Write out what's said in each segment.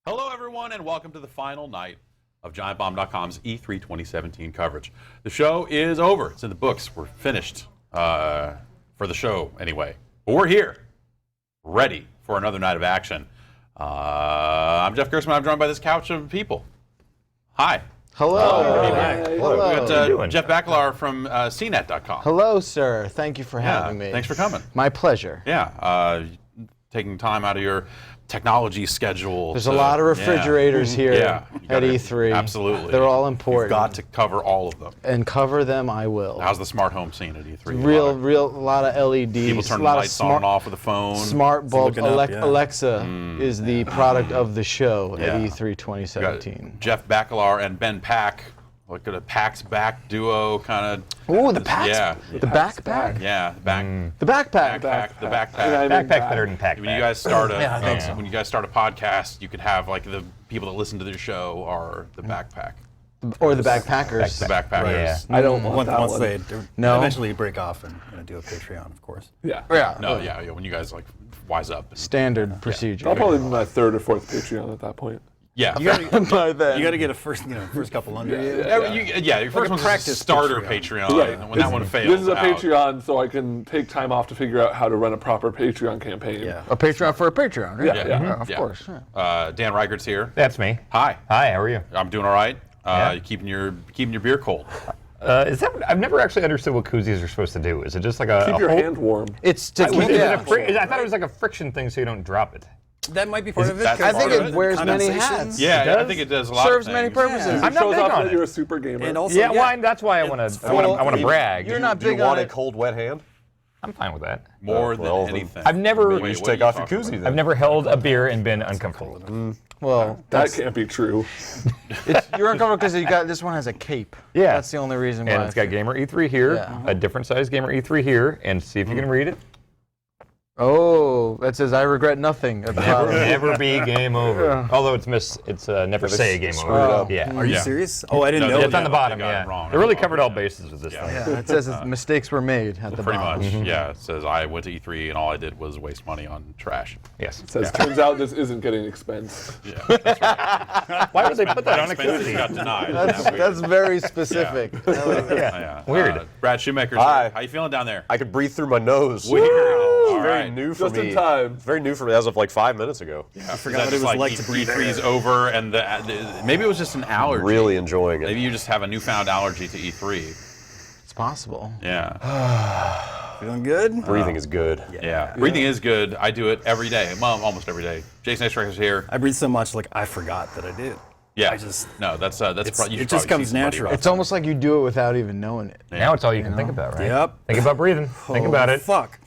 Hello, everyone, and welcome to the final night of GiantBomb.com's E3 2017 coverage. The show is over. It's in the books. We're finished for the show, anyway. But we're here, ready for another night of action. I'm Jeff Gerstmann. I'm joined by this couch of people. Hi. Hello. Hello. We got Jeff Bakalar from CNET.com. Hello, sir. Thank you for having me. Thanks for coming. My pleasure. Yeah. Taking time out of your technology schedule. There's a lot of refrigerators here at E3. Absolutely. They're all important. You've got to cover all of them. And cover them I will. How's the smart home scene at E3? A lot of LEDs. People turning the lights on and off with the phone. Smart bulbs. Alexa Mm. is the product of the show at Yeah. E3 2017. Jeff Bakalar and Ben Pack. Look at a Pack's back duo kind of. Ooh, the Pack's, Yeah. the backpack? Yeah, the backpack. the backpack. Backpack's better than pack. When you guys start Yeah, when you guys start a podcast, you could have like the people that listen to the show are the backpack. Or the backpackers. The backpackers. Yeah. I don't want that Once one. they No. eventually break off and do a Patreon, of course. Yeah. Yeah. No, yeah, when you guys like wise up. Standard procedure. I'll probably be my third or fourth Patreon at that point. Yeah. By then. You got to get a first couple under you. Your first one's a practice starter Patreon. Patreon. Right. And when that one fails This is a out- Patreon, so I can take time off to figure out how to run a proper Patreon campaign. Yeah. A Patreon for a Patreon, right? Yeah. Yeah. Of Yeah. course. Yeah. Dan Reichert's here. That's me. Hi. Hi, how are you? I'm doing all right. Yeah. You keeping your beer cold. Is that? I've never actually understood what koozies are supposed to do. Is it just like a Keep your hole- hand warm. It's to Is keep it yeah. a fri- I thought it was like a friction thing so you don't drop it. That might be part of it. that's I think part of it it. wears many Condensation. hats. Yeah, I does? think it does a lot Serves of many things. purposes. Yeah. I'm It not shows big off on that it. you're a super gamer. And also, Yeah, well, that's why I want to brag. You're not Do you big on want a it. cold, wet hand? I'm fine with that. More well, than then- anything. I've never- Wait, You should what take are off your talking koozie about? then. I've never held a beer and been uncomfortable. Well, that can't be true. you're uncomfortable because you got this one has a cape. Yeah. That's the only reason why. And it's got Gamer E3 here, Yeah. a different size Gamer E3 here, and see if you can read it. Oh, that says I regret nothing at the Never, bottom. never be game over. Although it's never say game screwed over. up. Yeah. Are you Yeah. serious? Oh, I didn't No, know. It's on the they bottom, got it yeah. wrong. They really covered all bases with this Yeah. thing. Yeah, it says mistakes were made at the Pretty bottom. much. Yeah, it says I went to E3 and all I did was waste money on trash. Yes. It says, turns out this isn't getting expensed. Yeah, that's right. Why would they put that on a Expenses koozie? got denied. That's very specific. Yeah. Weird. Brad Shoemaker's Hi. here. How you feeling down there? I could breathe through my nose. Weird. All Very right. new for Just me. in time. Very new for me as of like 5 minutes ago. I forgot what it was like to breathe E3's air. over, and maybe it was just an allergy. Really enjoying it. Maybe you just have a newfound allergy to E3. It's possible. Yeah. Feeling good? Breathing is good. Yeah. Breathing is good. I do it every day. Well, almost every day. Jason Estreicher's here. I breathe so much, like I forgot that I did. Yeah. I just- no. That's it you should just probably comes see somebody natural. about It's almost like you do it without even knowing it. Now it's all you can think about, right? Yep. Think about breathing. Think about it. Fuck.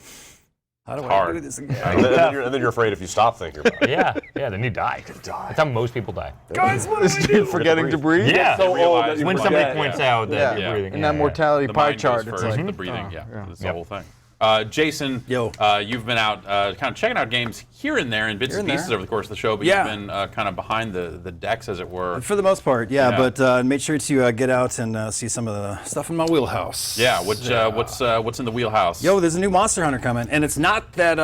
How do I hard. do this again? And then you're afraid if you stop thinking about it. Yeah, then you die. That's how most people die. Guys, what do I do? Forgetting to breathe? Yeah. So old realize that you When forget. somebody forget. points out that Yeah. you're breathing. In that mortality the pie mind chart, goes it's first, like, the breathing. oh, Yeah. yeah. That's the Yep. whole thing. Jason, Yo. you've been out kind of checking out games here and there in bits Here and and pieces there. over the course of the show, but Yeah. you've been kind of behind the decks, as it were. For the most part, yeah. Yeah. But make sure to get out and see some of the stuff in my wheelhouse. Yeah. What's in the wheelhouse? Yo, there's a new Monster Hunter coming, and it's not that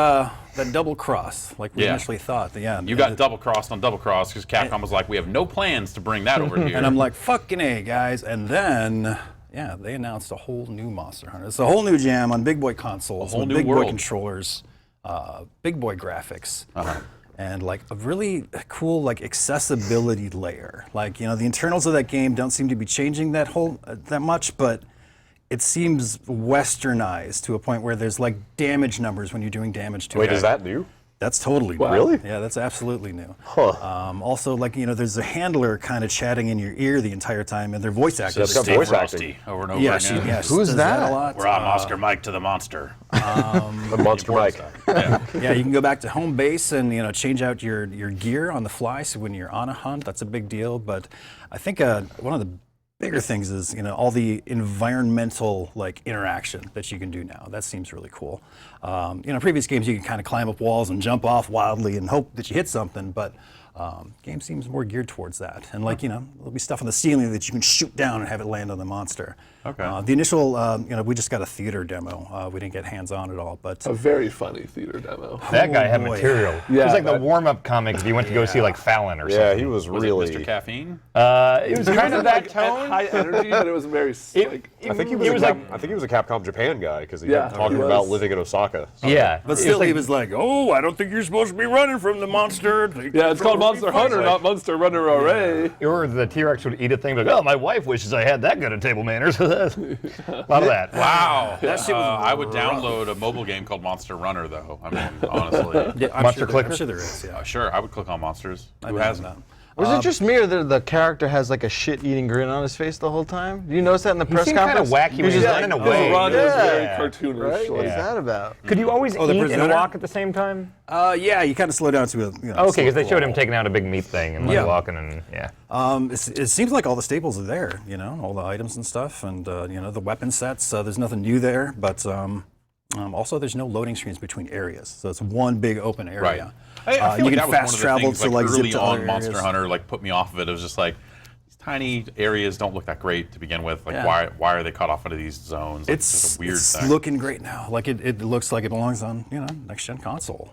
that double cross like we Yeah. initially thought. Yeah. You got double crossed on double cross because Capcom was like, we have no plans to bring that over here. And I'm like, fucking A, guys. And then, yeah, they announced a whole new Monster Hunter. It's a whole new jam on big boy consoles, A whole with new big world. boy controllers, big boy graphics, Uh-huh. and like a really cool like accessibility layer. Like, you know, the internals of that game don't seem to be changing that much, but it seems westernized to a point where there's like damage numbers when you're doing damage to it. Wait, is that new? That's totally new. Really? Yeah, that's absolutely new. Huh. Also, like, you know, there's a handler kind of chatting in your ear the entire time, and their voice actors. it's got Steve voice Frosty over and over Yeah, again. she Who's does that? a lot. We're on Oscar Mike to the monster. The Monster Mike. Yeah, you can go back to home base and, you know, change out your gear on the fly. So when you're on a hunt, that's a big deal. But I think one of the bigger things is, you know, all the environmental like interaction that you can do now. That seems really cool. You know, previous games you can kind of climb up walls and jump off wildly and hope that you hit something, but Game seems more geared towards that. And like, there'll be stuff on the ceiling that you can shoot down and have it land on the monster. Okay. The initial, we just got a theater demo. We didn't get hands-on at all, but A very funny theater demo. That guy had boy. material. Yeah, it was like the that- warm-up comic if you went to go see like Fallon or Yeah, something. he was Was really. it Mr. Caffeine? It was kind of wasn't, that like, at tone. high energy, but it was very like. I think he was. It was like I think he was a Capcom Japan guy because he Yeah, kept talking he about was. living in Osaka. yeah, But still, he was like, "Oh, I don't think you're supposed to be running from the monster." Yeah, it's called Monster Hunter, not Monster Runner Array. Or the T-Rex would eat a thing, like, oh, my wife wishes I had that good at table manners. A lot of that. Wow. That shit was I would download a mobile game called Monster Runner, though. I mean, honestly. Yeah, I'm Monster sure Clicker? I'm sure there is. Yeah. Sure, I would click on monsters. Who imagine hasn't? that. Was it just me or the character has like a shit-eating grin on his face the whole time? Do you notice that in the He press seemed kind of conference? wacky when he was running away. His run was very Yeah. cartoonish. Right? What is Yeah. that about? Could you always the eat and presenter? walk at the same time? Yeah, you kind of slow down to a. Okay, because they showed him taking out a big meat thing and like Yeah. walking and yeah. It seems like all the staples are there, all the items and stuff, and the weapon sets. There's nothing new there, but also there's no loading screens between areas, so it's one big open area. Right. I feel you like can that was fast one of the travel things, to like zip early to on other Monster areas. Hunter put me off of it. It was just like these tiny areas don't look that great to begin with. Like Yeah. why are they cut off into these zones? Like, It's just a weird it's thing. looking great now. Like it looks like it belongs on next gen console.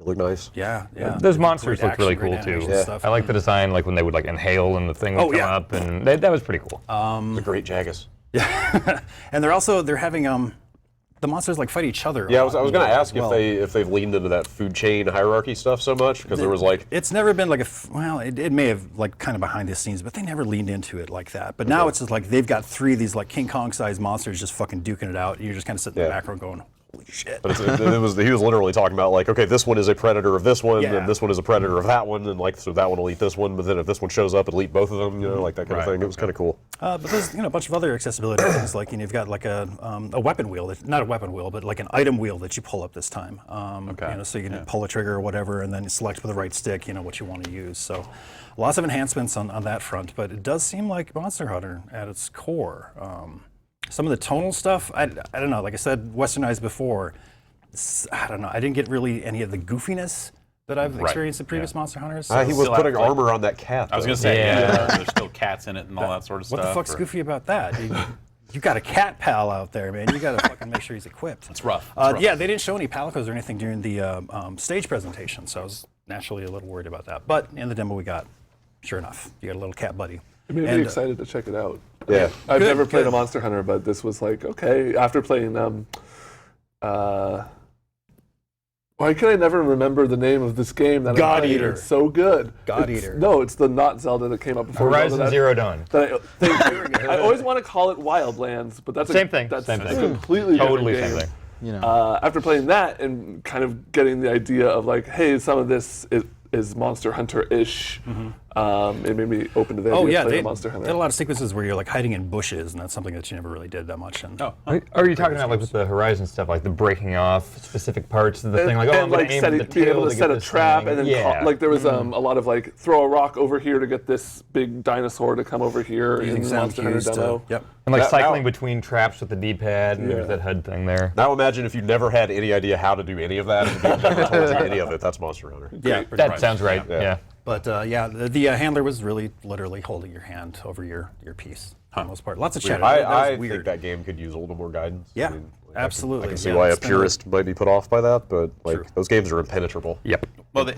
It looked nice. Yeah. Those monsters Great looked really action, cool great too. animation stuff. I like the design, like when they would like inhale and the thing would Oh, come yeah. up, and that was pretty cool. The Great Jagus. And they're having the monsters like fight each other. Yeah, I was going to ask well. if they've leaned into that food chain hierarchy stuff so much because there was like. It's never been like it may have like kind of behind the scenes, but they never leaned into it like that. But now it's just like they've got three of these like King Kong sized monsters just fucking duking it out. And you're just kind of sitting in the Yeah. background going, holy shit. But he was literally talking about like, okay, this one is a predator of this one, Yeah. and this one is a predator of that one, and like so that one will eat this one, but then if this one shows up, it'll eat both of them, like that kind of Right, thing. It was kind of cool. But there's a bunch of other accessibility things like you've got like a weapon wheel, not a weapon wheel, but like an item wheel that you pull up this time. Okay. So you can pull a trigger or whatever, and then you select with the right stick, what you want to use. So lots of enhancements on that front, but it does seem like Monster Hunter at its core. Some of the tonal stuff, I don't know. Like I said, westernized before. I don't know. I didn't get really any of the goofiness that I've experienced in previous Monster Hunters. He was Still have, putting like- armor on that cat. I was though. gonna say, Yeah. there's still cats in it and all that sort of What stuff. the fuck's or- goofy about that? You got a cat pal out there, man. You got to fucking make sure he's equipped. It's rough. It's rough. Yeah, they didn't show any palicos or anything during the stage presentation, so I was naturally a little worried about that. But in the demo we got, sure enough, you got a little cat buddy. It made me And, excited to check it out. Yeah. I've Good, never played good. a Monster Hunter, but this was like, okay, after playing why can I never remember the name of this game that God I'm playing? Eater. It's so good. God It's- Eater. No, it's the not Zelda that came up before Horizon Zelda. Zero Dawn. I always want to call it Wildlands, but that's Same thing, That's same a thing. completely Totally different same game. thing. After playing that and kind of getting the idea of like, hey, some of this is Monster Hunter-ish, it made me open to the idea Oh yeah, of they playing Monster had Hunter. a lot of sequences where you're like hiding in bushes, and that's something that you never really did that much. And Are you talking about like with the Horizon stuff, like the breaking off specific parts of the thing, like and I'm gonna like aim setting, with the being tail able to to set get a this trap, thing. and then yeah. like there was a lot of like throw a rock over here to get this big dinosaur to come over here in using the sound Monster Hunter cues demo. Yep. and like That- cycling now- between traps with the D-pad, and there's that HUD thing there. Now imagine if you never had any idea how to do any of that, and people never told you any of it. That's Monster Hunter. Yeah. That sounds right. Yeah. Yeah. But the handler was really literally holding your hand over your piece for the most part. Lots of chatter. That I was weird. think that game could use a little more guidance. Yeah, like, absolutely. I can see Yeah, why a it's been purist might be put off by that, but like True. those games are impenetrable. Yep. Well, they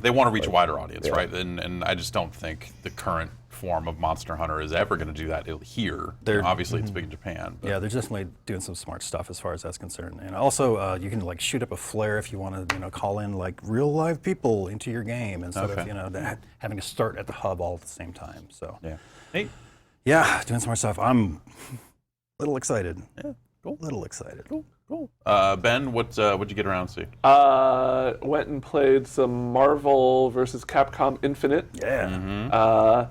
want to reach a wider audience, right? And I just don't think the current form of Monster Hunter is ever going to do that here. They're- Obviously, it's big in Japan. But Yeah, they're definitely doing some smart stuff as far as that's concerned. And also, you can like shoot up a flare if you want to, call in like real live people into your game instead Okay. of having to start at the hub all at the same time. So yeah. Hey, yeah, doing smart stuff. I'm a little excited. Yeah, cool. Little excited. Cool. Ben, what'd you get around to? Went and played some Marvel versus Capcom Infinite. Yeah.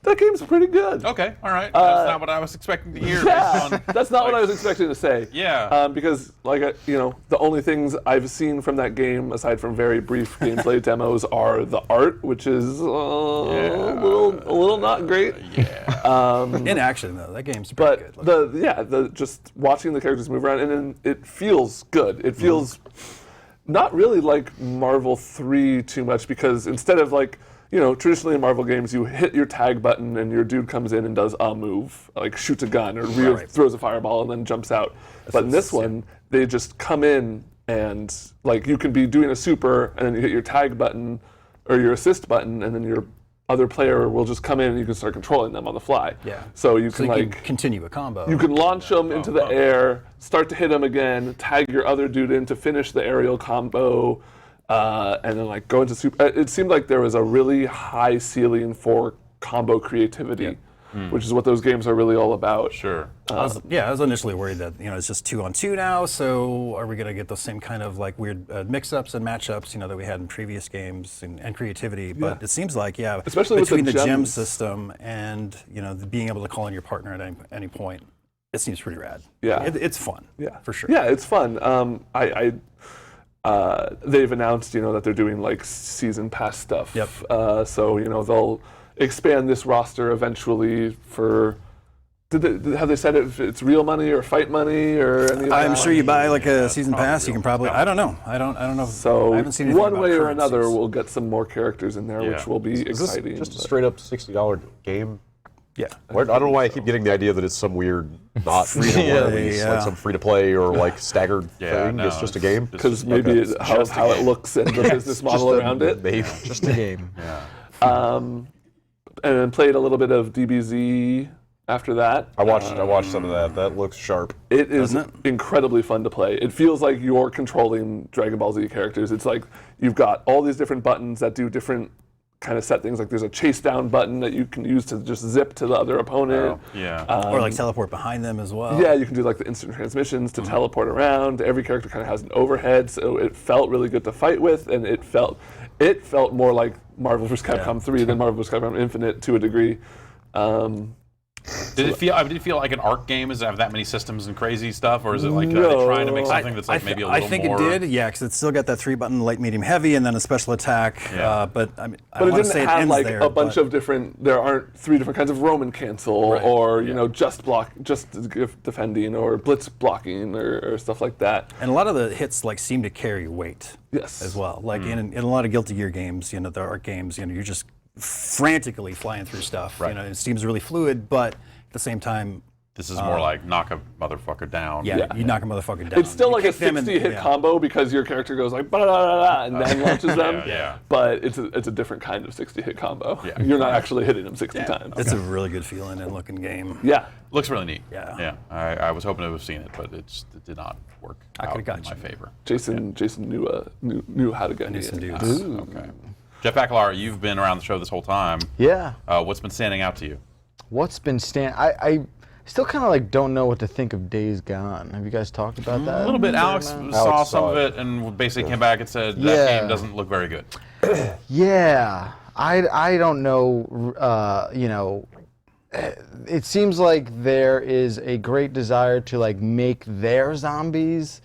That game's pretty good. Okay, all right. That's not what I was expecting to hear. Yeah, based on, that's not what I was expecting to say. Yeah. Because the only things I've seen from that game, aside from very brief gameplay demos, are the art, which is a little not great. Yeah. In action though, that game's pretty But good. the just watching the characters move around, and then it feels good. It feels not really like Marvel 3 too much, because instead of like, traditionally in Marvel games, you hit your tag button and your dude comes in and does a move, like shoots a gun or throws a fireball and then jumps out. But in this one, they just come in and like you can be doing a super and then you hit your tag button or your assist button and then your other player will just come in and you can start controlling them on the fly. Yeah. So you can continue a combo. You can launch them into the air, start to hit them again, tag your other dude in to finish the aerial combo, and then like go into super. It seemed like there was a really high ceiling for combo creativity, which is what those games are really all about. Sure. I was initially worried that it's just 2-on-2 now. So are we going to get those same kind of like weird mix-ups and matchups that we had in previous games and creativity? But it seems like especially between with the gem gems system and being able to call in your partner at any point, it seems pretty rad. Yeah. It's fun. Yeah, for sure. Yeah, it's fun. They've announced that they're doing like season pass stuff. Yep. So they'll expand this roster eventually for. Have they said if it's real money or fight money or anything? I'm sure you buy like a season pass, you can probably. I don't know. I don't know. So I haven't seen anything one about way or currencies. another, we'll get some more characters in there, which will be Is this exciting. just a straight up $60 game? Yeah. I don't know why I keep getting the idea that it's some weird not free to play release, like some free to play or like staggered thing. no, it's just a game. Because maybe how it looks and the business model around it. Maybe. Just a game. And then played a little bit of DBZ after that. I watched some of that. That looks sharp. It is incredibly fun to play. It feels like you're controlling Dragon Ball Z characters. It's like you've got all these different buttons that do different kind of set things. Like there's a chase down button that you can use to just zip to the other opponent. Or like teleport behind them as well. Yeah, you can do like the instant transmissions to teleport around. Every character kind of has an overhead, so it felt really good to fight with, and it felt more like Marvel vs. Capcom 3 than Marvel vs. Capcom Infinite to a degree. Did it feel like an ARC game? Does it have that many systems and crazy stuff, or is it like are they trying to make something that's like maybe a little more? I think it did, yeah, because it's still got that 3-button light, medium, heavy, and then a special attack. Yeah. But I mean, I But it want to didn't say it have ends like there, a bunch but- of different. There aren't 3 different kinds of Roman cancel, or just defending, or blitz blocking, or stuff like that. And a lot of the hits like seem to carry weight. Yes. As well, like in a lot of Guilty Gear games, the ARC games, you're just frantically flying through stuff. It seems really fluid, but at the same time. This is more like knock a motherfucker down. Yeah, you knock a motherfucker down. It's still You like a kick them 60-hit combo because your character goes like ba-da-da-da-da and then launches them. Yeah. But it's a different kind of 60-hit combo. Yeah. You're not actually hitting them 60 times. It's a really good feeling and looking game. Yeah. Looks really neat. Yeah. I was hoping to have seen it, but it did not work out could've got in my you. favor. Jason knew how to get me some in. dudes. Okay. Jeff Bakalar, you've been around the show this whole time. Yeah. What's been standing out to you? What's been I still kind of like don't know what to think of Days Gone. Have you guys talked about that? A little bit. Alex saw some of it and basically came back and said that game doesn't look very good. Yeah, I don't know. It seems like there is a great desire to like make their zombies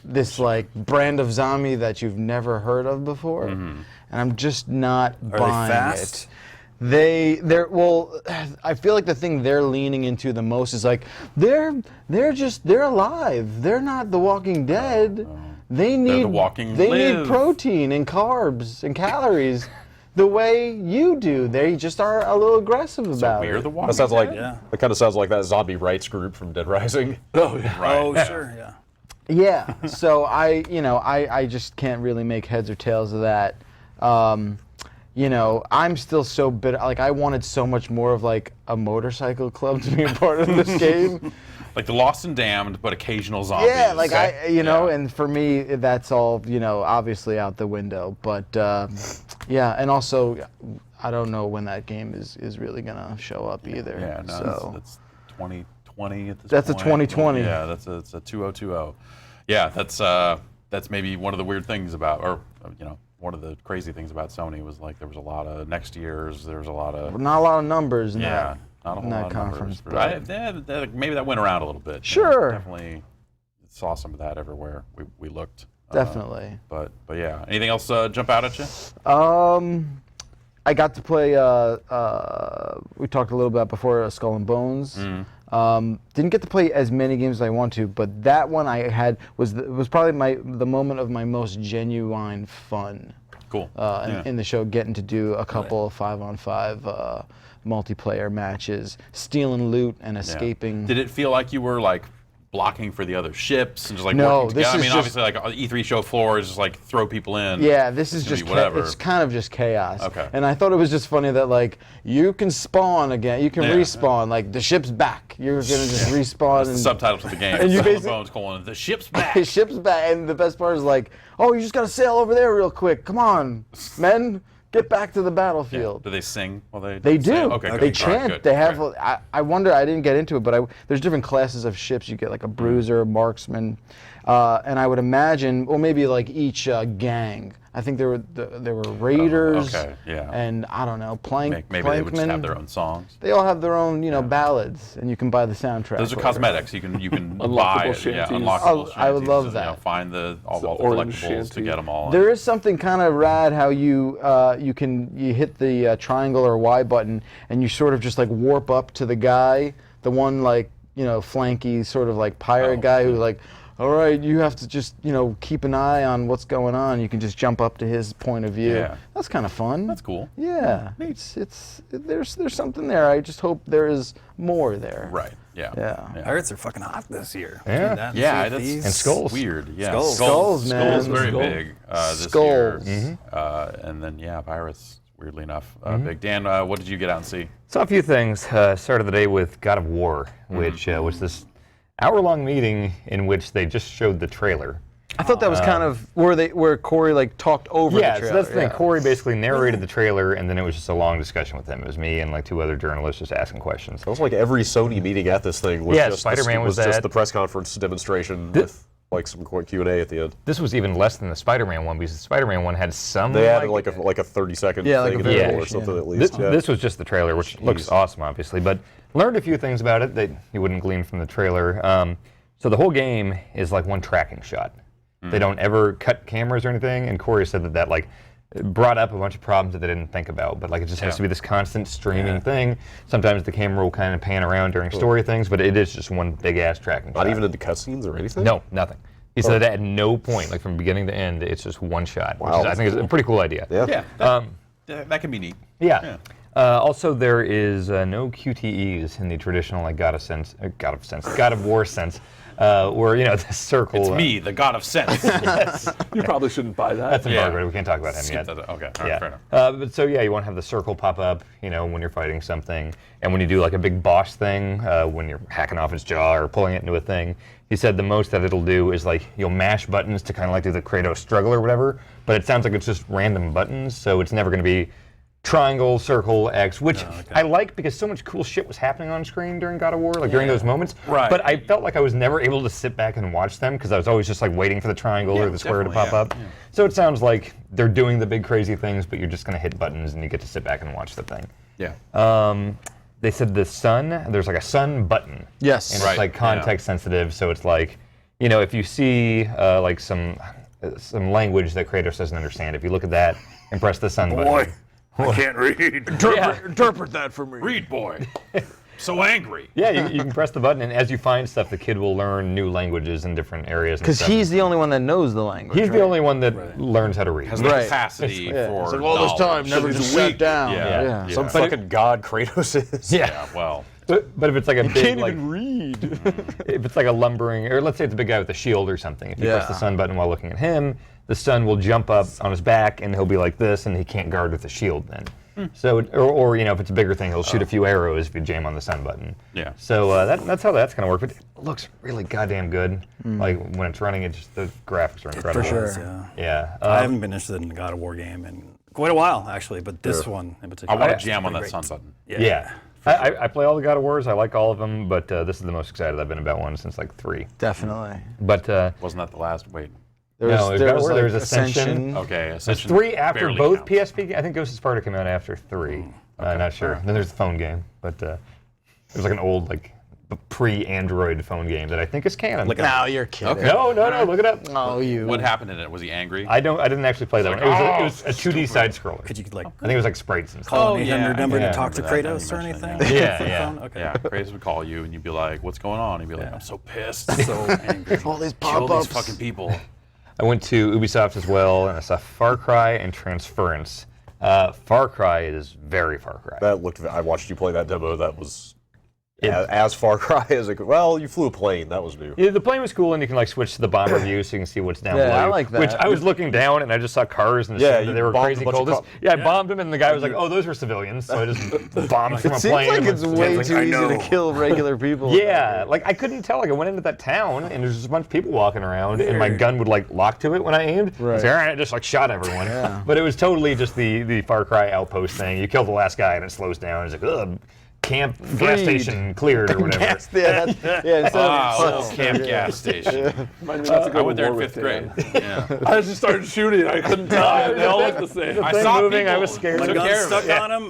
this like brand of zombie that you've never heard of before, and I'm just not buying fast? it. Well, I feel like the thing they're leaning into the most is like they're alive. They're not The Walking Dead. They need The Walking they Live. need protein and carbs and calories the way you do. They just are a little aggressive about We're it. the Walking That sounds like Dead? that kind of sounds like that zombie rights group from Dead Rising. Oh, yeah. Right. Oh, yeah. sure, yeah. Yeah. So I just can't really make heads or tails of that. I'm still so bitter. Like I wanted so much more of like a motorcycle club to be a part of this game. Like the Lost and Damned, but occasional zombies. Yeah, like Yeah. and for me that's all obviously out the window. But yeah, and also I don't know when that game is really gonna show up either. Yeah, no, so that's 2020 at this That's a point. 2020. Yeah, it's a 2020. Yeah, that's maybe one of the weird things about, or one of the crazy things about Sony was like there was a lot of next years. There was a lot of not a lot of numbers in not a that, whole in that lot of conference. numbers. But But maybe that went around a little bit. Sure. Definitely saw some of that everywhere we looked. definitely. But yeah, anything else jump out at you? I got to play. We talked a little bit before Skull and Bones. Didn't get to play as many games as I want to, but that one I had was probably the moment of my most genuine fun. Cool. In the show, getting to do a couple of 5-on-5 multiplayer matches, stealing loot and escaping. Did it feel like you were like blocking for the other ships and just like No, working this together? I is mean, just- obviously, like E3 show floor is just like throw people in. Yeah, this is It's gonna just be whatever. it's kind of just chaos. Okay. And I thought it was just funny that like you can spawn again, you can Yeah. respawn. Like the ship's back. You're gonna just respawn. That's the And subtitle to the game. And you Someone basically- phone's calling the ship's back. the ship's back, and the best part is like, oh, you just gotta sail over there real quick. Come on, men, get back to the battlefield. Do they sing while they? They do. sail? Okay, good. They All right, chant. good. They have. Great. I wonder. I didn't get into it, but there's different classes of ships. You get like a bruiser, a marksman, and I would imagine, well, maybe like each gang. I think there were raiders. okay, yeah. And I don't know, Maybe they would just have plankmen. their own songs. They all have their own, ballads, and you can buy the soundtrack. Those are later. cosmetics. You can Unlockable buy it. shanties. Yeah, unlockable I would shanties, love and, that. find all the orange collectibles to shanty. get them all. There is something kind of rad how you hit the triangle or Y button and you sort of just like warp up to the guy, the one like flanky sort of like pirate guy who like, all right, you have to just keep an eye on what's going on. You can just jump up to his point of view. Yeah. That's kind of fun. That's cool. Yeah, there's something there. I just hope there is more there. Right. Yeah. Yeah. Pirates are fucking hot this year. Yeah. Between that and Yeah, Sea of that's Thieves. And Skulls. weird. Yeah, Skulls. Man. Skulls very Skull. big this Skulls. year. And then Pirates. Weirdly enough, big. Dan, what did you get out and see? Saw a few things. Started the day with God of War, which was this hour-long meeting in which they just showed the trailer. I thought that was kind of where Corey like talked over Yeah, the trailer. so that's the thing. Corey basically narrated the trailer, and then it was just a long discussion with him. It was me and like 2 other journalists just asking questions. It was like every Sony meeting at this thing was Yeah, just Spider-Man was just that. the press conference demonstration with like some Q&A at the end. This was even less than the Spider-Man one because the Spider-Man one had some. They added like a 30-second Yeah, like thing a in the middle variation, or something yeah. at least. This was just the trailer, which looks awesome, obviously, but learned a few things about it that you wouldn't glean from the trailer. So the whole game is like one tracking shot. They don't ever cut cameras or anything, and Corey said that like brought up a bunch of problems that they didn't think about, but like it just has to be this constant streaming thing. Sometimes the camera will kind of pan around during story things, but it is just one big ass tracking shot. Not even in the cutscenes or anything? No, nothing. He said that at no point, like from beginning to end, it's just one shot. Wow, which is, I think is a pretty cool idea. Yeah. Yeah, that can be neat. Yeah. Also, there is no QTEs in the traditional like God of War sense, where the circle. It's me, the god of sense. You probably shouldn't buy that. That's Yeah. embargoed. We can't talk about him Skip yet. that. Okay, all right, Yeah. fair enough. But so yeah, you want to have the circle pop up, when you're fighting something, and when you do like a big boss thing, when you're hacking off its jaw or pulling it into a thing. He said the most that it'll do is like you'll mash buttons to kind of like do the Kratos struggle or whatever, but it sounds like it's just random buttons, so it's never going to be triangle, circle, X, which I like because so much cool shit was happening on screen during God of War, like during those moments. Right. But I felt like I was never able to sit back and watch them because I was always just like waiting for the triangle or the square to definitely, pop up. So it sounds like they're doing the big crazy things, but you're just going to hit buttons and you get to sit back and watch the thing. Yeah. They said the sun, there's like a sun button. Yes. And Right, it's like context sensitive, so it's like, if you see like some language that Kratos doesn't understand, if you look at that and press the sun button. I can't read. Interpret that for me. Read, boy. So angry. Yeah, you can press the button, and as you find stuff, the kid will learn new languages in different areas. Because he's the only one that knows the language. the only one that learns how to read. Has the Right. capacity Yeah. for It's like all this time, knowledge. never He's just weak. shut down. Yeah. Some fucking god Kratos is. Yeah, well. But if it's like a big, like, read. if it's like a lumbering, or let's say it's a big guy with a shield or something, if you press the Yeah. sun button while looking at him, the sun will jump up on his back, and he'll be like this, and he can't guard with the shield then. So, or if it's a bigger thing, he'll shoot a few arrows if you jam on the sun button. Yeah. So that's how that's gonna work. But it looks really goddamn good. Like when it's running, the graphics are incredible. For sure. Yeah. Yeah. I haven't been interested in a God of War game in quite a while, actually, but this one in I particular. want to is jam on pretty that great. sun button. Yeah. I play all the God of Wars. I like all of them, but this is the most excited I've been about one since like 3. Definitely. But Wasn't that the last? Wait. There No, was, God there of was, War, like, there was Ascension. Okay. there's Ascension 3 after barely both counts. PSP games. I think Ghost of Sparta came out after 3. Not sure. Then there's the phone game, but it was like an old pre-Android phone game that I think is canon. No, you're kidding. Okay. No, look it up. Oh, you. What happened in it? Was he angry? I didn't actually play that one. It was a 2D side scroller. Could you like I think it was like sprites and stuff. call an 800 number yeah. to talk to I remember that, Kratos now or you mention anything? it, Yeah, For the yeah. phone? Okay. Yeah, Kratos would call you and you'd be like, "What's going on?" He'd be like, "I'm so pissed. So angry. All these Kill these pop-ups. fucking people." I went to Ubisoft as well, and I saw Far Cry and Transference. Far Cry is very Far Cry. That looked. I watched you play that demo. That was as Far Cry as it could. Well, you flew a plane. That was new. Yeah, the plane was cool, and you can like switch to the bomber view so you can see what's down Yeah, below. I you, like that. Which I was looking down, and I just saw cars and Yeah, shit, you they were bombed crazy a bunch of cold. I bombed them, and the guy was like, "Oh, those were civilians." So I just bombed from a Seems plane. like it's way like, too I easy to know. kill regular people. Yeah, like I couldn't tell. Like I went into that town, and there's just a bunch of people walking around, and my gun would like lock to it when I aimed. I was like, all right, I just like shot everyone. Yeah. But it was totally just the Far Cry outpost thing. You kill the last guy, and it slows down. It's like, ugh. Camp gas station cleared or whatever. Gas, yeah, instead Ah, of old camp gas station. Might be not to go I went to there war in with 5th grade. Dan. Yeah. I just started shooting. I couldn't tell. They all look the same. I Thing saw moving, people. I was scared. My Took gun care of stuck it. on him.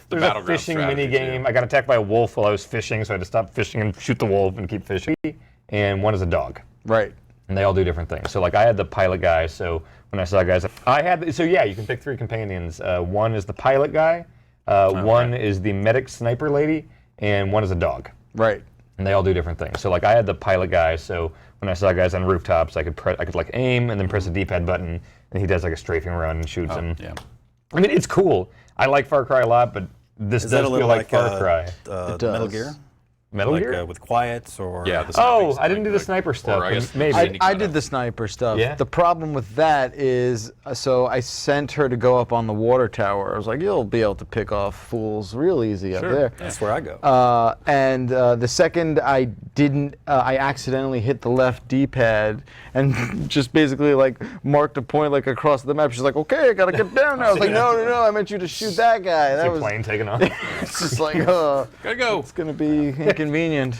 There's a battleground fishing strategy, mini game. too. I got attacked by a wolf while I was fishing, so I had to stop fishing and shoot the wolf and keep fishing. And one is a dog. Right. And they all do different things. So like I had the pilot guy, so when I saw guys, you can pick 3 companions. One is the pilot guy, one is the medic sniper lady, and one is a dog. Right. And they all do different things. So like I had the pilot guy, so when I saw guys on rooftops, I could like aim and then press the D-pad button, and he does like a strafing run and shoots him. Yeah. I mean, it's cool. I like Far Cry a lot, but this Is that does a little feel like Far Cry. does. Metal Gear? Metal Like Gear? with quiet or Yeah. The Oh, sniping's I didn't do the like- sniper stuff. Or I guess Maybe. I did the sniper stuff. Yeah? The problem with that is, so I sent her to go up on the water tower. I was like, you'll be able to pick off fools real easy up there. That's where I go. And the second I didn't, I accidentally hit the left D-pad and just basically like marked a point like across the map. She's like, okay, I gotta get down now. I was like, no, I meant you to shoot that guy. That Your was plane taking off. it's just like, Gotta go. it's gonna be inconvenient.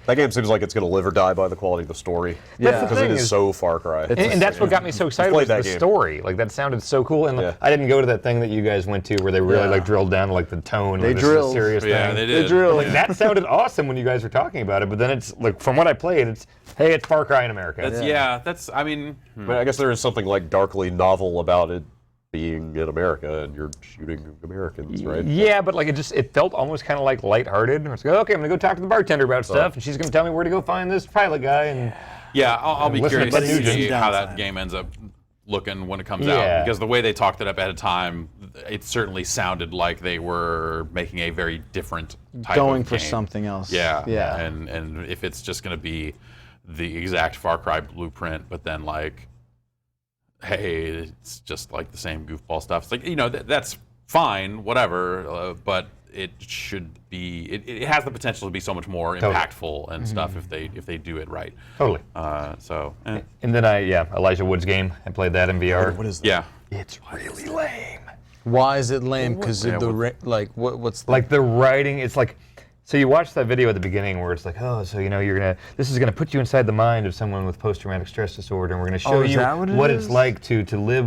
That game seems like it's going to live or die by the quality of the story. That's the Because it thing is is- so Far Cry. And that's what got me so excited was played the that game. story. Like that sounded so cool, and Yeah. I didn't go to that thing that you guys went to where they really Yeah. like drilled down to like the tone. They like, this is a drilled. serious Yeah, thing. they did. drill. Like that sounded awesome when you guys were talking about it, but then it's like from what I played, it's hey, it's Far Cry in America. That's. I mean, But I guess there is something like darkly novel about it being in America and you're shooting Americans, right? Yeah, but like it felt almost kind of like lighthearted. It's like, okay, I'm gonna go talk to the bartender about stuff, and she's gonna tell me where to go find this pilot guy. And yeah, I'll be Listen to curious to Nugent. see how that Downside. game ends up looking when it comes Yeah. out. Because the way they talked it up at a time, it certainly sounded like they were making a very different type Going of for game. something else. Yeah, Yeah. And if it's just going to be the exact Far Cry blueprint, but then like, hey, it's just like the same goofball stuff. It's like that's fine, whatever. But it should be. It has the potential to be so much more impactful and stuff if they do it right. totally. And then Elijah Wood's game. I played that in VR. What is that? Yeah. It's really lame. Why is it lame? Because Yeah, of the what's the Like the writing, it's like, so you watch that video at the beginning where it's like, oh, so this is gonna put you inside the mind of someone with post-traumatic stress disorder, and we're gonna show is you that what it what it's is? like to live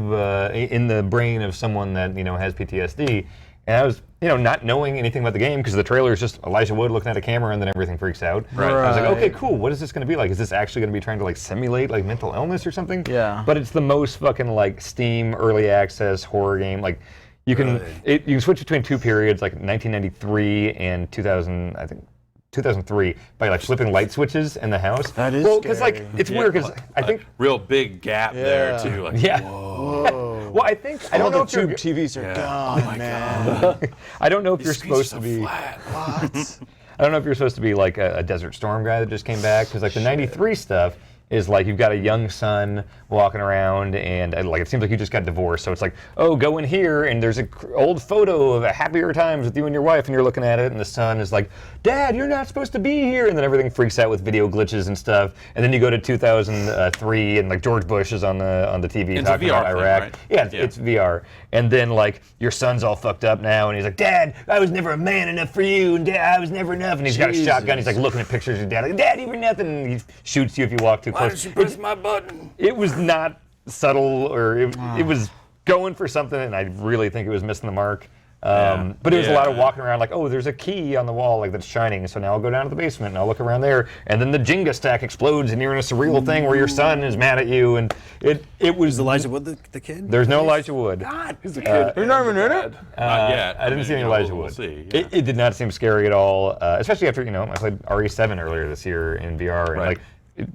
in the brain of someone that has PTSD. And I was, not knowing anything about the game because the trailer is just Elijah Wood looking at a camera and then everything freaks out. Right. I was like, okay, Right. cool. What is this gonna be like? Is this actually gonna be trying to like simulate like mental illness or something? Yeah. But it's the most fucking like Steam early access horror game. Like you can you can switch between 2 periods, like 1993 and 2000, I think 2003, by like flipping light switches in the house. That is well, because like scary. it's weird because I think Real big gap there Yeah. too. Like, yeah. Well, I think I all don't know the if tube you're, TVs are gone, man. I don't know if you're these pieces supposed to are be. flat. What? I don't know if you're supposed to be like a Desert Storm guy that just came back because like the '93 stuff is like you've got a young son walking around and like it seems like you just got divorced, so it's like, oh, go in here and there's an old photo of a happier times with you and your wife, and you're looking at it and the son is like, Dad, you're not supposed to be here, and then everything freaks out with video glitches and stuff, and then you go to 2003 and like George Bush is on the TV It's a talking VR about thing, Iraq. right? Yeah, Yeah. it's VR, and then like your son's all fucked up now, and he's like, Dad, I was never a man enough for you, and Dad, I was never enough, and he's got a shotgun, he's like looking at pictures of Dad, like, Dad, you were nothing, and he shoots you if you walk too Why close. did you press my button? It was not subtle, or it was going for something, and I really think it was missing the mark. But it was a lot of walking around like, oh, there's a key on the wall like that's shining, so now I'll go down to the basement and I'll look around there. And then the Jenga stack explodes and you're in a surreal thing where your son is mad at you. And it was... Is Elijah Wood the kid? There's no Elijah Wood. God, he's a kid. You're not even in it? Not yet. I didn't see any Elijah we'll Wood. see. Yeah. It did not seem scary at all, especially after, I played RE7 earlier this year in VR. And Right.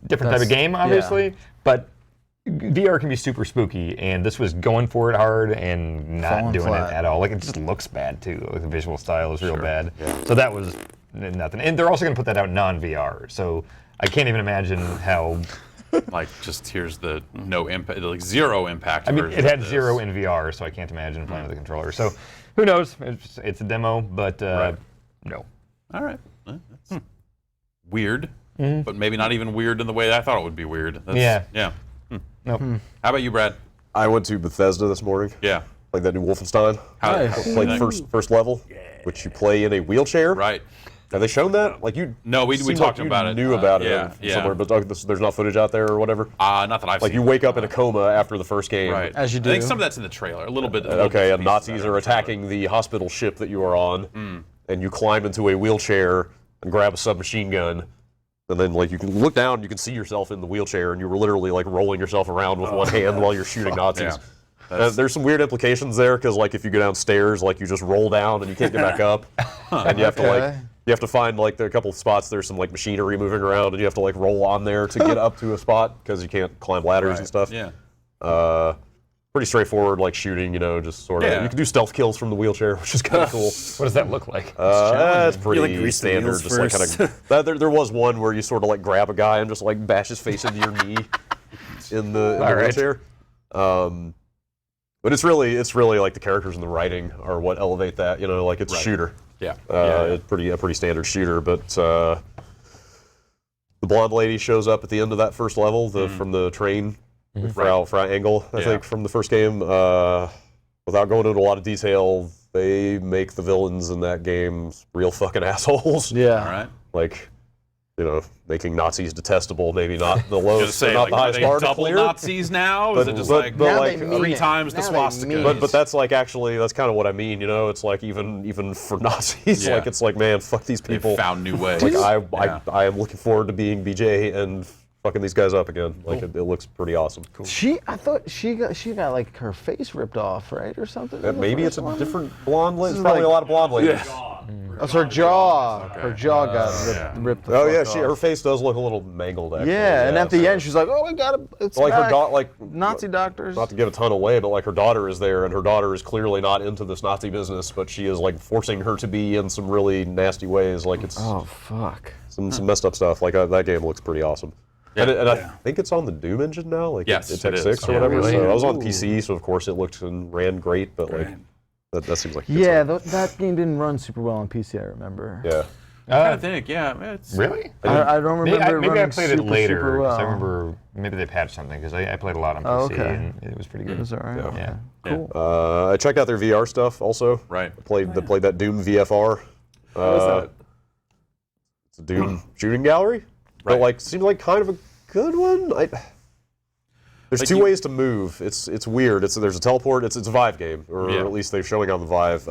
Different type of game, obviously, but VR can be super spooky, and this was going for it hard and not Falling doing flat. it at all. Like, it just looks bad, too. Like, the visual style is real bad. So that was nothing. And they're also going to put that out non-VR, so I can't even imagine how... Like, just here's the no impact, like zero impact. I mean, version it had of this. 0 in VR, so I can't imagine playing with a controller. So, who knows? It's a demo, but no. All right. That's weird, but maybe not even weird in the way that I thought it would be weird. That's, Yeah. Yeah. Nope. How about you, Brad? I went to Bethesda this morning. Yeah. Like that new Wolfenstein. Nice. Played first level, which you play in a wheelchair. Right. Have they shown that? Like you? No, we seemed talked like you about it. Knew about yeah, it somewhere, but there's not footage out there or whatever. Not that I've Like seen. you wake up in a coma after the first game. Right. As you I think do. some of that's in the trailer. A little bit. Okay, and Nazis are attacking the hospital ship that you are on, and you climb into a wheelchair and grab a submachine gun, and then like you can look down, and you can see yourself in the wheelchair, and you were literally like rolling yourself around with one hand while you're shooting Nazis. Yeah. There's some weird implications there because like if you go downstairs, like you just roll down and you can't get back up, and you have to like. You have to find like there are a couple of spots. There's some like machinery moving around, and you have to like roll on there to get up to a spot because you can't climb ladders and stuff. Yeah. Pretty straightforward, like shooting. Just sort of. Yeah. You can do stealth kills from the wheelchair, which is kind of cool. What does that look like? It's pretty like grease the standard. wheels Just like first. kind of. There was one where you sort of like grab a guy and just like bash his face into your knee in the right. wheelchair. But it's really like the characters and the writing are what elevate that. Like it's a shooter. Yeah. It's a pretty standard shooter, but the blonde lady shows up at the end of that first level, from the train, Frau Engel, I think, from the first game. Without going into a lot of detail, they make the villains in that game real fucking assholes. Yeah. All right. Like, making Nazis detestable, maybe not the lowest, Just say, not like, the are highest they bar to double clear. Nazis now? Is it just but like now Now like, they mean 3 it. times the Now they swastika? mean it. But that's like actually that's kind of what I mean. It's like even for Nazis, Yeah. like it's like man, fuck these They people. found new ways. Like Yeah. I am looking forward to being BJ and fucking these guys up again. Like it looks pretty awesome. Cool. I thought she got like her face ripped off, right, or something. Maybe it's a different blonde lady. This It's is probably like- a lot of blonde ladies. Yeah. It's her jaw. Her jaw got ripped the Oh fuck yeah, off. her face does look a little mangled. Actually. Yeah, and at the so- end she's like, "Oh, we got it. It's like back. her daughter, like Nazi doctors." Not to give a ton away, but like her daughter is there, and her daughter is clearly not into this Nazi business, but she is like forcing her to be in some really nasty ways. Like it's Oh fuck. some messed up stuff. Like that game looks pretty awesome. Yeah. And I think it's on the Doom engine now. Like Yes, it's it is. X6 or Yeah, whatever. really? So I was on the PC, so of course it looked and ran great, but like that seems like a good Yeah, sign. that game didn't run super well on PC. I remember. Yeah. I'm trying to think. Yeah. It's Really? I don't remember. Maybe I running played it super, later super because I well. remember maybe they patched something because I played a lot on PC Oh, okay. and it was pretty good. It was alright. Yeah. Okay. Yeah. Cool. I checked out their VR stuff also. Right. Played that Doom VFR. What is that? It's a Doom shooting gallery, but Right. like seemed like kind of a good one. There's Like two you- ways to move. It's weird. There's a teleport. It's a Vive game, or Yeah. at least they're showing on the Vive.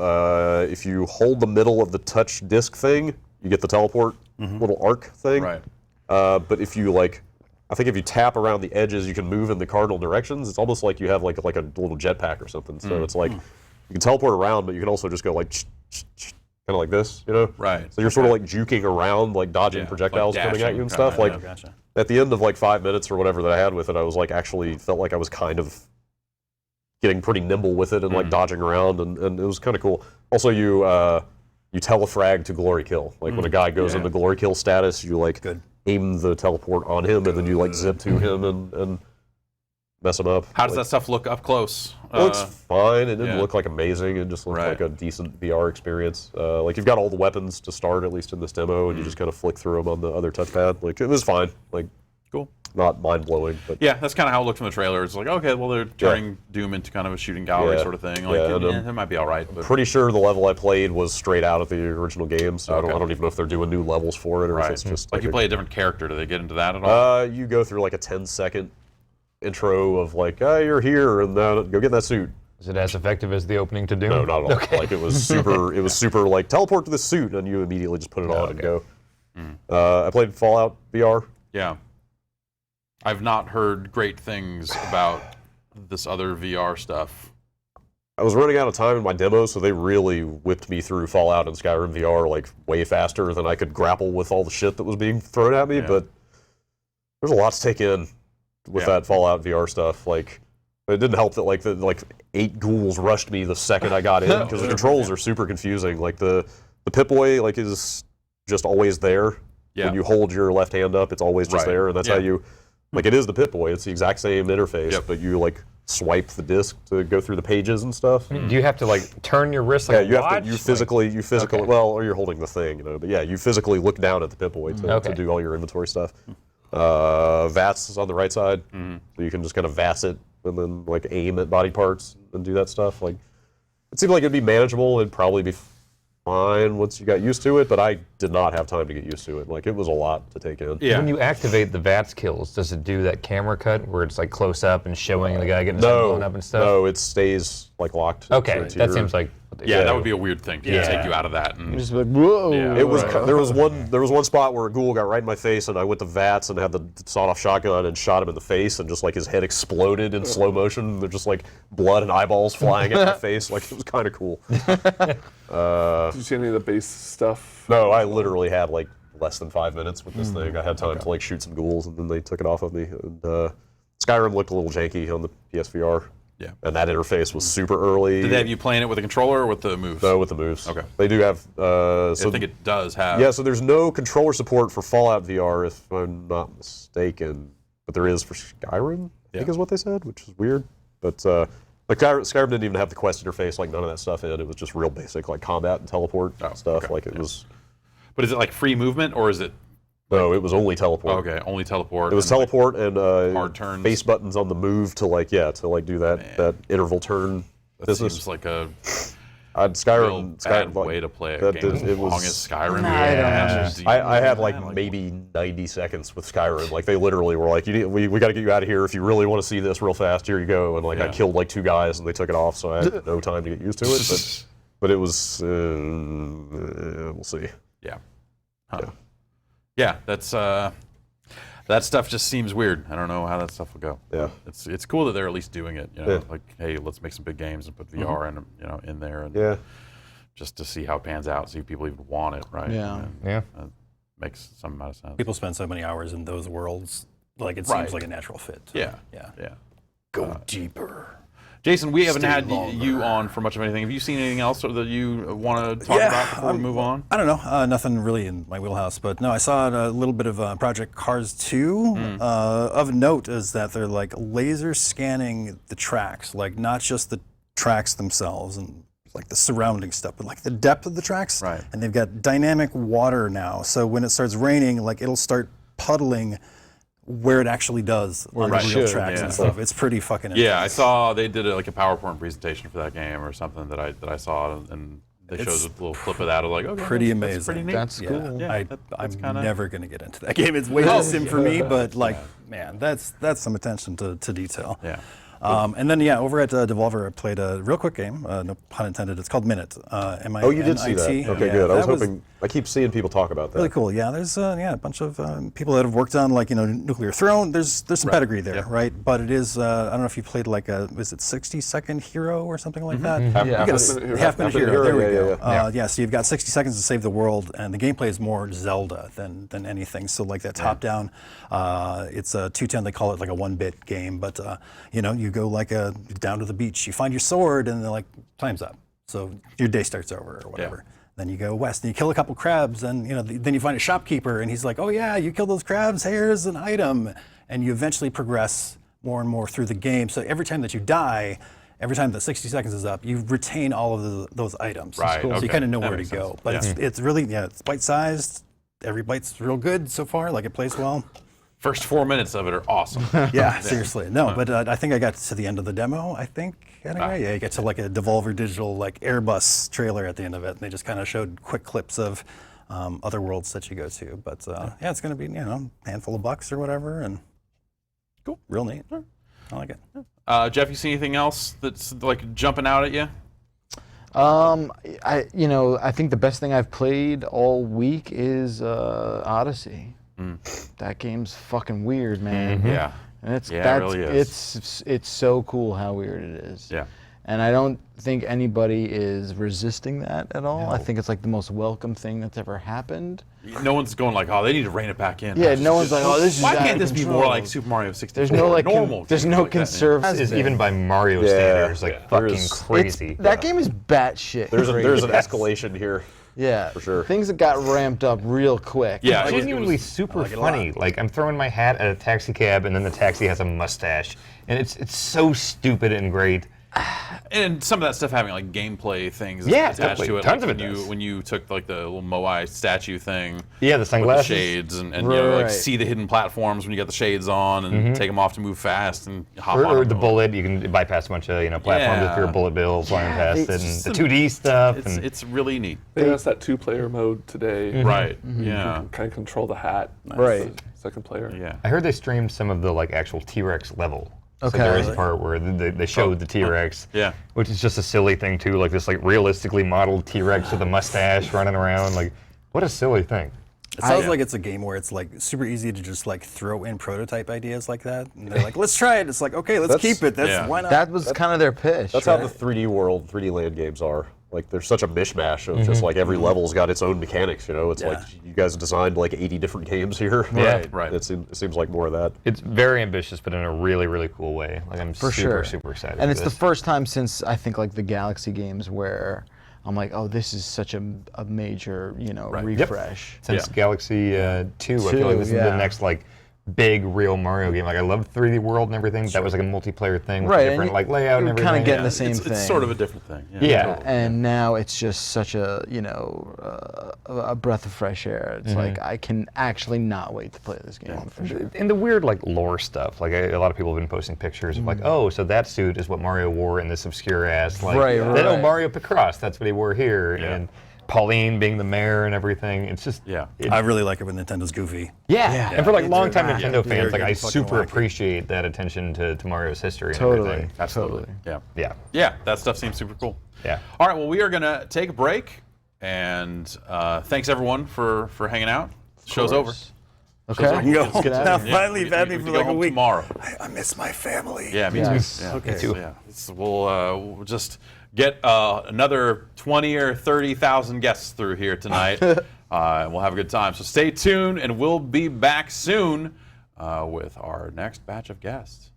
If you hold the middle of the touch disc thing, you get the teleport little arc thing. Right. But if you I think if you tap around the edges, you can move in the cardinal directions. It's almost like you have like a little jetpack or something. So it's like you can teleport around, but you can also just go like kind of like this, Right. So you're sort of like juking around, like dodging Yeah, projectiles like coming at you and dashing, stuff. kinda, Like yeah. Gotcha. at the end of like 5 minutes or whatever that I had with it, I was like actually felt like I was kind of getting pretty nimble with it and like dodging around, and it was kind of cool. Also, you telefrag to glory kill. Like when a guy goes into glory kill status, you like aim the teleport on him, and then you like zip to him and mess him up. How does that stuff look up close? It looks fine. It didn't yeah. look like amazing. It just looked Right. like a decent VR experience. Like you've got all the weapons to start, at least in this demo, and you just kind of flick through them on the other touchpad. Like it was fine. Like Cool. not mind blowing, but Yeah, that's kind of how it looked from the trailer. It's like, okay, well, they're turning Doom into kind of a shooting gallery Yeah. sort of thing. Like, Yeah, and, it might be all right. But pretty sure the level I played was straight out of the original game. So Okay. I don't even know if they're doing new levels for it or right. if it's just like you a- play a different character. Do they get into that at all? You go through like a 10-second intro of like, you're here, and go get in that suit. Is it as effective as the opening to Doom? No, not at all. Like it was super like teleport to the suit and you immediately just put it on and go. I played Fallout VR. Yeah. I've not heard great things about this other VR stuff. I was running out of time in my demo, so they really whipped me through Fallout and Skyrim VR like way faster than I could grapple with all the shit that was being thrown at me. Yeah. But there's a lot to take in with that Fallout VR stuff. Like, it didn't help that like 8 ghouls rushed me the second I got in because the controls are super confusing. Like the Pip-Boy like is just always there. Yeah. When you hold your left hand up, it's always just there, and that's how you. Like it is the Pip-Boy. It's the exact same interface, but you like swipe the disc to go through the pages and stuff. Do you have to like turn your wrist like a you have watch? to. You physically. Well, or you're holding the thing, you know. But yeah, you physically look down at the Pip-Boy to do all your inventory stuff. VATS is on the right side, so you can just kind of VATS it and then like aim at body parts and do that stuff. Like it seemed like it'd be manageable. It'd probably be fine once you got used to it, but I did not have time to get used to it. Like it was a lot to take in. Yeah. When you activate the VATS kills, does it do that camera cut where it's like close up and showing the guy getting his head blown up and stuff? No, it stays like locked. Okay, into that your- seems like Yeah, that would be a weird thing to take you out of that. And Just like, whoa. Yeah. It was there was one spot where a ghoul got right in my face, and I went to VATS and had the sawed-off shotgun and shot him in the face, and just like his head exploded in slow motion. There's just like blood and eyeballs flying at my face. Like it was kind of cool. Did you see any of the base stuff? No, I literally had like less than 5 minutes with this thing. I had time to like shoot some ghouls, and then they took it off of me. And Skyrim looked a little janky on the PSVR. Yeah. And that interface was super early. did they have you playing it with a controller or with the moves? No, with the moves. Okay. They do have. I think it does have. Yeah, so there's no controller support for Fallout VR, if I'm not mistaken, but there is for Skyrim. I think is what they said, which is weird. But like Skyrim didn't even have the quest interface, like none of that stuff in. It was just real basic, like combat and teleport stuff. okay. Like it was. But is it like free movement or is it? No, it was only teleport. Okay, only teleport. It was teleport and hard turns. face buttons on the move to like do that interval turn That business. seems like a real Skyrim bad like, way to play a that game is- as it long was- as Skyrim. I had like maybe 90 seconds with Skyrim. Like they literally were like, we got to get you out of here if you really want to see this real fast. Here you go. And like I killed like 2 guys and they took it off, so I had no time to get used to it. But it was we'll see. Yeah. Huh. Yeah, that's that stuff just seems weird. I don't know how that stuff will go. Yeah. It's cool that they're at least doing it. You know, Yeah. like hey, let's make some big games and put VR in there and Yeah. just to see how it pans out, see if people even want it, right? Yeah. And Yeah. that makes some amount of sense. People spend so many hours in those worlds, like it Right. seems like a natural fit. Yeah. Yeah. Yeah. Go deeper. Jason, we haven't Stay had longer. you on for much of anything. Have you seen anything else that you want to talk about before we move on? I don't know. Nothing really in my wheelhouse, but no, I saw a little bit of Project Cars 2. Of note is that they're like laser scanning the tracks, like not just the tracks themselves and like the surrounding stuff, but like the depth of the tracks. Right. And they've got dynamic water now, so when it starts raining, like it'll start puddling where it actually does on the Right. real should, tracks yeah. and stuff. It's pretty fucking Yeah, I saw they did like a PowerPoint presentation for that game or something that I saw, and they showed It's a little clip of that. Of like, okay, pretty that's amazing. pretty neat. That's Yeah, cool. Yeah, I, that's I'm kinda- never going to get into that game. It's way too sim for me, but like, man, that's some attention to detail. Yeah. And then, over at Devolver, I played a real quick game, no pun intended. It's called Minute. M-I-N-I-T. Oh, you did see that? Okay, Yeah, good. I was that hoping. I keep seeing people talk about that. Really cool. Yeah, there's a bunch of people that have worked on like Nuclear Throne. There's some pedigree there, right? But it is I don't know if you played like was it 60-second hero or something like that? Yeah. You got a half-minute hero. There we yeah, go. Yeah. So you've got 60 seconds to save the world, and the gameplay is more Zelda than anything. So like that top-down, it's a 210. They call it like a 1-bit game, but you go like down to the beach, you find your sword, and they're like time's up. So your day starts over or whatever. Then you go west and you kill a couple crabs, and then you find a shopkeeper, and he's like, "Oh yeah, you killed those crabs. Here's an item," and you eventually progress more and more through the game. So every time that you die, every time that 60 seconds is up, you retain all of those items. Right, So okay. you kind of know That where to makes go. sense. But Yeah. it's really it's bite-sized. Every bite's real good so far. Like it plays well. First 4 minutes of it are awesome. Yeah, seriously. No, but I think I got to the end of the demo, I think. Anyway, yeah, you get to like a Devolver Digital like Airbus trailer at the end of it, and they just kind of showed quick clips of other worlds that you go to. But yeah, it's going to be, handful of bucks or whatever, and Cool. real neat. I like it. Jeff, you see anything else that's like jumping out at you? I think the best thing I've played all week is Odyssey. That game's fucking weird, man. Yeah. And It really is. It's so cool how weird it is. Yeah. And I don't think anybody is resisting that at all. I think it's like the most welcome thing that's ever happened. No one's going like, oh, they need to rein it back in. Yeah, no one's like, oh, this is Why out can't of this be control. more like Super Mario 64? There's no like normal. there's games no like that, man. conservative. Is even by Mario standards, like there fucking is- crazy. That game is batshit. There's an crazy. escalation here. Yeah, for sure. Things that got ramped up real quick. Yeah, It's it was- genuinely super like it a lot. funny. Like I'm throwing my hat at a taxi cab, and then the taxi has a mustache, and it's so stupid and great. And some of that stuff having like gameplay things Yeah, attached to definitely. it. Tons like of it does. when you took like the little Moai statue thing. Yeah, the With the sunglasses. shades and you know, like Right. see the hidden platforms when you got the shades on and take them off to move fast and hop on. Or them. the bullet, you can bypass a bunch of platforms with your Yeah. bullet bill flying past it, and it's the 2D stuff. It's And it's really neat. They announced that 2-player mode today. Right. Yeah. Kind of control the hat. Right. Second player. Yeah. I heard they streamed some of the actual T-Rex level. Okay. So there is a part where they showed the T-Rex, Yeah. which is just a silly thing too, like this realistically modeled T-Rex with a mustache running around. Like, what a silly thing. It sounds like it's a game where it's super easy to just throw in prototype ideas like that. And they're like, let's try it. It's like, okay, let's That's- keep it. That's yeah. why not? That was kind of their pitch. That's how the 3D world, 3D land games are. Like, there's such a mishmash of just every level's got its own mechanics. It's like you guys designed 80 different games here. Right, right. It seems like more of that. It's very ambitious, but in a really, really cool way. Like I'm For super, sure. super excited. And for it's the this. first time since I think the Galaxy games where I'm like, oh, this is such a major, refresh. Since Galaxy 2, I feel like this is yeah. the next big real Mario game. Like I love 3D World and everything. That was a multiplayer thing with Right, a different and layout and you're everything. kinda getting Yeah. the same It's thing. sort of a different thing. Yeah. totally. And now it's just such a a breath of fresh air. It's like I can actually not wait to play this game for sure. And the weird lore stuff. Like a lot of people have been posting pictures of oh, so that suit is what Mario wore in this obscure ass Right, that, oh, right. Mario Picross, that's what he wore here. Yeah. And Pauline being the mayor and everything. It's just Yeah. I really like it when Nintendo's goofy. yeah. And for me too. longtime Ah, Nintendo yeah. fans, I Really fucking super wacky. appreciate that attention to Mario's history and Totally. everything. Absolutely. Totally. Yeah. Yeah. Yeah, that stuff seems super cool. Yeah. All right, well, we are going to take a break. And thanks, everyone, for hanging out. Show's over. Okay. I can go Let's get home out now. of here. Finally, you've had We me can for go a home week. tomorrow. I miss my family. Yeah, me Yes. too. Yeah. Okay. So, yeah, we'll just get another 20 or 30,000 guests through here tonight, and we'll have a good time. So stay tuned, and we'll be back soon with our next batch of guests.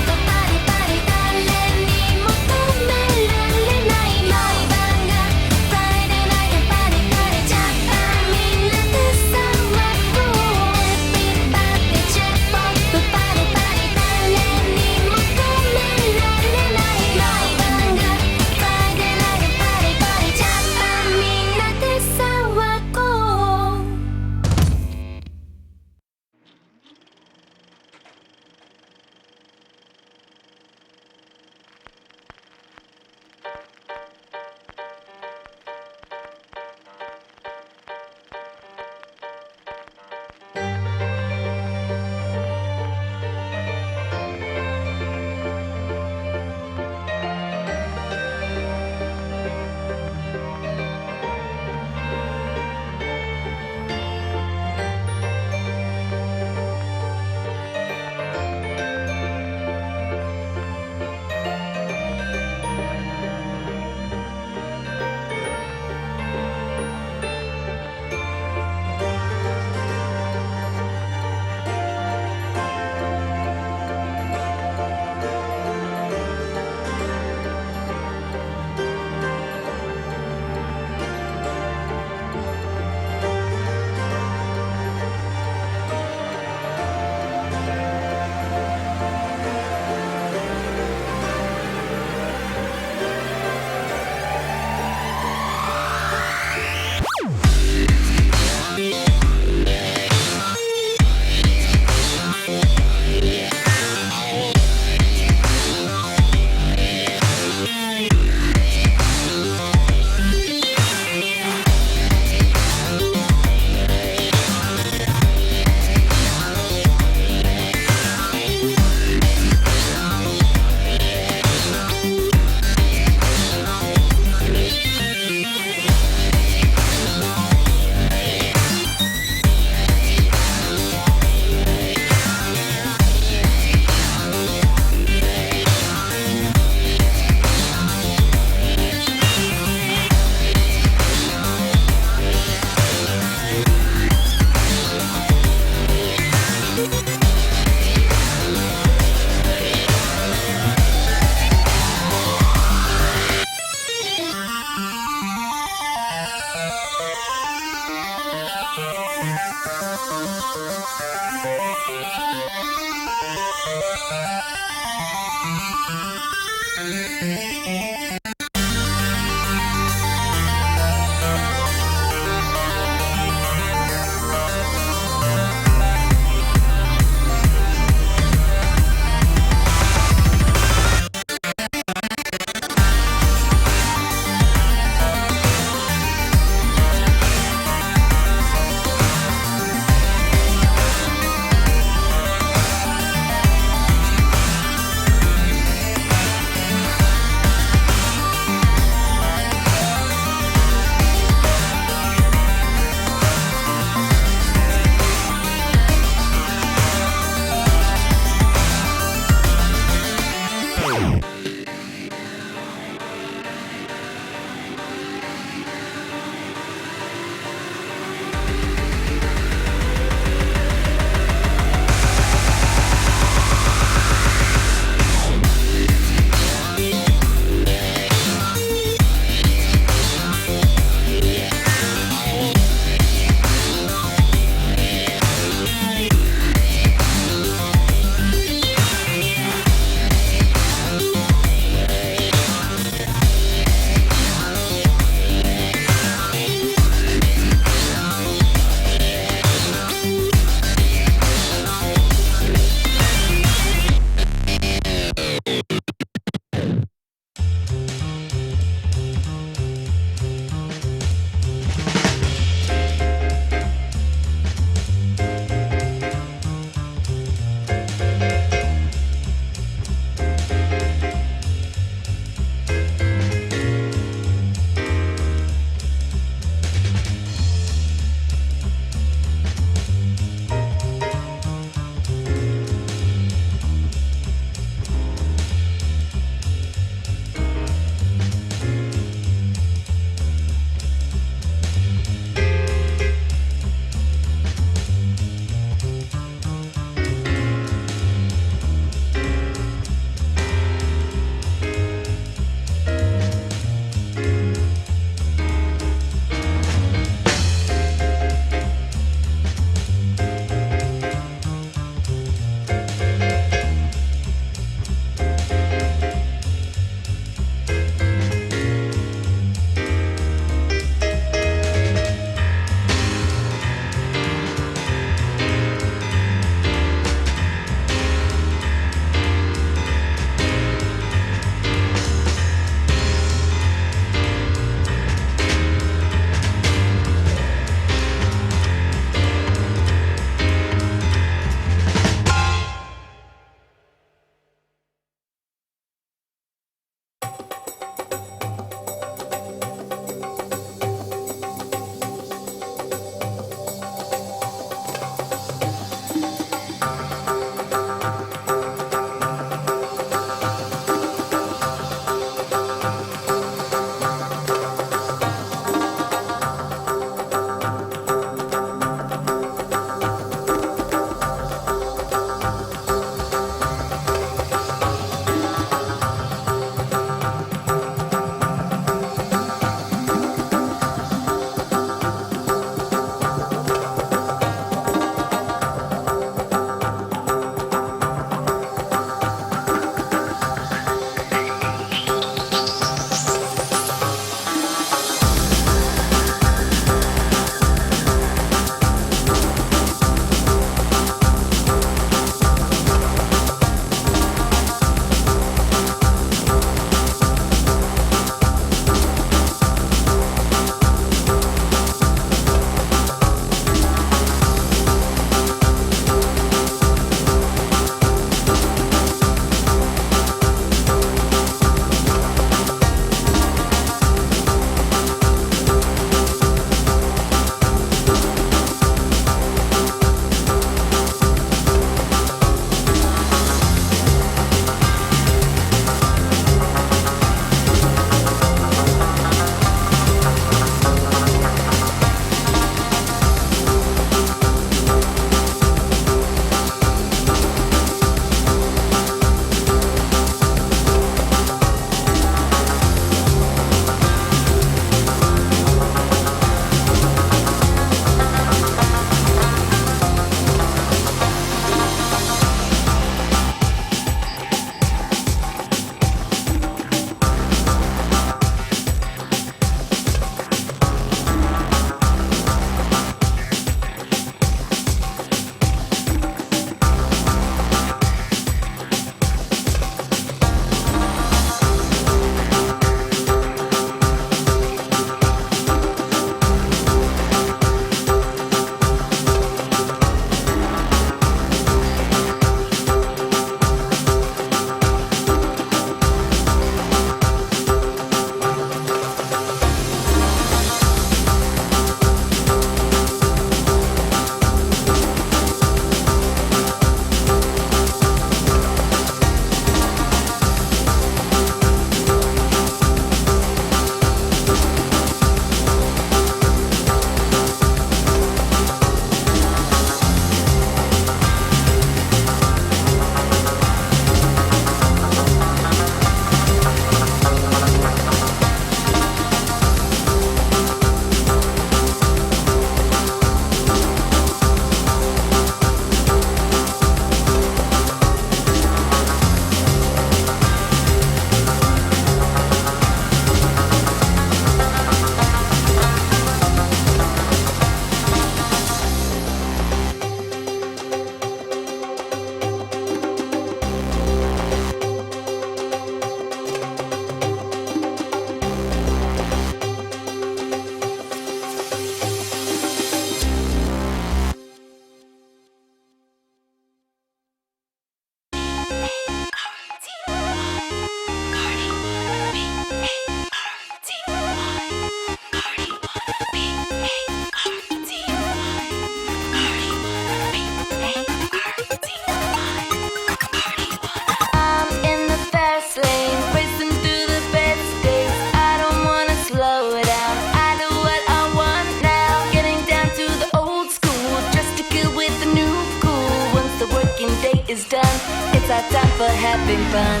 our time for having fun.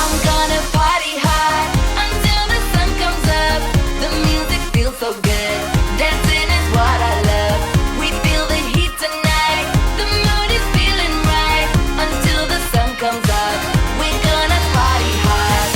I'm gonna party hard until the sun comes up. The music feels so good. Dancing is what I love. We feel the heat tonight. The mood is feeling right until the sun comes up. We're gonna party hard.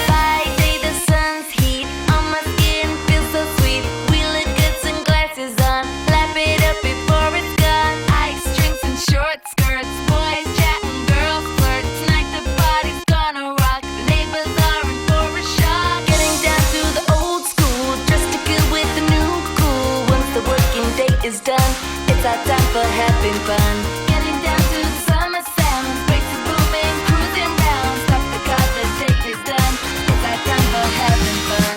Friday, the sun's heat on my skin feels so sweet. We look good, sunglasses on, lap it up before it's gone. Ice drinks and short skirts, boys chatting, girls flirt. Tonight the party's gonna rock. The neighbors are in for a shock. Getting down to the old school, dressed to kill with the new cool. Once the working day is done, it's our time for having fun. Getting down to the summer sounds, bass is booming, cruising round. Stop the car, the day is done. It's our time for having fun.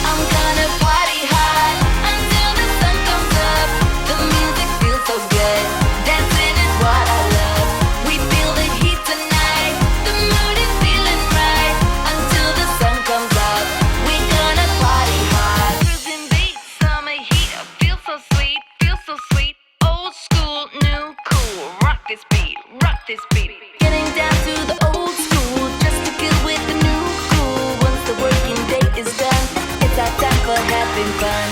I'm gonna party hard until the sun comes up. The music feels so good. Dancing is what I love. We feel the heat tonight. The mood is feeling right until the sun comes up. We're gonna party hard. Cruising beats, summer heat. I feel so sweet, feel so sweet. Old school, new cool. Rock this beat, rock this beat. Getting down to the old school, just to kill with the new cool. Once the working day is done, it's our time for having fun.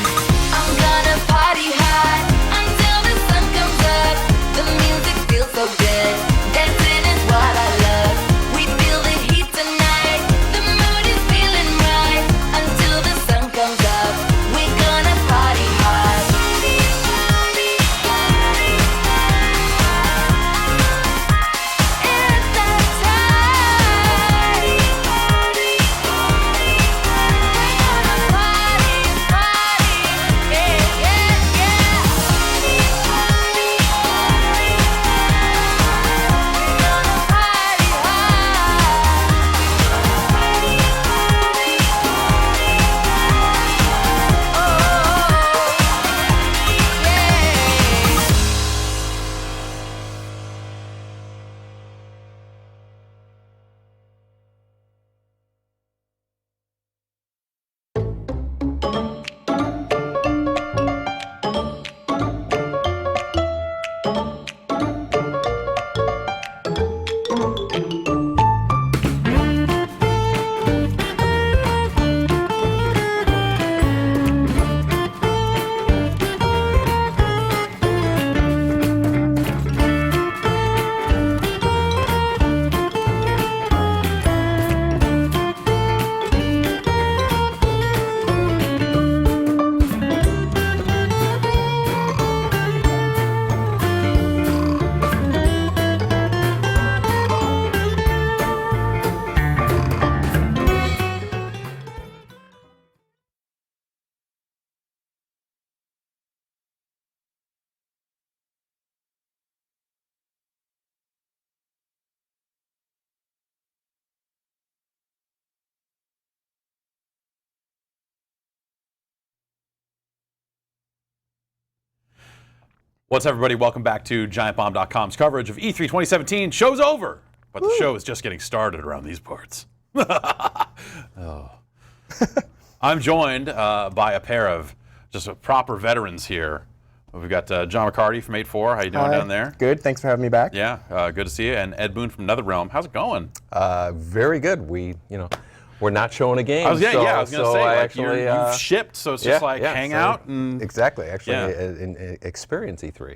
I'm gonna party hard until the sun comes up. The music feels so good. Dancing is what I love. We feel the heat tonight. The mood is feeling right until the sun comes up. We're gonna party hard. It's our time. Party, party, yeah, yeah, yeah. We're gonna party hard. Oh, yeah. What's up, everybody? Welcome back to GiantBomb.com's coverage of E3 2017. Show's over, but the show is just getting started around these parts. Oh. I'm joined by a pair of just proper veterans here. We've got John McCarty from 8-4. How you doing down there? Good. Thanks for having me back. Yeah, good to see you. And Ed Boon from NetherRealm. How's it going? Very good. We're not showing a game. I was going to say, like, actually, you've shipped, so it's just hang out and exactly. Actually, Yeah. experience E3.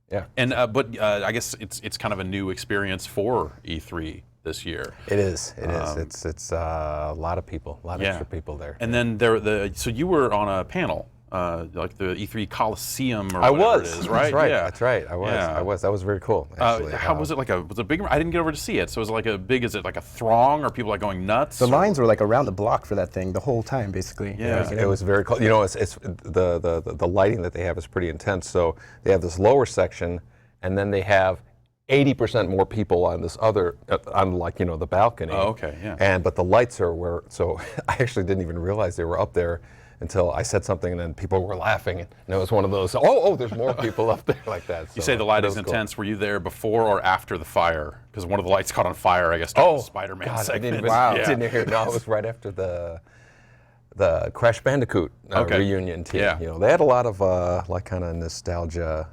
Yeah. And but I guess it's kind of a new experience for E3 this year. It is. It is. It's a lot of people, a lot of extra people there. And then so you were on a panel, like the E3 Coliseum or I whatever was. it is, right? That's right. Yeah. That's right. I was. Yeah. I was. That was very cool. Actually. How was it? Was it a big? I didn't get over to see it. So is it like a throng, or people like going nuts? The lines were like around the block for that thing the whole time, basically. Yeah. It was very cool. You know, it's the lighting that they have is pretty intense. So they have this lower section, and then they have 80% more people on this other, on like, you know, the balcony. Oh, okay, yeah. But the lights are where, so I actually didn't even realize they were up there until I said something and then people were laughing. And it was one of those, there's more people up there like that. You So say the light that is was cool. intense. Were you there before or after the fire? Because one of the lights caught on fire, I guess, during the Spider-Man God, I segment. didn't even, Yeah. didn't hear. No, it was right after the Crash Bandicoot Okay. reunion team. Yeah. You know, they had a lot of like kind of nostalgia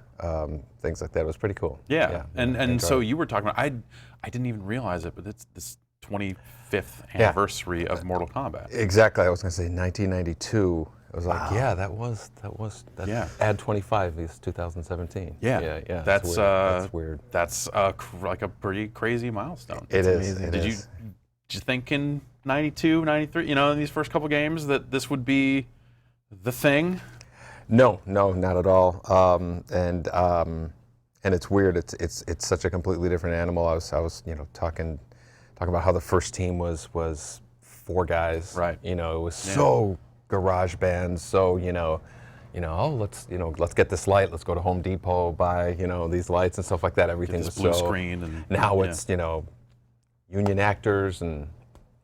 things like that. It was pretty cool. Yeah, I and enjoyed so it. you were talking about, I didn't even realize it, but it's this 25th anniversary of Mortal Kombat. Exactly. I was going to say 1992. I was like, that Yeah. add 25 is 2017. Yeah. That's That's weird. That's like a pretty crazy milestone. It is. Did you think in 92, 93, you know, in these first couple games that this would be the thing? No, not at all. And it's weird. It's such a completely different animal. I was you know talking about how the first team was 4 guys. Right. You know, it was so garage band. So let's get this light. Let's go to Home Depot, buy these lights and stuff like that. Everything This was blue so. screen and Now it's union actors and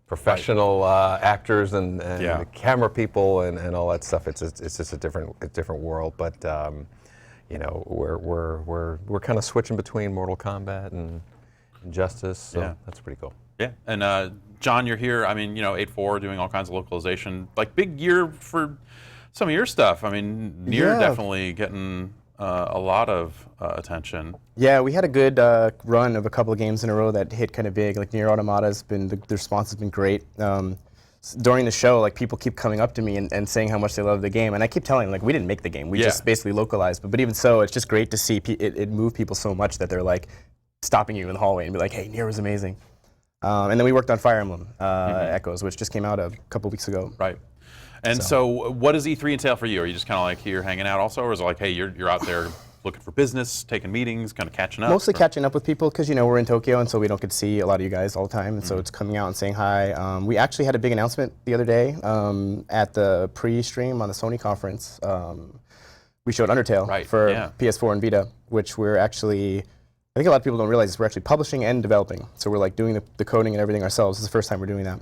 professional actors and Yeah. the camera people and all that stuff. It's just a different world. But we're kind of switching between Mortal Kombat and Injustice. So Yeah. that's pretty cool. Yeah, and John, you're here. I mean, 8-4, doing all kinds of localization. Like, big year for some of your stuff. I mean, Nier Yeah. definitely getting a lot of attention. Yeah, we had a good run of a couple of games in a row that hit kind of big. Like Nier Automata's been, the response has been great. During the show, like people keep coming up to me and saying how much they love the game, and I keep telling them like we didn't make the game, we just basically localized. But even so, it's just great to see it move people so much that they're like stopping you in the hallway and be like, "Hey, Nier was amazing." And then we worked on Fire Emblem Echoes, which just came out a couple weeks ago. Right. And so what does E3 entail for you? Are you just kind of like here hanging out also, or is it like, hey, you're out there looking for business, taking meetings, kind of catching up? Mostly catching up with people because we're in Tokyo and so we don't get to see a lot of you guys all the time, and so it's coming out and saying hi. We actually had a big announcement the other day at the pre-stream on the Sony conference. We showed Undertale for PS4 and Vita, which we're actually, I think a lot of people don't realize we're actually publishing and developing. So we're like doing the coding and everything ourselves. This is the first time we're doing that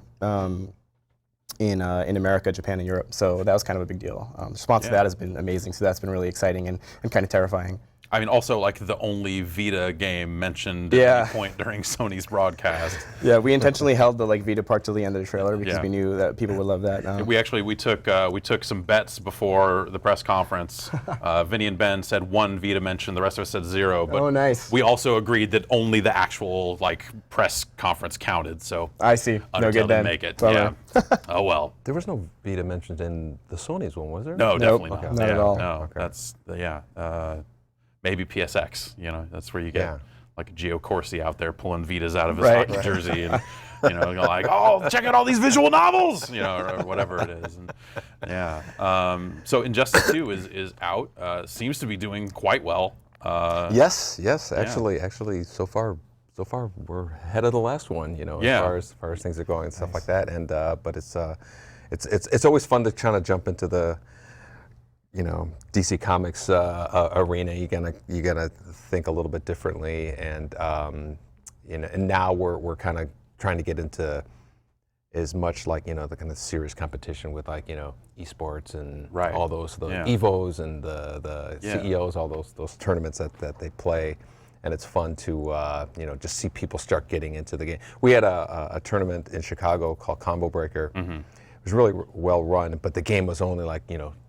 in America, Japan, and Europe. So that was kind of a big deal. The response to that has been amazing. So that's been really exciting and kind of terrifying. I mean, also like the only Vita game mentioned at any point during Sony's broadcast. Yeah, we intentionally held the Vita part till the end of the trailer because we knew that people would love that. We took some bets before the press conference. Vinny and Ben said 1 Vita mention, the rest of us said 0. But nice. we also agreed that only the actual press conference counted. So I see. Undertale No good didn't then. make it. Bummer. Yeah. Oh well. There was no Vita mentioned in the Sony's one, was there? No, definitely not. Not at all. No, that's maybe PSX. That's where you get like a Gio Corsi out there pulling Vitas out of his hockey jersey, and you're like, oh, check out all these visual novels, or whatever it is. And, so Injustice 2 is out. Seems to be doing quite well. Yes. Actually, so far we're ahead of the last one. As far as things are going and stuff like that. And but it's always fun to kind of jump into the DC Comics arena. You gotta think a little bit differently, and and now we're kind of trying to get into as much the kind of serious competition with esports and all those Evos and the CEOs, all those tournaments that they play, and it's fun to just see people start getting into the game. We had a tournament in Chicago called Combo Breaker. It was really well run, but the game was only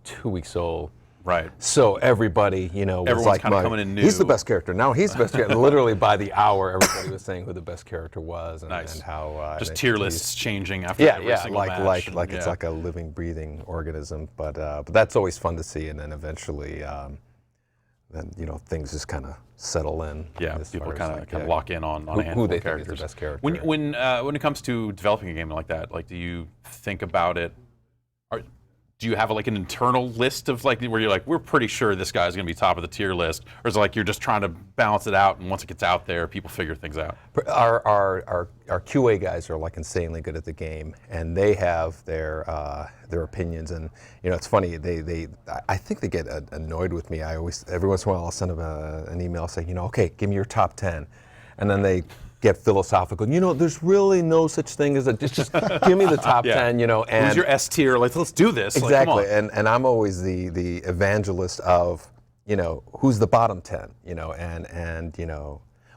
2 weeks old. Right. So everybody, was everyone's like, kind of coming in new. He's the best character. Now he's the best character. Literally by the hour, everybody was saying who the best character was and how. Just tier lists changing after every single match. It's like a living, breathing organism. But that's always fun to see, and then eventually, then things just kind of settle in. Yeah, people kind of lock in on a handful who they of characters. think is the best character. When it comes to developing a game like that, do you think about it? Do you have an internal list of where you're like, we're pretty sure this guy's going to be top of the tier list, or is it you're just trying to balance it out, and once it gets out there, people figure things out? Our QA guys are insanely good at the game, and they have their opinions. And it's funny, I think they get annoyed with me. Every once in a while I'll send them an email saying, okay, give me your top 10. and then they get philosophical. There's really no such thing as a. Just give me the top 10. And who's your S tier? Like, let's do this. Exactly. Like, come on. And I'm always the evangelist of, who's the bottom 10. And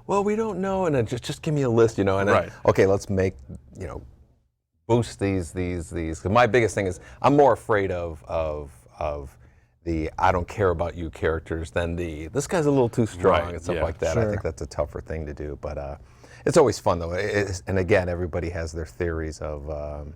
well, we don't know, and then just give me a list. And then, okay, let's make boost these. 'Cause my biggest thing is I'm more afraid of the I don't care about you characters than this guy's a little too strong and stuff like that. I think that's a tougher thing to do, but it's always fun though. And again, everybody has their theories of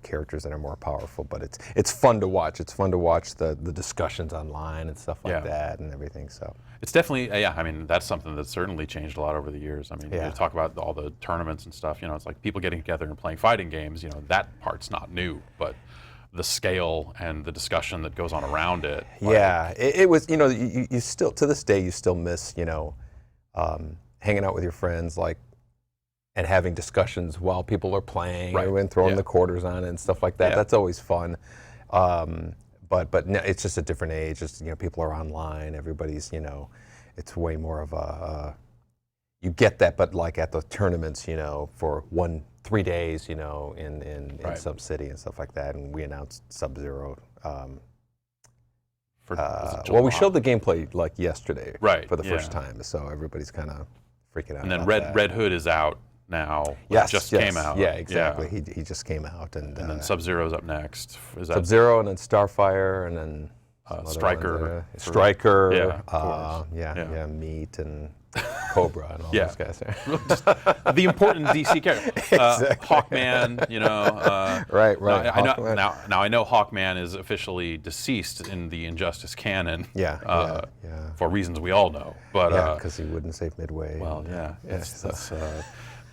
characters that are more powerful, but it's fun to watch. It's fun to watch the discussions online and stuff like that and everything. So it's definitely I mean, that's something that's certainly changed a lot over the years. I mean, you talk about all the tournaments and stuff. It's like people getting together and playing fighting games. that part's not new, but the scale and the discussion that goes on around it. It was. You still to this day you still miss hanging out with your friends and having discussions while people are playing and throwing the quarters on it and stuff like that. That's always fun. But no, it's just a different age. It's, people are online. Everybody's, it's way more of a, you get that, but like at the tournaments, for 3 days, in some city and stuff like that. And we announced Sub-Zero. Well, we showed the gameplay like yesterday for the first time. So everybody's kind of freaking out. And then about Red Hood is out now. Yes, came out. Yeah, exactly. He just came out, and then Sub-Zero's up next. Is that Sub-Zero, and then Starfire, and then Striker. Striker. Meat and Cobra and all those guys there. The important DC character. Hawkman. Right. Now I know Hawkman is officially deceased in the Injustice canon. For reasons we all know. But because he wouldn't save Midway. Well,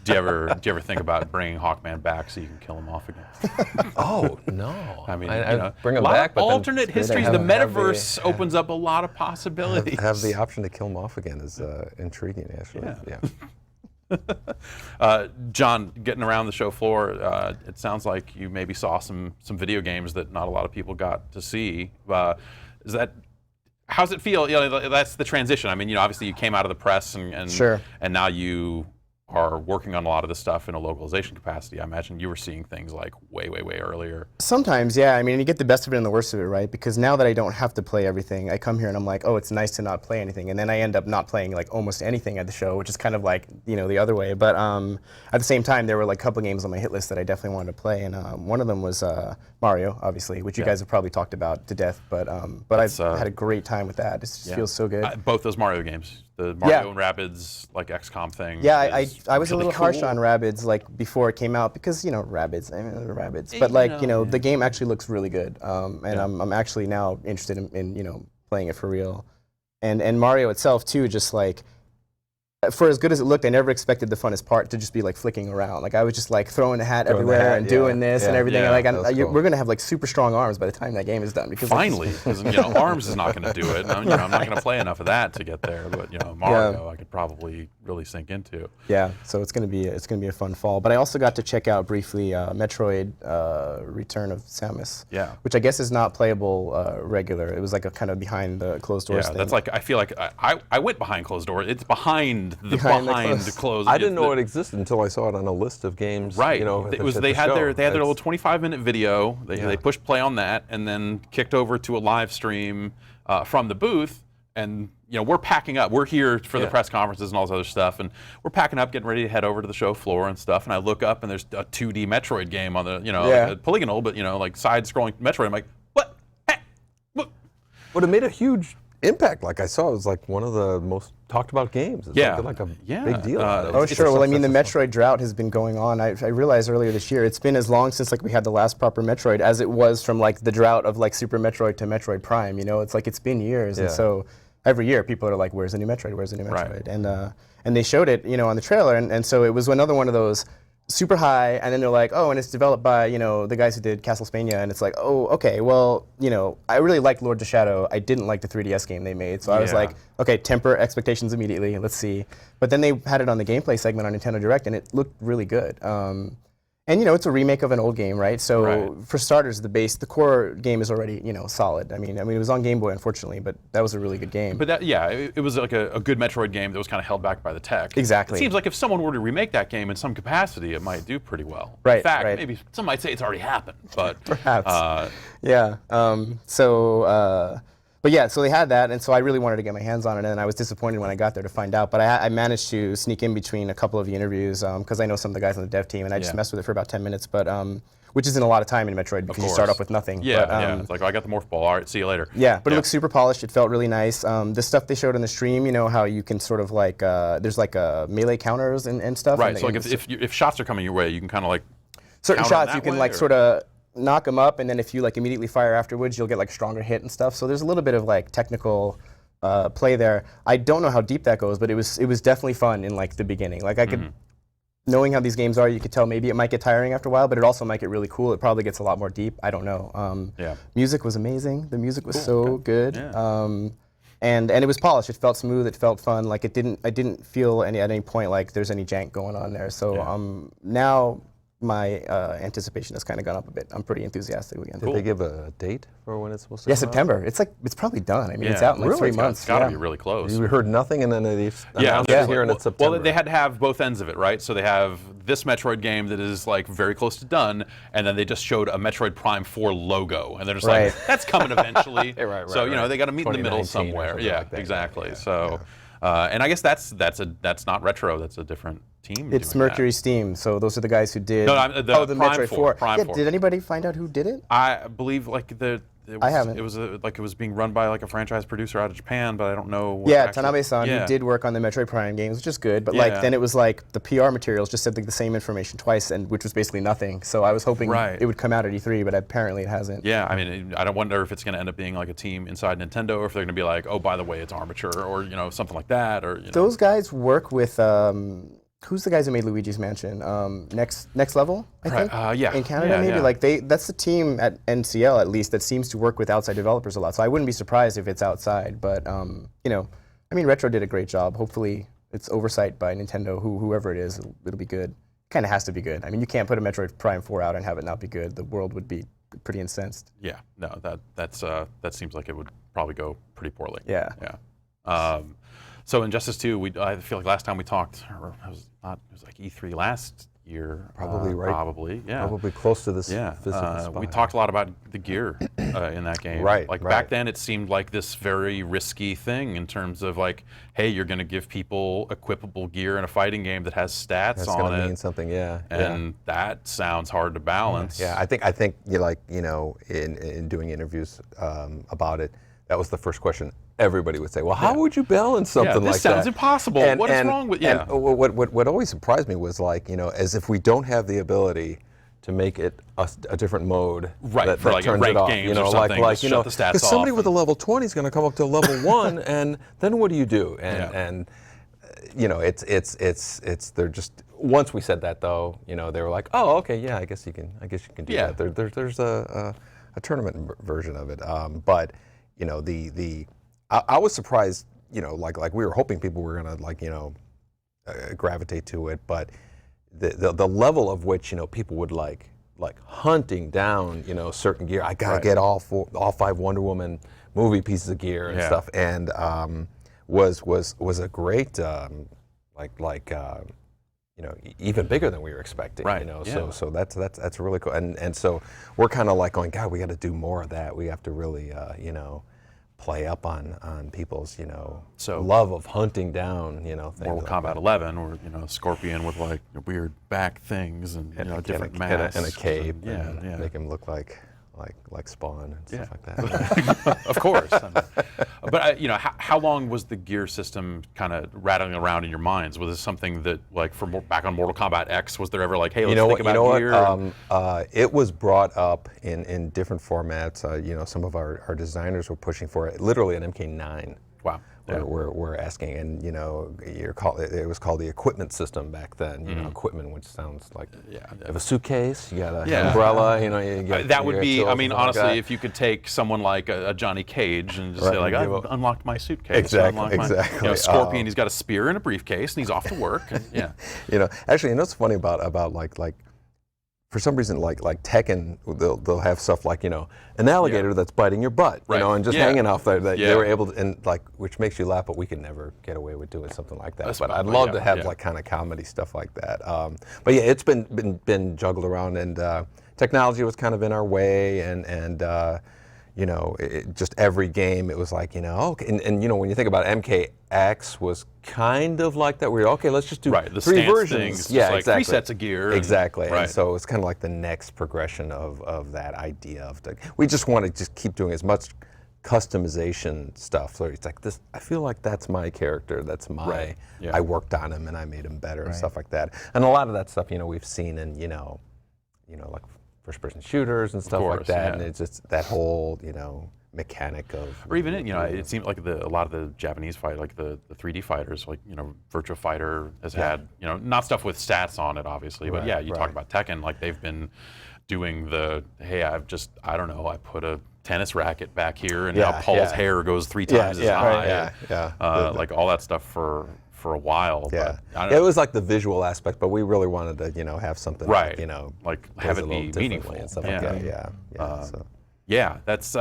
do you ever think about bringing Hawkman back so you can kill him off again? Oh no! I mean, bring him back, but alternate histories. The metaverse opens up a lot of possibilities. Have the option to kill him off again is intriguing, actually. John, getting around the show floor, it sounds like you maybe saw some video games that not a lot of people got to see. How's it feel? That's the transition. I mean, obviously you came out of the press and now you are working on a lot of this stuff in a localization capacity. I imagine you were seeing things like way earlier. Sometimes, yeah. I mean, you get the best of it and the worst of it, right? Because now that I don't have to play everything, I come here and I'm like, oh, it's nice to not play anything. And then I end up not playing like almost anything at the show, which is kind of like, the other way. But at the same time, there were like a couple games on my hit list that I definitely wanted to play. And one of them was Mario, obviously, which you guys have probably talked about to death. But I've had a great time with that. It just feels so good. Both those Mario games. The Mario and Rabbids like XCOM thing. Yeah, I was really a little harsh on Rabbids like before it came out because Rabbids, they're Rabbids. But the game actually looks really good, and I'm actually now interested in playing it for real, and Mario itself too. Just like for as good as it looked, I never expected the funnest part to just be like flicking around. Like I was just like throwing the hat everywhere and doing this and everything. Yeah, and like we're gonna have like super strong arms by the time that game is done. Because finally, because arms is not going to do it. I'm not going to play enough of that to get there. But Mario, I could probably really sink into. Yeah, so it's gonna be a fun fall. But I also got to check out briefly Metroid: Return of Samus. Yeah. Which I guess is not playable regular. It was like a kind of behind the closed doors thing. Yeah, that's like I feel like I went behind closed doors. It's behind the closed. I didn't know it existed until I saw it on a list of games. Right. They had their little 25-minute video. They pushed play on that and then kicked over to a live stream from the booth. And we're packing up. We're here for the press conferences and all this other stuff, and we're packing up, getting ready to head over to the show floor and stuff. And I look up, and there's a 2D Metroid game on the, like a polygonal, but like side-scrolling Metroid. I'm like, what? Hey, what? But it made a huge impact. Like I saw, it was like one of the most talked about games. It's like a big deal. Oh, sure. Well, I mean, the Metroid drought has been going on. I realized earlier this year, it's been as long since like we had the last proper Metroid as it was from like the drought of like Super Metroid to Metroid Prime. It's like it's been years, and so every year people are like, "Where's the new Metroid? Where's the new Metroid?" Right. And they showed it, on the trailer, and so it was another one of those super high, and then they're like, oh, and it's developed by, the guys who did Castlevania, and it's like, oh, okay, well, I really liked Lord of Shadow. I didn't like the 3DS game they made, so I was like, okay, temper expectations immediately, let's see. But then they had it on the gameplay segment on Nintendo Direct, and it looked really good. And it's a remake of an old game, right? So Right. for starters, the core game is already solid. I mean, it was on Game Boy, unfortunately, but that was a really good game. But it was like a good Metroid game that was kind of held back by the tech. Exactly. It seems like if someone were to remake that game in some capacity, it might do pretty well. Right, In fact, right. maybe some might say it's already happened, but Perhaps. Yeah. But yeah, so they had that, and so I really wanted to get my hands on it, and I was disappointed when I got there to find out. But I managed to sneak in between a couple of the interviews because I know some of the guys on the dev team, and I just Yeah. messed with it for about 10 minutes. But which isn't a lot of time in Metroid because you start course. off with nothing. Yeah, but, It's like, I got the morph ball. All right, see you later. Yeah, but it looks super polished. It felt really nice. The stuff they showed on the stream, how you can sort of like, there's like melee counters and stuff. Right. and So like and if shots are coming your way, you can kind of like certain counter 'em shots that you can way, like or- sort of knock them up, and then if you like immediately fire afterwards, you'll get like a stronger hit and stuff. So there's a little bit of like technical play there. I don't know how deep that goes, but it was definitely fun in like the beginning. Like I could, knowing how these games are, you could tell maybe it might get tiring after a while, but it also might get really cool. It probably gets a lot more deep. I don't know. Yeah. Music was amazing. The music was so good. Yeah. And it was polished. It felt smooth. It felt fun. Like I didn't feel at any point like there's any jank going on there. So now my anticipation has kind of gone up a bit. I'm pretty enthusiastic again. Did they give a date for when it's supposed to Yeah, come out? September. It's probably done. I mean, it's Yeah. out in like Really? 3 It's months. got to yeah. be really close. We heard nothing, and then they announced Yeah, it here, and well, it's September. well, they had to have both ends of it, right? So they have this Metroid game that is like very close to done, and then they just showed a Metroid Prime 4 logo, and they're just Right. like, that's coming eventually. Right, so right. they got to meet in the middle 2019 or somewhere. something Yeah, like that. exactly. Yeah, So, and I guess that's not Retro. That's a different team. It's doing that. Mercury Steam. So those are the guys who did. No, the Prime Metroid 4, 4. Prime yeah, 4. Did anybody find out who did it? I believe like it was, I haven't. It was like it was being run by like a franchise producer out of Japan, but I don't know. What Yeah, actually- Tanabe-san, yeah. who did work on the Metroid Prime games, which is good. But Yeah. like then it was like the PR materials just said like the same information twice, and which was basically nothing. So I was hoping Right. it would come out at E3, but apparently it hasn't. Yeah, I mean, I don't wonder if it's going to end up being like a team inside Nintendo, or if they're going to be like, oh, by the way, it's Armature, or something like that, or Those guys work with who's the guys who made Luigi's Mansion? Next Level, I think. yeah. In Canada, Yeah, maybe. yeah. Like that's the team at NCL at least that seems to work with outside developers a lot. So I wouldn't be surprised if it's outside. But I mean, Retro did a great job. Hopefully, it's oversight by Nintendo, whoever it is. It'll be good. Kind of has to be good. I mean, you can't put a Metroid Prime 4 out and have it not be good. The world would be pretty incensed. Yeah, no, that seems like it would probably go pretty poorly. Yeah. Yeah. So Injustice 2, I feel like last time we talked, or it was like E3 last year. Probably, right? Probably, yeah. Probably close to this Yeah, physical spot. we talked a lot about the gear in that game. Right, Like right. back then, it seemed like this very risky thing in terms of like, hey, you're going to give people equipable gear in a fighting game that has stats That's on going to it, mean something, yeah. and that sounds hard to balance. Yeah, I think in doing interviews about it, that was the first question everybody would say. Well, how would you balance something like that? This sounds impossible. What is wrong with And what always surprised me was like, as if we don't have the ability to make it a different mode Right, that, for that like turns ranked it off. games or something, just shut the stats because somebody off with a level 20 is going to come up to level 1, and then what do you do? It's they're just. Once we said that though, they were like, oh, okay, yeah, I guess you can do Yeah. that. There's a tournament version of it, but I was surprised, like we were hoping people were gonna gravitate to it, but the level of which people would like hunting down certain gear. I gotta get all 5 Wonder Woman movie pieces of gear and stuff, and was a great even bigger than we were expecting. Right, So that's really cool, and so we're kind of like going, God, we got to do more of that. We have to really play up on people's So- love of hunting down things. Mortal like Kombat that. 11, or Scorpion with like weird back things and different and masks a cape, yeah, and yeah. make him look like Spawn and Yeah. stuff like that. Of course. I mean, but how long was the gear system kind of rattling around in your minds? Was this something that like back on Mortal Kombat X, was there ever like, hey, let's think about gear? It was brought up in different formats. Some of our designers were pushing for it. Literally an MK9. Wow. Yeah. We're asking, and it was called the equipment system back then. Equipment, which sounds like you have a suitcase, you got an umbrella. You get That would your be, tools I and mean, stuff like honestly, that. if you could take someone like a Johnny Cage and just Right, say like, and I've give unlocked my suitcase. Exactly, unlocked exactly. Scorpion, he's got a spear and a briefcase, and he's off to work. And, yeah. Actually, what's funny about like for some reason, like Tekken, they'll have stuff like, you know, an alligator that's biting your butt, you Right. know, and just Yeah. hanging off there. That Yeah. they were able to, and like, which makes you laugh, but we could never get away with doing something like that. That's But I'd fine, love yeah, to have yeah. like kind of comedy stuff like that. But yeah, it's been juggled around, and technology was kind of in our way, and you know, just every game, it was like, you know, okay, and you know, when you think about it, MKX was kind of like that. We were okay, let's just do Right, the 3 stance versions. things, Yeah, just like exactly. 3 sets of gear. Exactly. Right. And so it's kind of like the next progression of that idea of we just want to just keep doing as much customization stuff. So it's like this, I feel like that's my character. That's my, Right, yeah. I worked on him and I made him better and stuff like that. And a lot of that stuff, you know, we've seen in, you know, like first-person shooters and stuff like course, that. yeah. And it's just that whole, you know, mechanic of. Or even it, you know, it seems like a lot of the Japanese fight, like the 3D fighters, like, you know, Virtua Fighter has had, you know, not stuff with stats on it, obviously, but Right, yeah, you talk right. about Tekken, like they've been doing hey, I don't know, I put a tennis racket back here and now Yeah, Paul's yeah. hair goes 3 Yeah, times as yeah, high. right, yeah, yeah. Like all that stuff for a while. Yeah. But I don't It know. was like the visual aspect, but we really wanted to, you know, have something Right. like, you know, Like, plays have a it little be differently meaningful. and stuff Yeah. like that. Yeah. So. Yeah, that's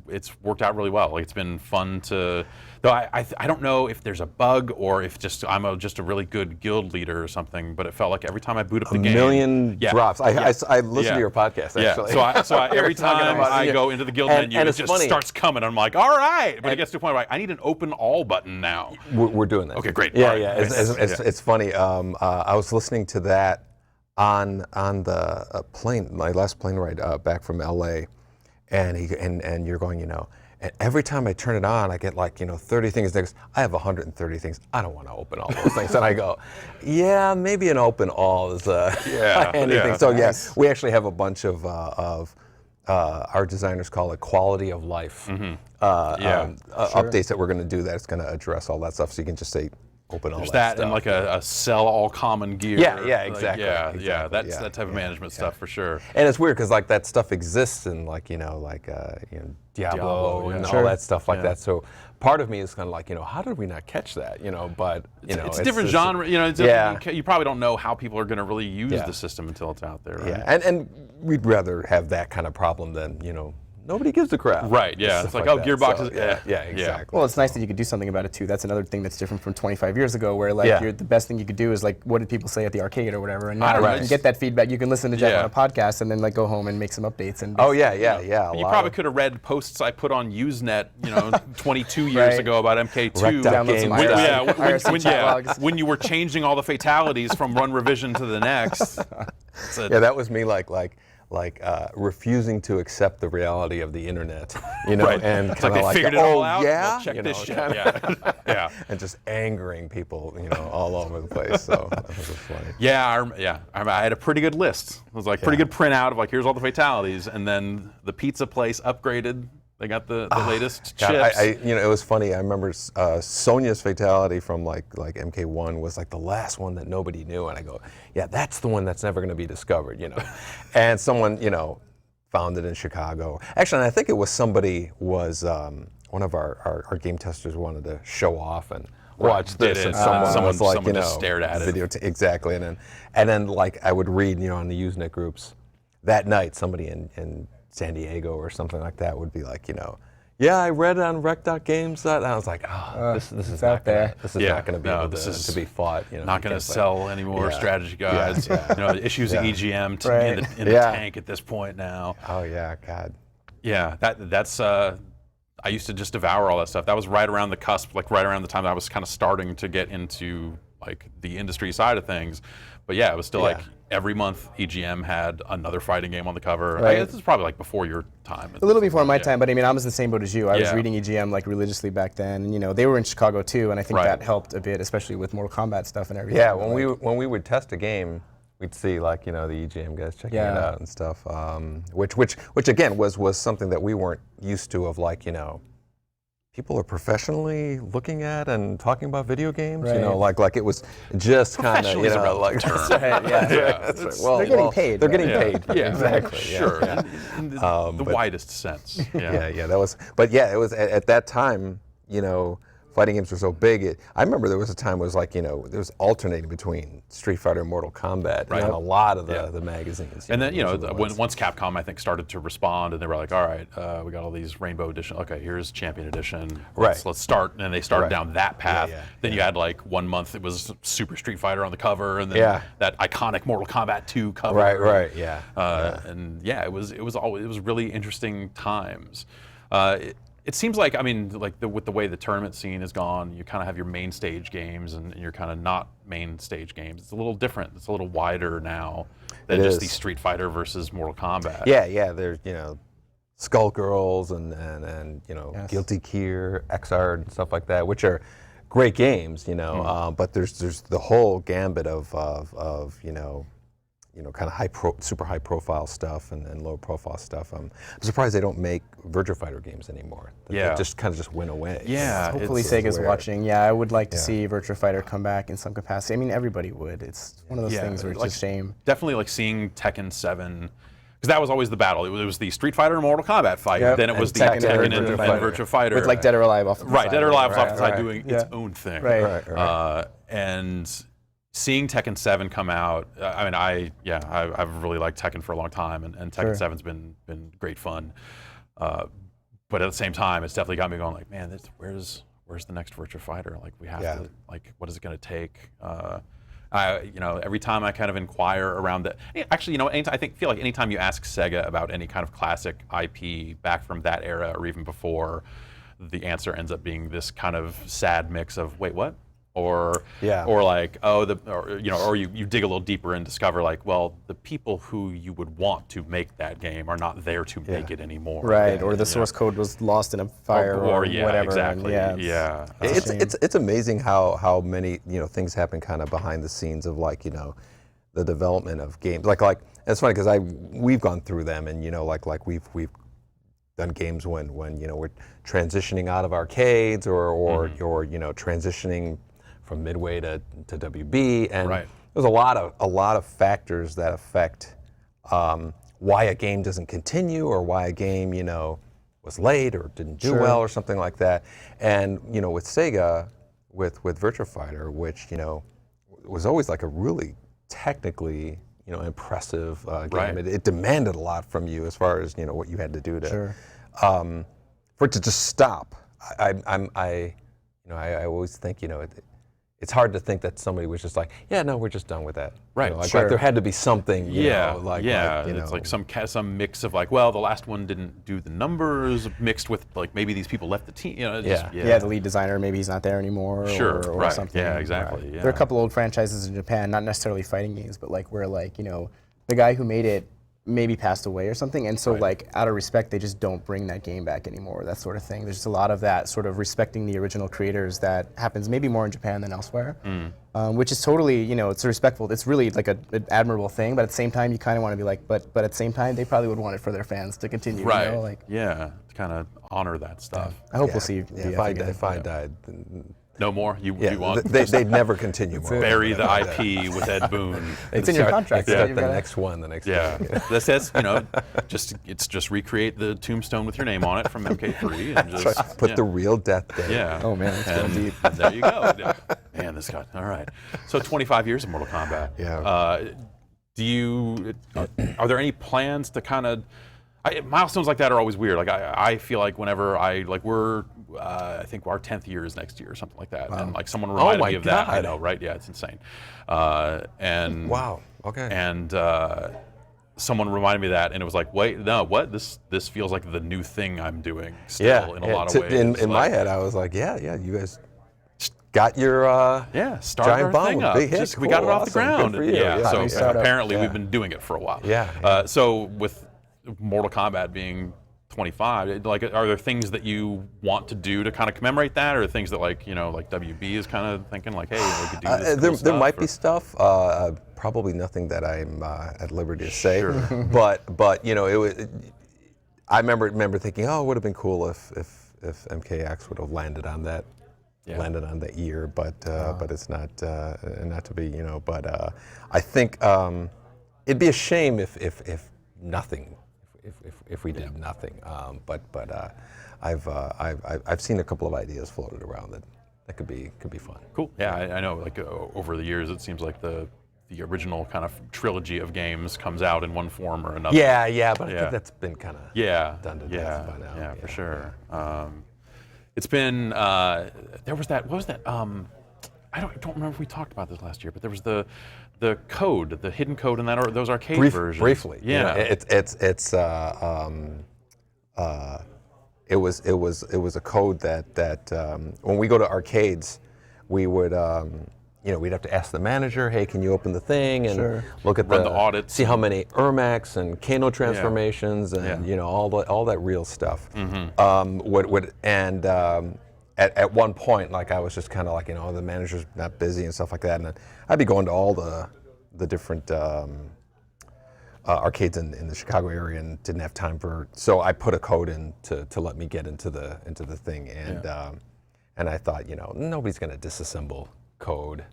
it's worked out really well. Like it's been fun to, though I don't know if there's a bug or if just I'm just a really good guild leader or something. But it felt like every time I boot up the game, million yeah, drops. I yeah, listened yeah. to your podcast actually. Yeah, so every talking time about I it. go into the guild And- menu, and it it's just funny. starts coming. I'm like, all right, but it gets to a point where I need an open all button now. We're doing that. Okay, great. Yeah, All right. yeah. Nice. It's funny. I was listening to that on the plane, my last plane ride back from LA, and you're going, you know. And every time I turn it on, I get like, you know, 30 things. Next, I have 130 things. I don't want to open all those things. And I go, yeah, maybe an open all is anything. yeah. So yes, we actually have a bunch of our designers call it quality of life updates that we're going to do that's going to address all that stuff. So you can just say open all There's that that stuff. and like a sell all common gear. Yeah, Like, exactly, yeah, exactly, that's yeah, that type of management stuff for sure. And it's weird because like that stuff exists in like, you know, like Diablo Diablo, and yeah. all that stuff like Yeah. that. So part of me is kind of like, you know, how did we not catch that? You know, but you know, It's a different genre. You know, you probably don't know how people are going to really use Yeah. the system until it's out there. Right? Yeah, and we'd rather have that kind of problem than, you know, nobody gives a crap. Right, yeah. Stuff It's like, that. oh, Gearbox So, is- yeah, exactly. Well, it's nice that you could do something about it too. That's another thing that's different from 25 years ago, where like Yeah. the best thing you could do is like, what did people say at the arcade or whatever? And I now don't you know, can it's- get that feedback. You can listen to Jeff Yeah. on a podcast and then like go home and make some updates. And Oh yeah. A You lot probably of- could have read posts I put on Usenet, you know, 22 years Right. ago about MK2. Wrecked out Download some games. IRC Yeah, IRC chat logs. when you were changing all the fatalities from one revision to the next. Yeah, that was me like refusing to accept the reality of the internet, you know, Right. and It's kind like of they like, figured it oh all out. yeah, Well, check you this know, shit. kinda- Yeah. Yeah. and just angering people, you know, all over the place. So that was just funny. I had a pretty good list. It was like pretty good printout of like here's all the fatalities, and then the pizza place upgraded. They got the latest God, chips. you know, it was funny. I remember Sonya's fatality from like MK1 was like the last one that nobody knew, and I go, yeah, that's the one that's never going to be discovered, you know. And someone, you know, found it in Chicago. Actually, I think it was somebody was one of our game testers wanted to show off and watch did this, it. and someone was like, someone you know, just stared at it. exactly, and then like I would read, you know, on the Usenet groups that night, somebody in San Diego or something like that would be like, you know, yeah, I read it on rec.games. And I was like, this is out not there. Gonna, this is Yeah, not going to be no, able this is to be fought. You know, Not you going to can't play. sell any more Yeah. strategy guides. Yeah. You know, issues of EGM Right. in the Yeah. tank at this point now. Oh yeah, God. Yeah, that's. I used to just devour all that stuff. That was right around the cusp, like right around the time I was kind of starting to get into like the industry side of things. But yeah, it was still Yeah. like every month EGM had another fighting game on the cover. Right. This is probably like before your time. A little before my Yeah. time, but I mean, I was the same boat as you. I was Yeah. reading EGM like religiously back then, and you know, they were in Chicago too, and I think Right. that helped a bit, especially with Mortal Kombat stuff and everything. Yeah, But, when we would test a game, we'd see like, you know, the EGM guys checking it Yeah. out and stuff. Which again was something that we weren't used to, of like, you know, people are professionally looking at and talking about video games. You know, Right. like it was just kind of, Professionally you is a know, relative like term. Right, yeah. Yeah, That's right. it's- Well, They're getting paid, They're right? getting paid. Yeah, exactly. yeah, Sure, yeah. in the but- widest sense. Yeah, that was. But yeah, it was at that time. You know, fighting games were so big. I remember there was a time it was like, there was alternating between Street Fighter and Mortal Kombat in a lot of the magazines. And then, once Capcom, I think, started to respond, and they were like, all right, we got all these Rainbow Edition. Okay, here's Champion Edition. Let's start. And they started down that path. Then you had, like, 1 month it was Super Street Fighter on the cover, and then that iconic Mortal Kombat 2 cover. And it was really interesting times. It seems like, with the way the tournament scene has gone, you kind of have your main stage games and your kind of not main stage games. It's a little different. It's a little wider now than just the Street Fighter versus Mortal Kombat. There's, Skullgirls and Guilty Gear, XR and stuff like that, which are great games, but there's the whole gambit of kind of super high profile stuff and low profile stuff. I'm surprised they don't make Virtua Fighter games anymore. They just kind of went away. Hopefully Sega's watching. I would like to see Virtua Fighter come back in some capacity. I mean, everybody would. It's one of those things where it's a shame. Definitely like seeing Tekken 7, because that was always the battle. It was the Street Fighter and Mortal Kombat fight. Then it was the Tekken and Virtua Fighter. With like Dead or Alive off the side. Dead or Alive was off the side doing its own thing. And seeing Tekken 7 come out, I've really liked Tekken for a long time, and Tekken 7's been great fun. But at the same time, it's definitely got me going like, man, where's the next Virtua Fighter? Like, we have to, like, what is it going to take? Every time I kind of inquire around that, actually, I feel like anytime you ask Sega about any kind of classic IP back from that era or even before, the answer ends up being this kind of sad mix of, wait, what? Or like, or you dig a little deeper and discover like, well, the people who you would want to make that game are not there to make it anymore. Or the source code was lost in a fire or whatever. Exactly. It's amazing how many things happen kind of behind the scenes of like the development of games. Like it's funny because we've gone through them and like we've done games when we're transitioning out of arcades or transitioning from Midway to WB, and there's a lot of factors that affect why a game doesn't continue or why a game was late or didn't do well or something like that. And with Sega, with Virtua Fighter, which was always like a really technically impressive game. It demanded a lot from you as far as what you had to do to for it to just stop. I always think it's hard to think that somebody was just like, we're just done with that. Like there had to be something. It's like some mix of like, well, the last one didn't do the numbers, mixed with like maybe these people left the team. The lead designer, maybe he's not there anymore. Or something. Yeah, exactly. There are a couple old franchises in Japan, not necessarily fighting games, but like where like the guy who made it maybe passed away or something, and so like out of respect they just don't bring that game back anymore, that sort of thing. There's just a lot of that sort of respecting the original creators that happens maybe more in Japan than elsewhere, which is totally, it's respectful. It's really like an admirable thing, but at the same time you kind of want to be like, but at the same time they probably would want it for their fans to continue, to kind of honor that stuff. I hope we'll see. If I died, no more? You want? They'd never continue more. Bury the IP with Ed Boon. It's in your contract. The next one. This says, just recreate the tombstone with your name on it from MK3 and just put the real death date. Oh man, it's going deep. There you go. Man, this got all right. So 25 years of Mortal Kombat. Are there any plans to kind of? Milestones like that are always weird. Like I feel like whenever we're I think our 10th year is next year or something like that, and like someone reminded me of that. I know, right? Yeah, it's insane. And someone reminded me of that, and it was like, wait, no, what? This feels like the new thing I'm doing still in a lot of ways. In my head, I was like, you guys got your giant bomb thing up. Big hit. We got it off the ground. You. So apparently we've been doing it for a while. So with Mortal Kombat being 25, like, are there things that you want to do to kind of commemorate that, or things that like WB is kind of thinking like, hey, we could do this? There might be stuff. Probably nothing that I'm at liberty to say. But it was. I remember thinking, it would have been cool if MKX would have landed on that. Landed on that year, but it's not to be. But I think it'd be a shame if nothing. If we did nothing, but I've seen a couple of ideas floated around could be fun. Cool. Yeah, I know. Like over the years, it seems like the original kind of trilogy of games comes out in one form or another. Yeah, but I Yeah. think that's been kind of done to death by now. Yeah, for sure. It's been there was that. What was that? I don't remember if we talked about this last year, but there was the code, the hidden code in that or those arcade versions. Briefly, Yeah. It was a code that when we go to arcades, we would we'd have to ask the manager, hey, can you open the thing and look at Run the audits. see how many Ermacs and Kano transformations and all that real stuff. At one point, like I was just kind of like the manager's not busy and stuff like that, and I'd be going to all the different arcades in the Chicago area and didn't have time so I put a code in to let me get into the thing, and I thought nobody's going to disassemble code,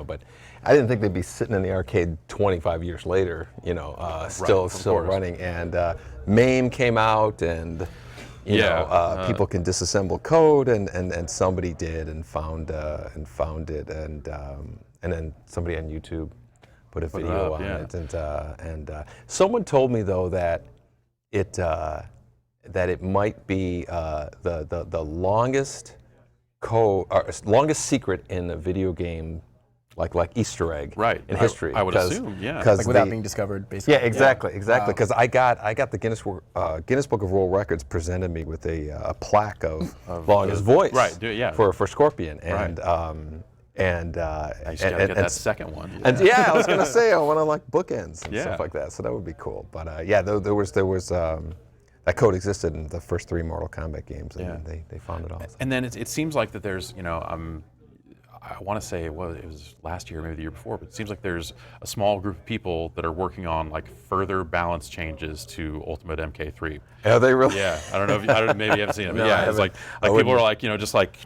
but I didn't think they'd be sitting in the arcade 25 years later, still running, and MAME came out and people can disassemble code, and somebody did and found it, and then somebody on YouTube put a video on it, and someone told me though that it might be the longest code or longest secret in a video game. Like Easter egg in history. I would assume, yeah. Like without being discovered, basically. Yeah, exactly. Because I got the Guinness Book of World Records presented me with a plaque of longest voice for Scorpion, and I just gotta get that second one. And I was gonna say I want to like bookends and stuff like that, so that would be cool. But there was that code existed in the first 3 Mortal Kombat games, and they found it all. So. And then it seems like that there's I want to say it was last year, maybe the year before, but it seems like there's a small group of people that are working on like further balance changes to Ultimate MK3. Are they really? Yeah, I don't know if maybe you haven't seen it, but No, yeah, it's like people are like just like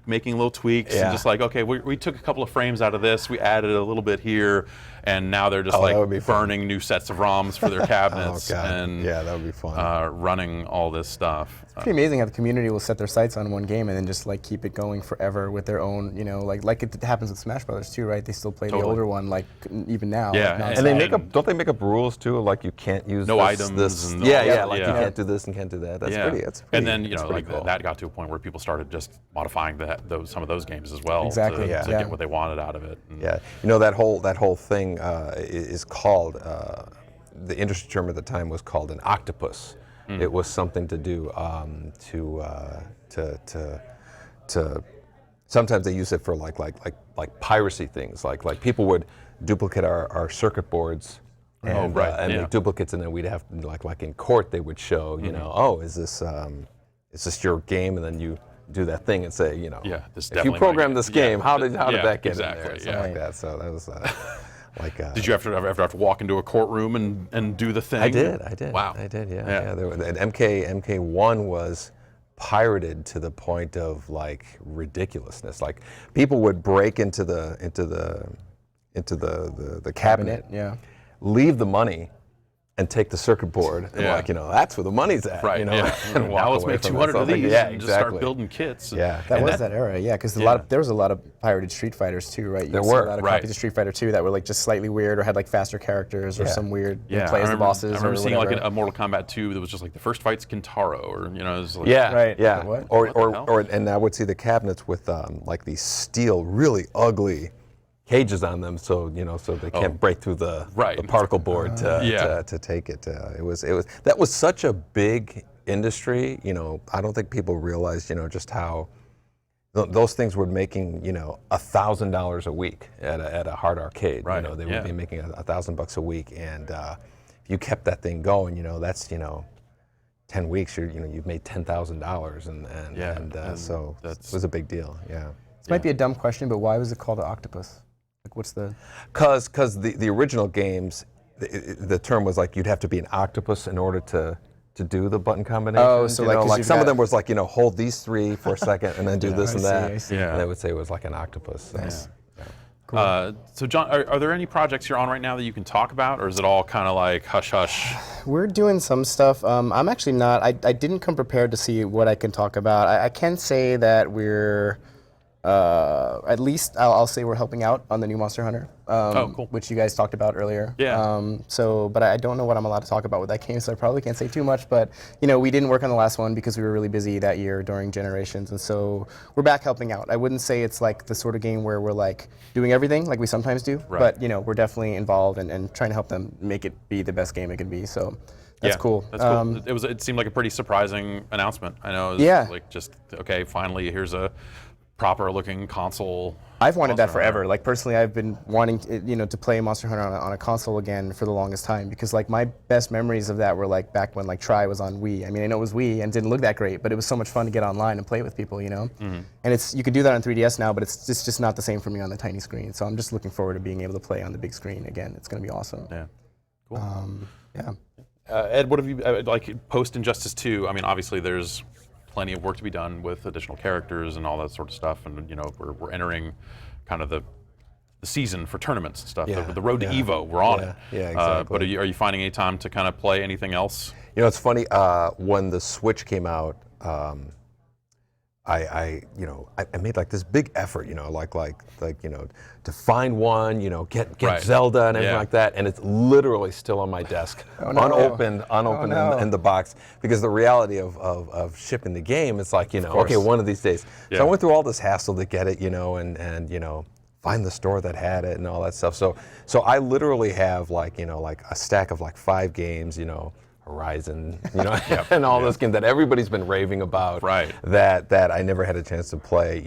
making little tweaks and Yeah. just like okay, we took a couple of frames out of this, we added a little bit here, and now they're just that would be like fun. burning new sets of ROMs for their cabinets and that would be fun. running all this stuff. It's pretty amazing how the community will set their sights on one game and then just like keep it going forever with their own, like it happens with Smash Brothers too, right? They still play the older one like even now. Yeah, like, And they nonstop. don't they make up rules too? Like you can't use No this, items This, and all yeah, that, like yeah. you can't do this and can't do that. That's pretty. And then that's pretty cool. that got to a point where people started just modifying some of those games as well Exactly, to yeah. get what they wanted out of it. And Yeah, that whole thing is called the industry term at the time was called an octopus. It was something to do to sometimes they use it for like piracy things, like people would duplicate our circuit boards. And, make duplicates, and then we'd have like in court they would show is this your game, and then you do that thing and say this if you definitely program might- this game, how did that get exactly, in there, something yeah. like that. So that was Did you ever have to walk into a courtroom and do the thing? I did. Wow. I did. Yeah. Yeah. And MK1 was pirated to the point of like ridiculousness. Like people would break into the cabinet, Yeah. leave the money, and take the circuit board. And that's where the money's at. Right. Yeah. And Now walk let's away make from 200 of it. these Yeah, and just exactly. start building kits. Yeah. That was that era, yeah, because there was a lot of pirated Street Fighters too, right? There saw were, a lot of right. copies of Street Fighter 2 that were like just slightly weird or had like faster characters or some weird play as the bosses. I remember or seeing like whatever. a Mortal Kombat 2 that was just like the first fight's Kintaro, or it was like, Yeah, Right. yeah. What? And I would see the cabinets with like these steel, really ugly cages on them, so they can't break through the particle board to take it. It was that was such a big industry. I don't think people realize just how those things were making $1,000 a week at a hard arcade. Right. They would be making $1,000 a week, and if you kept that thing going, that's 10 weeks, you've made $10,000, and so it was a big deal. Yeah. This might be a dumb question, but why was it called an octopus? Like, what's the? Because the original games, the term was like you'd have to be an octopus in order to do the button combination. Oh, so like 'cause you've some of got- them was like hold these 3 for a second and then do this and that. I see. Yeah. And they would say it was like an octopus. Nice. So John, are there any projects you're on right now that you can talk about, or is it all kind of like hush hush? We're doing some stuff. I'm actually not. I didn't come prepared to see what I can talk about. I can say that we're At least I'll say we're helping out on the new Monster Hunter, cool. which you guys talked about earlier. Yeah. But I don't know what I'm allowed to talk about with that game, so I probably can't say too much. But we didn't work on the last one because we were really busy that year during Generations, and so we're back helping out. I wouldn't say it's like the sort of game where we're like doing everything like we sometimes do, Right. but we're definitely involved and trying to help them make it be the best game it can be. So. That's cool. That's cool. It seemed like a pretty surprising announcement. I know. It was Yeah. Like just okay, finally here's a proper looking console. I've wanted that Monster Hunter. forever. Like personally, I've been wanting to play Monster Hunter on a console again for the longest time because like my best memories of that were like back when like Try was on Wii. I mean, I know it was Wii and didn't look that great, but it was so much fun to get online and play with people. Mm-hmm. And you can do that on 3DS now, but it's just not the same for me on the tiny screen. So I'm just looking forward to being able to play on the big screen again. It's going to be awesome. Yeah. Cool. Yeah. Ed, what have you like post Injustice 2? I mean, obviously there's plenty of work to be done with additional characters and all that sort of stuff, and we're entering kind of the season for tournaments and stuff. Yeah, The road to Evo, we're on it. Yeah, exactly. But are you finding any time to kind of play anything else? It's funny. When the Switch came out, I made like this big effort, to find one, get Right. Zelda and everything Yeah. like that, and it's literally still on my desk, no. unopened no. in the box, because the reality of shipping the game, it's like, okay, one of these days. Yeah. So I went through all this hassle to get it, and find the store that had it and all that stuff. So I literally have like a stack of like 5 games, Horizon, and all those games that everybody's been raving about. Right. That I never had a chance to play.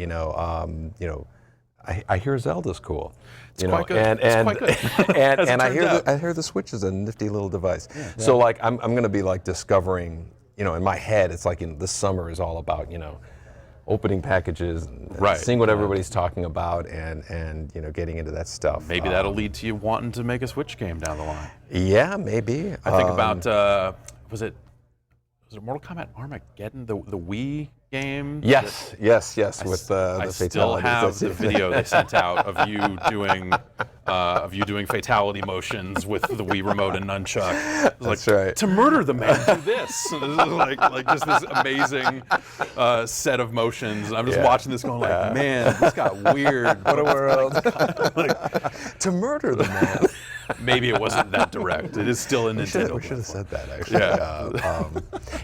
I hear Zelda's cool. quite good. And It's quite good. and, As it and I turns hear out. I hear the Switch is a nifty little device. So like I'm gonna be like discovering. In my head, it's like this summer is all about opening packages and Right. seeing what everybody's talking about and getting into that stuff. Maybe that'll lead to you wanting to make a Switch game down the line. Yeah, maybe. I think about was it Mortal Kombat Armageddon, the Wii game? Yes. With the I fatalities. still have the video they sent out of you doing fatality motions with the Wii remote and nunchuck. That's right. To murder the man, do this. This is like just this amazing set of motions. I'm just watching this, going like, man, this got weird. What a world. To murder the man. Maybe it wasn't that direct. It is still a Nintendo. We should have said that actually. Yeah.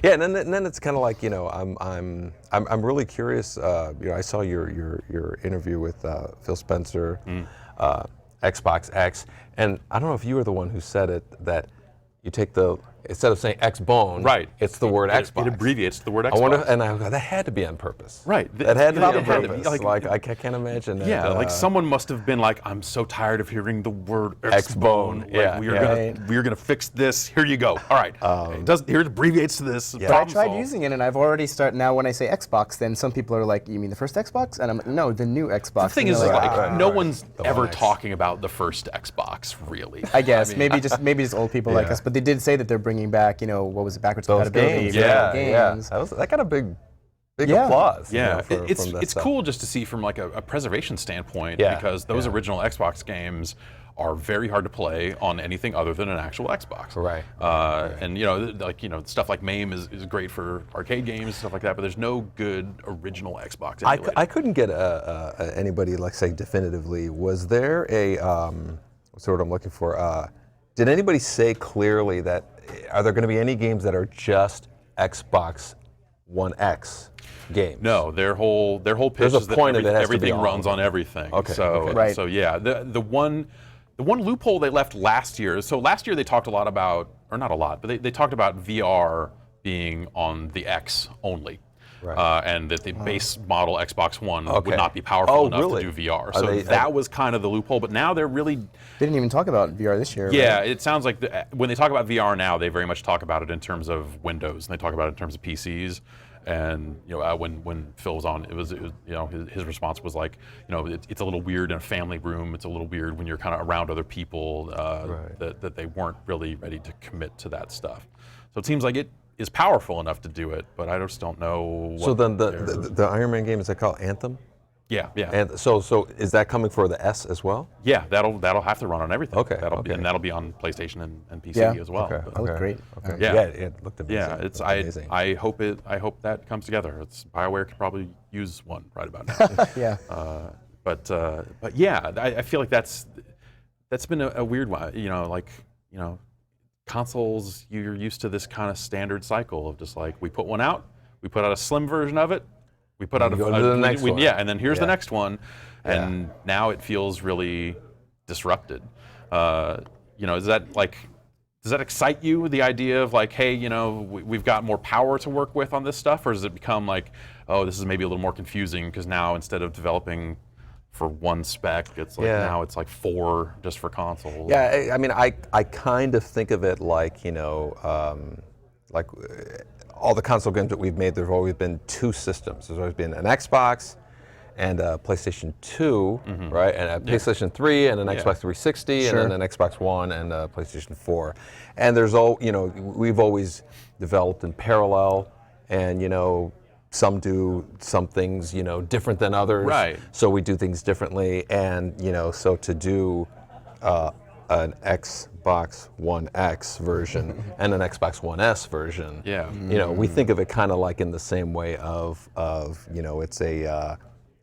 Yeah, and then it's kind of like I'm really curious. I saw your interview with Phil Spencer, Xbox X, and I don't know if you were the one who said it, that you take instead of saying X-Bone, Right. it's the word Xbox. It abbreviates the word Xbox. I wonder, and I go, that had to be on purpose. Right. That had to be on It had to be, purpose. like- I can't imagine that. Yeah, like someone must have been like, I'm so tired of hearing the word X-Bone. Like, Yeah, we're gonna fix this. Here you go. All right. Here it abbreviates to this. But I Problem tried solved. using it, and I've already started. Now, when I say Xbox, then some people are like, "You mean the first Xbox?" And I'm like, "No, the new Xbox." The thing And is, they're like, no one's The ever One X. talking about the first Xbox, really. I guess mean, maybe just old people like Yeah. us, but they did say that they're bringing back, what was it, backwards Those compatibility games, for yeah, games. yeah. That got a big Yeah. applause. Yeah, from that it's stuff. cool just to see from like a preservation standpoint, Yeah, because those yeah. original Xbox games are very hard to play on anything other than an actual Xbox. Right. And stuff like MAME is great for arcade games and stuff like that, but there's no good original Xbox emulator. I couldn't get anybody, like, say definitively. Was there a what's the word I'm looking for? Did anybody say clearly that are there going to be any games that are just Xbox One X games? No, their whole pitch There's a is that point of it has to be everything on. runs on everything. Okay, So okay. Right. so yeah, the one loophole they left last year. So last year they talked a lot about, or not a lot, but they talked about VR being on the X only. Right. And that the base model Xbox One Okay. would not be powerful Oh, enough really? to do VR. Are So they- that was kind of the loophole. But now they're really, They didn't even talk about VR this year. yeah, right? it sounds like when they talk about VR now, they very much talk about it in terms of Windows, and they talk about it in terms of PCs. And when Phil was on, it was his response was like, it's a little weird in a family room. It's a little weird when you're kind of around other people. That they weren't really ready to commit to that stuff. So it seems like it is powerful enough to do it, but I just don't know. So then they're- the Iron Man game, is that called Anthem? Yeah, yeah. And so is that coming for the S as well? Yeah, that'll have to run on everything. Okay, And that'll be on PlayStation and PC Yeah. as well. Okay. But- That looked great. Okay. Yeah. Yeah, it looked amazing. Yeah, It it's looked amazing. I hope that comes together. It's BioWare could probably use one right about now. Yeah. But yeah, I feel like that's been a weird one. Consoles, you're used to this kind of standard cycle of just like we put one out, we put out a slim version of it, we put out you go to the next one. yeah, and then here's the Yeah. next one, and now it feels really disrupted. Does that excite you, the idea of like, hey, we've got more power to work with on this stuff, or does it become like, oh, this is maybe a little more confusing because now instead of developing for one spec, it's like now it's like 4 just for consoles. Yeah, I mean, I kind of think of it like, like all the console games that we've made, there's always been 2 systems. There's always been an Xbox and a PlayStation 2, right? And a PlayStation 3 and an Xbox 360 and then an Xbox One and a PlayStation 4. And we've always developed in parallel, and some do some things different than others. Right. So we do things differently, and so to do an Xbox One X version and an Xbox One S version. Yeah. We think of it kind of like in the same way of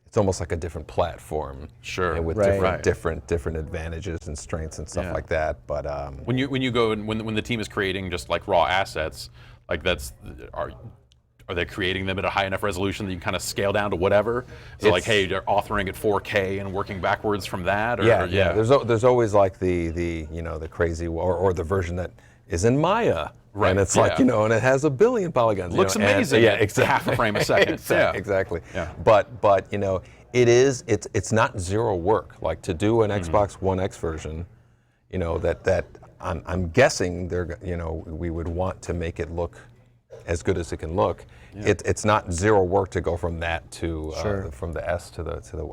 it's almost like a different platform. Sure. And with Right. different advantages and strengths and stuff like that. But When you go and when the team is creating just like raw assets, like are they creating them at a high enough resolution that you can kind of scale down to whatever? So like, hey, they're authoring at 4K and working backwards from that? Or, yeah. There's always like the crazy or the version that is in Maya. Right, And it's like, and it has 1 billion polygons. Looks and- amazing. yeah, at exactly. half a frame a second. Exactly. Yeah. But it's not zero work. Like to do an Xbox One X version, that I'm guessing we would want to make it look as good as it can look. It's not zero work to go from that to from the S to the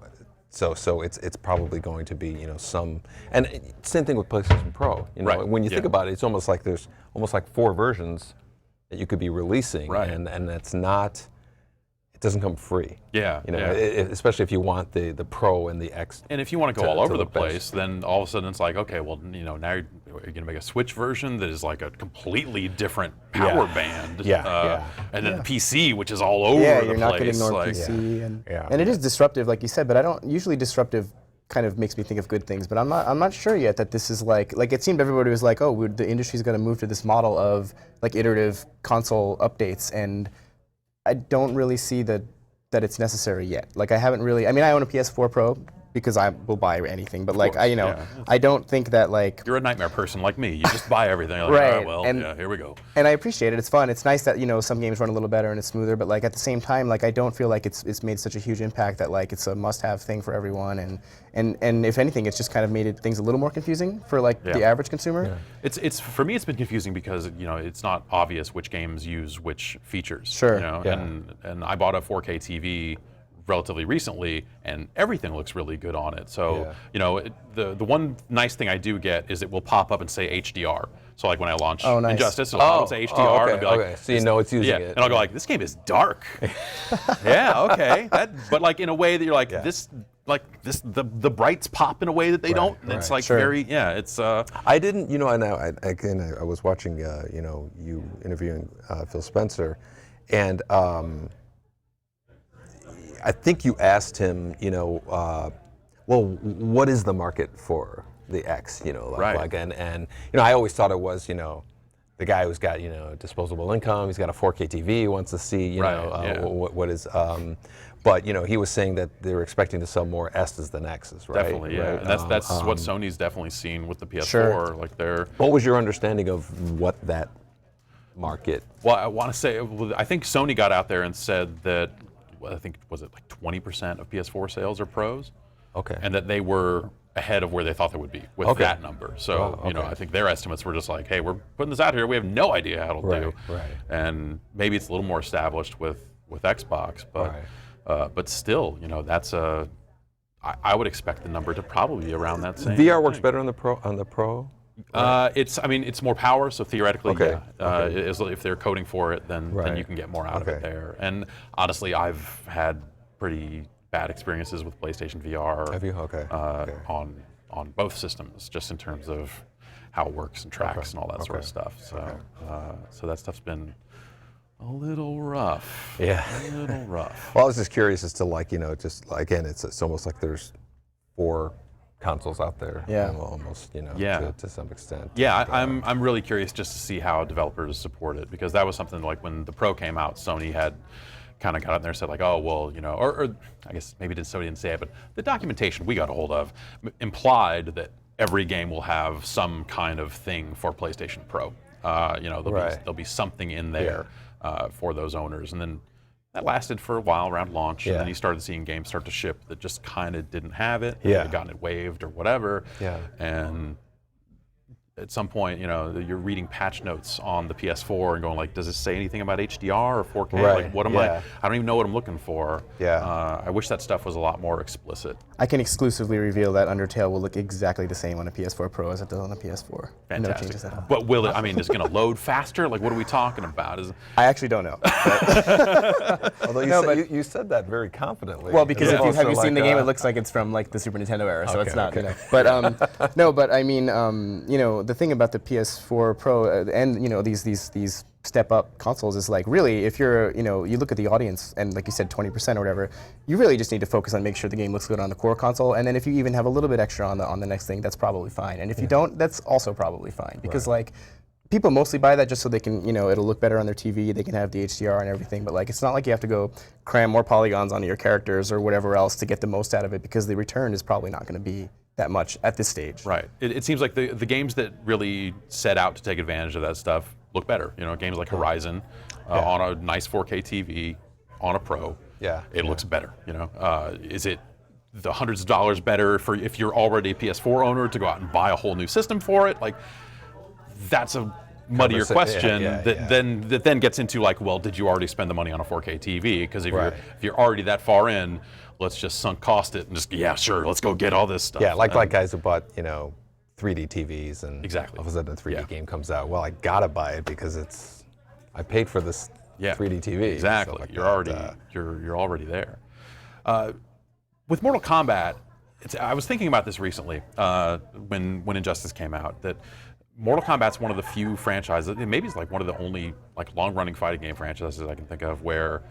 so it's probably going to be some, and same thing with PlayStation Pro. Right. When you think about it, it's almost like there's almost like 4 versions that you could be releasing, Right. and it's not. It doesn't come free. Yeah. Especially if you want the Pro and the X. And if you want to go to- all to over the look best. place, then all of a sudden it's like, okay, well, now you're going to make a Switch version that is like a completely different power band. And then the PC, which is all over Yeah, the you're place. not going to ignore like, PC, Yeah. and it is disruptive, like you said. But I don't usually disruptive kind of makes me think of good things. But I'm not sure yet that this is like it seemed everybody was like, oh, the industry's going to move to this model of like iterative console updates, and I don't really see that it's necessary yet. Like I haven't really. I mean, I own a PS4 Pro because I will buy anything, but like I don't think that like. You're a nightmare person like me. You just buy everything. You're like, Right, all right, well, and- yeah, here we go. And I appreciate it. It's fun. It's nice that some games run a little better and it's smoother. But like at the same time, like I don't feel like it's made such a huge impact that like it's a must-have thing for everyone. And if anything, it's just kind of made things a little more confusing for like the average consumer. It's for me. It's been confusing because it's not obvious which games use which features. Sure. And I bought a 4K TV relatively recently, and everything looks really good on it. So the one nice thing I do get is it will pop up and say HDR. So like when I launch nice. Injustice, it'll pop up and say HDR. okay, and I'll be like, so it's using it. and I'll go like, this game is dark. Yeah, okay. But like in a way that you're like the brights pop in a way that they don't. And it's like very it's. I didn't, and I was watching, you interviewing Phil Spencer, and I think you asked him, well, what is the market for the X? Right. And I always thought it was, the guy who's got, disposable income, he's got a 4K TV, he wants to see, what is. But he was saying that they were expecting to sell more S's than X's, right? Definitely, yeah. Right? And that's what Sony's definitely seen with the PS4. Sure. Like they're. What was your understanding of what that market? Well, I want to say, I think Sony got out there and said that, I think, was it like 20% of PS4 sales are pros? Okay. And that they were ahead of where they thought they would be with that number. So, I think their estimates were just like, hey, we're putting this out here. We have no idea how it'll do. Right. And maybe it's a little more established with Xbox, but still, that's I would expect the number to probably be around that same. VR works thing. better on the Pro. It's more power, so theoretically, Okay. if they're coding for it, then you can get more out of it there. And honestly, I've had pretty bad experiences with PlayStation VR. Have you? Okay. Okay. On both systems, just in terms of how it works and tracks and all that sort of stuff. So so that stuff's been a little rough. Yeah. A little rough. Well, I was just curious as to just again, it's almost like there's 4 consoles out there. Yeah. Almost, Yeah. to some extent. Yeah, I'm really curious just to see how developers support it, because that was something like when the Pro came out, Sony had kind of got out there and said like, oh well, or I guess maybe Sony didn't say it, but the documentation we got a hold of implied that every game will have some kind of thing for PlayStation Pro. There'll be something in there for those owners, and then that lasted for a while around launch, and then you started seeing games start to ship that just kind of didn't have it, had gotten it waived or whatever, and at some point, you're reading patch notes on the PS4 and going like, does it say anything about HDR or 4K? Right. Like, what am I don't even know what I'm looking for. Yeah. I wish that stuff was a lot more explicit. I can exclusively reveal that Undertale will look exactly the same on a PS4 Pro as it does on a PS4. Fantastic. No changes at all. But will it? I mean, is it going to load faster? Like, what are we talking about? I actually don't know. Although you said that very confidently. Well, because It's have you also seen the like, game? It looks like it's from like the Super Nintendo era, so Okay, it's not. okay. But no, but I mean, the thing about the PS4 Pro and these step-up consoles is like really, if you're you look at the audience and like you said 20% or whatever, you really just need to focus on making sure the game looks good on the core console, and then if you even have a little bit extra on the next thing, that's probably fine. And if you don't, that's also probably fine, because like people mostly buy that just so they can, it'll look better on their TV, they can have the HDR and everything, but like it's not like you have to go cram more polygons onto your characters or whatever else to get the most out of it, because the return is probably not going to be that much at this stage. Right. It seems like the games that really set out to take advantage of that stuff look better. Games like Horizon on a nice 4K TV on a Pro. It looks better. Is it the hundreds of dollars better for if you're already a PS4 owner to go out and buy a whole new system for it? Like, that's a muddier question that then gets into like, well, did you already spend the money on a 4K TV? Because if you're already that far in, let's just sunk cost it and just sure, let's go get all this stuff. Yeah, like guys who bought 3D TVs and Exactly. all of a sudden a 3D game comes out. Well, I gotta buy it because I paid for this 3D TV. Exactly. Like you're already there. With Mortal Kombat, I was thinking about this recently when Injustice came out, that Mortal Kombat's one of the few franchises, maybe it's like one of the only like long-running fighting game franchises I can think of where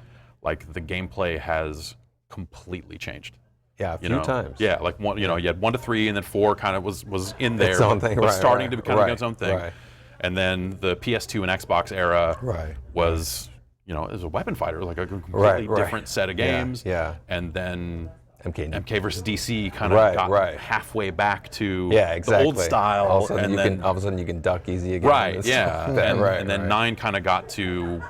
like the gameplay has completely changed. Yeah, a few times. Yeah, like one, you had 1 to 3, and then 4 kind of was in there, Its own thing, was right, starting right, to become its right, own thing. right. And then the PS2 and Xbox era Right. was, it was a weapon fighter, like a completely different set of games. Yeah. And then MK versus DC kind of got halfway back to the old style. All of a sudden, and all of a sudden you can duck easy again. Right, yeah. And then 9 kind of got to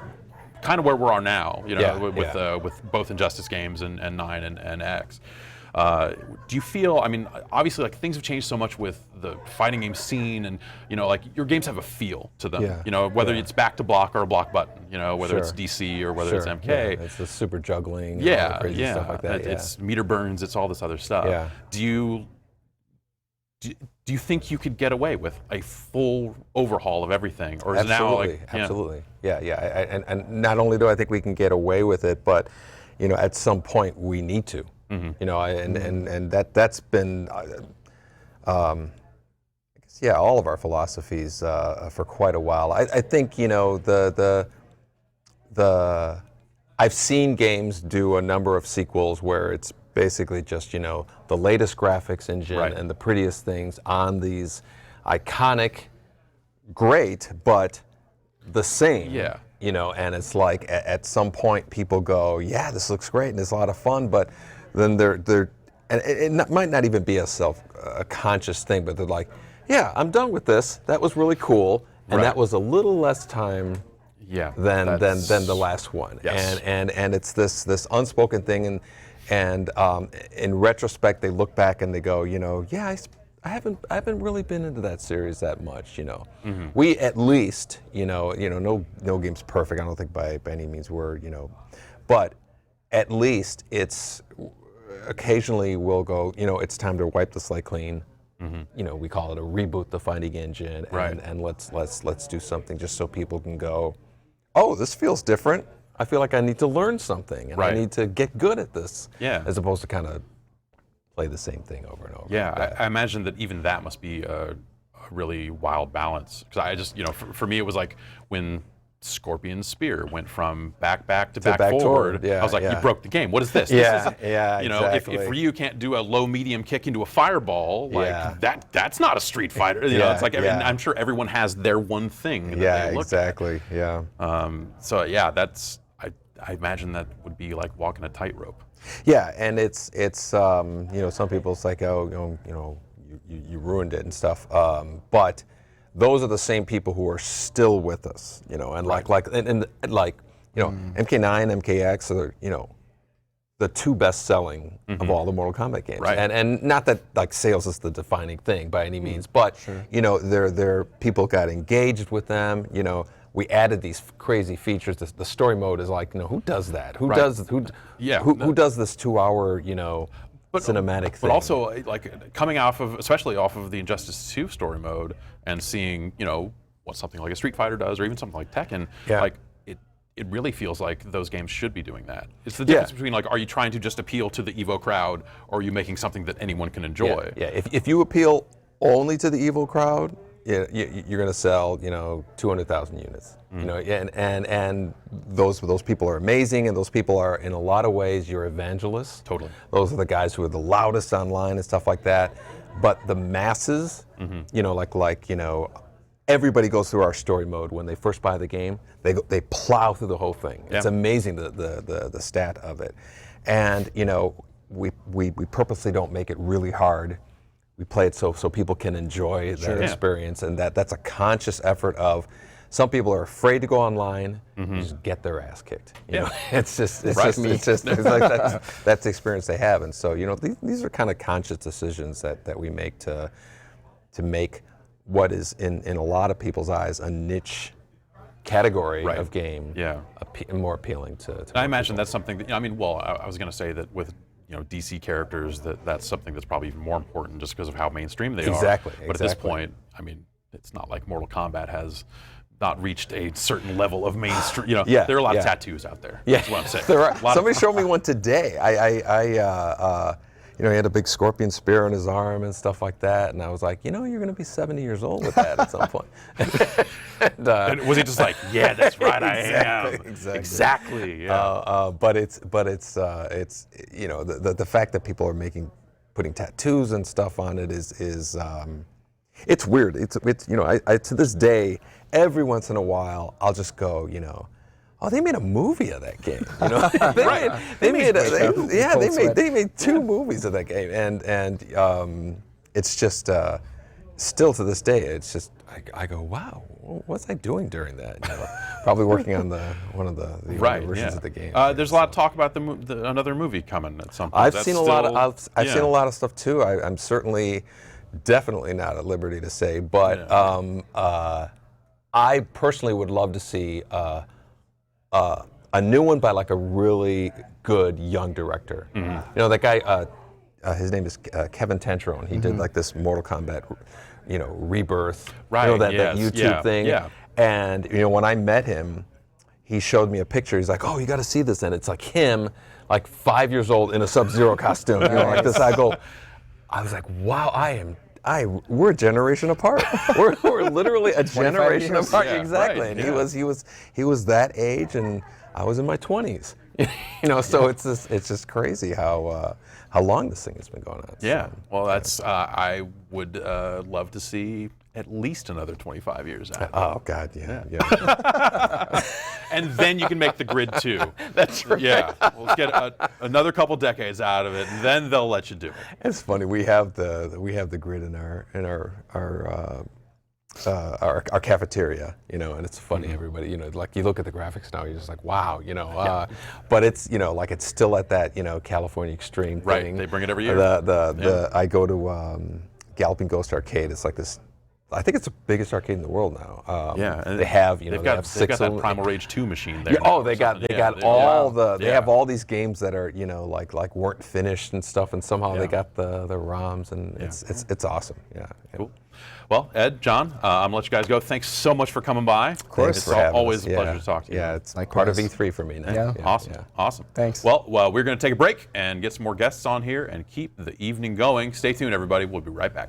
kind of where we are now, with both Injustice games and 9 and X. Do you feel, I mean, obviously like things have changed so much with the fighting game scene, and like your games have a feel to them, whether it's back to block or a block button, whether it's DC or whether it's MK. Yeah, it's the super juggling and all the crazy stuff like that. It's meter burns, it's all this other stuff. Yeah. Do you think you could get away with a full overhaul of everything, or is Absolutely, it now like absolutely, yeah. And not only do I think we can get away with it, but at some point we need to. And that's been, I guess, all of our philosophies for quite a while. I think I've seen games do a number of sequels where it's basically just the latest graphics engine and the prettiest things on these iconic, great, but the same. Yeah. And it's like at some point people go, yeah, this looks great and it's a lot of fun, but then they're and it might not even be a conscious thing, but they're like, yeah, I'm done with this. That was really cool, and that was a little less time than the last one. Yes. And it's this unspoken thing, and in retrospect they look back and they go, I haven't really been into that series that much, We at least, no game's perfect. I don't think by any means we're, but at least it's occasionally we'll go, it's time to wipe the slate clean. We call it a reboot the fighting engine, and let's do something just so people can go, oh, this feels different. I feel like I need to learn something, and Right. I need to get good at this. Yeah. As opposed to kind of play the same thing over and over. Yeah, I imagine that even that must be a really wild balance. Because I just, for me, it was like when Scorpion's spear went from back to back forward. forward. Yeah, I was like, yeah. you broke the game. What is this? Yeah, This isn't, yeah, if exactly. Ryu can't do a low medium kick into a fireball, like Yeah. that's not a Street Fighter. Yeah, It's like yeah. I'm sure everyone has their one thing. That Yeah, they look exactly. Yeah. At. So yeah, that's I imagine that would be like walking a tightrope. Yeah, and it's some people it's like, oh, you ruined it and stuff. But those are the same people who are still with us, and MK9, MKX are the two best selling of all the Mortal Kombat games. Right. And not that like sales is the defining thing by any means, but their people got engaged with them, We added these crazy features. The story mode is like, who does that? Who does this 2-hour, cinematic thing? But also, like coming especially off of the Injustice 2 story mode, and seeing, what something like a Street Fighter does, or even something like Tekken, like it really feels like those games should be doing that. It's the difference between like, are you trying to just appeal to the Evo crowd, or are you making something that anyone can enjoy? Yeah. If you appeal only to the Evo crowd, you're going to sell, 200,000 units. And those people are amazing, and those people are in a lot of ways your evangelists. Totally. Those are the guys who are the loudest online and stuff like that. But the masses, everybody goes through our story mode when they first buy the game. They plow through the whole thing. It's amazing the stat of it, and we purposely don't make it really hard. We play it so people can enjoy that experience, and that's a conscious effort of. Some people are afraid to go online and just get their ass kicked. It's like that's the experience they have, and so these are kind of conscious decisions that we make to make what is in a lot of people's eyes a niche category of game more appealing to I imagine that's something that, I was going to say that with DC characters, that's something that's probably even more important just because of how mainstream they are. But at this point, it's not like Mortal Kombat has not reached a certain level of mainstream. There are a lot of tattoos out there. That's what I'm saying. There are. Somebody showed me one today. He had a big scorpion spear on his arm and stuff like that, and I was like, you're going to be 70 years old with that at some point. And was he just like, yeah, that's right, I am. Exactly. Yeah. But it's the fact that people are putting tattoos and stuff on it is it's weird. It's I to this day, every once in a while, I'll just go, oh, they made a movie of that game. They made 2 movies of that game, and it's just still to this day, it's just I go, wow, what was I doing during that? Probably working on one of the versions of the game. There's a lot of talk about another movie coming at some point. I've seen a lot of stuff too. I'm certainly. Definitely not at liberty to say, but I personally would love to see a new one by like a really good young director. That guy, his name is Kevin Tentro, and he did like this Mortal Kombat, Rebirth, that YouTube thing. Yeah. And when I met him, he showed me a picture. He's like, "Oh, you got to see this," and it's like him, like 5 years old in a Sub-Zero costume, like this. I was like, wow, we're a generation apart. We're literally a generation apart. Yeah, exactly. right, And he was that age, and I was in my 20s. So it's just crazy how long this thing has been going on. Yeah. So, well, that's I would love to see at least another 25 years out. Oh God, yeah. And then you can make the grid too. That's right. Yeah, we'll get another couple decades out of it, and then they'll let you do it. It's funny. We have the grid in our cafeteria, and it's funny. Everybody, like you look at the graphics now, you're just like, wow, But it's like it's still at that California Extreme thing. Right. They bring it every year. I go to Galloping Ghost Arcade. It's like this I think it's the biggest arcade in the world now. Yeah, and they have they've they got have 6 that of them. Primal Rage 2 machine there. Yeah, now oh, or they got something. all the they Yeah. have all these games that are like weren't finished and stuff, and somehow Yeah. they got the ROMs, and it's awesome. Yeah. Cool. Well, Ed, John, I'm gonna let you guys go. Thanks so much for coming by. Of Thanks it's for having always us. a pleasure to talk to you. Yeah, it's Likewise. part of E3 for me now. Yeah. Awesome. Yeah. Awesome. Thanks. Well, we're going to take a break and get some more guests on here and keep the evening going. Stay tuned, everybody. We'll be right back.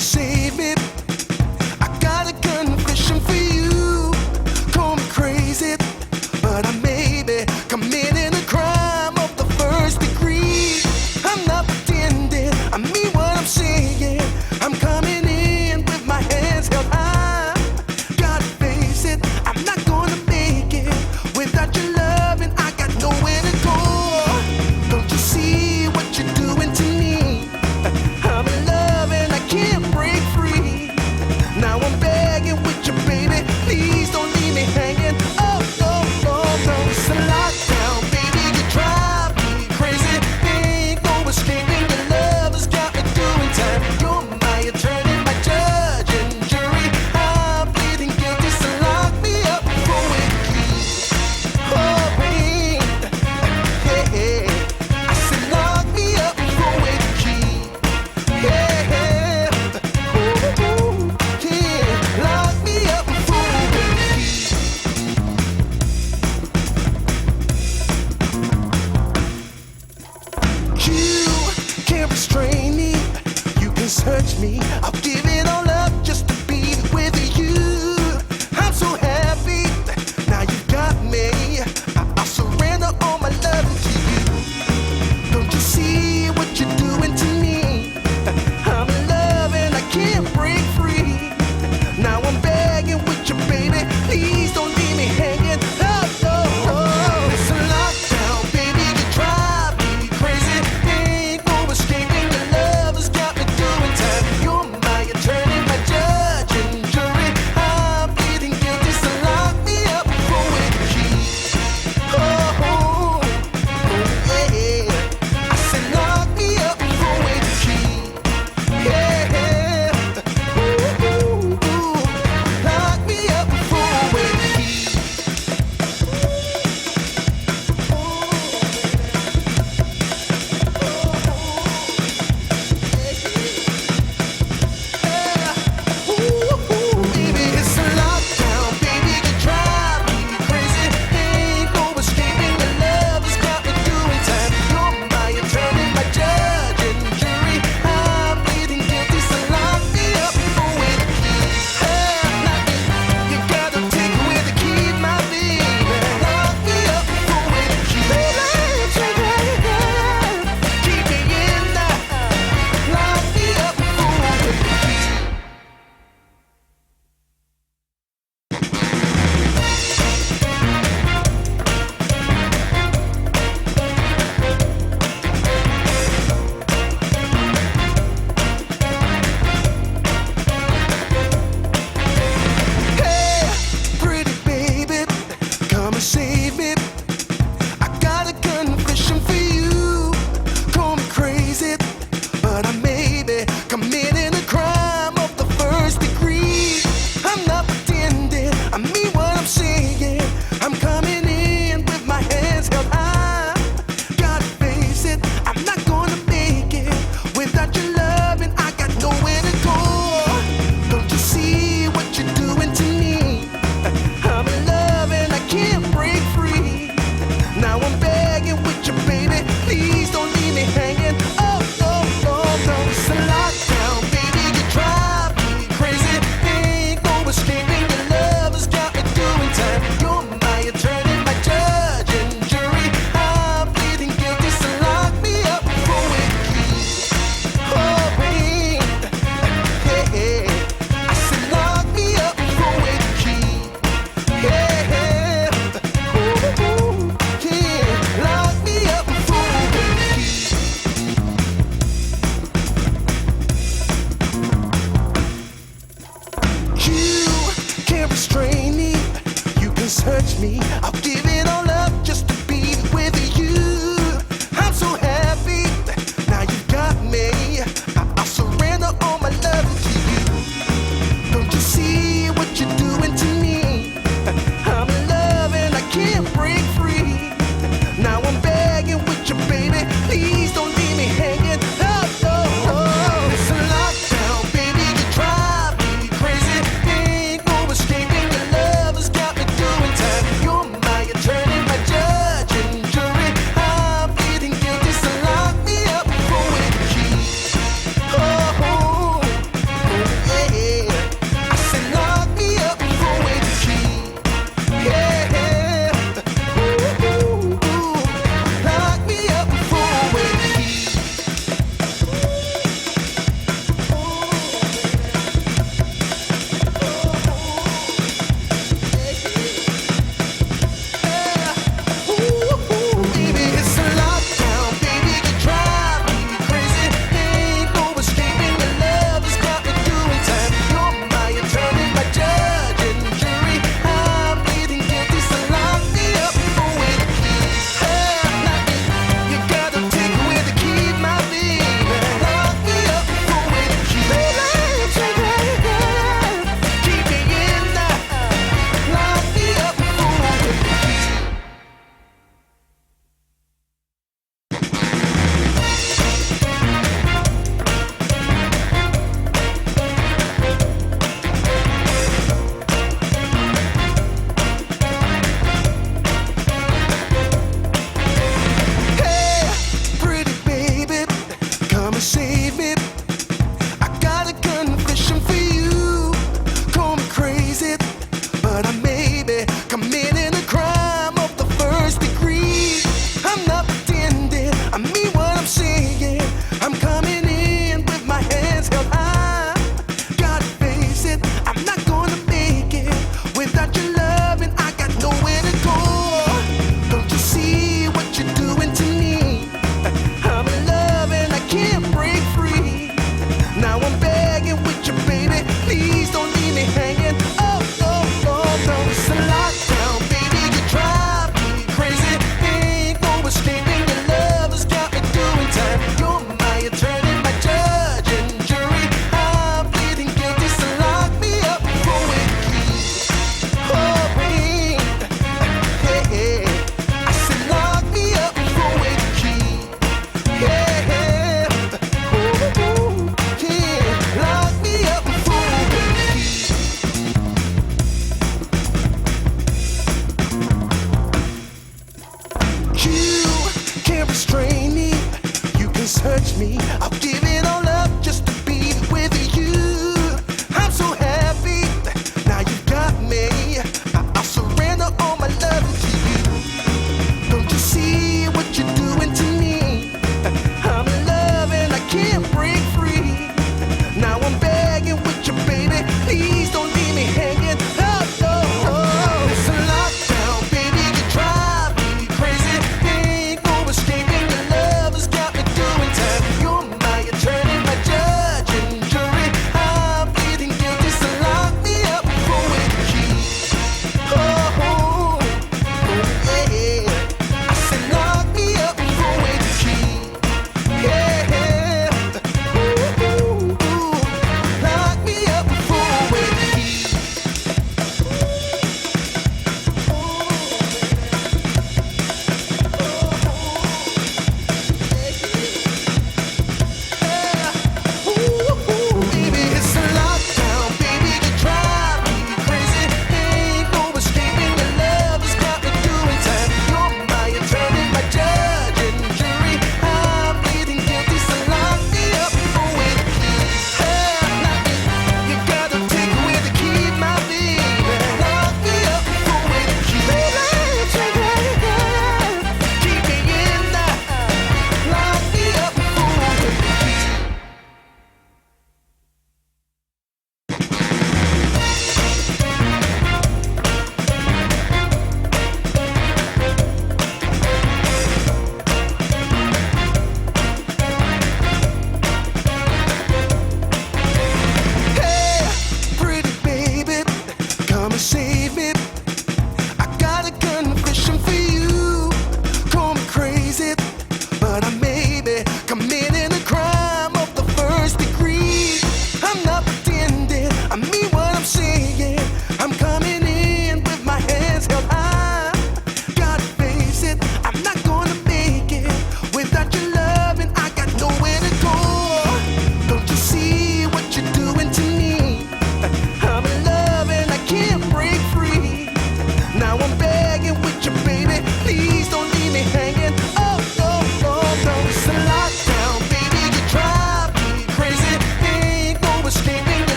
to save me. I got a confession for you. Call me crazy, but I may be committing a crime of the first degree. I'm not pretending, I mean what I'm saying. I'm coming in with my hands held high. Gotta face it, I'm not gonna make it without your love, and I got nowhere to go. Don't you see what you're doing to me? I'm in love and I can't break free. Now I'm begging with you, baby, please don't leave me hanging. Oh, no, no, no, it's a lockdown, baby, you drive me crazy. Ain't no escaping, your love has got me doing time. You're my attorney, my judge and jury. I'm pleading guilty, so lock me up for a key. Oh, babe, hey, I said lock me up for a key. Yeah, ooh, yeah, lock me up for a key. You can't restrain me. You can search me. I'll give it all up just to be with you. I'm so happy. Now you got me. I'll surrender all my love to you. Don't you see what you're doing to me? I'm in love and I can't break free. Now I'm begging with you, baby. Please don't leave me hanging. Oh, no, no. It's a lockdown, baby. You drive me crazy. Ain't no escaping. Your love has got me doing time. You're my attorney.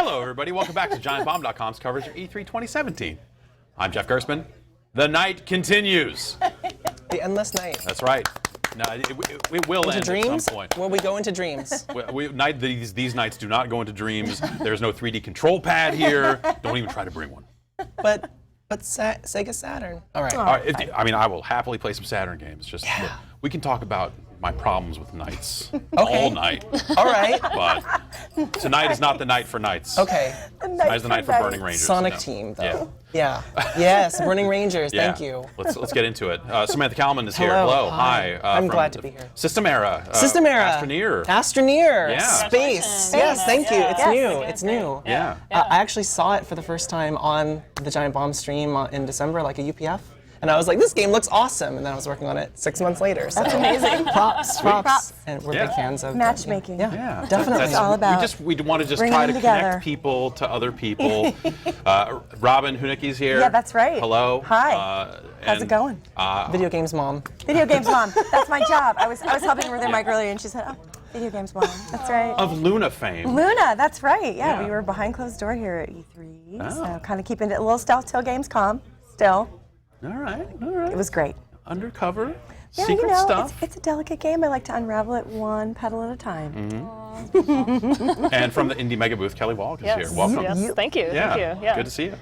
Hello, everybody. Welcome back to GiantBomb.com's coverage of E3 2017. I'm Jeff Gerstmann. The night continues. The endless night. That's right. No, it will Into end dreams? at some point. Will we go into dreams? These nights do not go into dreams. There's no 3D control pad here. Don't even try to bring one. But Sega Saturn. All right. All right, I will happily play some Saturn games. Just look, we can talk about my problems with nights all night. All right. But tonight is not the night for nights. Okay. Tonight is the night for Burning Rangers. Sonic No. Team, though. Yeah. Yes, Burning Rangers. Yeah. Thank you. Let's get into it. Samantha Kalman is here. Hello. Hi. I'm from glad to be here. System Era. System Era. Astroneer. Astroneer. Yeah. Space. Yes, thank you. It's new. It's new. Yeah. I actually saw it for the first time on the Giant Bomb stream in December, like a UPF. And I was like, this game looks awesome. And then I was working on it 6 months later. So. That's amazing. Props. And we're big fans of matchmaking. Yeah, That's definitely. what it's all about. We want to just Bringing try to them connect together. people to other people. Robin Hunicke's here. Yeah, that's right. Hello. Hi. How's it going? Video games mom. Video games mom. That's my job. I was helping her with her mic earlier, and she said, "Oh, video games mom." That's right. Of Luna fame. Luna. That's right. Yeah, Yeah. we were behind closed door here at E3, Oh. so kind of keeping it a little stealth till Gamescom. Still, All right. All right. it was great. Undercover. Yeah, Secret you know, stuff. it's a delicate game. I like to unravel it one petal at a time. And from the Indie Mega Booth, Kelly Walk is here. Welcome. Yes, thank you. Yeah. Thank you. Yeah. Good to see you.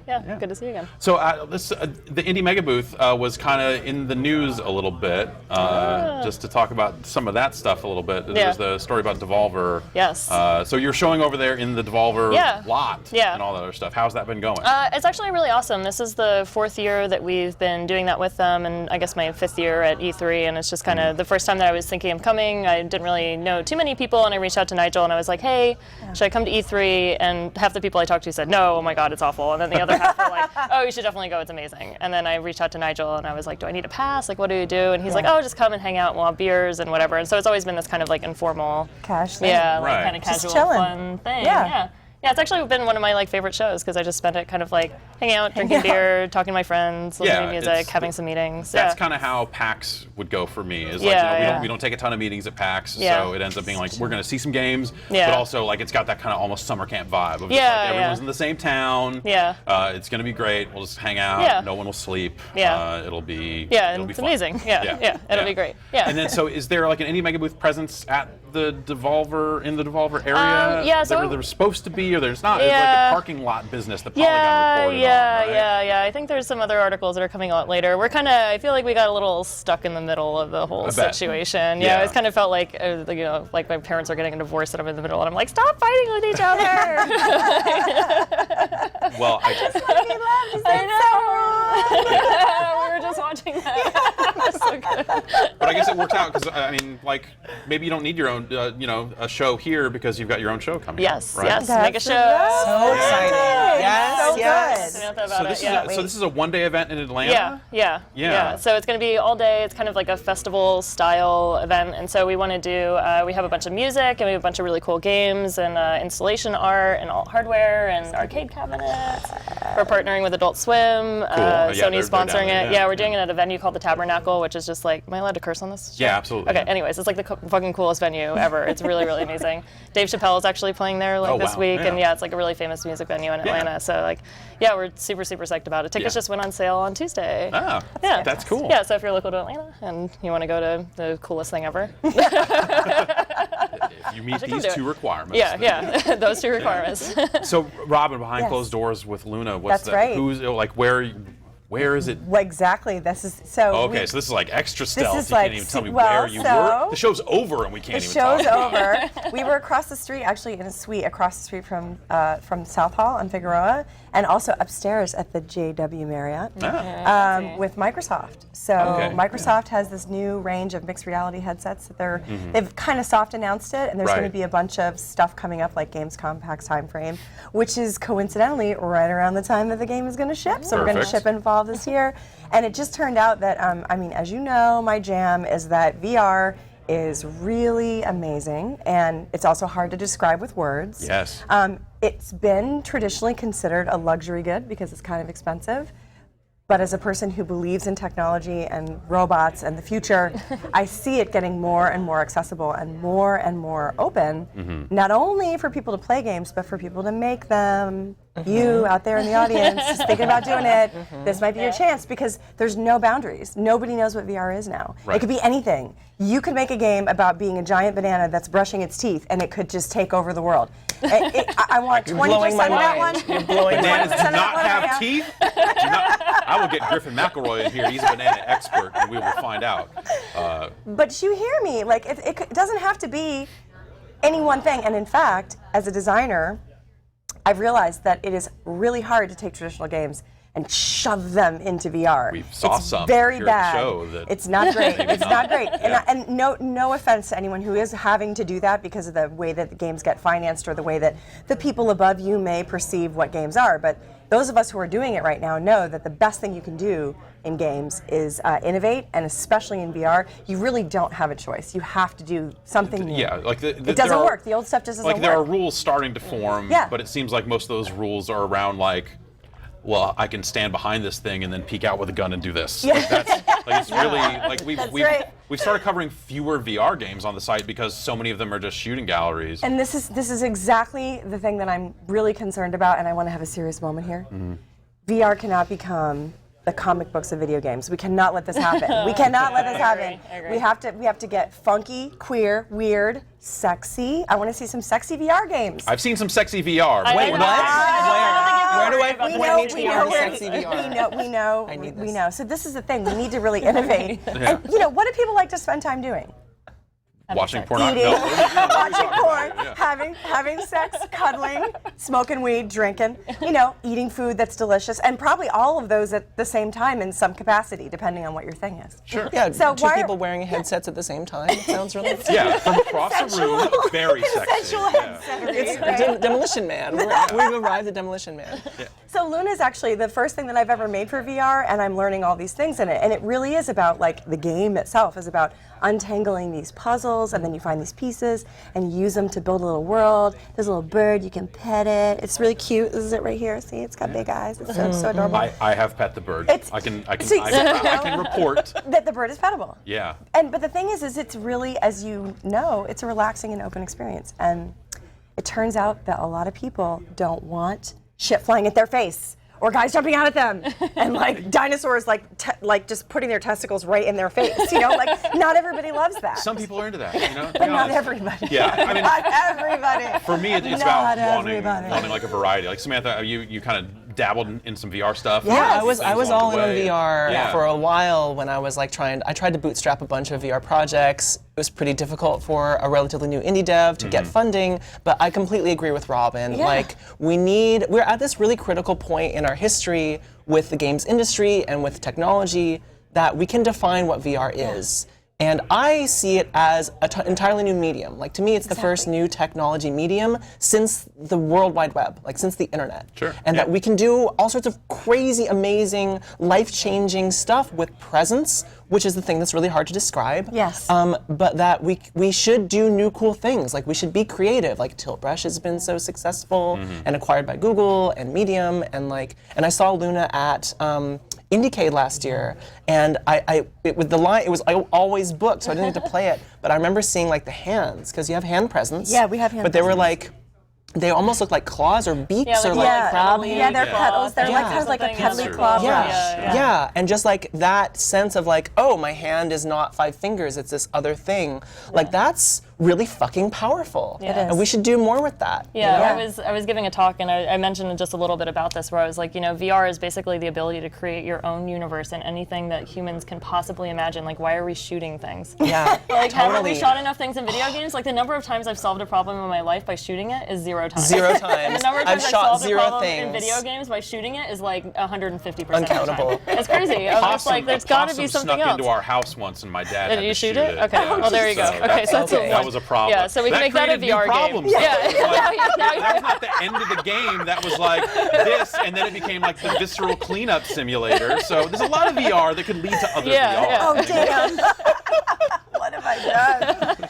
Yeah. Good to see you again. So the Indie Mega Booth was kind of in the news a little bit, just to talk about some of that stuff a little bit. There was the story about Devolver. Yes. So you're showing over there in the Devolver lot and all that other stuff. How's that been going? It's actually really awesome. This is the 4th year that we've been doing that with them, and I guess my 5th year at E3, and it's just kind of the first time that I was thinking of coming. I didn't really know too many people, and I reached out to Nigel, and I was like, hey, should I come to E3? And half the people I talked to said, no, oh my God, it's awful. And then the other half were like, oh, you should definitely go, it's amazing. And then I reached out to Nigel, and I was like, do I need a pass? Like, what do you do? And he's like, oh, just come and hang out and we'll have beers and whatever. And so it's always been this kind of like informal, Cash thing. like kind of Just casual, chilling. fun thing. Yeah. Yeah, it's actually been one of my favorite shows because I just spent it kind of like hanging out, drinking beer, talking to my friends, listening to music, having some meetings. That's kind of how PAX would go for me. Is we don't take a ton of meetings at PAX, so it ends up being like we're going to see some games, but also like it's got that kind of almost summer camp vibe of just, like everyone's in the same town. Yeah. It's going to be great. We'll just hang out. No one will sleep. It'll be it'll be it's fun. amazing. Yeah. It'll be great. Yeah. And then so is there like an Indie Mega Booth presence at the Devolver in the Devolver area? So there's supposed to be, or there's not. It's like the parking lot business that Polygon reported on, right? Yeah. I think there's some other articles that are coming out later. We're kind of, I feel like we got a little stuck in the middle of the whole situation. Yeah, it kind of felt like, like my parents are getting a divorce and I'm in the middle, and I'm like, stop fighting with each other. Well, I know. We were just watching that. It was so good. But I guess it works out because I mean, like maybe you don't need your own, a show here because you've got your own show coming. Yes, out, right? yes. Make a show. So exciting. Yes. So this is a one-day event in Atlanta. Yeah. So it's going to be all day. It's kind of like a festival-style event, and so we want to do. We have a bunch of music, and we have a bunch of really cool games and installation art and alt hardware and arcade cabinets. We're partnering with Adult Swim. Sony's sponsoring it. Yeah, we're doing it at a venue called the Tabernacle, which is just like. Am I allowed to curse on this? Yeah, absolutely. Okay. Anyways, it's like the fucking coolest venue ever. It's really, really amazing. Dave Chappelle is actually playing there this week, and it's like a really famous music venue in Atlanta. So like, we're super, super psyched about it. Tickets just went on sale on Tuesday. Oh, yeah, that's cool. Yeah, so if you're local to Atlanta and you want to go to the coolest thing ever. If you meet these two requirements. Yeah, those two requirements. So Robin, behind closed doors with Luna, what's That's right. Who's like where is it? Well, exactly. This is so. Okay, so this is like extra stealth. This is you like, can't even tell me well, where you so were. The show's over and we can't even talk. The show's over. We were across the street, actually, in a suite across the street from South Hall on Figueroa, and also upstairs at the JW Marriott with Microsoft. So Microsoft has this new range of mixed reality headsets that they've kind of soft announced it, and there's going to be a bunch of stuff coming up like Gamescom PAX timeframe, which is coincidentally right around the time that the game is going to ship. So we're going to ship in fall this year, and it just turned out that as you know, my jam is that VR is really amazing, and it's also hard to describe with words. Yes. It's been traditionally considered a luxury good because it's kind of expensive, But as a person who believes in technology and robots and the future, I see it getting more and more accessible and more open, not only for people to play games, but for people to make them. You out there in the audience is thinking about doing it. This might be your chance because there's no boundaries. Nobody knows what VR is now. It could be anything. You could make a game about being a giant banana that's brushing its teeth, and it could just take over the world. I want 20% of that one. You're blowing my Bananas mind. do not have teeth? I will get Griffin McElroy in here. He's a banana expert, and we will find out. But you hear me. Like, it doesn't have to be any one thing. And in fact, as a designer, I've realized that it is really hard to take traditional games and shove them into VR. We saw it's some very here bad. at the show that It's not great. maybe It's not. not great. Yeah. And no offense to anyone who is having to do that because of the way that the games get financed or the way that the people above you may perceive what games are. But those of us who are doing it right now know that the best thing you can do in games is innovate, and especially in VR, you really don't have a choice. You have to do something new. Yeah, like it doesn't work. The old stuff just doesn't like work. there are rules starting to form, Yeah. but it seems like most of those rules are around like, well, I can stand behind this thing and then peek out with a gun and do this. Yeah. Like that's like it's really like That's right. we've started covering fewer VR games on the site because so many of them are just shooting galleries. And this is exactly the thing that I'm really concerned about, and I want to have a serious moment here. VR cannot become the comic books of video games. We cannot let this happen. We cannot let this happen. I agree. We have to get funky, queer, weird, sexy. I want to see some sexy VR games. I've seen some sexy VR. Wait, what? Where do I We point know, me to we your know, where- sexy VR? we know, I need we this. know. So this is the thing. We need to really innovate. And what do people like to spend time doing? Watching sex. pornography. Eating, No, watching porn, yeah. having sex, cuddling, smoking weed, drinking, eating food that's delicious, and probably all of those at the same time in some capacity, depending on what your thing is. Sure. Yeah, So two why are- people wearing headsets at the same time. It sounds really Yeah, from across the room, very sexy. Sensual Yeah. headsettery, right? Demolition Man. We've arrived at Demolition Man. So Luna is actually the first thing that I've ever made for VR, and I'm learning all these things in it. And it really is about, like, the game itself is about untangling these puzzles, and then you find these pieces and use them to build a little world. There's a little bird, you can pet it. It's really cute. This is it right here. See, it's got big eyes. It's so adorable. I have pet the bird. It's- I can See, I can report. That the bird is petable. Yeah. But the thing is it's really, as you know, it's a relaxing and open experience. And it turns out that a lot of people don't want shit flying at their face or guys jumping out at them and like dinosaurs like just putting their testicles right in their face. Like not everybody loves that. Some people are into that, but not everybody. Yeah, I mean, not everybody. for me, it's Not about everybody. wanting like a variety. Like Samantha, you kind of dabbled in some VR stuff. Yeah, I was Things all along in on the way. VR Yeah. for a while when I was like I tried to bootstrap a bunch of VR projects. It was pretty difficult for a relatively new indie dev to get funding, but I completely agree with Robin. Yeah. Like we're at this really critical point in our history with the games industry and with technology that we can define what VR is. And I see it as an entirely new medium. Like to me, it's the first new technology medium since the World Wide Web, like since the internet. Sure. And Yeah. that we can do all sorts of crazy, amazing, life-changing stuff with presence, which is the thing that's really hard to describe. Yes. But that we should do new cool things. Like we should be creative. Like Tilt Brush has been so successful and acquired by Google and Medium and I saw Luna at Indiecade last year, and it was always booked, so I didn't get to play it. But I remember seeing like the hands, because you have hand presence. Yeah, we have hand But they were presence. like, they almost looked like claws or beaks Yeah, or like like crab. Yeah, they're petals. They're like Yeah. kind of like a Something, pebbly yeah. claw Yeah. brush. Yeah, and just like that sense of like, oh, my hand is not 5 fingers, it's this other thing. Like that's really fucking powerful. It is. And we should do more with that. Yeah, Yeah. I was giving a talk and I mentioned just a little bit about this where I was like, VR is basically the ability to create your own universe and anything that humans can possibly imagine. Like, why are we shooting things? Yeah, Like, haven't we totally. shot enough things in video games? Like, the number of times I've solved a problem in my life by shooting it is 0 times. 0 times. And the number of I've times shot solved 0 a problem in things. video games by shooting it is like 150% Uncountable. of the time. It's crazy. I was just like, there's got to be something snuck else. into our house once, and my dad had Did to you shoot it? Okay, Yeah. well, there you go. So Okay, so that's okay. a that was a problem. Yeah, so we can make that a created new VR game. problems. Yeah. It was like- that was not the end of the game. That was like this, and then it became like the visceral cleanup simulator. So there's a lot of VR that could lead to other Yeah, VR. yeah. Oh damn! What have I done?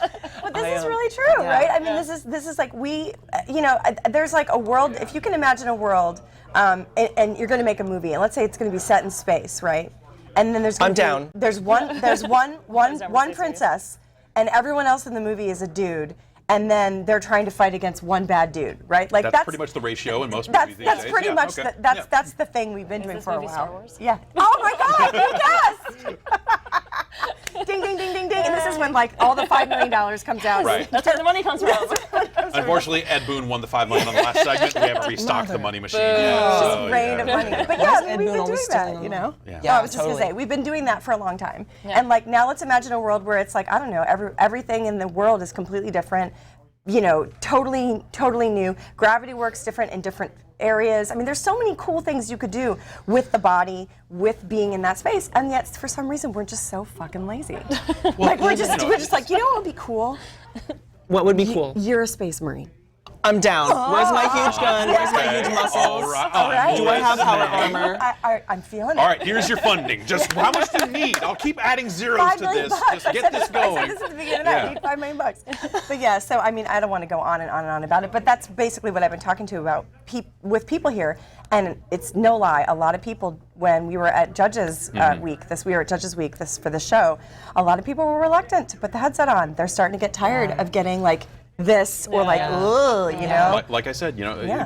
But this is really true, right? I mean, this is like there's like a world. If you can imagine a world, and you're going to make a movie, and let's say it's going to be set in space, right? And then there's there's one princess, and everyone else in the movie is a dude. And then they're trying to fight against one bad dude, right? Like that's pretty much the ratio in most movies these that's days. pretty much okay. that's the thing we've been doing for a while. Star Wars? Yeah. Oh my God! You guessed. Ding ding ding ding ding! And this is when like all the $5 million comes out. Right. That's where the money comes from. Unfortunately, Ed Boon won the $5 million on the last segment. We haven't restocked the money machine yet. Just So, rain of money. But yeah, I mean, we've been doing that, you know? Yeah, I was just totally. gonna say, we've been doing that for a long time. And like now let's imagine a world where it's like, I don't know, everything in the world is completely different. You know, totally new. Gravity works different in different areas. I mean, there's so many cool things you could do with the body, with being in that space, and yet for some reason we're just so fucking lazy. Like we're just like, you know what would be cool? What would be cool? You're a space marine. I'm down. Where's my huge gun? Where's my huge muscles? All right. Do I have power armor? I'm feeling it. All right, here's your funding. Just how much do you need? I'll keep adding zeros $5 to million this. bucks. Just get this I going. said this at the beginning of that. I need $5 million bucks. But yeah, so I mean, I don't want to go on and on and on about it, but that's basically what I've been talking to about with people here, and it's no lie. A lot of people, when we were at Judges Week, we were at Judges Week for the show. A lot of people were reluctant to put the headset on. They're starting to get tired of getting like this or like, ugh, you know. Like I said,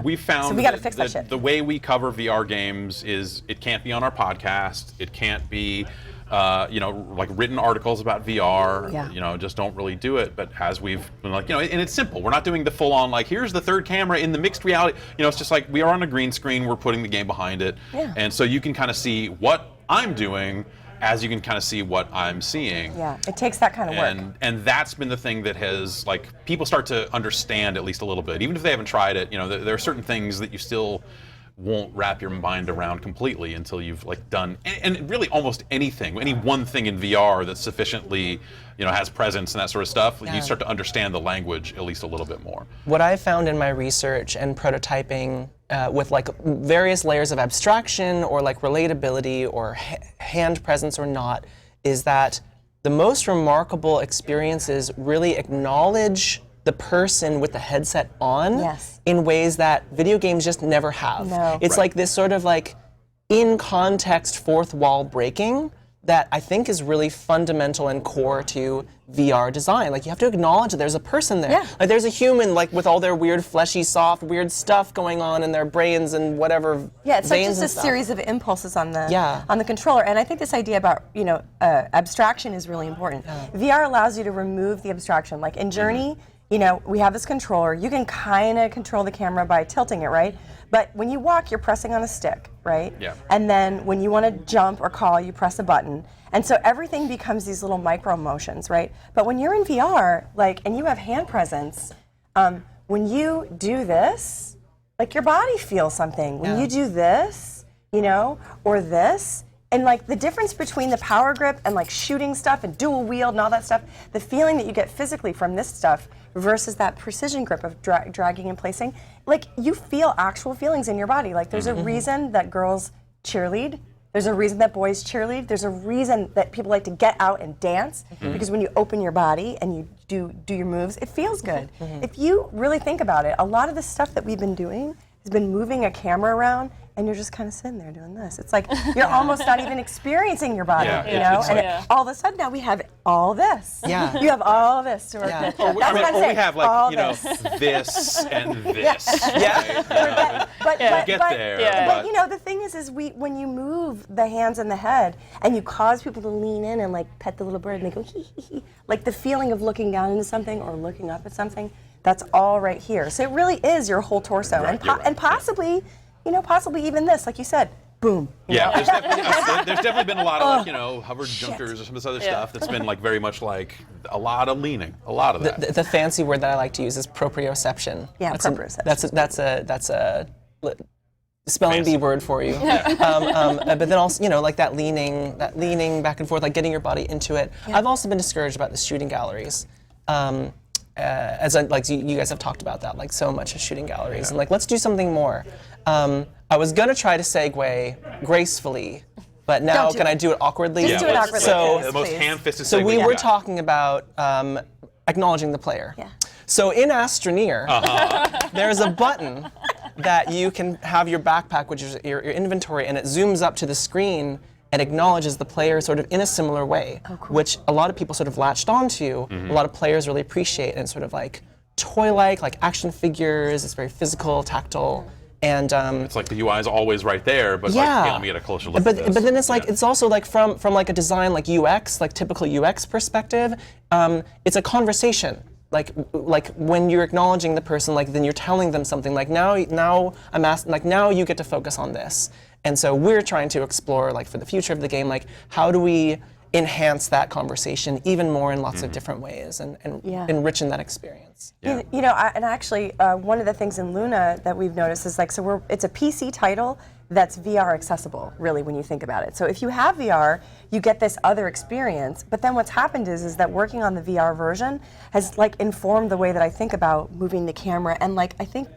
we found so we got to fix that shit. The way we cover VR games is it can't be on our podcast. It can't be, like written articles about VR. Yeah. Just don't really do it. But as we've been like, and it's simple. We're not doing the full on like here's the third camera in the mixed reality. It's just like we are on a green screen. We're putting the game behind it, and so you can kind of see what I'm doing as you can kind of see what I'm seeing. Yeah, it takes that kind of work. And that's been the thing that has, like, people start to understand at least a little bit. Even if they haven't tried it, there are certain things that you still won't wrap your mind around completely until you've like done, and really almost anything, any one thing in VR that's sufficiently, has presence and that sort of stuff, you start to understand the language at least a little bit more. What I found in my research and prototyping with like various layers of abstraction or like relatability or hand presence or not, is that the most remarkable experiences really acknowledge the person with the headset on in ways that video games just never have. No. It's like this sort of like in context fourth wall breaking that I think is really fundamental and core to VR design. Like you have to acknowledge that there's a person there. Yeah. Like there's a human like with all their weird fleshy soft weird stuff going on in their brains and whatever. Yeah, it's like veins just a and stuff. series of impulses on the controller. And I think this idea about abstraction is really important. VR allows you to remove the abstraction. Like in Journey, we have this controller. You can kind of control the camera by tilting it, right? But when you walk, you're pressing on a stick, right? Yeah. And then when you want to jump or call, you press a button. And so everything becomes these little micro motions, right? But when you're in VR, and you have hand presence, when you do this, like your body feels something. When you do this, or this, and like the difference between the power grip and like shooting stuff and dual wield and all that stuff, the feeling that you get physically from this stuff versus that precision grip of dragging and placing, like you feel actual feelings in your body. Like there's a reason that girls cheerlead. There's a reason that boys cheerlead. There's a reason that people like to get out and dance because when you open your body and you do your moves, it feels good. If you really think about it, a lot of the stuff that we've been doing has been moving a camera around and you're just kind of sitting there doing this. It's like you're almost not even experiencing your body, all of a sudden now we have all this. Yeah. You have all this to work with. Or we have all like, this and this. But we'll get there. But the thing is when you move the hands and the head and you cause people to lean in and like pet the little bird and they go hee hee hee, like the feeling of looking down into something or looking up at something, that's all right here. So it really is your whole torso, and possibly, possibly even this, like you said, boom. There's definitely been a lot of hovered jumpers or some of this other stuff that's been like very much like a lot of leaning, a lot of that. The fancy word that I like to use is proprioception. Yeah, proprioception. That's a spelling bee word for you. But then also, like that leaning back and forth, like getting your body into it. Yeah. I've also been discouraged about the shooting galleries. You guys have talked about that, like so much of shooting galleries, and like let's do something more. I was gonna try to segue gracefully, but now can I do it awkwardly? Just do it awkwardly. So the most ham-fisted. So we were talking about acknowledging the player. Yeah. So in Astroneer, there's a button that you can have your backpack, which is your inventory, and it zooms up to the screen and acknowledges the player sort of in a similar way, which a lot of people sort of latched onto. A lot of players really appreciate, and it's sort of like toy-like, like action figures. It's very physical, tactile, and it's like the UI is always right there, but like, hey, let me get a closer look. But at this. but then it's like it's also like from like a design like UX, like typical UX perspective, it's a conversation. Like when you're acknowledging the person, like then you're telling them something. Like now I'm asking, like now you get to focus on this. And so we're trying to explore, like for the future of the game, like how do we enhance that conversation even more in lots of different ways and enrichen that experience. You know, and actually one of the things in Luna that we've noticed is like, so it's a PC title that's VR accessible, really, when you think about it. So if you have VR, you get this other experience, but then what's happened is that working on the VR version has like informed the way that I think about moving the camera, and like I think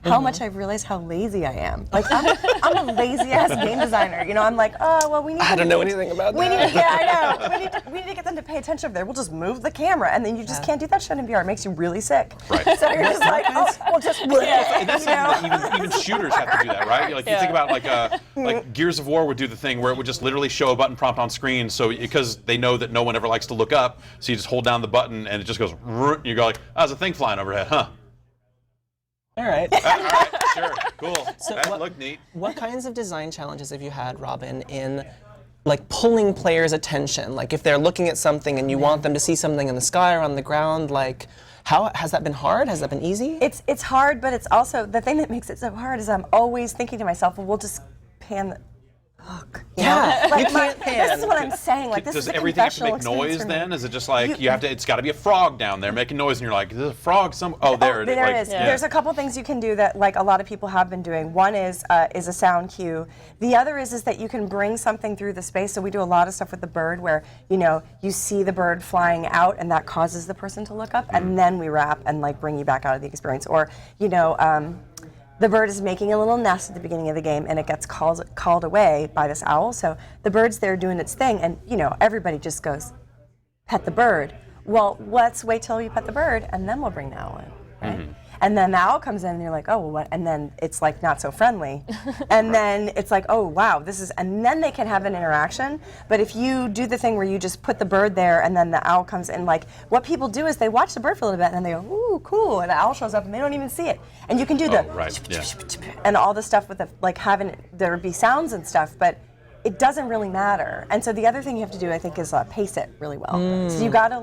how much I've realized how lazy I am. Like I'm a lazy ass game designer. You know, I'm like, oh well, we need. I don't know anything about that. Yeah, I know. We need to get them to pay attention over there. We'll just move the camera, and then you just can't do that shit in VR. It makes you really sick. Right. So you're just like, oh, well, just even shooters have to do that, right? Like you think about like Gears of War would do the thing where it would just literally show a button prompt on screen, so because they know that no one ever likes to look up, so you just hold down the button and it just goes. And you go like, oh, there's a thing flying overhead, huh? All right. All right, sure, cool. So That looked neat. What kinds of design challenges have you had, Robin, in like pulling players' attention? Like if they're looking at something and you want them to see something in the sky or on the ground, like how has that been hard? Has that been easy? It's hard, but it's also the thing that makes it so hard is I'm always thinking to myself, well, we'll just pan the hook. Yeah, like you can't pan. This is what I'm saying. Like this Does is a everything have to make confessional experience noise for me. then? Is it just like you have to? It's got to be a frog down there making noise, and you're like, is it a frog? There it is. There it is. Yeah. There's a couple things you can do that like a lot of people have been doing. One is a sound cue. The other is that you can bring something through the space. So we do a lot of stuff with the bird where you see the bird flying out and that causes the person to look up, and then we wrap and like bring you back out of the experience. Or the bird is making a little nest at the beginning of the game, and it gets called away by this owl. So the bird's there doing its thing, and everybody just goes, pet the bird. Well, let's wait till you pet the bird, and then we'll bring the owl in, right? And then the owl comes in, and you're like, oh, well, what? And then it's like not so friendly. And then it's like, oh, wow, and then they can have an interaction. But if you do the thing where you just put the bird there, and then the owl comes in, like what people do is they watch the bird for a little bit, and then they go, ooh, cool, and the owl shows up, and they don't even see it. And you can do and all the stuff with having there be sounds and stuff, but it doesn't really matter. And so the other thing you have to do, I think, is pace it really well. So you gotta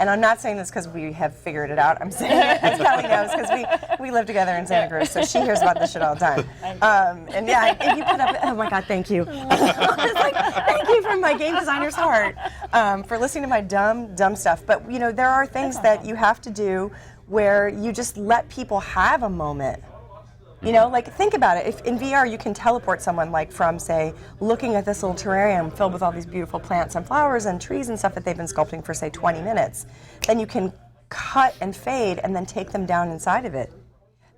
and I'm not saying this because we have figured it out. I'm saying it as Kelly knows because we live together in Santa Cruz, so she hears about this shit all the time. And if you put up, oh my God, thank you. It's like, thank you from my game designer's heart for listening to my dumb stuff. But there are things that you have to do where you just let people have a moment. Think about it. If in VR you can teleport someone from, say, looking at this little terrarium filled with all these beautiful plants and flowers and trees and stuff that they've been sculpting for, say, 20 minutes, then you can cut and fade and then take them down inside of it.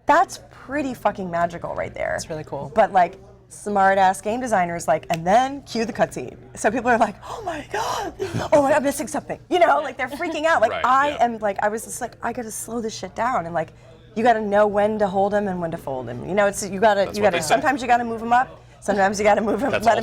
That's pretty fucking magical right there. That's really cool. But smart-ass game designers and then cue the cutscene. So people are like, oh my God, I'm missing something. They're freaking out. I was just like, I gotta slow this shit down and you got to know when to hold him and when to fold him. You got to. Sometimes you got to move him up. Sometimes you got to move him. That's let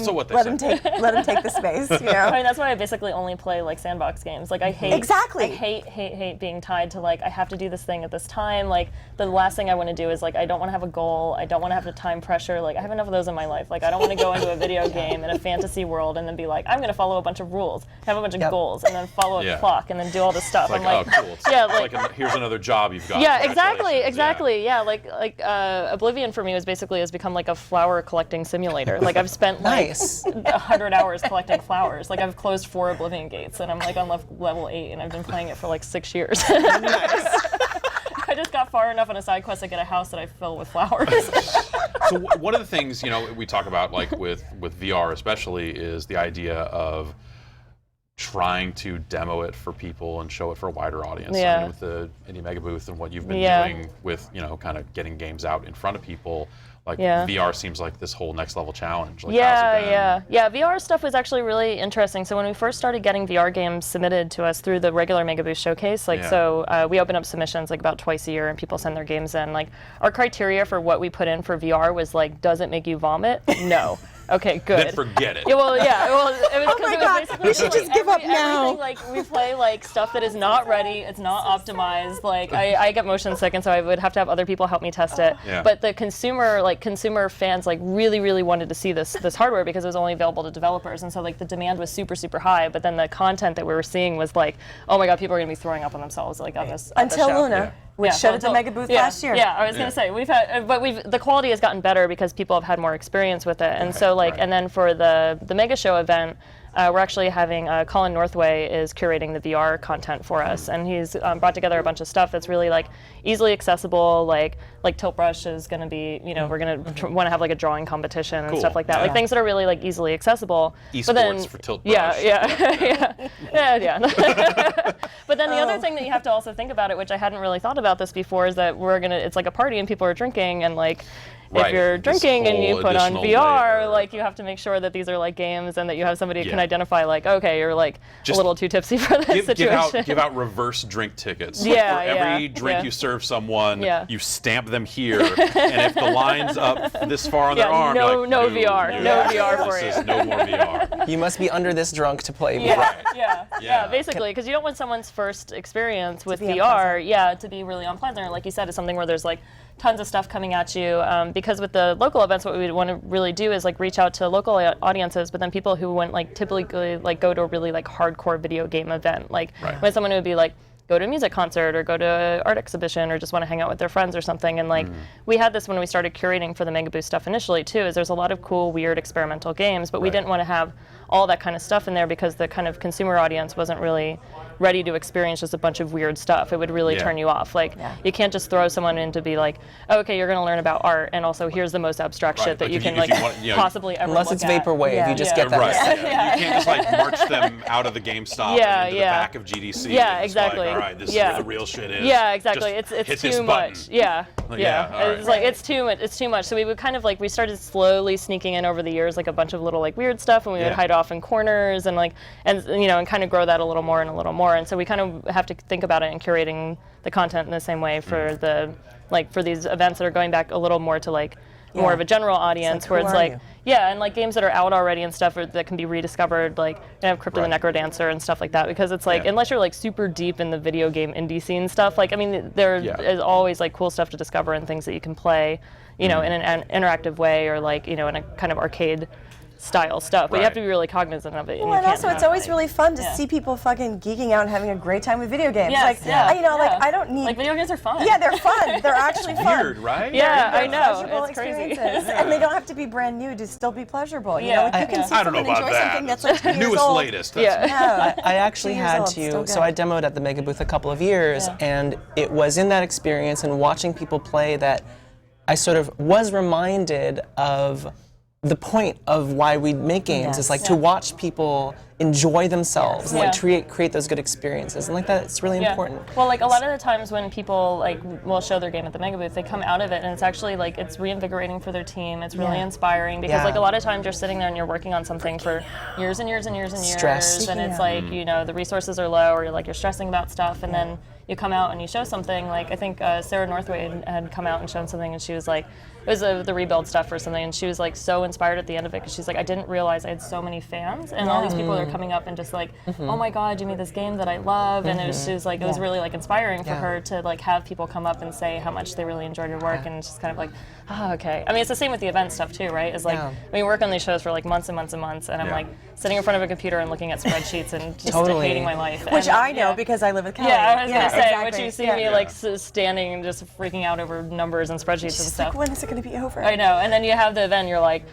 him take the space. I mean, that's why I basically only play sandbox games. I hate exactly. I hate being tied to I have to do this thing at this time. The last thing I want to do is I don't want to have a goal. I don't want to have the time pressure. I have enough of those in my life. I don't want to go into a video game in a fantasy world and then be like, I'm going to follow a bunch of rules, have a bunch of goals, and then follow a clock and then do all this stuff. I'm like, oh, cool. Here's another job you've got. Yeah, exactly. Yeah, Oblivion for me has become a flower collecting simulator. I've spent 100 hours collecting flowers. I've closed 4 Oblivion gates and I'm on level 8 and I've been playing it for 6 years. I just got far enough on a side quest to get a house that I fill with flowers. So one of the things we talk about with VR especially is the idea of trying to demo it for people and show it for a wider audience. Yeah. I mean, with the Indie Mega Booth and what you've been doing with kind of getting games out in front of people. Like Yeah. VR seems like this whole next level challenge. Like, how's it been? Yeah. VR stuff was actually really interesting. So when we first started getting VR games submitted to us through the regular Mega Boost showcase, like we open up submissions like about twice a year, and people send their games in. Like our criteria for what we put in for VR was like, does it make you vomit? No. Okay, good. Then forget it. Yeah, well, it was Oh my it God, was basically we should just give up now. everything, like we play like stuff that is not ready, it's not optimized. Like I get motion sick, and so I would have to have other people help me test it. Yeah. But the consumer fans like really wanted to see this hardware because it was only available to developers, and so like the demand was super high. But then the content that we were seeing was like, oh my God, people are gonna be throwing up on themselves like on this Until show. Luna, which showed at the Mega Booth last year. Yeah, I was gonna say the quality has gotten better because people have had more experience with it, and so like and then for the Mega Show event. We're actually having Colin Northway is curating the VR content for us, and he's brought together a bunch of stuff that's really like easily accessible. Like Tilt Brush is going to be, we're going to want to have like a drawing competition and stuff like that. Like things that are really like easily accessible. Esports for Tilt Brush. Yeah. But then the other thing that you have to also think about it, which I hadn't really thought about this before, is that it's like a party and people are drinking and like. If you're drinking and you put on VR, like you have to make sure that these are like games and that you have somebody who can identify like, okay, you're like a little too tipsy for this situation. Give out reverse drink tickets. Yeah, for every drink you serve someone, you stamp them here, and if the line's up this far on their arm, no VR for you. No more VR. You must be under this drunk to play VR. Yeah, basically, because you don't want someone's first experience with VR, to be really unpleasant. Like you said, it's something where there's like tons of stuff coming at you. Because with the local events, what we would want to really do is like reach out to local audiences, but then people who wouldn't like typically like go to a really like hardcore video game event. Like when someone would be like, go to a music concert or go to an art exhibition or just want to hang out with their friends or something. And like we had this when we started curating for the Mega Boost stuff initially too, is there's a lot of cool, weird experimental games, but we didn't want to have all that kind of stuff in there because the kind of consumer audience wasn't really ready to experience just a bunch of weird stuff. It would really turn you off. Like you can't just throw someone in to be like, oh, okay, you're going to learn about art, and also here's the most abstract shit that you can possibly ever unless look it's at. vaporwave, you just get that. You can't just like march them out of the GameStop and into the back of GDC. Yeah, exactly. Like, all right, this is where the real shit is. Yeah, exactly. Just it's hit too much. Yeah. It's like it's too much. So we would kind of like we started slowly sneaking in over the years like a bunch of little like weird stuff, and we would hide off in corners and like and kind of grow that a little more. And so we kind of have to think about it and curating the content in the same way for the like for these events that are going back a little more to like more of a general audience where it's like and like games that are out already and stuff that can be rediscovered, like you have Crypto the Necrodancer and stuff like that, because it's like unless you're like super deep in the video game indie scene stuff, like I mean there is always like cool stuff to discover and things that you can play in an interactive way or like in a kind of arcade style stuff, but you have to be really cognizant of it. Well, and also it's always really fun to see people fucking geeking out and having a great time with video games. Yes, like I don't need like video games are fun. Yeah, they're fun. They're actually fun. Weird, right? Yeah, They're I know. pleasurable It's crazy. experiences, and they don't have to be brand new to still be pleasurable. You know, like you can see I don't know someone about enjoy that. something that's like 2 years Newest, old. latest. I actually 2 years had old, to, still so I good. demoed at the Mega Booth a couple of years, and it was in that experience and watching people play that I sort of was reminded of the point of why we make games is like to watch people enjoy themselves and like create those good experiences, and like that it's really important. Well, like a lot of the times when people like will show their game at the Mega Booth, they come out of it and it's actually like it's reinvigorating for their team. It's really inspiring because like a lot of times you're sitting there and you're working on something for years and years and years and years, Stress. and it's like the resources are low, or you're stressing about stuff, and then you come out and you show something. Like I think Sarah Northway had come out and shown something, and she was like, it was the rebuild stuff or something, and she was like so inspired at the end of it because she's like, I didn't realize I had so many fans, and all these people are coming up and just like, oh my God, you made this game that I love, and it was like it was really like inspiring for her to like have people come up and say how much they really enjoyed her work, and it's just kind of like, oh, okay. I mean, it's the same with the event stuff too, right? It's like we work on these shows for like months and months and months, and I'm like sitting in front of a computer and looking at spreadsheets and just hating my life. Which and, I know because I live with Kelly. Yeah, I was gonna say, exactly. but you see me like standing and just freaking out over numbers and spreadsheets and stuff. Like, when is it going to be over? I know, and then you have the event, you're like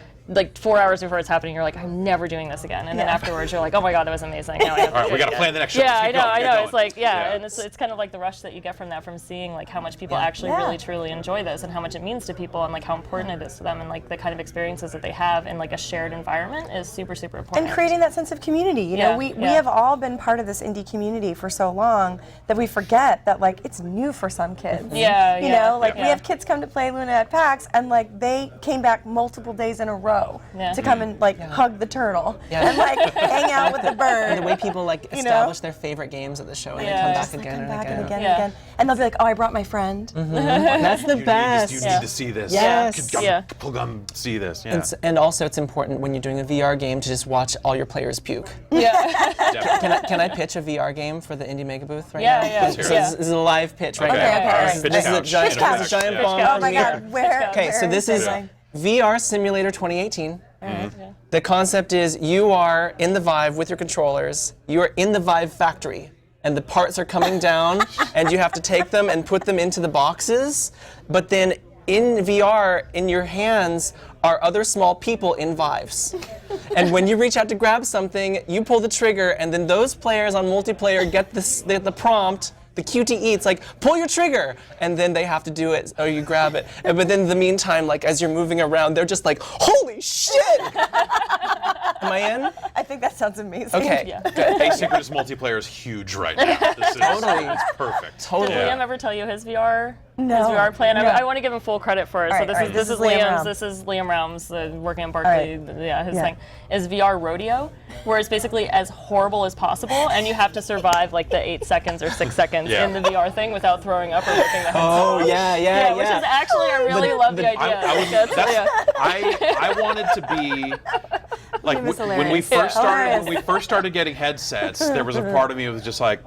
4 hours before it's happening, you're like, I'm never doing this again. And then afterwards, you're like, oh my God, that was amazing. Now I have All right, we got to plan the next show. Yeah, Let's I keep know. going. It's like, and it's kind of like the rush that you get from that, from seeing like how much people actually really truly enjoy this, and how much it means to people, and like how important it is to them, and like the kind of experiences that they have in like a shared environment is super, super important. And creating that sense of community. You know, we have all been part of this indie community for so long that we forget that like it's new for some kids. Yeah, you know, like we have kids come to play Luna at PAX and like they came back multiple days in a row to come and like hug the turtle and like hang out with the bird. And the way people like establish their favorite games at the show and they come back again and again. And they'll be like, oh, I brought my friend. That's the best. You need to see this. Yes. Come see this. Yeah. And also it's important when you're doing a VR game to just watch all your players puke. Yeah. Can I pitch a VR game for the Indie Mega Booth right Yeah, now? yeah. So this is a live pitch right now. Okay. This is a giant bomb. Oh my God, where? Okay, so this is VR Simulator 2018. The concept is you are in the Vive with your controllers. You are in the Vive factory, and the parts are coming down, and you have to take them and put them into the boxes. But then in VR, in your hands, are other small people in Vives. And when you reach out to grab something, you pull the trigger, and then those players on multiplayer get the prompt. The QTE, it's like, pull your trigger, and then they have to do it, or you grab it. But then in the meantime, like as you're moving around, they're just like, holy shit! Am I in? I think that sounds amazing. Okay, good. Asynchronous multiplayer is huge right now. This is it's perfect. Totally. Did Liam ever tell you his VR? No. His VR plan. No. I want to give him full credit for it. All So right, this is Liam Liam's. Raum. This is Liam Raum's working at Berkeley. His thing is VR rodeo, where it's basically as horrible as possible, and you have to survive like the 8 seconds or 6 seconds in the VR thing without throwing up or ripping the headset off. Yeah. Which is actually I really love the idea. I wanted to be like when we first started getting headsets. There was a part of me that was just like,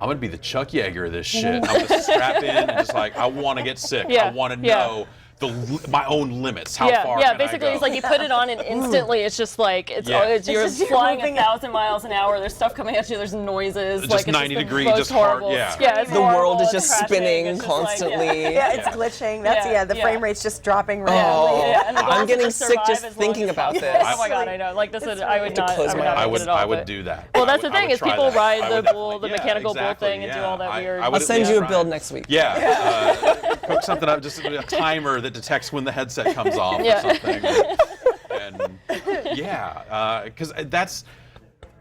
I'm gonna be the Chuck Yeager of this shit. I'm gonna strap in and just like I want to get sick. I want to know my own limits. How far can basically I go? it's like you put it on and instantly it's just like you're just flying moving 1,000 miles an hour. There's stuff coming at you. There's noises. Just like it's 90 just the degrees, most just hard, horrible. yeah. It's The world horrible, is it's just crashing, spinning it's just like, constantly. It's glitching. That's the frame rate's just dropping randomly. Oh, and the goal I'm is getting to sick survive just as long thinking as about possible. this. Oh my god, I know. Like this is I would not. close my I eyes. would not. I would do that. Well, that's the I thing would is try people that. ride I the would bull, the definitely- mechanical exactly, bull thing and do all that weird. I would I'll send at you a least build try. next week. Yeah, cook something up, just a timer that detects when the headset comes off or something. Because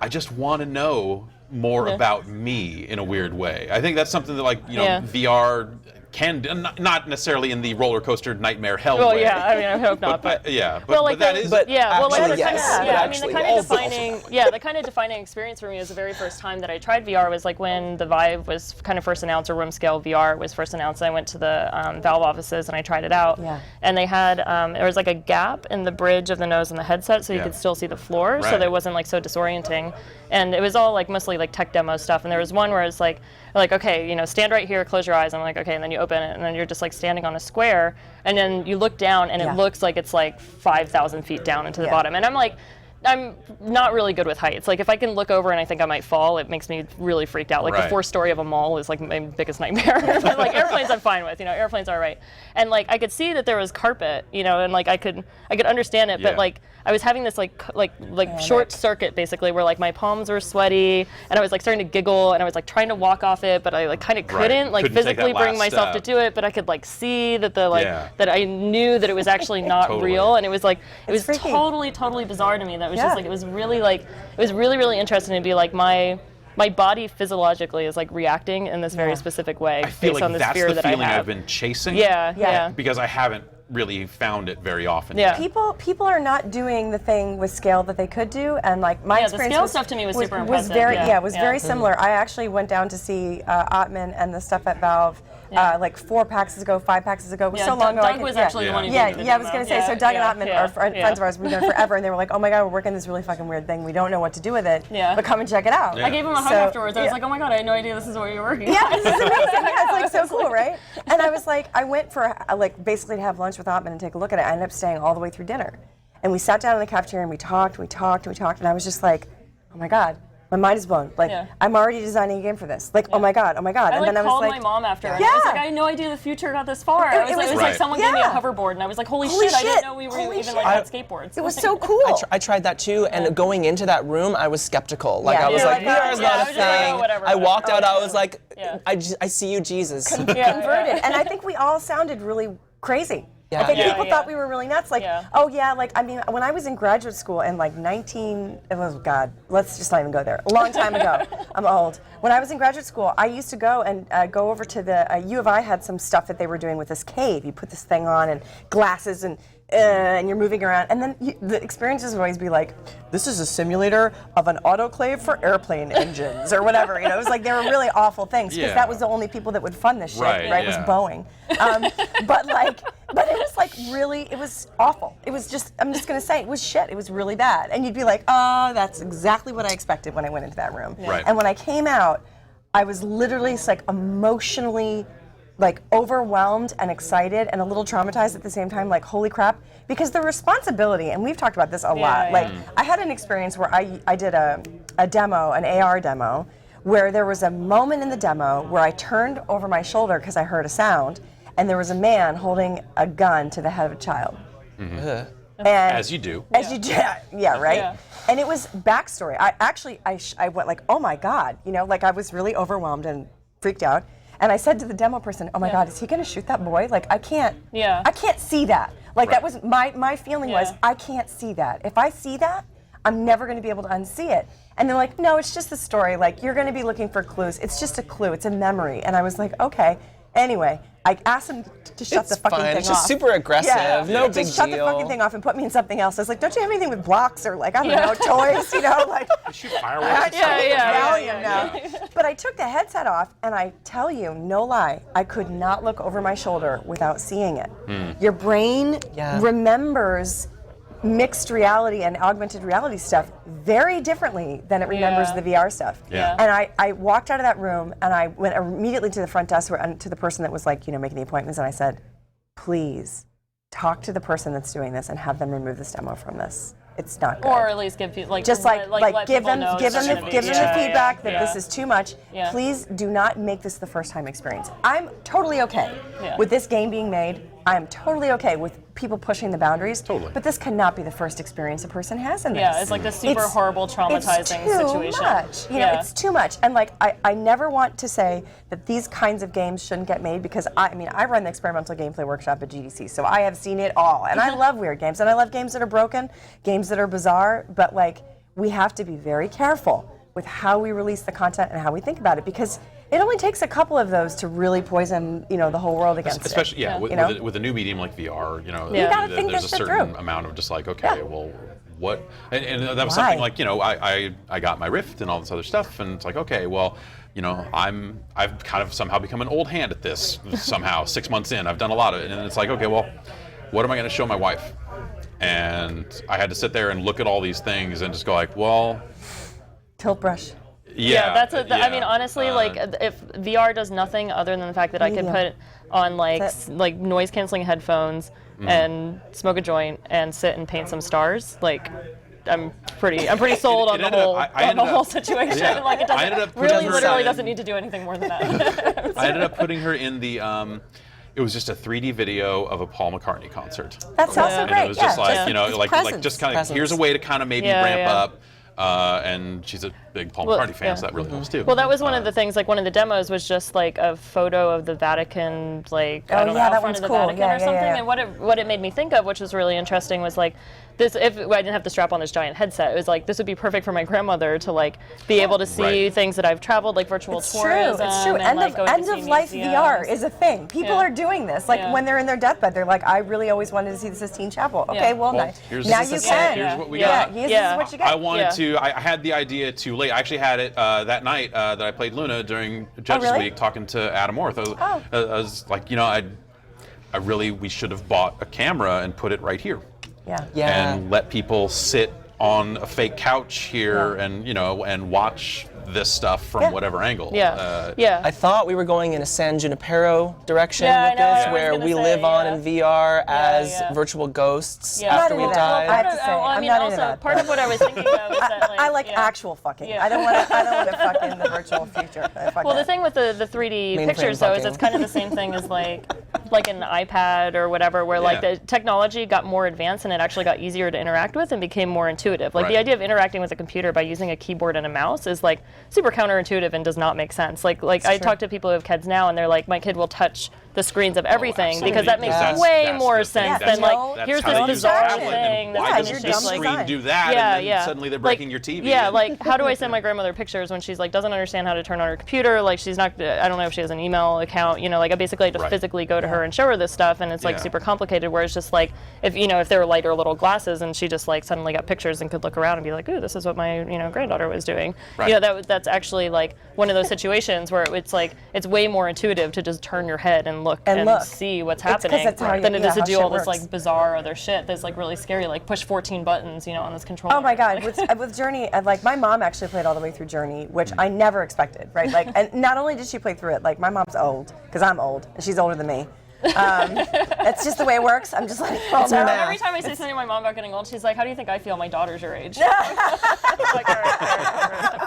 I just want to know more about me in a weird way. I think that's something that VR can do, not necessarily in the roller coaster nightmare hell Well, way. yeah, I mean, I hope not, but but that is. But the actually, kind of defining experience for me was the very first time that I tried VR was like when the Vive was kind of first announced, or room scale VR was first announced. And I went to the Valve offices and I tried it out. Yeah. And they had there was like a gap in the bridge of the nose and the headset, so you could still see the floor, so Right. that it wasn't like so disorienting. And it was all like mostly like tech demo stuff. And there was one where it's like okay, stand right here, close your eyes. I'm like, okay, and then you open it, and then you're just like standing on a square, and then you look down, and it looks like it's like 5,000 feet down into the bottom. And I'm like, I'm not really good with heights. Like if I can look over and I think I might fall, it makes me really freaked out. Like the 4th story of a mall is like my biggest nightmare. But like airplanes I'm fine with, airplanes are all right. And like I could see that there was carpet, and like I could understand it, but like I was having this like short circuit basically where like my palms were sweaty and I was like starting to giggle and I was like trying to walk off it, but I like kind of couldn't Couldn't physically take that bring last myself step. to do it, but I could like see that that I knew that it was actually not Totally. real, and it was like it was freaky. totally bizarre to me. That was just like it was really interesting to be be like my body physiologically is like reacting in this very specific way I feel based like on this that's fear the that feeling I have. I've been chasing. Yeah. Because I haven't really found it very often. Yeah. People are not doing the thing with scale that they could do, and like my Yeah, the experience scale was, stuff to me was super was impressive, very yeah. was Yeah. very similar. I actually went down to see Ottman and the stuff at Valve like 4 PAXs ago, 5 PAXs ago. It was so long ago. Doug was actually the one who gave me the I was gonna say. demo. So Doug and Ottman Yeah, are friends of ours. We've known forever, and they were like, "Oh my God, we're working this really fucking weird thing. We don't know what to do with it. Yeah. But come and check it out." I gave him a hug afterwards. I was like, oh my god, I had no idea this is what you're working on. Yeah, this is amazing. Yeah, it's like so cool, right? And I was like, I went for like basically to have lunch with Ottman and take a look at it. I ended up staying all the way through dinner, and we sat down in the cafeteria and we talked, and I was just like, oh my God. My mind is blown. Like, I'm already designing a game for this. Like, oh my God. I and then I was called like, my mom after, and I was like, I had no idea the future got this far. It was like someone gave me a hoverboard, and I was like, holy shit, I didn't know we were even like had skateboards. It was so cool. I tried that too, and going into that room, I was skeptical. Like I was like, VR is not a thing. I walked out, I was like, I see you, Jesus. Converted. And I think we all sounded really crazy. I think Yeah, people yeah. thought we were really nuts. Like, oh yeah, like I mean, when I was in graduate school in like let's just not even go there. A long time ago. I'm old. When I was in graduate school, I used to go and go over to the U of I had some stuff that they were doing with this cave. You put this thing on and glasses and you're moving around, and then the experiences would always be like, this is a simulator of an autoclave for airplane engines or whatever. You know, it was like they were really awful things because that was the only people that would fund this shit, right? Was Boeing. But it was like really, it was awful. It was just, I'm just gonna say, it was shit. It was really bad, and you'd be like, oh, that's exactly what I expected when I went into that room. Right. And when I came out, I was literally like emotionally like overwhelmed and excited and a little traumatized at the same time, like holy crap, because the responsibility, and we've talked about this a lot, like I had an experience where I did a demo, an AR demo, where there was a moment in the demo where I turned over my shoulder because I heard a sound, and there was a man holding a gun to the head of a child. And As you do. As you do, yeah, right? Yeah. And it was backstory. I went like, oh my God, you know, like I was really overwhelmed and freaked out. And I said to the demo person, oh my God, is he gonna shoot that boy? Like I can't see that. Like that was my feeling was, I can't see that. If I see that, I'm never gonna be able to unsee it. And they're like, no, it's just a story. Like you're gonna be looking for clues. It's just a clue, it's a memory. And I was like, okay. Anyway, I asked him to shut the fucking thing off. It's just super aggressive, no big just shut the fucking thing off and put me in something else. I was like, don't you have anything with blocks or like, I don't know, toys, you know? Like, shoot fireworks. But I took the headset off and I tell you, no lie, I could not look over my shoulder without seeing it. Your brain remembers mixed reality and augmented reality stuff very differently than it remembers the VR stuff. Yeah. And I walked out of that room and I went immediately to the front desk and to the person that was like, you know, making the appointments, and I said, please talk to the person that's doing this and have them remove this demo from this. It's not good. Or at least give people like just like let give people them know give them it's the, give them the feedback that yeah. this is too much. Yeah. Please do not make this the first time experience. I'm totally okay with this game being made. I'm totally okay with people pushing the boundaries. Totally. But this cannot be the first experience a person has in this. Yeah, it's like this super horrible, traumatizing situation. It's too much. You know, it's too much. And like, I never want to say that these kinds of games shouldn't get made because I mean, I run the experimental gameplay workshop at GDC, so I have seen it all. And I love weird games, and I love games that are broken, games that are bizarre, but like, we have to be very careful with how we release the content and how we think about it, because it only takes a couple of those to really poison, you know, the whole world against Especially, it. with a new medium like VR, you know, You gotta think there's this a shit certain through. amount of just like, okay, well, what? And that was Why? something like, you know, I got my Rift and all this other stuff, and it's like, okay, well, you know, I've kind of somehow become an old hand at this somehow. 6 months in, I've done a lot of it, and it's like, okay, well, what am I going to show my wife? And I had to sit there and look at all these things and just go like, well, Tilt brush. Yeah, that's I mean, honestly, like if VR does nothing other than the fact that I can put on like noise canceling headphones and smoke a joint and sit and paint some stars, like I'm pretty sold on the whole situation. Yeah. Like it doesn't literally doesn't need to do anything more than that. I ended up putting her in the. It was just a 3D video of a Paul McCartney concert. That's also And great. it was just like, just, you know, just like presence. just kind of here's a way to kind of maybe ramp up. And she's a big Paul McCartney fan, so that really helps too. Well, that was one of the things. Like one of the demos was just like a photo of the Vatican, like I don't know, out front of the Vatican or something. And what it made me think of, which was really interesting, was like this. If I didn't have to strap on this giant headset, it was like this would be perfect for my grandmother to like be able to see things that I've traveled, like virtual tourism. It's true. And, End of life VR is a thing. People are doing this. Like when they're in their deathbed, they're like, I really always wanted to see the Sistine Chapel. Okay, well now you can. Here's what we got. This is what you got. I wanted to. I had the idea to late. I actually had it that night that I played Luna during Judges Week, talking to Adam Orth. I was like, you know, we should have bought a camera and put it right here. And let people sit on a fake couch here and, you know, and watch this stuff from whatever angle. I thought we were going in a San Junipero direction with this, where we live on in VR as virtual ghosts after we die. I have to say, I mean, also part of what I was thinking of is that like, I like actual fucking. I don't want to fuck in the virtual future. Well, the thing with the 3D pictures though is it's kind of the same thing as like an iPad or whatever, where like the technology got more advanced and it actually got easier to interact with and became more intuitive. Like the idea of interacting with a computer by using a keyboard and a mouse is like super counterintuitive and does not make sense. Like I talk to people who have kids now and they're like, my kid will touch the screens of everything, absolutely. because that makes That's- way that's more the thing. sense That's than like, no- here's how this they use bizarre tablet, and thing why that's does kind your of shaped like. screen do that? Yeah, and then yeah. suddenly they're Like, breaking your TV. Yeah, like how do I send my grandmother pictures when she's like doesn't understand how to turn on her computer? Like she's not, I don't know if she has an email account. You know, like I basically had to Right. physically go to her and show her this stuff, and it's like Yeah. super complicated. Where it's just like if if they were lighter little glasses, and she just like suddenly got pictures and could look around and be like, ooh, this is what my granddaughter was doing. Right. You know, that's actually like one of those situations where it's like it's way more intuitive to just turn your head and look see what's It's 'cause happening that's how than it is to how do shit all this works. like bizarre other shit that's like really scary, like push 14 buttons, on this controller. Oh my God! With Journey, like my mom actually played all the way through Journey, which I never expected. Right? Like, and not only did she play through it, like my mom's old because I'm old and she's older than me. That's just the way it works. I'm just letting you all know. Every time I say something to my mom about getting old, she's like, "How do you think I feel? My daughter's your age." Like, all right.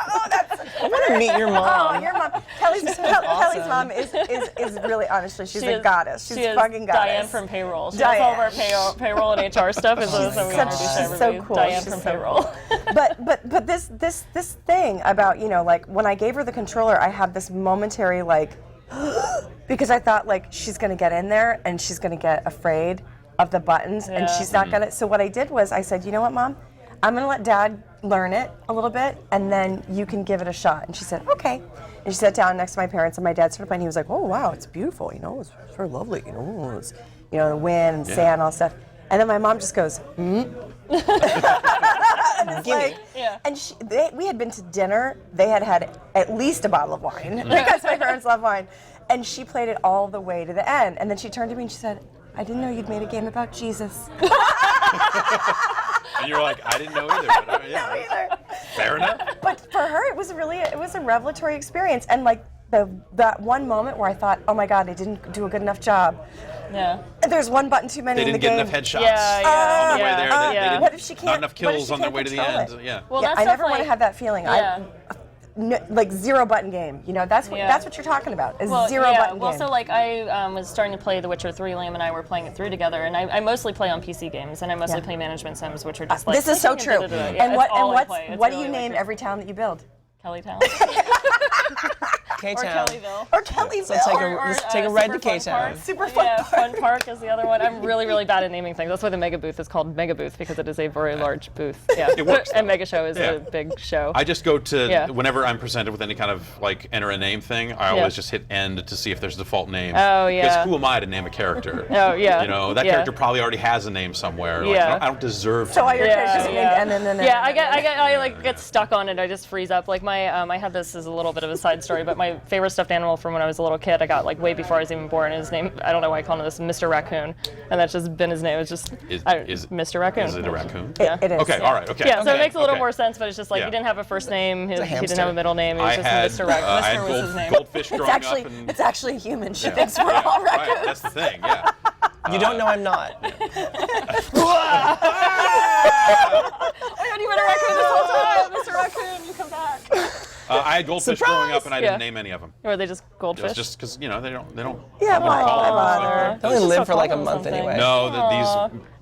I want to meet your mom. Oh, your mom. Kelly's mom is really, honestly, she's She a is- goddess. She's she a is fucking goddess. Diane from payroll. She does all of our payroll and HR stuff. And so we introduce She's everybody. so cool. Diane She's from so payroll. cool. But this thing about like when I gave her the controller, I had this momentary like because I thought like she's gonna get in there and she's gonna get afraid of the buttons and she's not gonna. So what I did was I said, you know what, Mom, I'm gonna let Dad learn it a little bit and then you can give it a shot. And she said, okay. And she sat down next to my parents and my dad started playing. He was like, oh wow, it's beautiful. It's very lovely. It's the wind and sand and all stuff. And then my mom just goes, and it's like, and we had been to dinner. They had had at least a bottle of wine because my parents love wine. And she played it all the way to the end. And then she turned to me and she said, I didn't know you'd made a game about Jesus. And you're like, I didn't know either. But yeah. Fair enough. But for her, it was a revelatory experience. And like that one moment where I thought, oh my God, I didn't do a good enough job. Yeah. There's one button too many They in the didn't game. get enough headshots Yeah, on the way there. They didn't, What if she can't? not enough kills on their way to the end. It? Yeah. Well, Yeah, that's I stuff never want to like- have that feeling. Yeah. Like zero button game. That's what you're talking about. A zero button game. So like I was starting to play The Witcher 3. Liam and I were playing it through together, and I mostly play on PC games, and I mostly play management sims, which are just like this is so true. Yeah, And what do you name every every town that you build? Kellytown? K-Town. Kellyville. Or Kellyville. So let's take a ride to K-Town. Super fun Yeah, park. Fun Park is the other one. I'm really, really bad at naming things. That's why the Mega Booth is called Mega Booth, because it is a very large booth. Yeah. It works, And Mega Show is a big show. I just go to, Yeah. whenever I'm presented with any kind of like enter a name thing, I always just hit end to see if there's a default name. Oh, yeah. Because who am I to name a character? Oh, yeah. That Yeah. character probably already has a name somewhere. Like, Yeah. I don't deserve So to all name your it. characters are named and Yeah, I like get stuck on it. I just freeze up. Like my, I had this as a little bit of a side story, but my favorite stuffed animal from when I was a little kid, I got like way before I was even born. His name, I don't know why I call him this, Mr. Raccoon, and that's just been his name. It's just Mr. Raccoon. Is it a raccoon? Yeah. It is. Okay, all right, okay. Yeah, so okay, it makes a little okay. more sense, but it's just like Yeah. he didn't have a first name. He didn't hamster. have a middle name. He was I just had, Mr. Raccoon. I Mr. had was his name. goldfish growing up. And, It's actually a human. She yeah, thinks we're yeah, all right, raccoons. that's the thing, yeah. You don't know I'm not. Oh, you been a raccoon this whole time, Mr. Raccoon. You come back. I had goldfish growing up, and I Yeah. didn't name any of them. Or are they just It goldfish? was just because they don't. Yeah, I'm gonna call them bother. They only Just live don't for like a call them month something. anyway. No,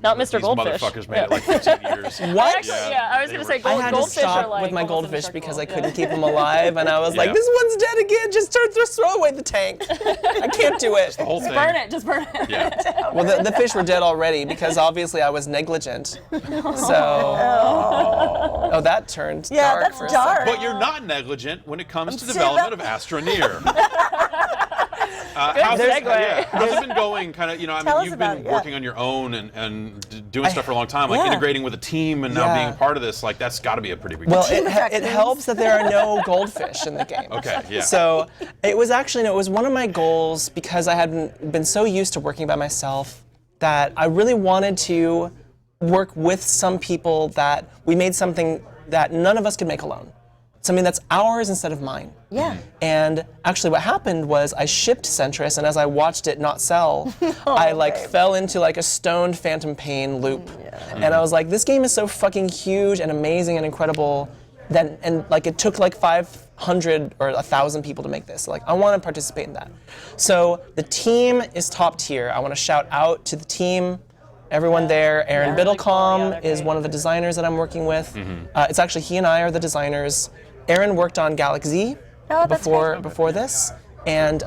Not Mr. these Goldfish. motherfuckers made it like 15 years. What? Actually, yeah, I was They gonna were say I had to goldfish are stop like with my almost goldfish because I indestructible. couldn't keep them alive, and I was like, Yeah. "This one's dead again. Just throw away the tank. I can't do it." The whole thing. Burn it, just burn it. Yeah. Well, the fish were dead already because obviously I was negligent. So, oh, that turned Yeah, dark that's for a dark. second. But you're not negligent when it comes to development of Astroneer. How's segue. how's it been going? Kind of, Tell us you've about been it, yeah. working on your own and doing stuff for a long time, like Yeah. integrating with a team and now Yeah. being a part of this. Like that's got to be a pretty big Well, deal. it helps that there are no goldfish in the game. Okay, yeah. So it was actually, it was one of my goals because I had been so used to working by myself that I really wanted to work with some people that we made something that none of us could make alone. Something that's ours instead of mine. Yeah. And actually what happened was I shipped Centris, and as I watched it not sell, I fell into like a stoned Phantom Pain loop. And I was like, this game is so fucking huge and amazing and incredible and like it took like 500 or 1,000 people to make this. Like I want to participate in that. So the team is top tier. I want to shout out to the team. Everyone there. Aaron Biddlecom is one of the designers that I'm working with. It's actually he and I are the designers. Aaron worked on Galaxy before this, and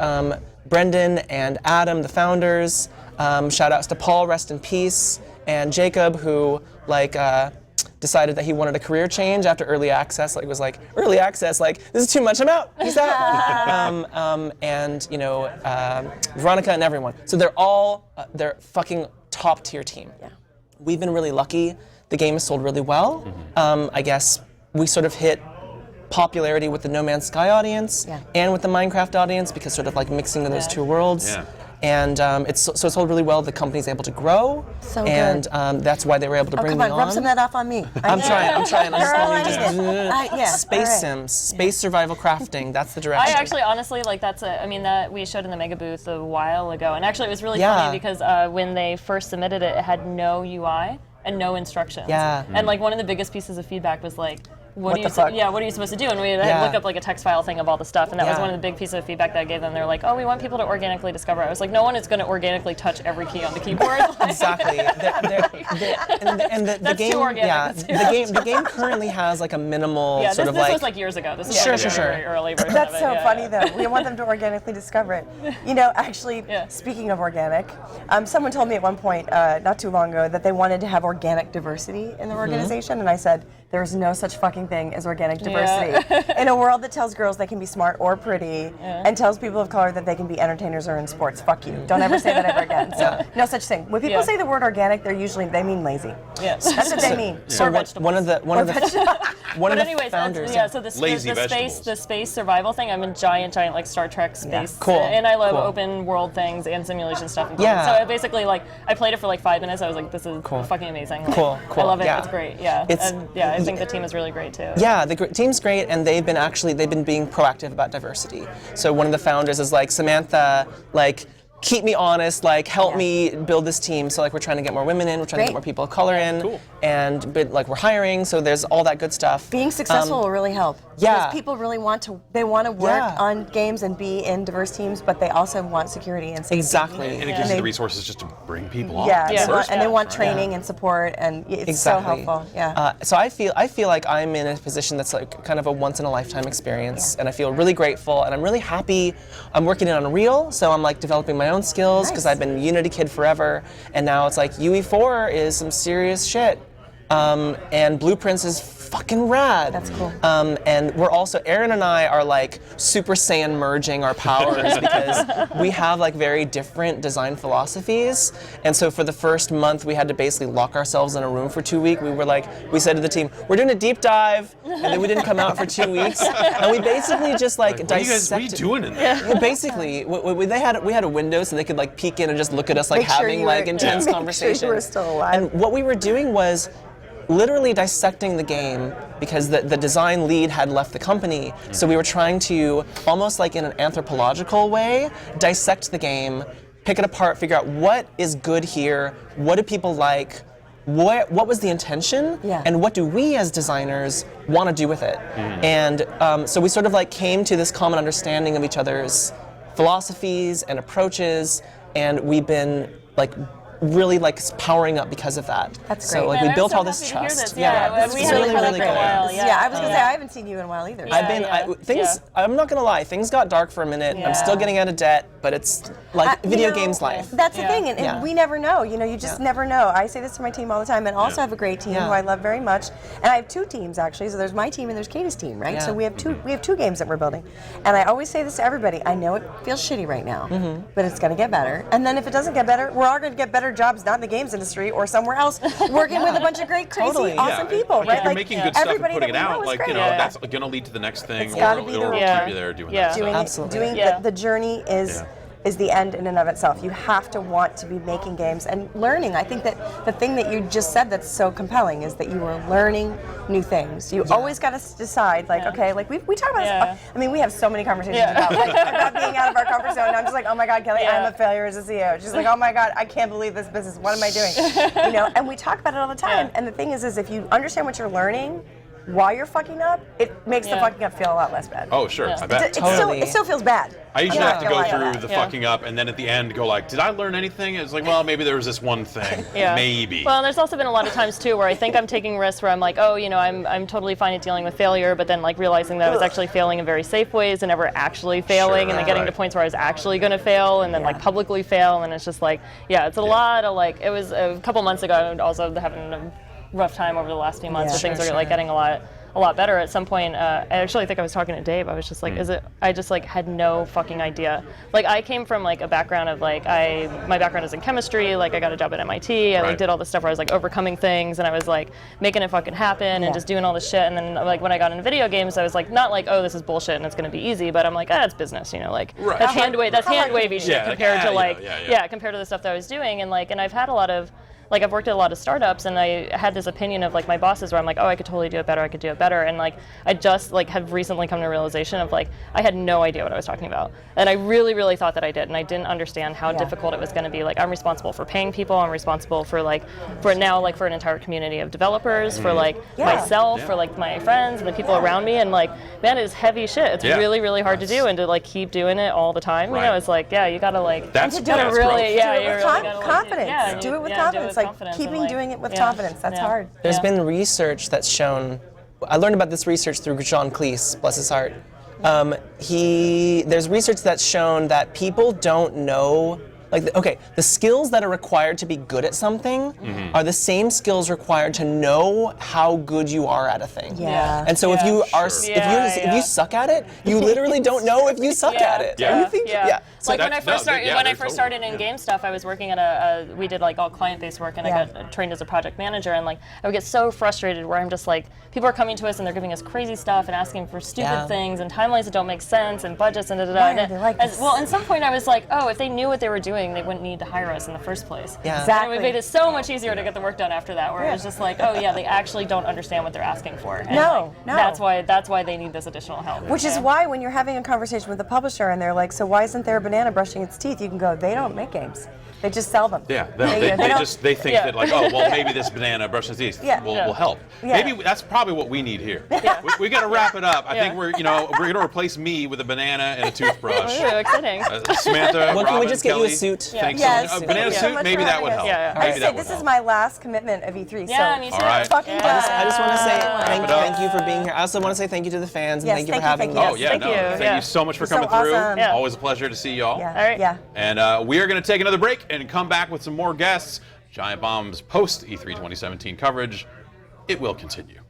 Brendan and Adam, the founders. Shout outs to Paul, rest in peace, and Jacob, who decided that he wanted a career change after early access. Like was like, early access, like this is too much. I'm out. Peace out. And Veronica and everyone. So they're all they're fucking top tier team. Yeah. We've been really lucky. The game has sold really well. I guess we sort of hit popularity with the No Man's Sky audience and with the Minecraft audience because sort of like mixing those two worlds. Yeah. And it's sold really well. The company's able to grow, and that's why they were able to bring me on. Come on, rub some of that off on me. I'm trying. I'm just space sims, space survival crafting. That's the direction. I actually, honestly, like that we showed in the mega booth a while ago, and actually it was really funny because when they first submitted it, it had no UI and no instructions. Yeah. And like one of the biggest pieces of feedback was like, what are you supposed to do? And we had to look up like a text file thing of all the stuff, and that was one of the big pieces of feedback that I gave them. They're like, oh, we want people to organically discover. I was like, no one is going to organically touch every key on the keyboard. Exactly. The game, too organic. The game currently has like a minimal sort of this was like years ago. This is very early version That's of it. so funny though. We want them to organically discover it. You know, actually, speaking of organic, someone told me at one point, not too long ago, that they wanted to have organic diversity in their organization, and I said, there's no such fucking thing as organic diversity. In a world that tells girls they can be smart or pretty, and tells people of color that they can be entertainers or in sports, fuck you. Don't ever say that ever again. So, no such thing. When people say the word organic, they mean lazy. Yes. That's what they mean. So one of the founders. So the space survival thing. I'm a giant like Star Trek space. Cool. And I love open world things and simulation stuff. And Yeah. So I basically I played it for like 5 minutes. I was like, this is fucking amazing. Like, Cool. I love it. Yeah. It's great. Yeah. I think the team is really great too. Yeah, the team's great, and they've been being proactive about diversity. So one of the founders is like, Samantha, like, keep me honest, like, help me build this team. So like, we're trying to get more women in, we're trying to get more people of color in, but like, we're hiring. So there's all that good stuff. Being successful will really help. Yeah. Because people really want to work on games and be in diverse teams, but they also want security and safety. Exactly. And it gives you the resources just to bring people on. They want training and support, and it's so helpful. Yeah. So I feel like I'm in a position that's like kind of a once in a lifetime experience, and I feel really grateful, and I'm really happy. I'm working in Unreal, so I'm like developing my own skills because I've been a Unity kid forever, and now it's like UE4 is some serious shit. And Blueprints is fucking rad. That's cool. And we're also, Aaron and I are like Super Saiyan merging our powers because we have like very different design philosophies. And so for the first month, we had to basically lock ourselves in a room for 2 weeks. We said to the team, we're doing a deep dive, and then we didn't come out for 2 weeks. And we basically just like dissected. What are you doing in there? Yeah, basically, we had a window so they could like peek in and just look at us like having like intense conversations. Make sure you were still alive. And what we were doing was literally dissecting the game because the design lead had left the company. So we were trying to, almost like in an anthropological way, dissect the game, pick it apart, figure out what is good here, what do people like, what was the intention, and what do we as designers want to do with it. And so we sort of like came to this common understanding of each other's philosophies and approaches, and we've been like really like powering up because of that. That's so great. like Man, we built I'm so all this happy to hear trust. this. Yeah, we haven't heard that for a while. Yeah, I was gonna say I haven't seen you in a while either. I'm not gonna lie, things got dark for a minute. I'm still getting out of debt, but it's like video games life. That's the thing, and we never know. You know, you just never know. I say this to my team all the time, and also have a great team who I love very much. And I have 2 teams actually. So there's my team and there's Katie's team, right? So we have two games that we're building. And I always say this to everybody. I know it feels shitty right now, but it's gonna get better. And then if it doesn't get better, we're all gonna get better jobs, not in the games industry or somewhere else, working with a bunch of great, crazy, awesome people, right? If you're making good stuff and putting it out, like, that's going to lead to the next thing, or it'll keep you there doing that stuff. Absolutely. The journey is the end in and of itself. You have to want to be making games and learning. I think that the thing that you just said that's so compelling is that you are learning new things. You always got to decide, like, okay, like we talk about this. I mean, we have so many conversations about being out of our comfort zone. And I'm just like, oh my God, Kelly, I'm a failure as a CEO. She's like, oh my God, I can't believe this business. What am I doing? You know, and we talk about it all the time. And the thing is if you understand what you're learning, while you're fucking up, it makes the fucking up feel a lot less bad. Oh, sure. I bet. It still feels bad. I usually I'm have not to gonna go lie about through that. the fucking up and then at the end go like, did I learn anything? It's like, well, maybe there was this one thing. Maybe. Well, there's also been a lot of times too where I think I'm taking risks where I'm like, oh, you know, I'm totally fine at dealing with failure, but then like realizing that I was actually failing in very safe ways and never actually failing, and then getting to points where I was actually going to fail and then like publicly fail, and it's just like, it's a lot of like, it was a couple months ago, I was also having a rough time over the last few months, so things are like getting a lot better. At some point, I actually think I was talking to Dave. I was just like, I just like had no fucking idea. Like I came from like a background of like my background is in chemistry. Like I got a job at MIT. I like did all this stuff where I was like overcoming things and I was like making it fucking happen and just doing all this shit. And then like when I got into video games, I was like not like, oh, this is bullshit and it's gonna be easy, but I'm like, it's business, you know, like that's hand wavy shit compared to like compared to the stuff that I was doing. And like, and I've had a lot of like I've worked at a lot of startups, and I had this opinion of like my bosses where I'm like, oh, I could totally do it better, and like I just like have recently come to a realization of like I had no idea what I was talking about, and I really thought that I did, and I didn't understand how difficult it was going to be. Like I'm responsible for paying people, I'm responsible for an entire community of developers, for like myself, for like my friends and the people around me, and like man, it is heavy shit. It's really hard to do, and to like keep doing it all the time. You know, it's like you gotta like that's to do it really you really gotta confidence. Do it with confidence. Like keeping doing it with confidence. That's hard. There's been research that's shown. I learned about this research through John Cleese, bless his heart. There's research that's shown that people don't know. The skills that are required to be good at something are the same skills required to know how good you are at a thing. Yeah. And so if you are, if you suck at it, you literally don't know if you suck at it. Yeah. You think, So like when I first started in game stuff, I was working at we did like all client-based work, and I got trained as a project manager, and like I would get so frustrated where I'm just like, people are coming to us and they're giving us crazy stuff and asking for stupid things and timelines that don't make sense and budgets and well, at some point I was like, oh, if they knew what they were doing, they wouldn't need to hire us in the first place. Yeah. Exactly. And it made it so much easier to get the work done after that, where it was just like, oh yeah, they actually don't understand what they're asking for. And No. That's why they need this additional help. Which is why when you're having a conversation with a publisher and they're like, so why isn't there a banana brushing its teeth? You can go, they don't make games. They just sell them. Yeah, they think that like, oh, well, maybe this banana brushes teeth will help. Yeah. Maybe that's probably what we need here. We got to wrap it up. I think we're going to replace me with a banana and a toothbrush. Oh, exciting. Samantha, Well, can Robin, we just get Kelly, you a suit? Thanks Yes, so much. A thank banana you so suit, much maybe for that would having help. us. I just say this is my last commitment of E3. Yeah, so me too. All right. fucking I just want to say Wrap it thank up. you for being here. I also want to say thank you to the fans and Yes, thank you for thank having you, me. thank Oh, you. yeah, Thank no. you. Thank you so much for You're so coming through. awesome. Yeah. Always a pleasure to see y'all. Yeah. All right. Yeah. And we are going to take another break and come back with some more guests. Giant Bomb's post E3 2017 coverage. It will continue.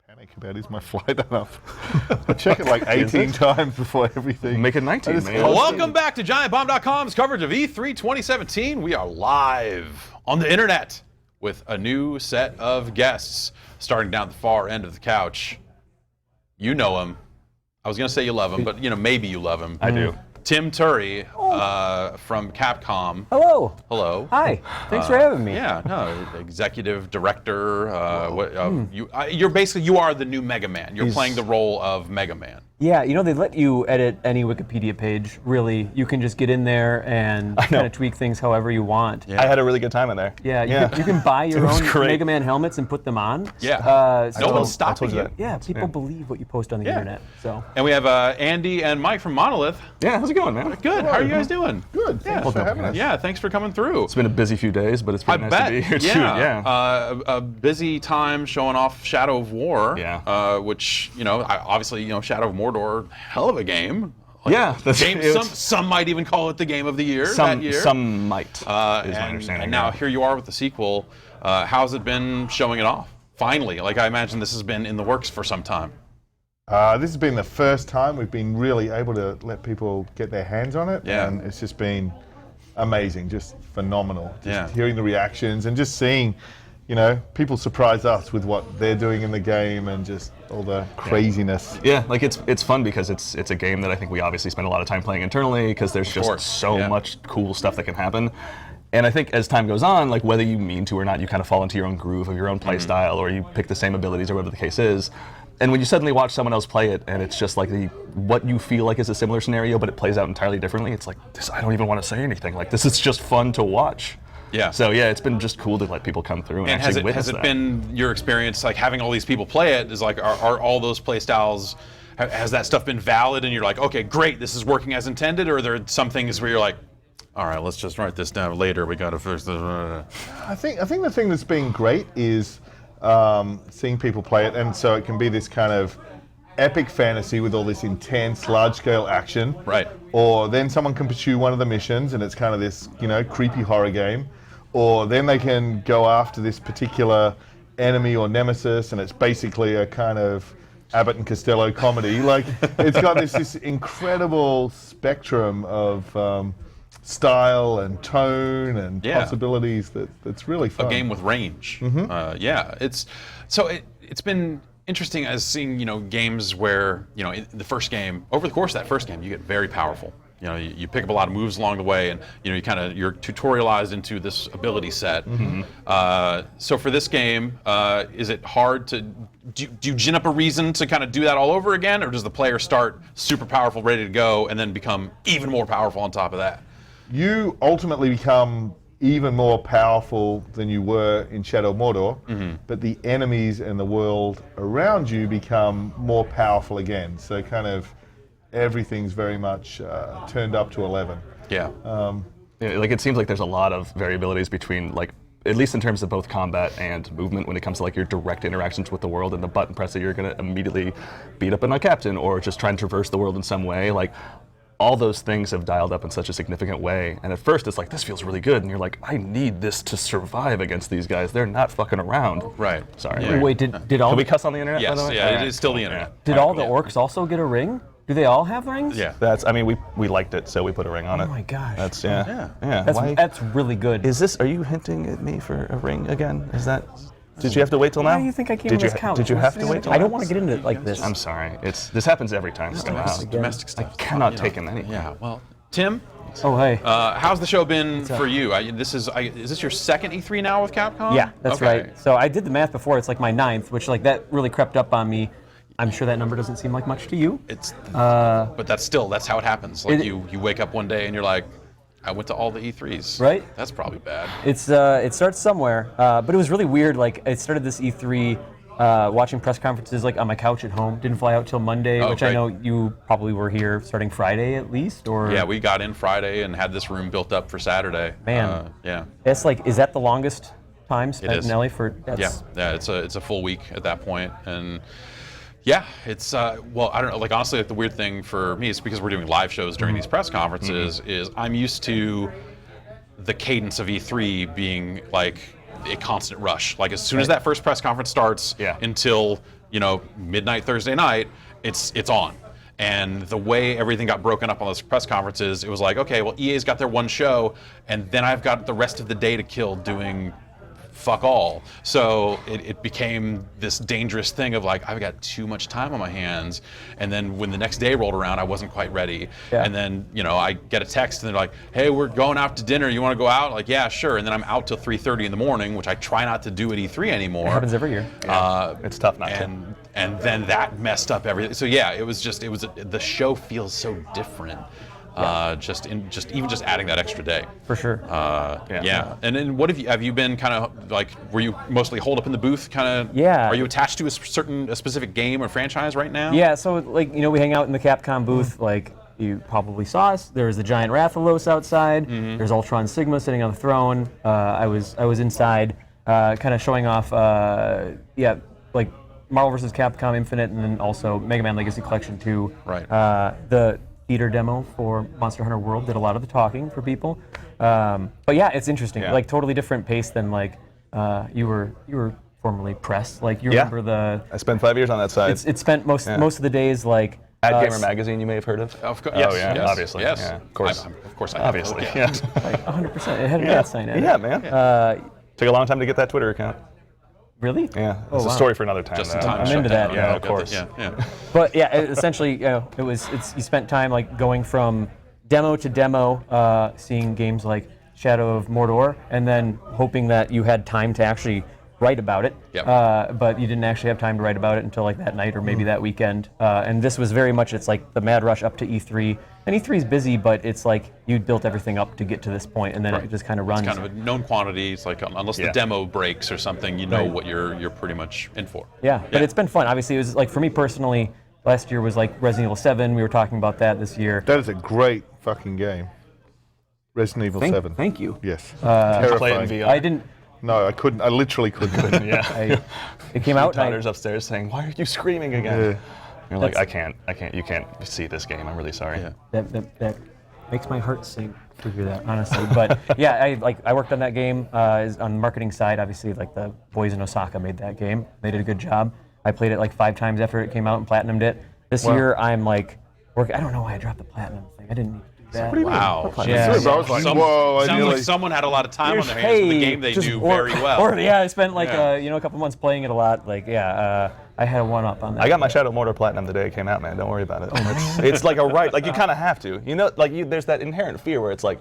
panic about is my flight enough. I check it like 18 times before everything. Make it 19, man. Welcome back to GiantBomb.com's coverage of E3 2017. We are live on the internet with a new set of guests. Starting down the far end of the couch. You know him. I was going to say you love him, but maybe you love him. I do. Tim Turry from Capcom. Hello. Hello. Hi. Thanks for having me. Yeah, no, executive director. You're basically, you are the new Mega Man. You're playing the role of Mega Man. Yeah, they let you edit any Wikipedia page, really. You can just get in there and kind of tweak things however you want. Yeah. I had a really good time in there. Yeah, you can buy your own Mega Man helmets and put them on. Yeah. No one's stopping you. Yeah, people believe what you post on the internet. So. And we have Andy and Mike from Monolith. Yeah, how's it going, man? Good. How are you guys doing? Good. Thanks for having us. Yeah, thanks for coming through. It's been a busy few days, but it's been nice to be here too. Yeah. A busy time showing off Shadow of War. Yeah. Which, obviously, Shadow of Mordor, hell of a game. Some might even call it the game of the year that year. Some might, is my understanding. And now here you are with the sequel. How's it been showing it off? Finally, I imagine this has been in the works for some time. This has been the first time we've been really able to let people get their hands on it. Yeah. And it's just been amazing, just phenomenal. Just hearing the reactions and just seeing, people surprise us with what they're doing in the game and just all the craziness. Yeah, it's fun because it's a game that I think we obviously spend a lot of time playing internally because there's just so much cool stuff that can happen. And I think as time goes on, whether you mean to or not, you kind of fall into your own groove of your own play style, or you pick the same abilities or whatever the case is. And when you suddenly watch someone else play it, and it's just what you feel like is a similar scenario, but it plays out entirely differently, it's like, this, I don't even want to say anything. This is just fun to watch. Yeah. So yeah, it's been just cool to let people come through and actually witness that. Has it been your experience, having all these people play it, is are all those play styles, has that stuff been valid and you're like, okay, great, this is working as intended, or are there some things where you're like, all right, let's just write this down later, we got to fix this. I think the thing that's been great is seeing people play it, and so it can be this kind of epic fantasy with all this intense, large-scale action. Right. Or then someone can pursue one of the missions, and it's kind of this, creepy horror game. Or then they can go after this particular enemy or nemesis, and it's basically a kind of Abbott and Costello comedy. It's got this incredible spectrum of style and tone and possibilities that's really fun. A game with range. It's been interesting as seeing games where in the first game, over the course of that first game, you get very powerful. You pick up a lot of moves along the way, and you're tutorialized into this ability set. So for this game, is it hard to do you gin up a reason to kind of do that all over again, or does the player start super powerful, ready to go, and then become even more powerful on top of that? You ultimately become even more powerful than you were in Shadow of Mordor, but the enemies and the world around you become more powerful again. So kind of everything's very much turned up to 11. Yeah. It seems like there's a lot of variabilities between at least in terms of both combat and movement when it comes to your direct interactions with the world and the button press that you're going to immediately beat up a captain or just try and traverse the world in some way. All those things have dialed up in such a significant way. And at first it's this feels really good. And you're like, I need this to survive against these guys. They're not fucking around. Right. Sorry. Yeah. Wait, did all... Can we cuss on the internet, yes, by the way? Yeah, it is still the internet. Did all the orcs also get a ring? Do they all have rings? Yeah. We liked it, so we put a ring on it. Oh my gosh. That's, That's really good. Are you hinting at me for a ring again? Did you have to wait till now? Why do you think I came on this couch? Did you have to wait till now? I don't want to get into it like this. I'm sorry. This happens every time. Domestic stuff. I cannot take in anything. Yeah. Well, Tim. Oh hey. How's the show been for you? Is this your second E3 now with Capcom? Yeah, that's right. So I did the math before. It's my 9th, which that really crept up on me. I'm sure that number doesn't seem like much to you. But that's how it happens. You wake up one day and you're like, I went to all the E3s. Right? That's probably bad. It starts somewhere, but it was really weird. I started this E3 watching press conferences on my couch at home. Didn't fly out till Monday, which great. I know you probably were here starting Friday at least, or yeah, we got in Friday and had this room built up for Saturday. Man, yeah, it's is that the longest time spent in LA for? Yeah, it's a full week at that point, and. Yeah, it's well, I don't know. Honestly, the weird thing for me is because we're doing live shows during these press conferences. Is I'm used to the cadence of E3 being a constant rush. As soon as that first press conference starts, until midnight Thursday night, it's on. And the way everything got broken up on those press conferences, it was like, okay, well, EA's got their one show, and then I've got the rest of the day to kill doing fuck all. So it became this dangerous thing of like, I've got too much time on my hands. And then when the next day rolled around, I wasn't quite ready. Yeah. And then, I get a text and they're like, hey, we're going out to dinner. You want to go out? Like, yeah, sure. And then I'm out till 3:30 in the morning, which I try not to do at E3 anymore. It happens every year. It's tough not to. And then that messed up everything. So yeah, the show feels so different. Just adding that extra day. For sure. Yeah. And then what have you been kind of like, were you mostly holed up in the booth kind of? Yeah. Are you attached to a specific game or franchise right now? Yeah, so like, we hang out in the Capcom booth, like you probably saw us. There's the giant Rathalos outside. There's Ultron Sigma sitting on the throne. I was inside kind of showing off like Marvel vs. Capcom Infinite, and then also Mega Man Legacy Collection 2. Right. The theater demo for Monster Hunter World did a lot of the talking for people. But yeah, it's interesting. Yeah. Like totally different pace than like you were formerly press. Like you remember the. I spent 5 years on that side. It spent most of the days like. Ad Gamer Magazine, you may have heard of. Of course. Yes, obviously. Yes. Yeah, of course. Of course I Obviously. know. Yeah. Like 100%. It had an ad sign in it. Yeah, man. Took a long time to get that Twitter account. Really? Yeah. It's a story for another time. Just in time. I'm into that. Yeah, of course. Yeah. But yeah, essentially, you spent time like going from demo to demo, seeing games like Shadow of Mordor, and then hoping that you had time to actually write about it. Yep. But you didn't actually have time to write about it until like that night or maybe that weekend. And this was very much, it's like the mad rush up to E3. And E3 is busy, but it's like you built everything up to get to this point, and then it just kind of runs. It's kind of a known quantity. It's like unless the demo breaks or something, you know what you're pretty much in for. Yeah, but it's been fun. Obviously, it was like for me personally, last year was like Resident Evil 7. We were talking about that this year. That is a great fucking game. Resident Evil 7. Thank you. Yes. Play it in Terrifying. VR. I didn't. No, I couldn't. I literally couldn't. Yeah. It came out. Your daughter's upstairs saying, "Why are you screaming again?" You're like, "I can't. You can't see this game. I'm really sorry." Yeah. That makes my heart sink to hear that, honestly. But yeah, I worked on that game on the marketing side. Obviously, like the boys in Osaka made that game. They did a good job. I played it like 5 times after it came out and platinumed it. This year, I'm like, I don't know why I dropped the platinum thing. I didn't need to do that. Wow. Yeah. I was like, whoa, Sounds like someone had a lot of time on their hands with a game they knew very well. Or I spent like a couple months playing it a lot. Like I had a 1-up on that. I got my Shadow of Mordor Platinum the day it came out, man. Don't worry about it. It's like a right. Like you kind of have to. There's that inherent fear where it's like,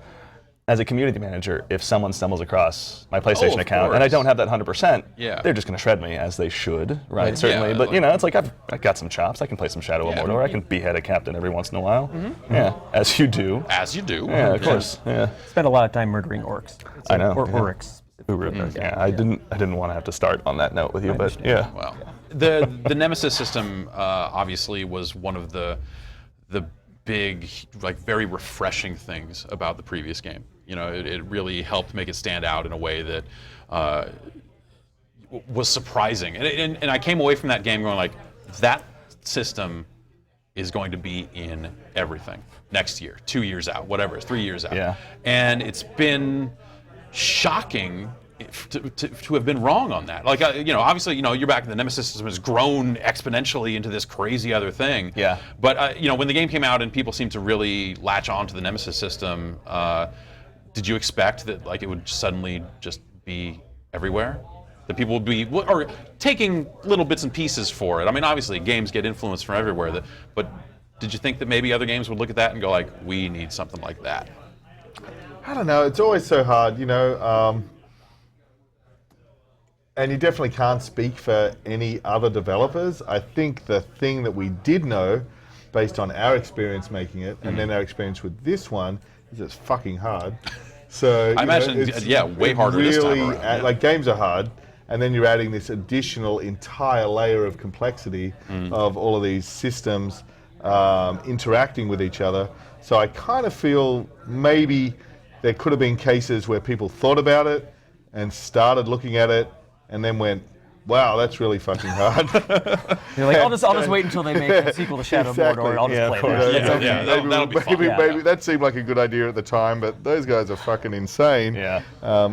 as a community manager, if someone stumbles across my PlayStation account and I don't have that 100%, they're just going to shred me, as they should, right? Certainly. Yeah, but it's like I've got some chops. I can play some Shadow of Mordor. I can behead a captain every once in a while. Yeah, as you do. As you do. Yeah, of course. Yeah. Spent a lot of time murdering orcs. I know. Or Oryx. Yeah, I didn't want to have to start on that note with you, but yeah. Well, the Nemesis system obviously was one of the big, like very refreshing things about the previous game. It really helped make it stand out in a way that was surprising. And I came away from that game going like, that system is going to be in everything next year, 2 years out, whatever, 3 years out. Yeah. And it's been shocking to have been wrong on that. Like, obviously, you're back in the Nemesis system has grown exponentially into this crazy other thing. Yeah. But, when the game came out and people seemed to really latch on to the Nemesis system, did you expect that, like, it would suddenly just be everywhere? That people would be, or taking little bits and pieces for it? I mean, obviously, games get influence from everywhere, but did you think that maybe other games would look at that and go, like, we need something like that? I don't know. It's always so hard, and you definitely can't speak for any other developers. I think the thing that we did know, based on our experience making it, and then our experience with this one, is it's fucking hard. So I imagine, way harder this time around. Like, games are hard, and then you're adding this additional entire layer of complexity of all of these systems interacting with each other. So I kind of feel maybe there could have been cases where people thought about it and started looking at it and then went, wow, that's really fucking hard. You're like, I'll just wait until they make a sequel to Shadow of Mordor, and I'll just play that. That'll be fun. Maybe that seemed like a good idea at the time, but those guys are fucking insane. Yeah.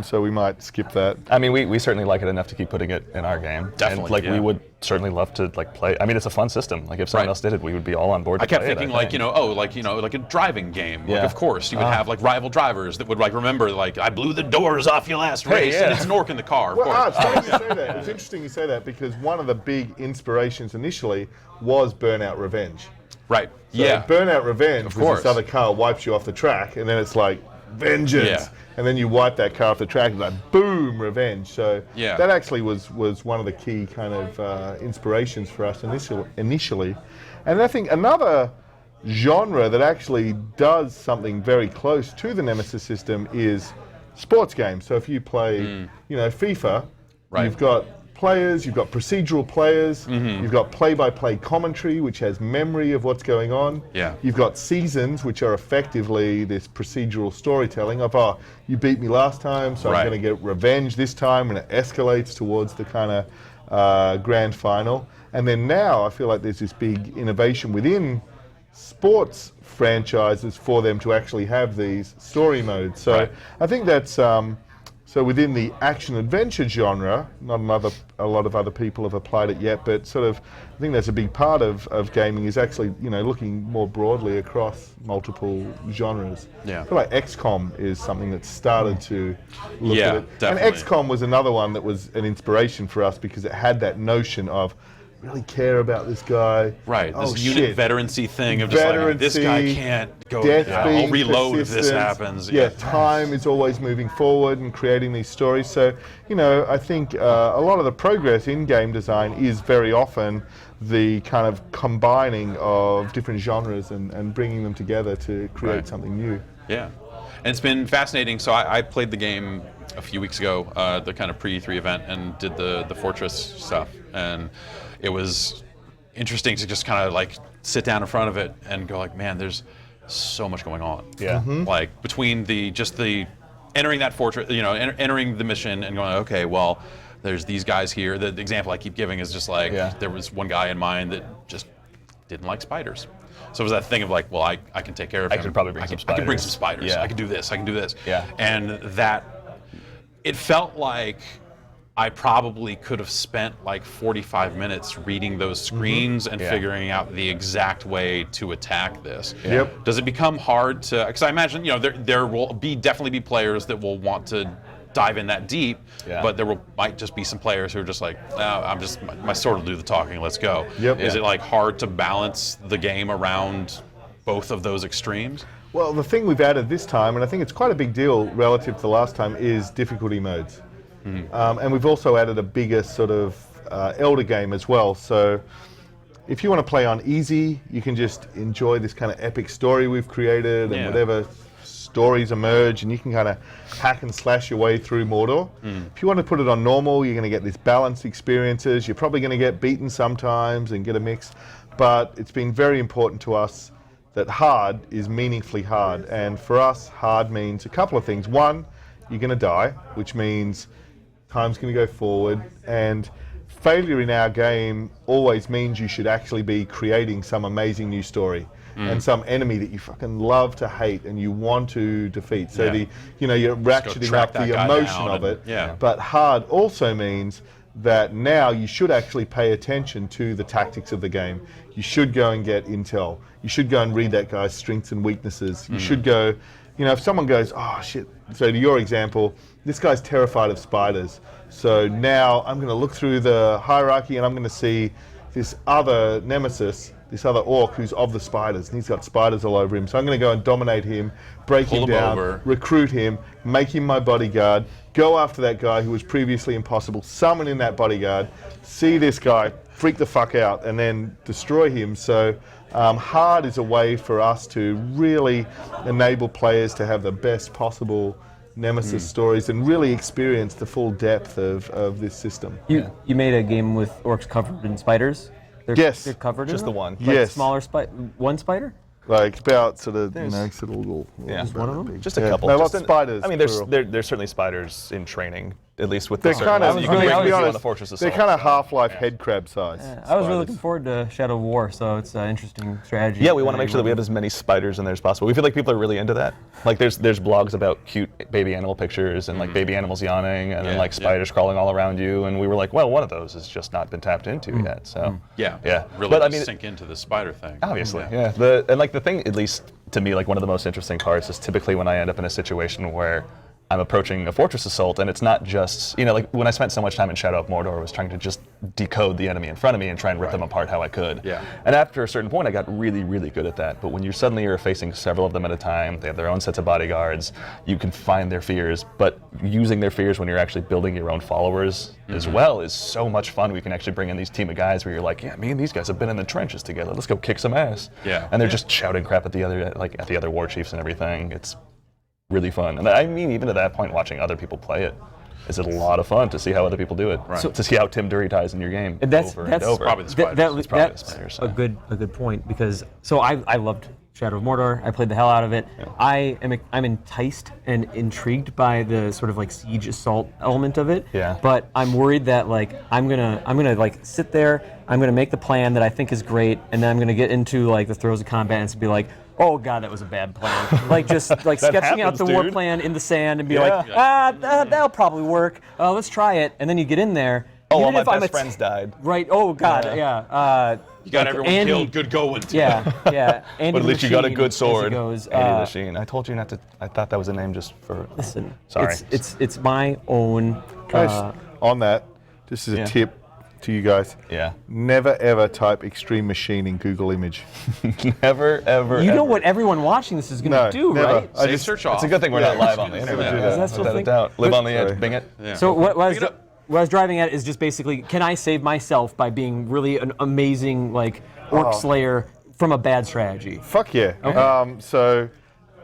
So we might skip that. I mean, we certainly like it enough to keep putting it in our game. Definitely, And, like, certainly love to like play. I mean, it's a fun system. Like if someone else did it, we would be all on board. I To kept play thinking it, like, like a driving game. Like, Yeah. of course, you would have like rival drivers that would like remember like, I blew the doors off your last race, and it's an orc in the car. Of Well, course. it's funny you say that. It's interesting you say that because one of the big inspirations initially was Burnout Revenge. Right. So yeah. Burnout Revenge Of was course. this other car wipes you off the track, and then it's like vengeance, Yeah. and then you wipe that car off the track, and like boom, revenge. So Yeah. that actually was one of the key kind of inspirations for us initially. And I think another genre that actually does something very close to the Nemesis system is sports games. So if you play, FIFA, Right. you've got players, you've got procedural players, you've got play-by-play commentary, which has memory of what's going on. Yeah. You've got seasons, which are effectively this procedural storytelling of, you beat me last time, so Right. I'm going to get revenge this time, and it escalates towards the kind of grand final. And then now I feel like there's this big innovation within sports franchises for them to actually have these story modes. So Right. I think that's so within the action-adventure genre, not a lot of other people have applied it yet, but sort of I think that's a big part of gaming is actually looking more broadly across multiple genres. Yeah. I feel like XCOM is something that started to look Yeah, at it. definitely. And XCOM was another one that was an inspiration for us because it had that notion of really care about this guy. Right, this Oh, unit shit. veterancy thing of just like, this guy Veterancy, can't go, death I'll being reload if this persistence. happens. Yeah, time is always moving forward and creating these stories. So, I think a lot of the progress in game design is very often the kind of combining of different genres and bringing them together to create Right. something new. Yeah, and it's been fascinating. So I played the game a few weeks ago, the kind of pre-E3 event, and did the Fortress stuff, and it was interesting to just kind of like sit down in front of it and go like, man, there's so much going on. Yeah. Like between the entering that fortress, entering the mission and going, okay, well, there's these guys here. The example I keep giving is just like, there was one guy in mind that just didn't like spiders. So it was that thing of like, well, I can take care of him. I could probably bring some I can bring spiders. some spiders. Yeah. I can do this. I can do this. Yeah. And that, it felt like I probably could have spent like 45 minutes reading those screens and figuring out the exact way to attack this. Yep. Does it become hard to, because I imagine, there will definitely be players that will want to dive in that deep, but there might just be some players who are just like, no, my sword will do the talking, let's go. Yep. Is it like hard to balance the game around both of those extremes? Well, the thing we've added this time, and I think it's quite a big deal relative to the last time, is difficulty modes. And we've also added a bigger sort of elder game as well. So if you want to play on easy, you can just enjoy this kind of epic story we've created and whatever stories emerge, and you can kind of hack and slash your way through Mordor. If you want to put it on normal, you're going to get this balanced experiences. You're probably going to get beaten sometimes and get a mix. But it's been very important to us that hard is meaningfully hard. And for us, hard means a couple of things. One, you're going to die, which means time's going to go forward, and failure in our game always means you should actually be creating some amazing new story and some enemy that you fucking love to hate and you want to defeat. So you're ratcheting track up that the guy emotion down of and- it. yeah. But hard also means that now you should actually pay attention to the tactics of the game. You should go and get intel. You should go and read that guy's strengths and weaknesses. You should go, if someone goes, oh shit, so to your example, this guy's terrified of spiders. So now I'm going to look through the hierarchy and I'm going to see this other nemesis, this other orc who's of the spiders, and he's got spiders all over him. So I'm going to go and dominate him, break Pull him him down, over. recruit him, make him my bodyguard, go after that guy who was previously impossible, summon in that bodyguard, see this guy, freak the fuck out, and then destroy him. So hard is a way for us to really enable players to have the best possible Nemesis stories and really experience the full depth of this system. You made a game with orcs covered in spiders? Yes. They're covered in Just them? the one. Like Yes. Smaller one spider? Like about sort of, There's- sort of little. Yeah. One of them? Just a Yeah. couple. No, Just lots of spiders, I mean, plural. there's certainly spiders in training at least with They're the kind of, you I mean, can to be on honest, the Fortress they're Assault. kind of Half-Life head crab size. I was really looking forward to Shadow of War, so it's an interesting strategy. Yeah, we want to make sure that we have as many spiders in there as possible. We feel like people are really into that. Like there's blogs about cute baby animal pictures and like baby animals yawning and then like spiders crawling all around you, and we were like, well, one of those has just not been tapped into yet. So yeah, really but I just mean, sink into the spider thing. obviously, yeah. And like the thing, at least to me, like one of the most interesting parts is typically when I end up in a situation where I'm approaching a fortress assault, and it's not just, like when I spent so much time in Shadow of Mordor, I was trying to just decode the enemy in front of me and try and rip them apart how I could. Yeah. And after a certain point, I got really, really good at that. But when you suddenly are facing several of them at a time, they have their own sets of bodyguards, you can find their fears, but using their fears when you're actually building your own followers as well is so much fun. We can actually bring in these team of guys where you're like, yeah, me and these guys have been in the trenches together. Let's go kick some ass. Yeah. And they're just shouting crap at the other war chiefs and everything. It's really fun. And I mean, even to that point, watching other people play it is a lot of fun to see how other people do it. Right. To see how Tim Dury ties in your game over and over. Probably the spiders. That's a good point, because I loved Shadow of Mordor. I played the hell out of it. Yeah. I'm enticed and intrigued by the sort of like siege assault element of it. Yeah. But I'm worried that like I'm gonna like sit there, I'm gonna make the plan that I think is great, and then I'm gonna get into like the throes of combat and be like, oh God, that was a bad plan. Like just like sketching out the war plan in the sand and be like, that'll probably work. Let's try it. And then you get in there. Oh, all my best friends died. Right. Oh God. Yeah. You got everyone Andy, killed. Good going. Yeah. Yeah. Andy But at least you got a good sword. Goes, Andy the Sheen. I told you not to. I thought that was a name just for. Listen. Sorry. It's my own. On that, this is a tip to you guys. Yeah. Never ever type extreme machine in Google image. Never ever. You know what everyone watching this is going to do, never. right? Save search off. It's a good thing we're not live on the internet. Without a doubt. Live on the edge. Bing it. Yeah. So what I was driving at is just basically, can I save myself by being really an amazing like orc slayer from a bad strategy? Fuck yeah. Okay.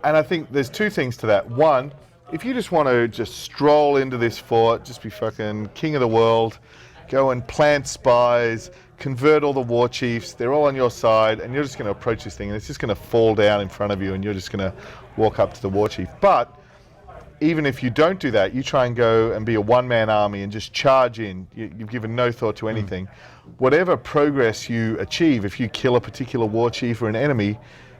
And I think there's two things to that. One, if you just want to just stroll into this fort, just be fucking king of the world, go and plant spies, convert all the war chiefs, they're all on your side, and you're just going to approach this thing, and it's just going to fall down in front of you, and you're just going to walk up to the war chief. But even if you don't do that, you try and go and be a one-man army and just charge in. You've given no thought to anything. Whatever progress you achieve, if you kill a particular war chief or an enemy,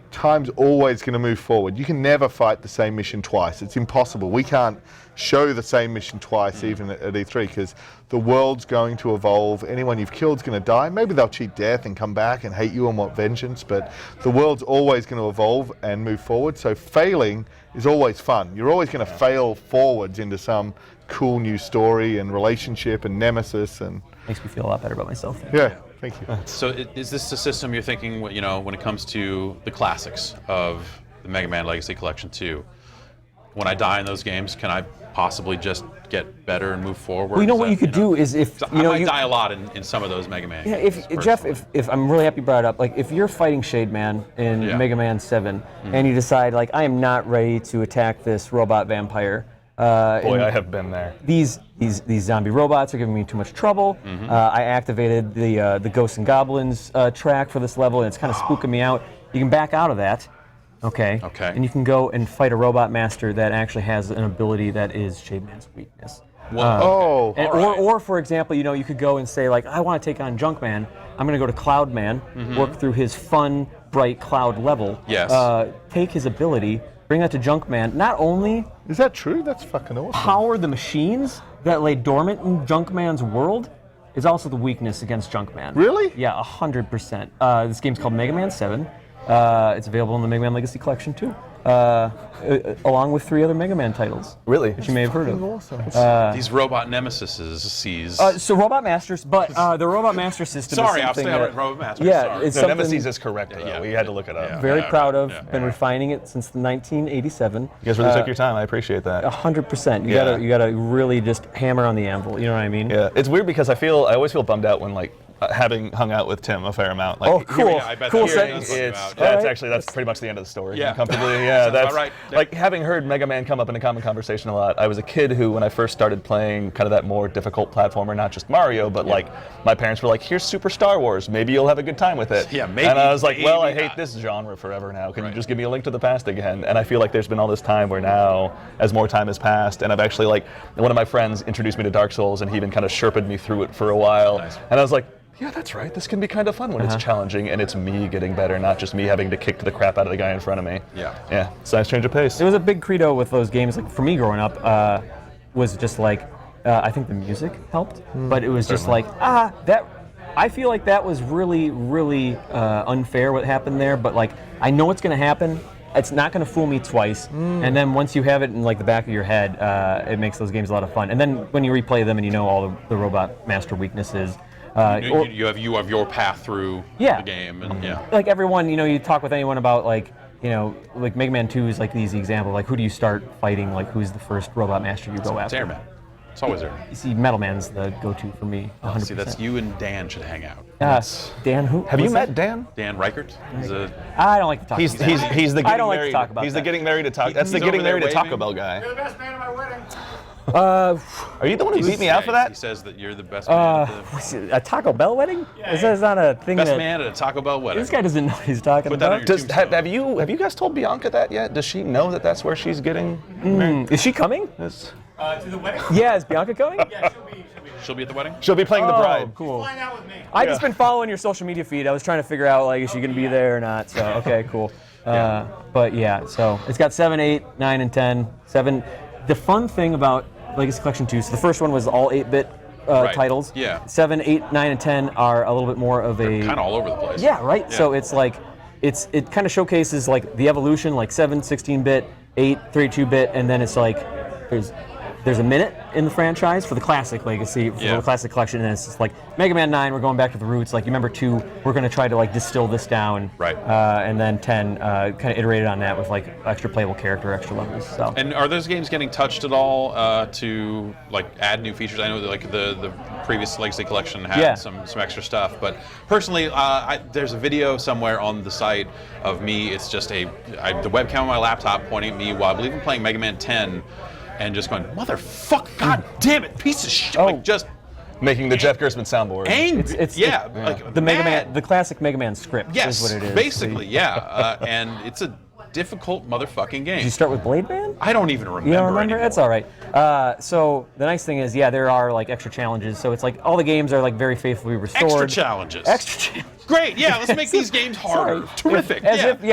time's always going to move forward. You can never fight the same mission twice. It's impossible. We can't show the same mission twice, even at E3, because the world's going to evolve. Anyone you've killed's going to die. Maybe they'll cheat death and come back and hate you and want vengeance, but the world's always going to evolve and move forward. So failing is always fun. You're always going to fail forwards into some cool new story and relationship and nemesis. And makes me feel a lot better about myself. Yeah. Thank you. So is this the system you're thinking, when it comes to the classics of the Mega Man Legacy Collection 2? When I die in those games, can I possibly just get better and move forward? Well, you know what you could do is if I might die a lot in some of those Mega Man games. Jeff, if I'm really happy you brought it up, like if you're fighting Shade Man in Mega Man 7 and you decide like I am not ready to attack this robot vampire. Boy, I have been there. These zombie robots are giving me too much trouble. I activated the Ghosts and Goblins track for this level, and it's kind of spooking me out. You can back out of that, okay? And you can go and fight a robot master that actually has an ability that is Shade Man's weakness. Or for example, you could go and say like, I want to take on Junkman. I'm going to go to Cloud Man, work through his fun, bright cloud level. Yes. Take his ability. Bring that to Junkman. Not only is that true, that's fucking awesome. Power the machines that lay dormant in Junkman's world is also the weakness against Junkman. Really? Yeah, 100%. This game's called Mega Man 7. It's available in the Mega Man Legacy Collection too, along with 3 other Mega Man titles. Really? That you may have heard of. Awesome. These robot nemesises sees. So Robot Masters, but the Robot Master system Sorry, is I'll something stay that, on Robot Masters. Yeah, sorry. it's No, something Nemesis is correct, though. We had to look it up. very proud of. Been refining it since 1987. You guys really took your time. I appreciate that. 100%. You gotta really just hammer on the anvil. You know what I mean? Yeah, it's weird because I always feel bummed out when like having hung out with Tim a fair amount. Like, Oh, cool. Yeah, I bet Cool that's what sentence. you're It's, talking about. that's pretty much the end of the story. Yeah. Comfortably, yeah. Sounds That's about right. like having heard Mega Man come up in a common conversation a lot. I was a kid who, when I first started playing kind of that more difficult platformer, not just Mario, but like my parents were like, "Here's Super Star Wars. Maybe you'll have a good time with it." Yeah, maybe. And I was like, "Well, I maybe hate not. this genre forever now. Can Right. you just give me a Link to the Past again?" And I feel like there's been all this time where now, as more time has passed, and I've actually like one of my friends introduced me to Dark Souls, and he even kind of sherped me through it for a while. Nice. And I was like, yeah, that's right. This can be kind of fun when it's challenging and it's me getting better, not just me having to kick the crap out of the guy in front of me. Yeah. Yeah. It's a nice change of pace. It was a big credo with those games. Like for me growing up, was just like I think the music helped, but it was just like that. I feel like that was really, really unfair what happened there. But like I know it's going to happen. It's not going to fool me twice. And then once you have it in like the back of your head, it makes those games a lot of fun. And then when you replay them and you know all the Robot Master weaknesses. You have your path through the game, and Like everyone, you talk with anyone about like like Mega Man 2 is like the easy example. Like who do you start fighting? Like who's the first Robot Master you go It's after? Airman. It's always Airman. You see, Metal Man's the go-to for me. 100%. See, that's you and Dan should hang out. Dan, who? Have you what's met that? Dan? Dan Reichert. He's a I don't like to talk. He's about that. the getting I don't like married. to talk about He's that. the getting married to Taco. That's the He's getting over there married to Taco waving. Bell guy. You're the best man at my wedding. Are you the one who beat me out for He that? says that you're the best man at the A Taco Bell wedding? Is that not a thing? best that, man at a Taco Bell wedding. This guy doesn't know what he's talking Put that on about. your Does tombstone. have you guys told Bianca that yet? Does she know that that's where she's getting married? Is she coming? Yes. To the wedding? Yeah, is Bianca coming? Yeah, She'll be at the wedding. She'll be playing the bride. Cool. Flying out with me. I just been following your social media feed. I was trying to figure out like is she gonna be there or not. So okay, cool. But yeah, so it's got 7, 8, 9, and 10. 7. The fun thing about Legacy Collection 2, so the first one was all 8-bit titles. Yeah. 7, 8, 9, and 10 are a little bit more of a Kind of all over the place. Yeah, right. So it's like it kind of showcases like the evolution, like 7, 16-bit, 8, 32-bit, and then it's like there's a minute in the franchise for the classic Legacy, for the classic collection, and it's just like Mega Man 9, we're going back to the roots. Like you remember 2, we're going to try to like distill this down. Right. And then 10 kind of iterated on that with like extra playable character, extra levels. So. And are those games getting touched at all to like add new features? I know that like the previous Legacy Collection had some extra stuff, but personally, there's a video somewhere on the site of me. It's just the webcam on my laptop pointing at me while I believe I'm playing Mega Man 10, and just going, motherfucker, god damn it, piece of shit, like just making the Jeff Gersman soundboard. angry. Like the Mega Man, the classic Mega Man script Yes, is what it is. basically, and it's a difficult motherfucking game. Did you start with Blade Man? I don't even remember. You don't remember? Anymore. That's all right. So the nice thing is, there are like extra challenges. So it's like all the games are like very faithfully restored. Extra challenges. Extra challenges. Great. Yeah, let's make these games harder. Terrific.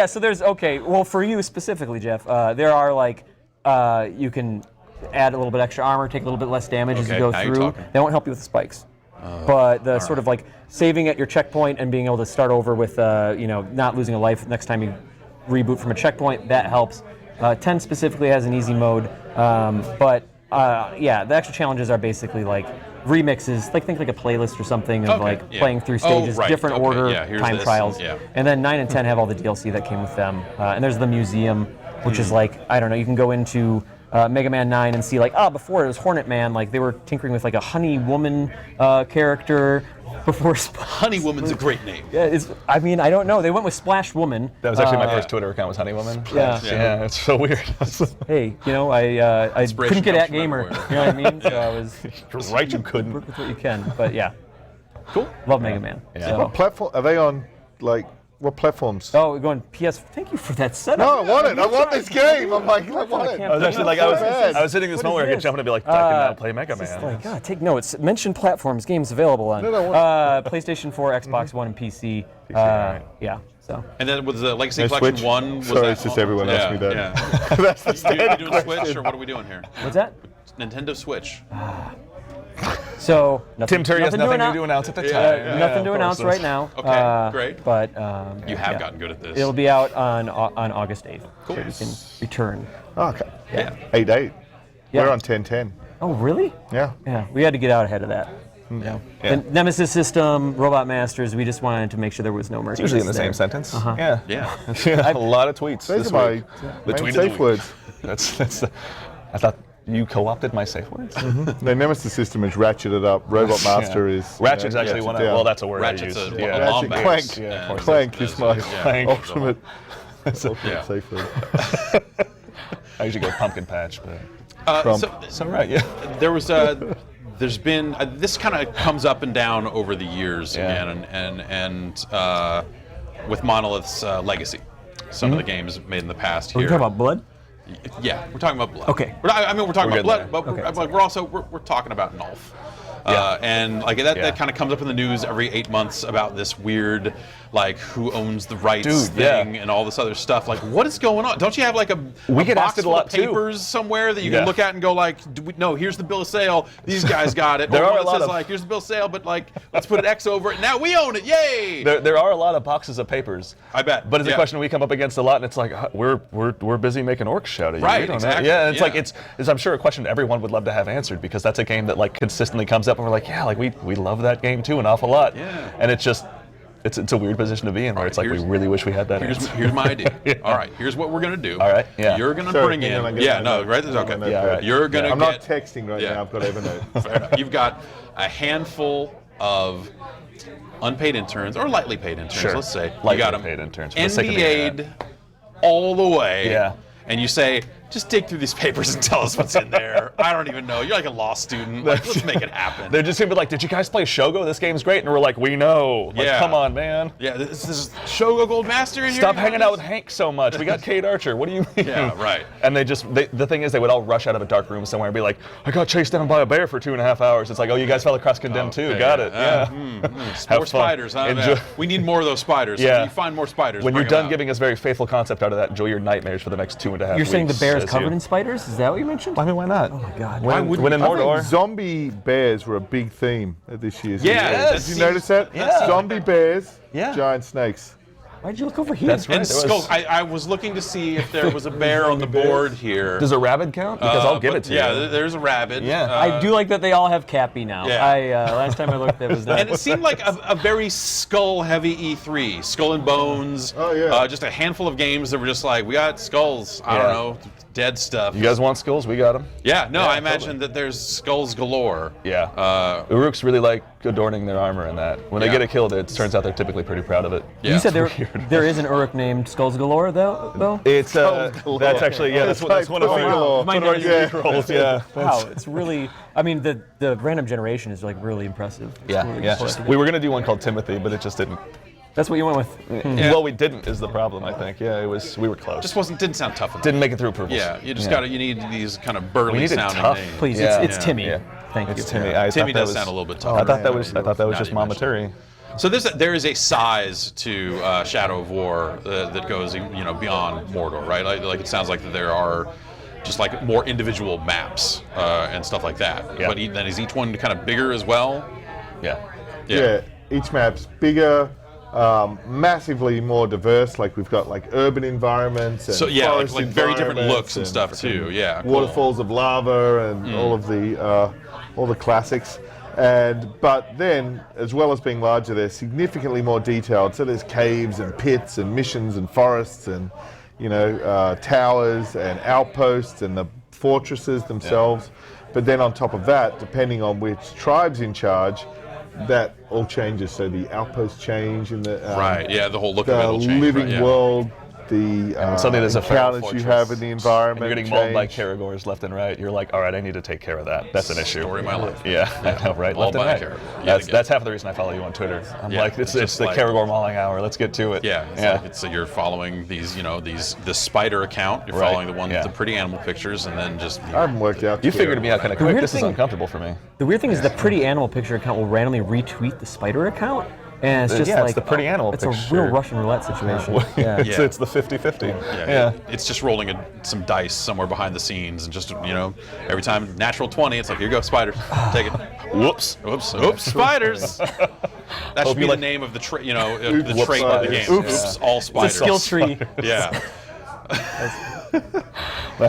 So there's well for you specifically, Jeff. There are like you can add a little bit extra armor, take a little bit less damage as you go now you're through. talking. They won't help you with the spikes. But the sort of like saving at your checkpoint and being able to start over with not losing a life next time you reboot from a checkpoint, that helps. 10 specifically has an easy mode, but the extra challenges are basically like remixes, like think like a playlist or something of playing through stages, different order, time trials. And then 9 and 10 have all the DLC that came with them. And there's the museum, which is like, I don't know, you can go into Mega Man 9 and see like, before it was Hornet Man, like they were tinkering with like a Honey Woman character. Before Honey Woman's a great name. Yeah, I mean, I don't know. They went with Splash Woman. That was actually my first Twitter account was Honey Woman. Yeah, it's so weird. Hey, I couldn't get at gamer. You know what I mean? So I was. You're right, you couldn't. Work with what you can, but yeah. Cool. Love Mega Man. Yeah. So. What platform are they on? Like what platforms? Oh, we're going PS. Thank you for that setup. No, I want it. I want this game. I'm like, I want it. I was actually like, I was sitting in this moment where I could jump in and be like, I can now play Mega Man. Just like, take notes. Mention platforms, games available on PlayStation 4, Xbox One, and PC. Yeah. So. And then was the Legacy Collection Switch? 1? Was Sorry, that it's just everyone asked me that. Yeah. That's the standard You doing Switch or what are we doing here? What's that? Nintendo Switch. So Tim Terry has nothing to announce at the time. Nothing to announce right now. Okay, great. But you have gotten good at this. It'll be out on August 8th. Cool. So you can return. Okay. Yeah. 8-8. Yeah. We're on 10-10. Oh, really? Yeah. Yeah. We had to get out ahead of that. Yeah. The Nemesis system, Robot Masters. We just wanted to make sure there was no mercy. It's usually in the same sentence. Yeah. A lot of tweets. Those this are my week. main safe words. That's. I thought You co-opted my safe words? The Nemesis system is ratcheted up. Robot Master is. Ratchet's actually ratcheted one of, down. well, that's a word Ratchet's I use. a Yeah. long Ratchet back. Clank. Yeah, of course, Clank is my Clank. ultimate Yeah. safe word. I usually go pumpkin patch, but Trump. so right, yeah. There was there's been this kind of comes up and down over the years again, and with Monolith's legacy, some of the games made in the past Are we here. talking about Blood? Yeah, we're talking about Blood. Okay. I mean, we're talking We're about getting Blood, there. but we're also we're talking about Nulf. And like that kind of comes up in the news every 8 months about this weird, like, who owns the rights thing and all this other stuff. Like, what is going on? Don't you have like a get box asked it a full lot, of too. papers somewhere that you can look at and go like, no, here's the bill of sale. These guys got it. There Or are one a that lot says of- like, here's the bill of sale, but like, let's put an X over it. Now we own it. Yay! There are a lot of boxes of papers. I bet. But it's a Yeah. question we come up against a lot, and it's like we're busy making orcs shout at you. Right, We don't know. exactly, Yeah, it's like yeah. it's I'm sure a question everyone would love to have answered, because that's a game that like consistently comes up, and we're like, yeah, like we love that game too an awful lot. Yeah. And it's just it's a weird position to be in, where it's like we here's- really wish we had that answer. Here's my idea. All right, here's what we're gonna do. All right, yeah. You're gonna Sorry, bring hang on, I in. get Yeah, my no, note. right. That's I got my okay. note Yeah, all there. right. You're gonna. I'm get, not texting right now. I've got Evernote. Fair enough. You've got a handful of unpaid interns or lightly paid interns. Sure. Let's say Lightly you got them paid interns, for the sake of the NDA'd all the way. Yeah. And you say, just dig through these papers and tell us what's in there. I don't even know. You're like a law student. Like, let's make it happen. They're just gonna be like, did you guys play Shogo? This game's great. And we're like, we know. Like, Yeah. come on, man. Yeah, this is Shogo Gold Master in here. Stop You hanging want out with this? Hank so much. We got Kate Archer. What do you mean? Yeah, right. And the thing is, they would all rush out of a dark room somewhere and be like, I got chased down by a bear for 2.5 hours. It's like, oh, you guys fell across Condemned too. Okay, Got it. Yeah. More Have fun. spiders, huh? Enjoy- Yeah. We need more of those spiders. Yeah. When you find more spiders. When you're bring 'em done out. giving us very faithful concept out of that, enjoy your nightmares for the next 2.5 You're weeks. saying the bear is says covered you. in spiders? Is that what you mentioned? I mean, why not? Oh my God. When in I Mordor. think zombie bears were a big theme at this year's. Yeah, E3. that Did you seems- notice that? Yeah. Zombie bears, Yeah. giant snakes. Why'd you look over here? That's right. And There was- skulls. I was looking to see if there was a bear on the board here. Does a rabbit count? Because I'll give But it to yeah, you. there's a rabbit. Yeah. I do like that they all have Cappy now. Yeah. Last time I looked, that was And not. it seemed like a very skull-heavy E3. Skull and Bones. Oh, yeah. Just a handful of games that were just like, we got skulls. I Yeah. don't know, dead stuff. You guys want skulls? We got them. Yeah, no, Yeah, I imagine that there's skulls galore. Yeah. Uruks really like adorning their armor in that. When they Yeah. get it killed, it turns out they're typically pretty proud of it. Yeah. You said there is an Uruk named Skulls Galore, though? It's that's actually that's one of Pussy our galore. Might one of our not unique roles. Yeah. Wow, it's really. I mean, the random generation is like really impressive. It's Yeah, really yeah. impressive. We were gonna do one called Timothy, but it just didn't. That's what you went with. Yeah. Well, we didn't is the problem. I think. Yeah, it was. We were close. Just didn't sound tough enough. didn't make it through approvals. Yeah, you just Yeah. you need these kind of burly We need it sounding tough. names. Please, Yeah. it's Yeah. Timmy. Yeah. Thank It's you. Timmy. Yeah. I Timmy thought that does was- sound a little bit I tougher. thought that was Now just that you mention Mamaturi. So there is a size to Shadow of War that goes beyond Mordor, right? Like it sounds like that there are just like more individual maps and stuff like that. Yeah. But then is each one kind of bigger as well? Yeah. Yeah. Each map's bigger, massively more diverse. Like we've got like urban environments and So, yeah, like forest very different environments looks and stuff, too. Yeah, cool. waterfalls of lava and all the classics. But then, as well as being larger, they're significantly more detailed. So there's caves and pits and missions and forests and towers and outposts and the fortresses themselves. But then on top of that, depending on which tribe's in charge, that all changes. So the outposts change and the Right, yeah, the whole look of it the will change. living right, yeah. world, the Suddenly there's a feral encounters you fortress, have in the environment. and you're getting mauled by change. Caragors left and right. You're like, all right, I need to take care of that. That's an issue. Story of my life. Yeah, I know, right? Mauled Left and by a right. Caragor, yet again. That's half of the reason I follow you on Twitter. I'm Yeah, like, it's just the like- Caragor mauling hour. Let's get to it. Yeah, so you're following these, the spider account. You're Right, following the one yeah. with the pretty animal pictures, and then just I haven't worked out. You figured me out kind of quick. weird This is thing- uncomfortable for me. The weird thing is the pretty animal picture account will randomly retweet the spider account, and it's just Yeah, like it's the pretty animal It's a picture. real Russian roulette situation. Yeah. It's, it's the 50-50. Yeah, it's just rolling some dice somewhere behind the scenes, and just every time natural 20, it's like, here you go, spiders, take it. Whoops. Oops, spiders. That should be the name of the trait of the Whoops, trait of the game. spiders. Oops, all It's a spiders. skill tree. Yeah. I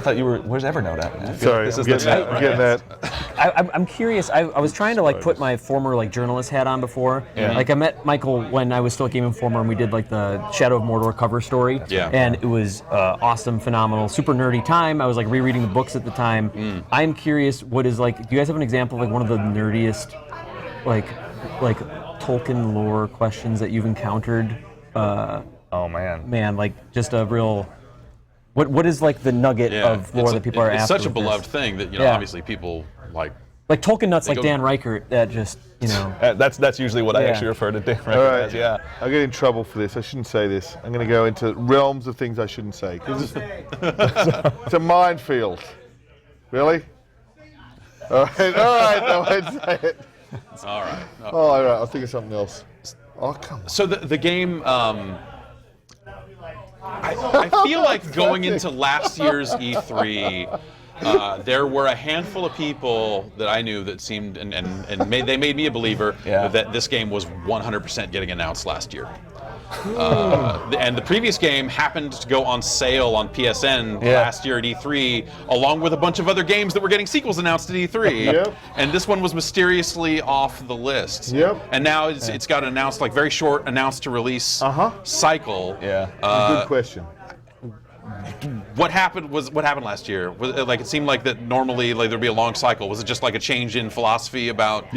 thought you were. Where's Evernote at? Man? I feel like Sorry, this I'm is getting the that. I'm getting that. I'm curious. I was trying to like put my former like journalist hat on before. Yeah. Like I met Michael when I was still at Game Informer, and we did like the Shadow of Mordor cover story. Yeah. And it was awesome, phenomenal, super nerdy time. I was like rereading the books at the time. I'm curious, what is like? Do you guys have an example of like one of the nerdiest, like Tolkien lore questions that you've encountered? Oh man. Like just a real. What is like the nugget of lore that people are It's after? such a with this? beloved thing that obviously people like. Like Tolkien nuts, They like go- Dan Reichert, that just That's usually what I Yeah. actually refer to Dan All Reichert right. as. Yeah. I get in trouble for this. I shouldn't say this. I'm going to go into realms of things I shouldn't say. 'Cause it's a minefield. Really? All right. I won't say it. All right. No. Oh, all right. I'll think of something else. Oh, come on. So the game, I feel like going into last year's E3, there were a handful of people that I knew that seemed, and they made me a believer that this game was 100% getting announced last year. And the previous game happened to go on sale on PSN last year at E3, along with a bunch of other games that were getting sequels announced at E3. Yep. And this one was mysteriously off the list. Yep. And now it's got an announced, like very short announced to release cycle. Yeah. Good question. What happened last year? Was it, like, it seemed like that normally like there'd be a long cycle. Was it just like a change in philosophy about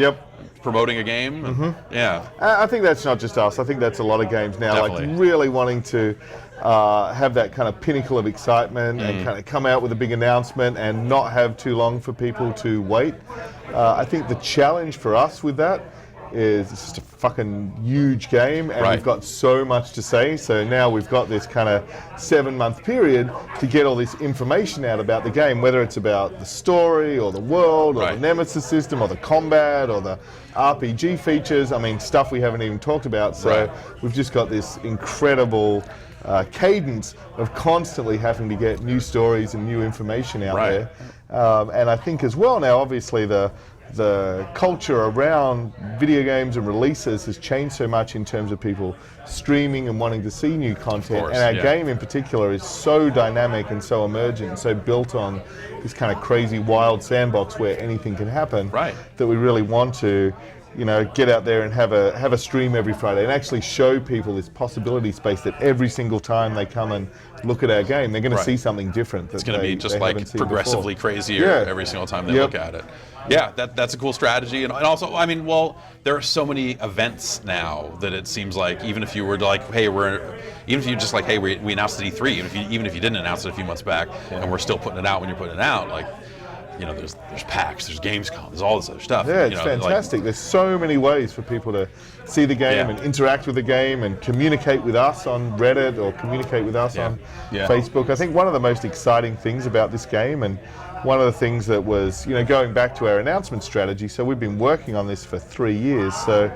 promoting a game? Yeah. I think that's not just us. I think that's a lot of games now, Definitely. like really wanting to have that kind of pinnacle of excitement and kind of come out with a big announcement and not have too long for people to wait. I think the challenge for us with that is it's just a fucking huge game, and we've got so much to say. So now we've got this kind of 7-month period to get all this information out about the game, whether it's about the story or the world or the Nemesis system or the combat or the RPG features. I mean, stuff we haven't even talked about. So we've just got this incredible cadence of constantly having to get new stories and new information out there. And I think as well now, obviously the culture around video games and releases has changed so much in terms of people streaming and wanting to see new content. And our game in particular is so dynamic and so emergent and so built on this kind of crazy wild sandbox where anything can happen that we really want to get out there and have a stream every Friday and actually show people this possibility space that every single time they come and look at our game, they're going to see something different. It's going to be just like progressively crazier every single time they look at it. Yeah, that's a cool strategy. And also, I mean, well, there are so many events now that it seems like even if you were like, hey, even if you just like, hey, we announced at E3, even if you didn't announce it a few months back, and we're still putting it out when you're putting it out, like, there's PAX, there's Gamescom, there's all this other stuff. Yeah, it's fantastic. There's so many ways for people to see the game and interact with the game and communicate with us on Reddit or communicate with us on Facebook. I think one of the most exciting things about this game, and one of the things that was, going back to our announcement strategy, so we've been working on this for 3 years. So,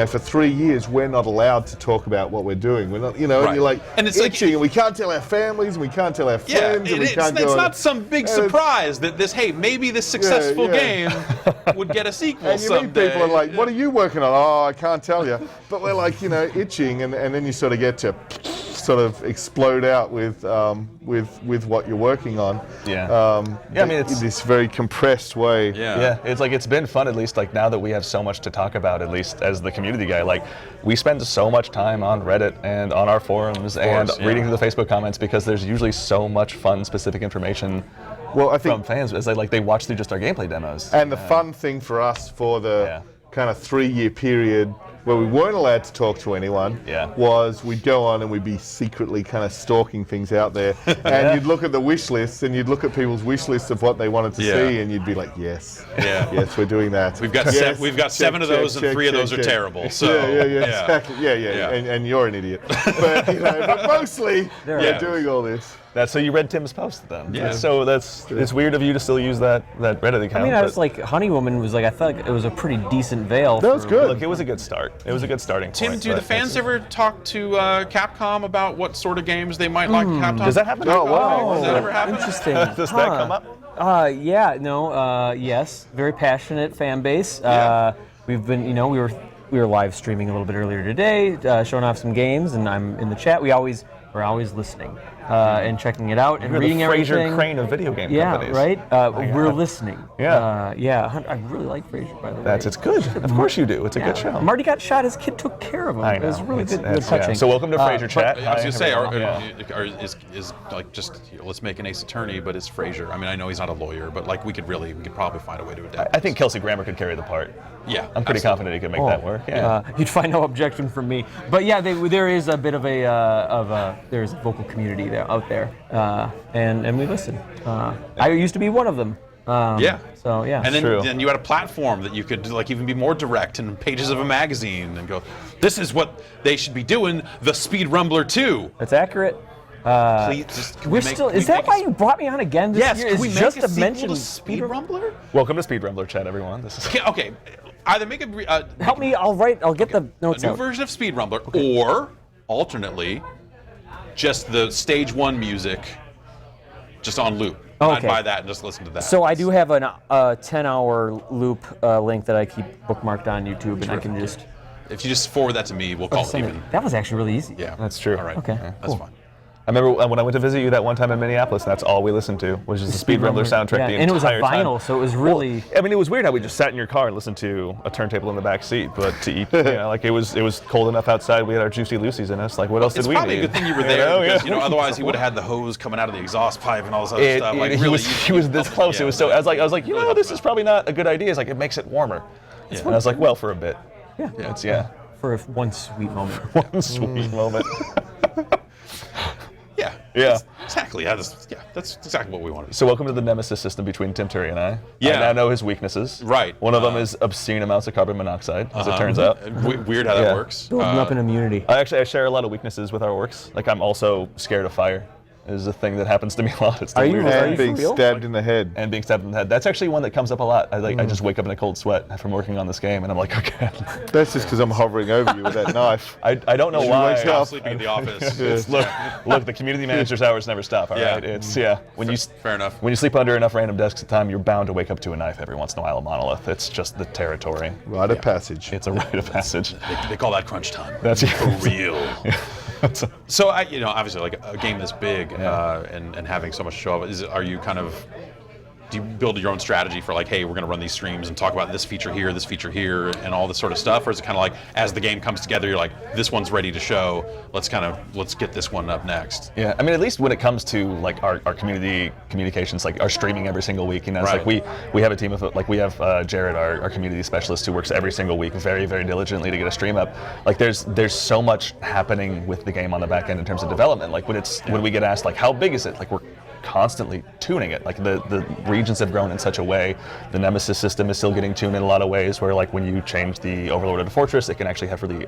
for 3 years, we're not allowed to talk about what we're doing. We're not, and you're like, and it's itching, and we can't tell our families, and we can't tell our friends, and we can't go. It's not some big surprise that maybe this successful game would get a sequel and you someday. meet people are like, what are you working on? Oh, I can't tell you. But we're like, itching, and then you sort of get to sort of explode out with what you're working on. I mean, it's in this very compressed way. It's like, it's been fun, at least like now that we have so much to talk about, at least as the community guy. Like, we spend so much time on Reddit and on our forums and reading through the Facebook comments because there's usually so much fun, specific information from fans as they watch through just our gameplay demos. And the fun thing for us for the kind of 3-year period where we weren't allowed to talk to anyone was we'd go on and we'd be secretly kind of stalking things out there. And you'd look at the wish lists and you'd look at people's wish lists of what they wanted to see, and you'd be like, yes, we're doing that. We've got we've got 7 of those, and 3 of those are terrible. So exactly. And you're an idiot. But but mostly they're doing all this. So you read Tim's post then? Yeah. So it's weird of you to still use that Reddit account. I mean, I was like, Honeywoman was like, I felt like it was a pretty decent veil. That was good. Look, it was a good start. It was a good starting Tim, point. do the fans ever talk to Capcom about what sort of games they might like? Capcom? Does that happen? Oh, wow. Does that ever happen? Interesting. Does that come up? Yes. Very passionate fan base. We've been, we were live streaming a little bit earlier today, showing off some games, and I'm in the chat. We're always listening. and checking it out and You're reading the Fraser everything. Crane of video game Yeah, companies. right. We're listening. Yeah. Yeah. I really like Frasier, by the way. It's good. Of course you do. It's a good show. Marty got shot. His kid took care of him. I know. It was really good, It's- touching. So welcome to Frasier chat. I was gonna say, Hi, is like just let's make an Ace Attorney, but it's Frasier. I mean, I know he's not a lawyer, but like we could probably find a way to adapt. I think Kelsey Grammer could carry the part. Yeah, I'm pretty confident he could make that work. Yeah. You'd find no objection from me. But yeah, there is a bit of there's a vocal community out there, and we listen. I used to be one of them. Yeah. So yeah. And then you had a platform that you could like even be more direct in pages of a magazine and go, this is what they should be doing. The Speed Rumbler 2. That's accurate. Please, just, can we make- Is that why you brought me on again this Yes, year? can Is we make just a to sequel mention to Speed Rumbler? Welcome to Speed Rumbler chat, everyone. This is Okay, either make a Help me. I'll get the notes new out. version of Speed Rumbler, or alternately, just the stage 1 music, just on loop. I'd Okay. buy that and just listen to that. So I do have a 10-hour loop link that I keep bookmarked on YouTube, and I can just. If you just forward that to me, we'll call it even. That was actually really easy. Yeah, That's true. All right. Okay, That's cool. fine. I remember when I went to visit you that one time in Minneapolis, and that's all we listened to, was just the Speed Rumbler soundtrack Yeah, the and it was a entire time. vinyl, so it was really. I mean, it was weird how we just sat in your car and listened to a turntable in the back seat, but to eat, like it was cold enough outside. We had our Juicy Lucy's in us. Like, what else It's did we probably need? a good thing you were there because otherwise he would have had the hose coming out of the exhaust pipe and all this other stuff. Like he was this close. It was so. I was like, this is probably not a good idea. It's like it makes it warmer. And I was like, well, for a bit. Yeah. For one sweet moment. One sweet moment. Yeah. Yeah. Exactly. That's exactly what we wanted. So welcome to the nemesis system between Tim Turry and I. Yeah. I now know his weaknesses. Right. One of them is obscene amounts of carbon monoxide, as it turns out. Weird how that works. Building up an immunity. I share a lot of weaknesses with our orcs. Like I'm also scared of fire. Is a thing that happens to me a lot. It's the weirdest And thing. being stabbed in the head. And being stabbed in the head. That's actually one that comes up a lot. I just wake up in a cold sweat from working on this game, and I'm like, okay. That's just because I'm hovering over you with that knife. I don't know When you why. wake up. Sleeping in the office. It's, look, the community manager's hours never stop. All right, it's when you fair enough. When you sleep under enough random desks at a time, you're bound to wake up to a knife every once in a while. A monolith. It's just the territory. Rite of passage. It's a rite of passage. They call that crunch time. That's for real. So obviously, like a game this big and having so much to show up, are you kind of, do you build your own strategy for like, hey, we're going to run these streams and talk about this feature here, and all this sort of stuff, or is it kind of like as the game comes together, you're like, this one's ready to show, let's get this one up next? Yeah, I mean, at least when it comes to like our community communications, like our streaming every single week, it's like we have a team of we have Jared, our community specialist, who works every single week very, very diligently to get a stream up. Like there's so much happening with the game on the back end in terms of development. Like when we get asked like how big is it, like we're constantly tuning it. Like the regions have grown in such a way. The Nemesis system is still getting tuned in a lot of ways, where like when you change the Overlord of the Fortress, it can actually have really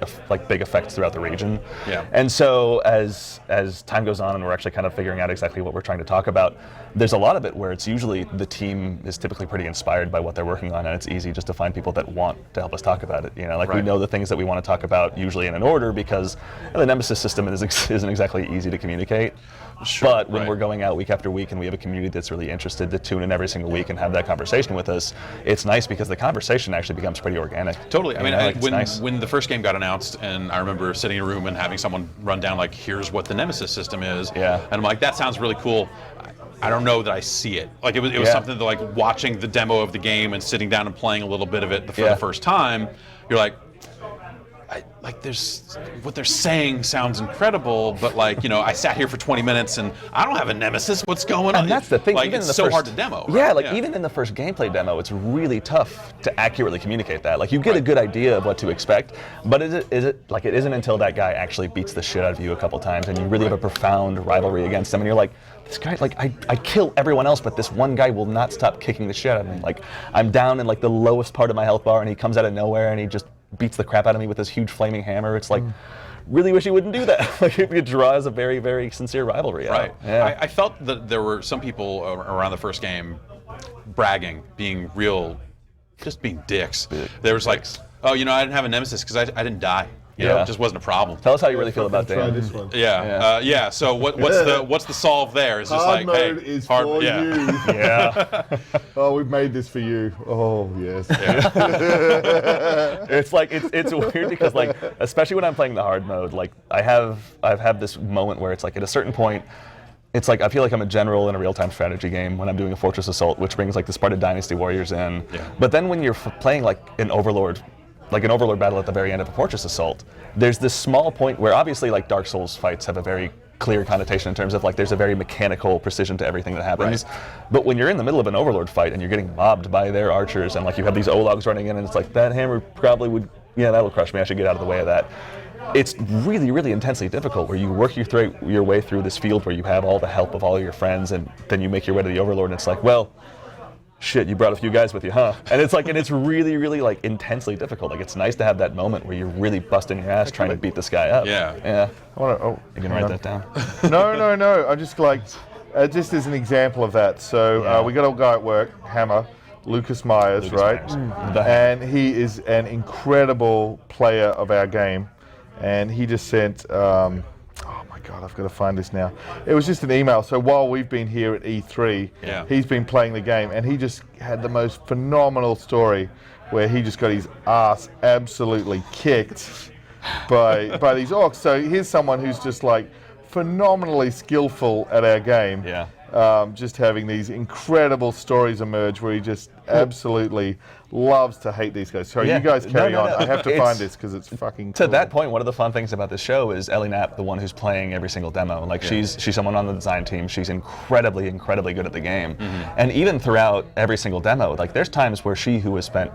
big effects throughout the region. Yeah. And so as time goes on and we're actually kind of figuring out exactly what we're trying to talk about, there's a lot of it where it's usually the team is typically pretty inspired by what they're working on, and it's easy just to find people that want to help us talk about it. We know the things that we want to talk about usually in an order, because the Nemesis system isn't exactly easy to communicate. Sure, but when we're going out week after week and we have a community that's really interested to tune in every single week and have that conversation with us, it's nice because the conversation actually becomes pretty organic. Totally. I mean, it's nice. when the first game got announced, and I remember sitting in a room and having someone run down like, here's what the Nemesis system is. Yeah. And I'm like, that sounds really cool. I don't know that I see it. Like it was something that, like, watching the demo of the game and sitting down and playing a little bit of it for the first time, you're like, there's what they're saying sounds incredible, but I sat here for 20 minutes and I don't have a nemesis. What's going on? And that's the thing. Like, even it's in the so first, hard to demo. Yeah, right? even in the first gameplay demo, it's really tough to accurately communicate that. Like you get a good idea of what to expect, but it isn't until that guy actually beats the shit out of you a couple times and you really have a profound rivalry against him, and you're like, this guy, like I kill everyone else, but this one guy will not stop kicking the shit out of me. Like I'm down in like the lowest part of my health bar, and he comes out of nowhere and he just beats the crap out of me with this huge flaming hammer. It's like, really wish he wouldn't do that. Like it draws a very, very sincere rivalry out. Right. Yeah. I felt that there were some people around the first game bragging, being real, just being dicks. There was like, oh, I didn't have a nemesis because I didn't die. It just wasn't a problem. Tell us how you really feel about Dan. This one. Yeah. So what's the solve there? It's just Hard like, hey, mode is hard, for yeah. you. Yeah. Oh, we've made this for you. Oh, yes. It's like it's weird because like, especially when I'm playing the hard mode, like I've had this moment where it's like at a certain point, it's like I feel like I'm a general in a real-time strategy game when I'm doing a Fortress Assault, which brings like the Spartan Dynasty warriors in. Yeah. But then when you're playing like an Overlord battle at the very end of a Fortress Assault, there's this small point where obviously like Dark Souls fights have a very clear connotation in terms of like there's a very mechanical precision to everything that happens. Right. But when you're in the middle of an Overlord fight and you're getting mobbed by their archers and like you have these Ologs running in and it's like that hammer probably would, yeah, that'll crush me, I should get out of the way of that. It's really, really intensely difficult where you work your way through this field where you have all the help of all of your friends and then you make your way to the Overlord and it's like, well, shit, you brought a few guys with you, huh? And it's like, and it's really, really like intensely difficult. Like it's nice to have that moment where you're really busting your ass trying to beat this guy up. Yeah. Yeah. You can write that down. No. I'm just like, just as an example of that. So we got a guy at work, Hammer, Lucas Myers, right? And he is an incredible player of our game. And he just sent, oh my God, I've got to find this now. It was just an email. So while we've been here at E3, he's been playing the game and he just had the most phenomenal story where he just got his ass absolutely kicked by these orcs. So here's someone who's just like phenomenally skillful at our game. Yeah. Just having these incredible stories emerge where he just absolutely loves to hate these guys. Sorry, you guys carry on. I have to find this because it's fucking cool. To that point, one of the fun things about this show is Ellie Knapp, the one who's playing every single demo. Like she's someone on the design team. She's incredibly, incredibly good at the game. And even throughout every single demo, like there's times where she, who has spent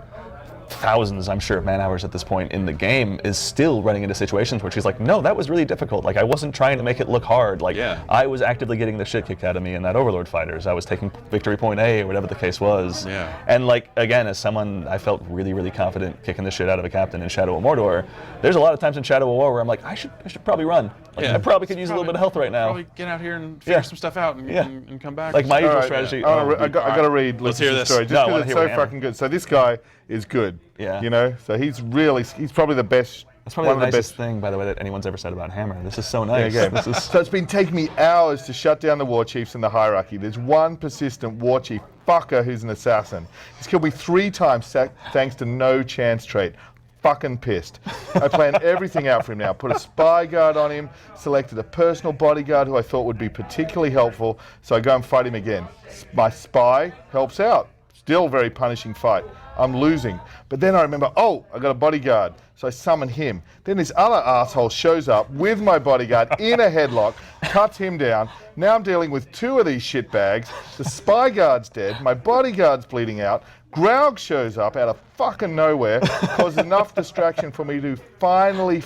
thousands, I'm sure, of man hours at this point in the game, is still running into situations where she's like, no, that was really difficult. Like I wasn't trying to make it look hard. Like I was actively getting the shit kicked out of me in that Overlord fighters. I was taking victory point A or whatever the case was. Yeah. And like again, as someone, I felt really, really confident kicking the shit out of a captain in Shadow of Mordor. There's a lot of times in Shadow of War where I'm like, I should probably run. Like, I probably could use a little bit of health right now. Probably get out here and figure some stuff out and come back. Like my usual strategy. I got to read Let's hear this. story just because it's so fucking good. So this guy is good. Yeah. You know, so he's probably the best. That's probably the nicest thing, by the way, that anyone's ever said about Hammer. This is so nice. So it's been taking me hours to shut down the war chiefs in the hierarchy. There's one persistent war chief fucker who's an assassin. He's killed me 3 times thanks to no chance trait. Fucking pissed. I planned everything out for him now. Put a spy guard on him, selected a personal bodyguard who I thought would be particularly helpful, so I go and fight him again. My spy helps out. Still very punishing fight. I'm losing. But then I remember, I got a bodyguard. So I summon him. Then this other asshole shows up with my bodyguard in a headlock, cuts him down. Now I'm dealing with 2 of these shitbags. The spy guard's dead. My bodyguard's bleeding out. Graug shows up out of fucking nowhere, causes enough distraction for me to finally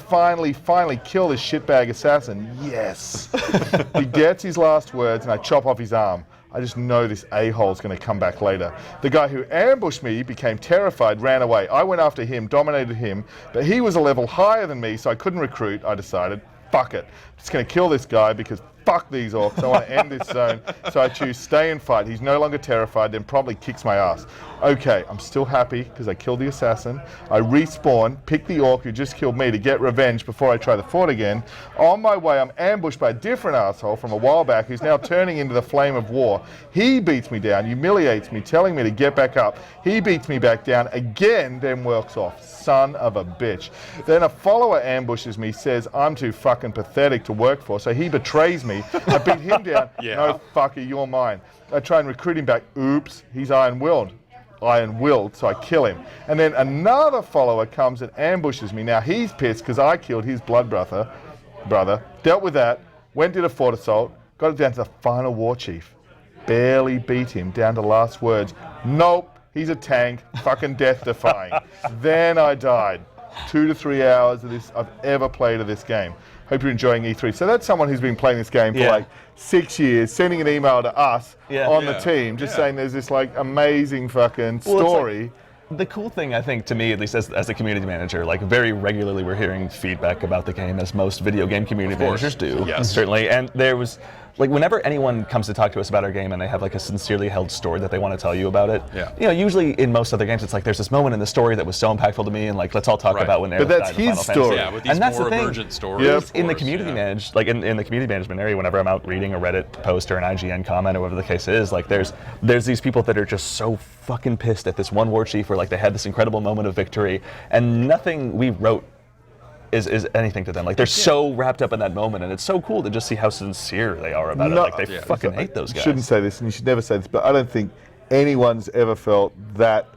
kill this shitbag assassin. Yes. He gets his last words and I chop off his arm. I just know this a-hole's going to come back later. The guy who ambushed me became terrified, ran away. I went after him, dominated him, but he was a level higher than me, so I couldn't recruit. I decided, fuck it. I'm just going to kill this guy because fuck these orcs. I want to end this zone. So I choose stay and fight. He's no longer terrified, then promptly kicks my ass. Okay, I'm still happy because I killed the assassin. I respawn, pick the orc who just killed me to get revenge before I try the fort again. On my way, I'm ambushed by a different asshole from a while back who's now turning into the flame of war. He beats me down, humiliates me, telling me to get back up. He beats me back down again, then walks off. Son of a bitch. Then a follower ambushes me, says I'm too fucking pathetic to work for, so he betrays me. I beat him down. No, fucker, you're mine. I try and recruit him back. Oops, he's iron-willed, so I kill him. And then another follower comes and ambushes me. Now he's pissed because I killed his blood brother. Dealt with that, went did a fort assault, got it down to the final war chief. Barely beat him down to last words. Nope, he's a tank, fucking death-defying. Then I died. 2 to 3 hours of this I've ever played of this game. Hope you're enjoying E3. So that's someone who's been playing this game for like 6 years, sending an email to us on the team, just saying there's this like amazing fucking story. The cool thing, I think, to me, at least as a community manager, like very regularly we're hearing feedback about the game, as most video game community managers do. Yes. Certainly. And there was, like, whenever anyone comes to talk to us about our game and they have like a sincerely held story that they want to tell you about it, you know, usually in most other games it's like there's this moment in the story that was so impactful to me and like let's all talk about when Aerith died in Final Fantasy. Yeah, with these and that's more the thing. emergent stories. In the community in the community management area, whenever I'm out reading a Reddit post or an IGN comment or whatever the case is, like there's these people that are just so fucking pissed at this one war chief where like they had this incredible moment of victory and nothing we wrote is anything to them. Like they're so wrapped up in that moment, and it's so cool to just see how sincere they are about it. No, Like they fucking hate those guys. I shouldn't say this, and you should never say this, but I don't think anyone's ever felt that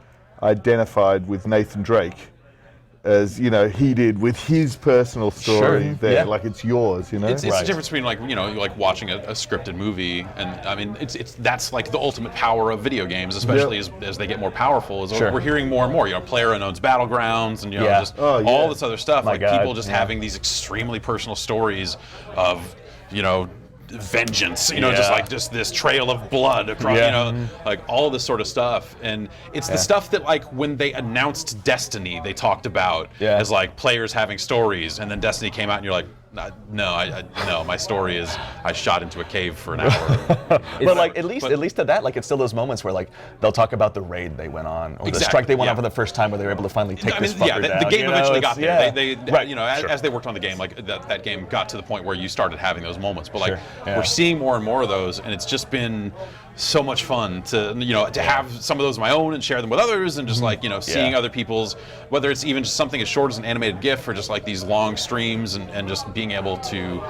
identified with Nathan Drake as he did with his personal story there. Like it's yours, It's the difference between like watching a scripted movie, and I mean that's like the ultimate power of video games, especially as they get more powerful. We're hearing more and more. PlayerUnknown's Battlegrounds, and just all this other stuff. People just having these extremely personal stories of vengeance, just this trail of blood across, like all this sort of stuff. And it's the stuff that like when they announced Destiny, they talked about as like players having stories, and then Destiny came out and you're like, no, my story is I shot into a cave for an hour. But like at least at that, like it's still those moments where like they'll talk about the raid they went on or the strike they went on for the first time, where they were able to finally take this fucker down. The game eventually got there. As they worked on the game, like that game got to the point where you started having those moments. But like we're seeing more and more of those, and it's just been so much fun to to have some of those of my own and share them with others, and just like seeing other people's, whether it's even just something as short as an animated GIF or just like these long streams, and just being able to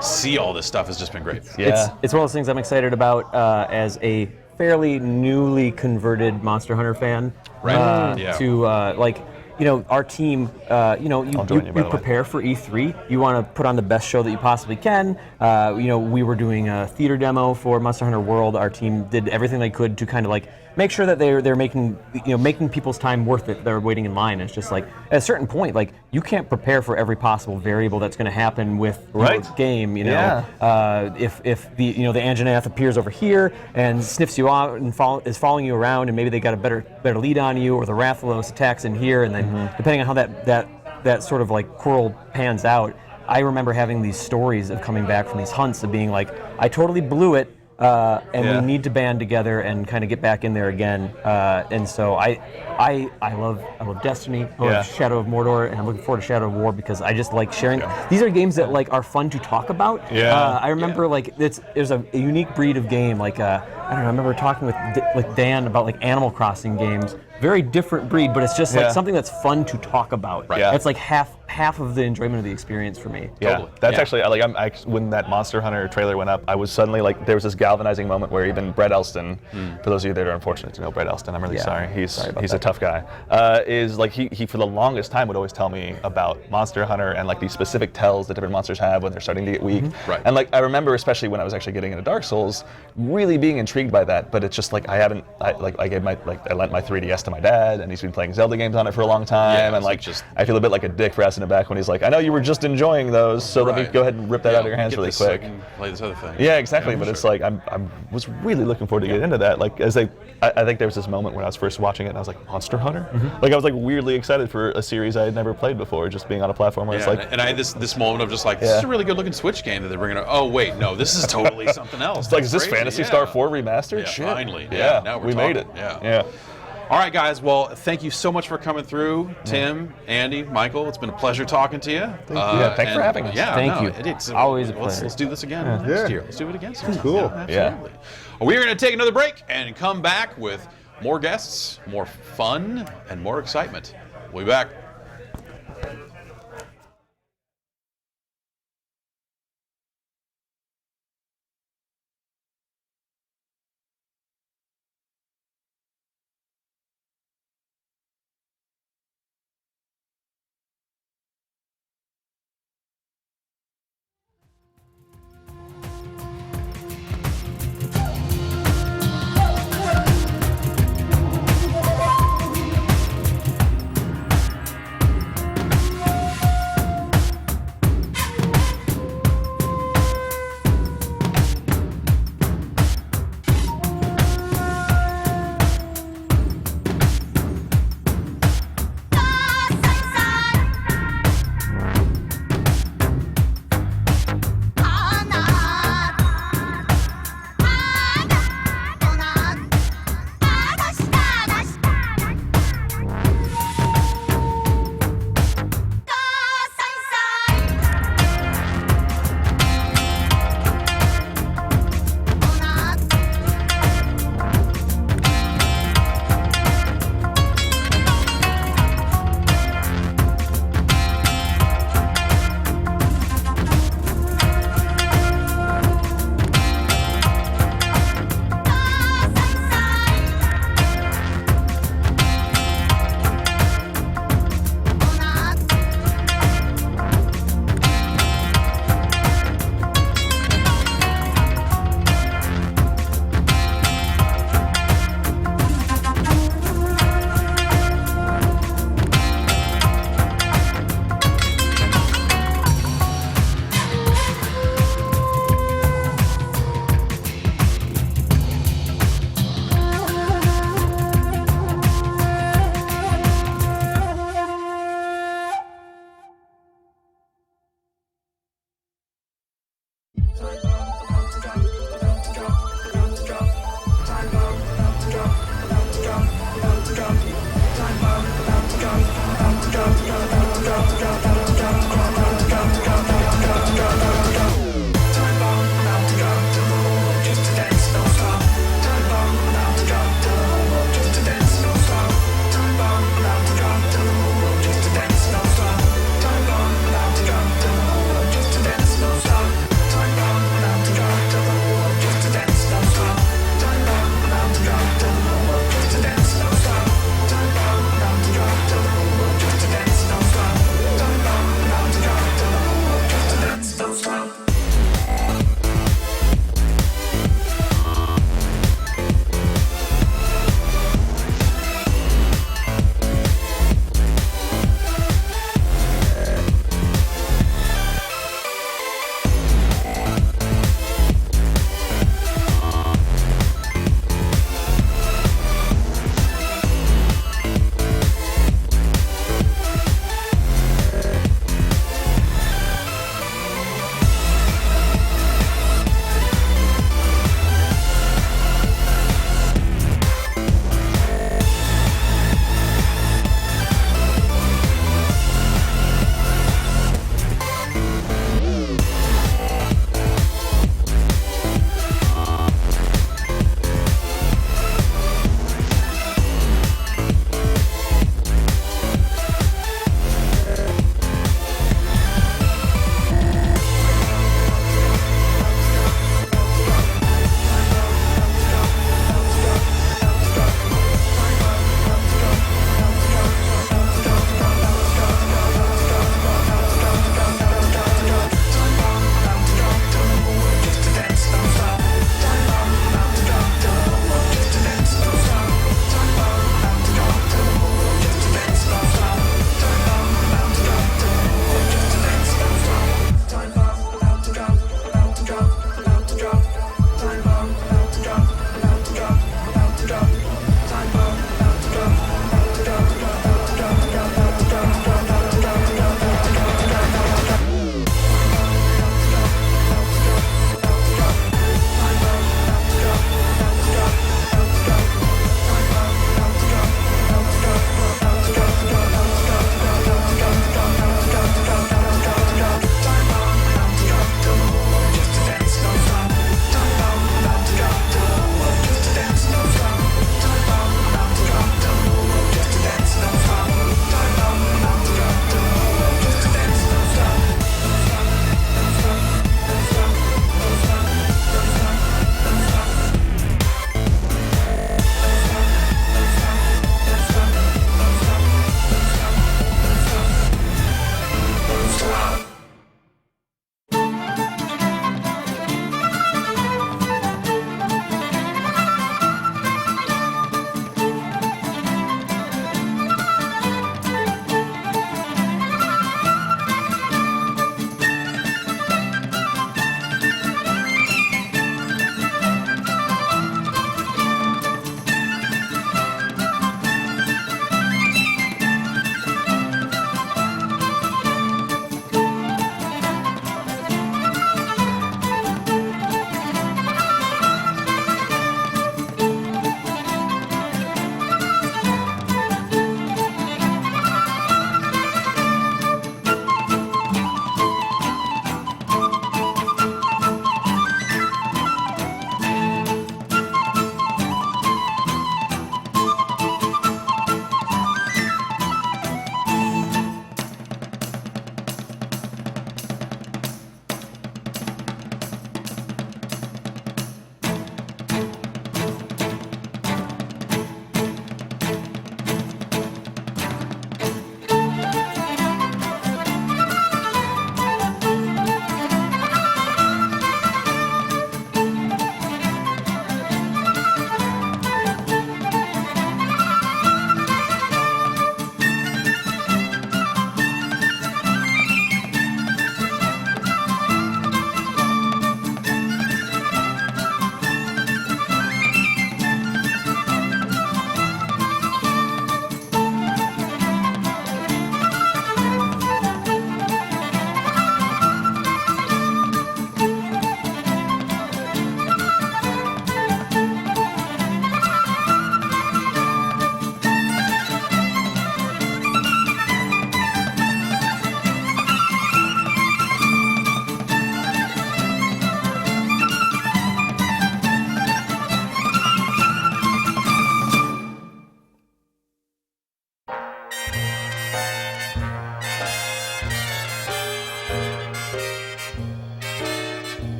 see all this stuff has just been great. It's one of those things I'm excited about as a fairly newly converted Monster Hunter fan. Our team, you prepare for E3. You want to put on the best show that you possibly can. We were doing a theater demo for Monster Hunter World. Our team did everything they could to kind of like make sure that they're making people's time worth it. They're waiting in line. It's just like at a certain point, like you can't prepare for every possible variable that's going to happen with your game. If the Anjanath appears over here and sniffs you out and is following you around, and maybe they got a better lead on you, or the Rathalos attacks in here, and then depending on how that sort of like quarrel pans out, I remember having these stories of coming back from these hunts of being like, I totally blew it. We need to band together and kind of get back in there again. And so I love Destiny. I love Shadow of Mordor, and I'm looking forward to Shadow of War because I just like sharing. These are games that like are fun to talk about. I remember like there's a unique breed of game. Like I don't know. I remember talking with Dan about like Animal Crossing games. Very different breed, but it's just like something that's fun to talk about. It's like half of the enjoyment of the experience for me. That's actually like when that Monster Hunter trailer went up, I was suddenly like there was this galvanizing moment where even Brett Elston, for those of you that are unfortunate to know Brett Elston, I'm really sorry. He's a tough guy. Is like he for the longest time would always tell me about Monster Hunter and like these specific tells that different monsters have when they're starting to get weak. And like I remember especially when I was actually getting into Dark Souls, really being intrigued by that. But it's just like I lent my 3DS to my dad, and he's been playing Zelda games on it for a long time, and like I feel a bit like a dick for asking him back when he's like, I know you were just enjoying those, so let me go ahead and rip that out of your hands really quick. And play this other thing. Yeah, exactly. But it's like I was really looking forward to get into that. Like I think there was this moment when I was first watching it, and I was like, Monster Hunter? Like I was like weirdly excited for a series I had never played before, just being on a platform where it's like. And I had this moment of just like, this is a really good looking Switch game that they're bringing up. Oh wait, no, this is totally something else. It's like, is this Phantasy Star 4 remastered? Yeah, finally. Yeah, we made it. Yeah. All right, guys. Well, thank you so much for coming through, Tim, Andy, Michael. It's been a pleasure talking to you. Thanks for having us. Yeah, thank you. It's always a pleasure. Let's do this again next year. Let's do it again sometime. Cool. Absolutely. We are going to take another break and come back with more guests, more fun, and more excitement. We'll be back.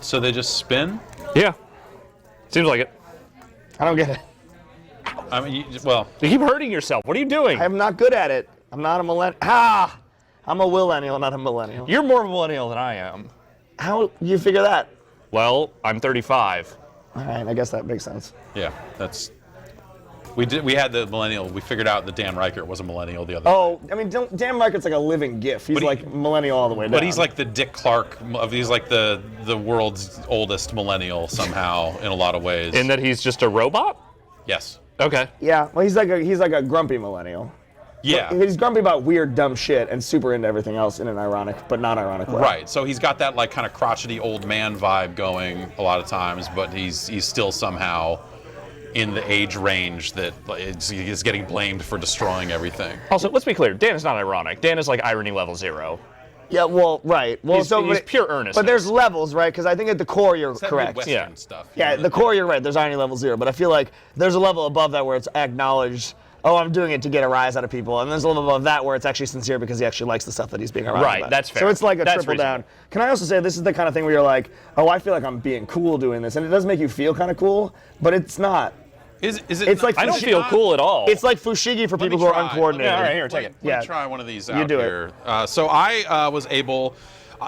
So they just spin? Yeah. Seems like it. I don't get it. I mean, well, you keep hurting yourself. What are you doing? I'm not good at it. I'm not a millennial. I'm a millennial, not a millennial. You're more of a millennial than I am. How you figure that? Well, I'm 35. All right, I guess that makes sense. yeah, that's. We had the millennial. We figured out that Dan Reichert was a millennial the other day. Oh, I mean, Dan Reichert's like a living GIF. He's like millennial all the way down. But he's like the Dick Clark of he's like the world's oldest millennial somehow in a lot of ways. In that he's just a robot? Yes. Okay. Yeah, well, he's like a grumpy millennial. Yeah. He's grumpy about weird, dumb shit and super into everything else in an ironic, but not ironic way. Right. So he's got that like kind of crotchety old man vibe going a lot of times, but he's still somehow in the age range that is getting blamed for destroying everything. Also, let's be clear. Dan is not ironic. Dan is like irony level 0. Yeah, well, right. Well, he's pure earnestness. But there's levels, right? Because I think at the core you're It's that correct. Midwestern stuff. Yeah, at the core you're right. There's irony level 0, but I feel like there's a level above that where it's acknowledged. Oh, I'm doing it to get a rise out of people, and there's a level above that where it's actually sincere because he actually likes the stuff that he's being aroused Right, about. that's fair. So it's like a That's triple reasonable. down. Can I also say this is the kind of thing where you're like, oh, I feel like I'm being cool doing this, and it does make you feel kind of cool, but it's not. Is it? It's like I don't feel cool at all. It's like fushigi for people who are uncoordinated. Yeah, all right, here, take it. Let me try one of these out You do it. here. So I was able.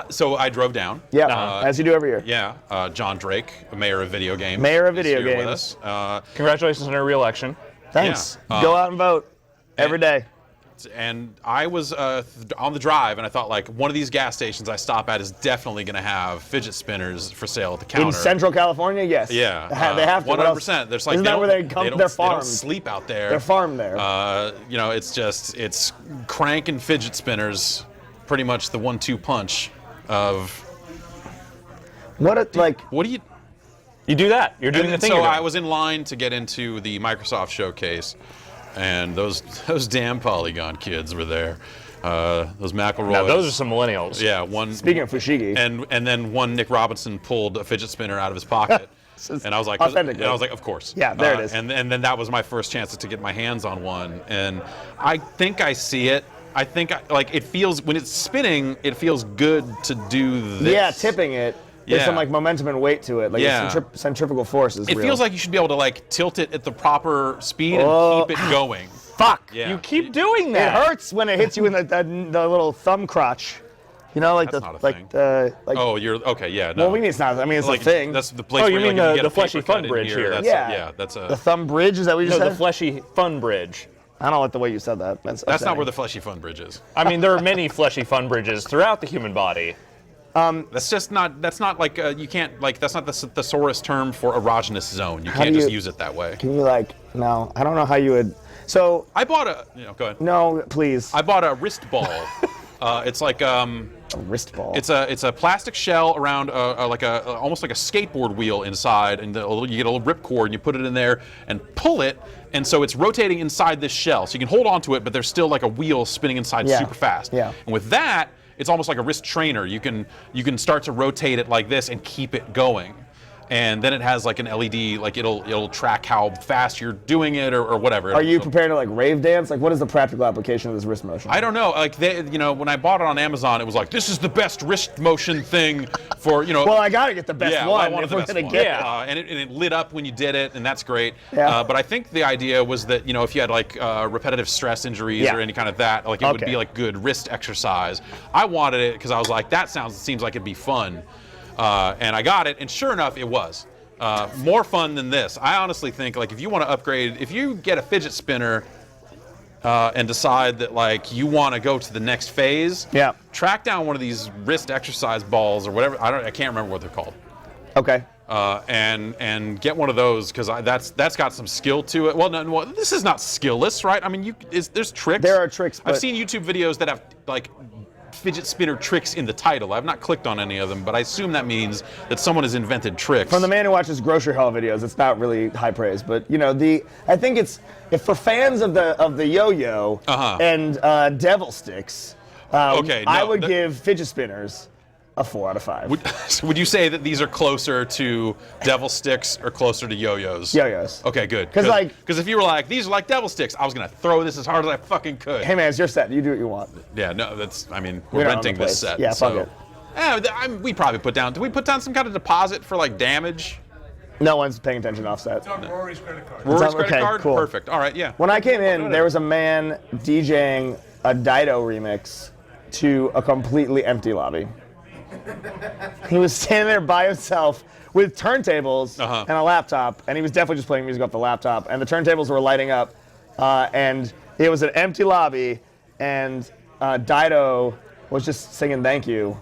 So I drove down. Yeah, as you do every year. Yeah, John Drake, mayor of video games. Mayor of is video here with games. us. Congratulations on your re-election. Thanks. Yeah. Go out and vote every day. And I was on the drive, and I thought, like, one of these gas stations I stop at is definitely going to have fidget spinners for sale at the counter. In Central California, yes. Yeah, They have to. What else? 100%. There's like Isn't that where they come? They're They don't farmed. sleep out there. They're farmed there. You know, it's crank and fidget spinners, pretty much the 1-2 punch of. What do you? You do that. You're doing the thing. So you're doing. I was in line to get into the Microsoft showcase, and those damn Polygon kids were there. Those McElroys. Now those are some millennials. Yeah, one. Speaking of fushigi. And then one Nick Robinson pulled a fidget spinner out of his pocket. And I was like, authentic. of course. Yeah, there it is. And then that was my first chance to get my hands on one. And I think I see it. I think like it feels when it's spinning, it feels good to do this. Yeah, tipping it. There's Yeah. some like momentum and weight to it. Like the centrifugal force is It real. feels like you should be able to like tilt it at the proper speed Oh. and keep it going. Fuck. Yeah. You keep doing It that. hurts when it hits you in the little thumb crotch. You know, like That's the not a like thing. the like. Oh, you're okay. Yeah. No. Well, we mean it's not. I mean, it's like a thing. That's the place. Oh, where you like, mean if the- get a the fleshy paper cut fun in bridge here. That's Yeah. that's a. The thumb bridge. Is that what you No, said? the fleshy fun bridge. I don't like the way you said that. That's That's not upsetting. where the fleshy fun bridge is. I mean, there are many fleshy fun bridges throughout the human body. That's just not. That's not like you can't like. That's not the thesaurus term for erogenous zone. You How can't do just you- use it that way. Can you like? No, I don't know how you would. So I bought a. Go ahead. no, please. I bought a wrist ball. It's like A wrist ball. It's a plastic shell around almost like a skateboard wheel inside, and you get a little rip cord and you put it in there and pull it, and so it's rotating inside this shell. So you can hold on to it, but there's still like a wheel spinning inside Yeah. super fast. Yeah. And with that, it's almost like a wrist trainer. You can start to rotate it like this and keep it going. And then it has like an LED, like it'll track how fast you're doing it or whatever. Are you prepared to like rave dance? Like, what is the practical application of this wrist motion? I don't know. Like when I bought it on Amazon, it was like, this is the best wrist motion thing for Well, I gotta get the best yeah, well, I one wanted if the we're best gonna one. get Yeah, and it lit up when you did it, and that's great. Yeah. But I think the idea was that if you had like repetitive stress injuries Yeah. or any kind of that, like it would Okay. be like good wrist exercise. I wanted it because I was like, seems like it'd be fun, and I got it, and sure enough, it was. More fun than this. I honestly think like if you want to upgrade, if you get a fidget spinner and decide that like you want to go to the next phase, Yeah. track down one of these wrist exercise balls or whatever. I can't remember what they're called. Okay. And get one of those because that's got some skill to it. Well, no, this is not skillless, right? I mean, there's tricks. There are tricks, I've but- seen YouTube videos that have like fidget spinner tricks in the title. I've not clicked on any of them, but I assume that means that someone has invented tricks. From the man who watches grocery haul videos, it's not really high praise, but I think it's if for fans of the yo-yo and devil sticks. Okay, I no, would give fidget spinners a 4 out of 5. Would you say that these are closer to devil sticks or closer to yo-yos? Yo-yos. Okay, good. 'Cause, like- because if you were like these are like devil sticks, I was gonna throw this as hard as I fucking could. Hey man, it's your set. You do what you want. Yeah, no, that's. I mean, We we're don't own renting the this place. set. Yeah, so. fuck it. We probably put down. Do we put down some kind of deposit for like damage? No one's paying attention to offset. Rory's credit card? Cool. Perfect. All right, yeah. When I came in, there was a man DJing a Dido remix to a completely empty lobby. He was standing there by himself with turntables and a laptop, and he was definitely just playing music off the laptop, and the turntables were lighting up, and it was an empty lobby, and Dido was just singing "Thank You."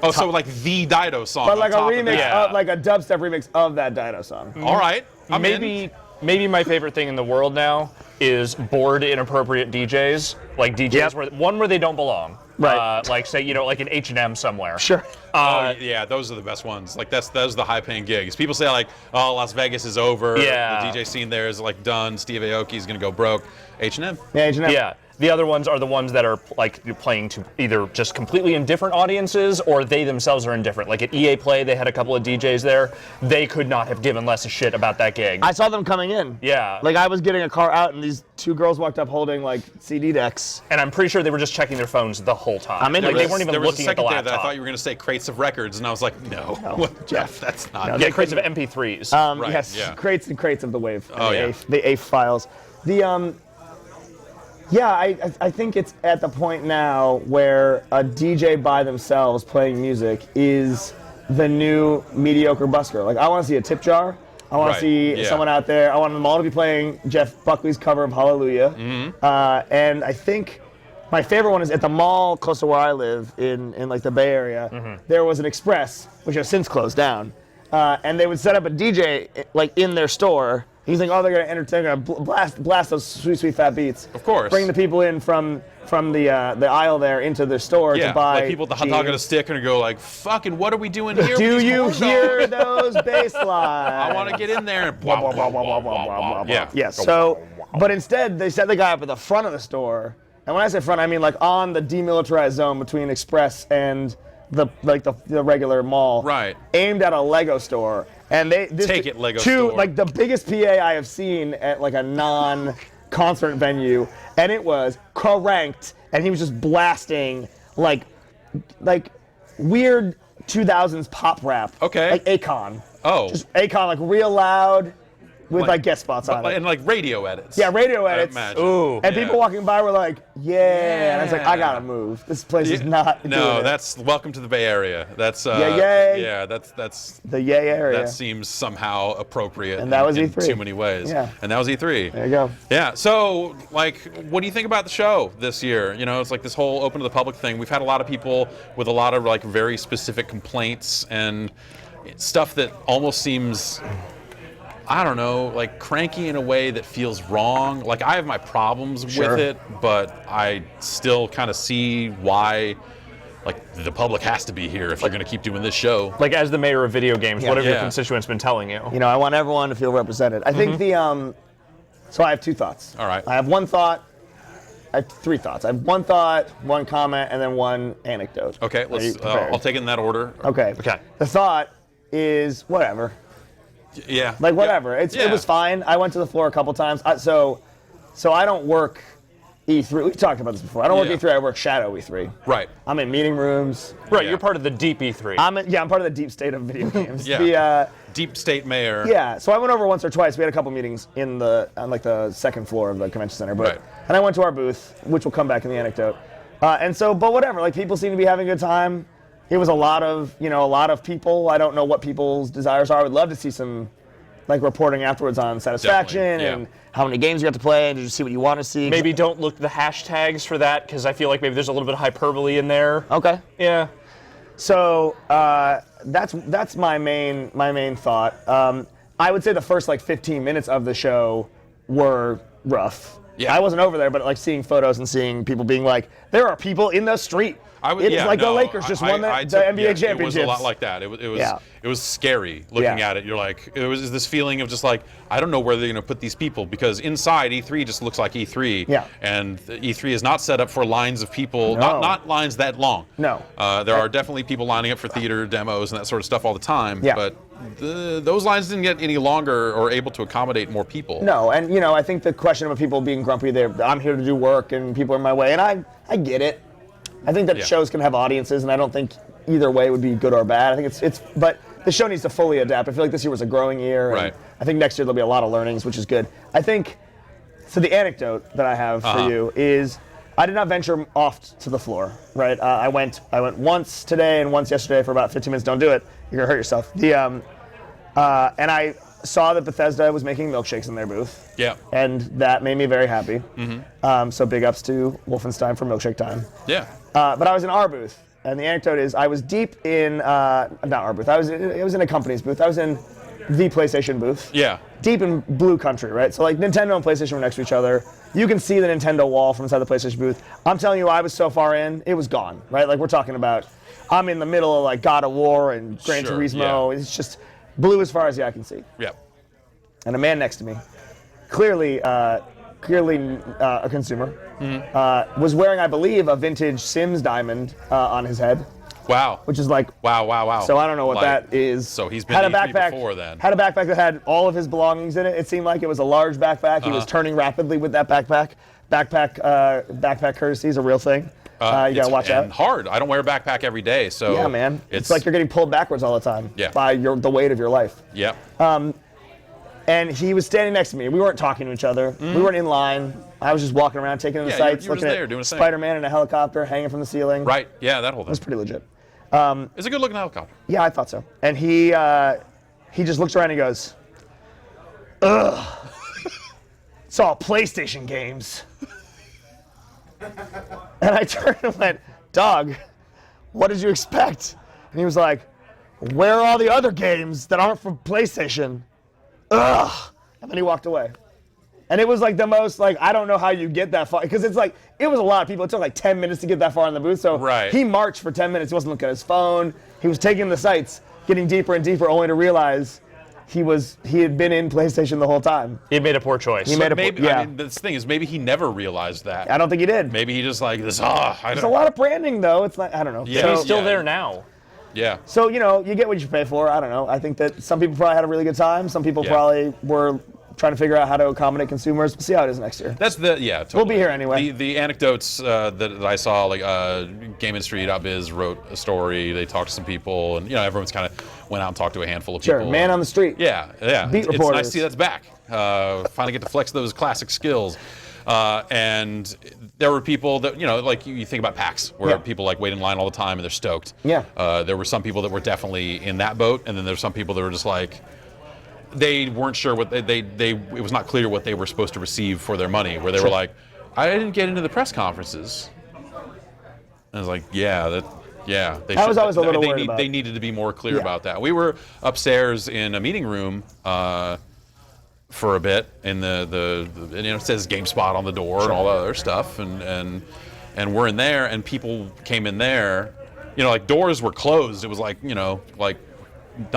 Oh, so like the Dido song. But like a on top of remix, that. like a dubstep remix of that Dido song. All right. I'm maybe my favorite thing in the world now is bored inappropriate DJs, like DJs where they don't belong. Right. Like say like an H&M somewhere. Sure. Yeah, those are the best ones. Like those are the high-paying gigs. People say like, oh, Las Vegas is over. Yeah. The DJ scene there is like done. Steve Aoki's gonna go broke. H&M. Yeah, H&M. Yeah. The other ones are the ones that are like playing to either just completely indifferent audiences or they themselves are indifferent. Like at EA Play, they had a couple of DJs there. They could not have given less a shit about that gig. I saw them coming in. Yeah. Like I was getting a car out and these two girls walked up holding like CD decks. And I'm pretty sure they were just checking their phones the whole time. I'm into like, this. they weren't even There was a looking at the second there that I laptop. thought you were gonna say crates of records, and I was like, no. Jeff, that's not. No, Yeah, crates of MP3s. Right, yes, yeah. crates and crates of the wave. Oh, yeah. The AIF files. Yeah, I think it's at the point now where a DJ by themselves playing music is the new mediocre busker. Like, I want to see a tip jar. I want to see someone out there. I want them all to be playing Jeff Buckley's cover of Hallelujah. And I think my favorite one is at the mall close to where I live in like the Bay Area. There was an Express, which has since closed down. And they would set up a DJ like in their store. He's like, oh, they're gonna entertain, they're gonna blast those sweet, sweet fat beats. Of course. Bring the people in from the aisle there into their store to buy. Like people with the hot dog on a stick and go like, fucking, what are we doing here? Do with these you corn hear dogs?" those bass lines? I want to get in there and blah, blah, blah, blah, blah, blah, blah. Yeah. Yeah. So, but instead they set the guy up at the front of the store, and when I say front, I mean like on the demilitarized zone between Express and the regular mall. Right. Aimed at a Lego store. And Take it, Lego store. like the biggest PA I have seen at like a non-concert venue, and it was cranked, and he was just blasting like weird 2000s pop rap. Okay. Like Akon. Oh. Just Akon, like real loud, with like guest spots on it. And like radio edits. Yeah, radio edits. imagine. Ooh. And Yeah. people walking by were like, yeah. And I was like, I gotta move. This place is not doing No, it. that's welcome to the Bay Area. That's yay. Yeah, that's the yay area. That seems somehow appropriate. And that was in E3. too many ways. Yeah. And that was E3. There you go. Yeah. So, like, what do you think about the show this year? You know, it's like this whole open to the public thing. We've had a lot of people with a lot of like very specific complaints and stuff that almost seems, I don't know, like cranky in a way that feels wrong. Like I have my problems with it, but I still kind of see why like the public has to be here if you're going to keep doing this show. Like as the mayor of video games, what have your Yeah. constituents been telling you? You know, I want everyone to feel represented. I think so I have two thoughts. All right. I have one thought. I have three thoughts. I have one thought, one comment, and then one anecdote. Okay, Are you let's. prepared? I'll take it in that order. Okay. Okay. The thought is whatever. Yeah. Like whatever. It was fine. I went to the floor a couple times. So I don't work E3. We've talked about this before. I don't work E3. I work shadow E3. Right. I'm in meeting rooms. Right, you're part of the deep E3. I'm part of the deep state of video games. Yeah. Deep state mayor. Yeah, so I went over once or twice. We had a couple meetings on like the second floor of the convention center, and I went to our booth, which will come back in the anecdote. But whatever, like people seem to be having a good time. It was a lot of people. I don't know what people's desires are. I would love to see some like reporting afterwards on satisfaction and how many games you got to play and did you see what you want to see. Maybe don't look at the hashtags for that because I feel like maybe there's a little bit of hyperbole in there. Okay. Yeah. So that's my main thought. I would say the first like 15 minutes of the show were rough. Yeah. I wasn't over there, but like seeing photos and seeing people being like, there are people in the street. It's like the Lakers just won the NBA championship. It was a lot like that. It was scary looking at it. You're like, it was this feeling of just like, I don't know where they're going to put these people because inside E3 just looks like E3. Yeah. And E3 is not set up for lines of people, not lines that long. No. There are definitely people lining up for theater demos and that sort of stuff all the time. Yeah. But those lines didn't get any longer or able to accommodate more people. No, and I think the question of people being grumpy, I'm here to do work and people are in my way, and I get it. I think that shows can have audiences, and I don't think either way would be good or bad. I think but the show needs to fully adapt. I feel like this year was a growing year. Right. And I think next year there'll be a lot of learnings, which is good. I think, so the anecdote that I have for you is, I did not venture off to the floor, right? I went once today and once yesterday for about 15 minutes. Don't do it. You're gonna hurt yourself. And I saw that Bethesda was making milkshakes in their booth. Yeah. And that made me very happy. Mm-hmm. So big ups to Wolfenstein for milkshake time. Yeah. But I was in our booth, and the anecdote is I was deep in not our booth. I was in a company's booth. I was in the PlayStation booth. Yeah. Deep in blue country, right? So like Nintendo and PlayStation were next to each other. You can see the Nintendo wall from inside the PlayStation booth. I'm telling you, I was so far in, it was gone, right? Like we're talking about, I'm in the middle of like God of War and Gran Sure, Turismo. yeah. It's just blue as far as the eye can see. Yeah. And a man next to me, clearly a consumer, was wearing, I believe, a vintage Sims diamond on his head. Wow. Which is like, wow. so I don't know what Like, that is. So he's been had a E3 backpack before then. Had a backpack that had all of his belongings in it. It seemed like it was a large backpack. He was turning rapidly with that backpack. Backpack courtesy is a real thing. You gotta watch out. And hard. I don't wear a backpack every day, so Yeah, man. It's like you're getting pulled backwards all the time by the weight of your life. Yeah. And he was standing next to me. We weren't talking to each other. We weren't in line. I was just walking around, taking in the sights, you were just looking there doing a at thing. Spider-Man in a helicopter hanging from the ceiling. Right. Yeah, that whole thing. It was pretty legit. It's a good looking helicopter. Yeah, I thought so. And he just looks around and he goes, ugh. It's all PlayStation games. And I turned and went, dog, what did you expect? And he was like, where are all the other games that aren't from PlayStation? Ugh. And then he walked away. And it was like the most, like, I don't know how you get that far. Because it's like, it was a lot of people. It took like 10 minutes to get that far in the booth. So he marched for 10 minutes. He wasn't looking at his phone. He was taking the sights, getting deeper and deeper, only to realize he had been in PlayStation the whole time. He made a poor choice. He made a maybe, yeah. I mean, the thing is, maybe he never realized that. I don't think he did. Maybe he just like this. There's a lot of branding, though. It's like, I don't know. Yeah, he's still there now. Yeah. So, you know, you get what you pay for. I don't know. I think that some people probably had a really good time. Some people probably were trying to figure out how to accommodate consumers. We'll see how it is next year. That's totally. We'll be here anyway. The anecdotes that I saw, like GameIndustry.biz wrote a story. They talked to some people, and everyone's kind of went out and talked to a handful of people. Sure, man on the street. Yeah. Beat It's reporters. nice to see that's back. Finally get to flex those classic skills. And there were people that, like you think about PAX, where people like wait in line all the time and they're stoked. Yeah. There were some people that were definitely in that boat, and then there's some people that were just like, they weren't sure what it was not clear what they were supposed to receive for their money, where they were like, I didn't get into the press conferences. And I was like, they I was always a little worried about. They needed to be more clear about that. We were upstairs in a meeting room for a bit, in the it says GameSpot on the door and all that other stuff, and we're in there, and people came in there, like doors were closed. It was like like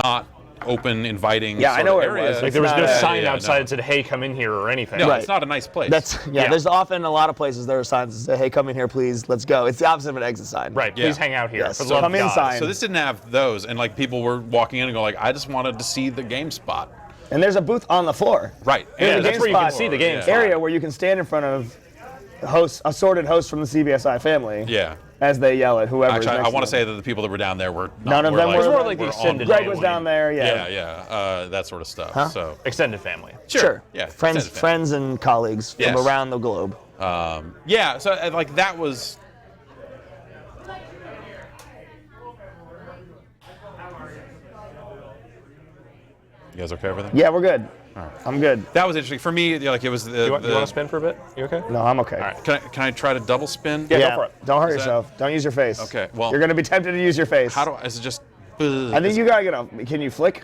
not open, inviting. Yeah, I know where area. it was. Like there was no sign no. outside that said, "Hey, come in here" or anything. No, it's not a nice place. There's often a lot of places there are signs that say, hey, come in here, please, let's go. It's the opposite of an exit sign. Right, please hang out here. Yes, For the so love come of God. inside. So this didn't have those, and like people were walking in and go like, I just wanted to see the GameSpot. And there's a booth on the floor. Right. There's a that's where you can GameSpot see the GameSpot. area where you can stand in front of assorted hosts from the CBSI family. Yeah. As they yell at whoever. Actually, is next I want to them. say that the people that were down there were None of them were. It was more like the were extended on- Greg was down there. Yeah, that sort of stuff. Huh? So Extended family. Sure. Yeah. Friends, extended family. friends and colleagues Yes. from around the globe. Yeah. So like that was. You guys okay over there? Yeah, we're good. All right. I'm good. That was interesting for me. Like it was the. You want to spin for a bit? You okay? No, I'm okay. All right. Can I try to double spin? Yeah, go for it. Don't hurt Is that- yourself. Don't use your face. Okay, well- You're gonna be tempted to use your face. How do I? Is it just? I think you gotta get a. Can you flick?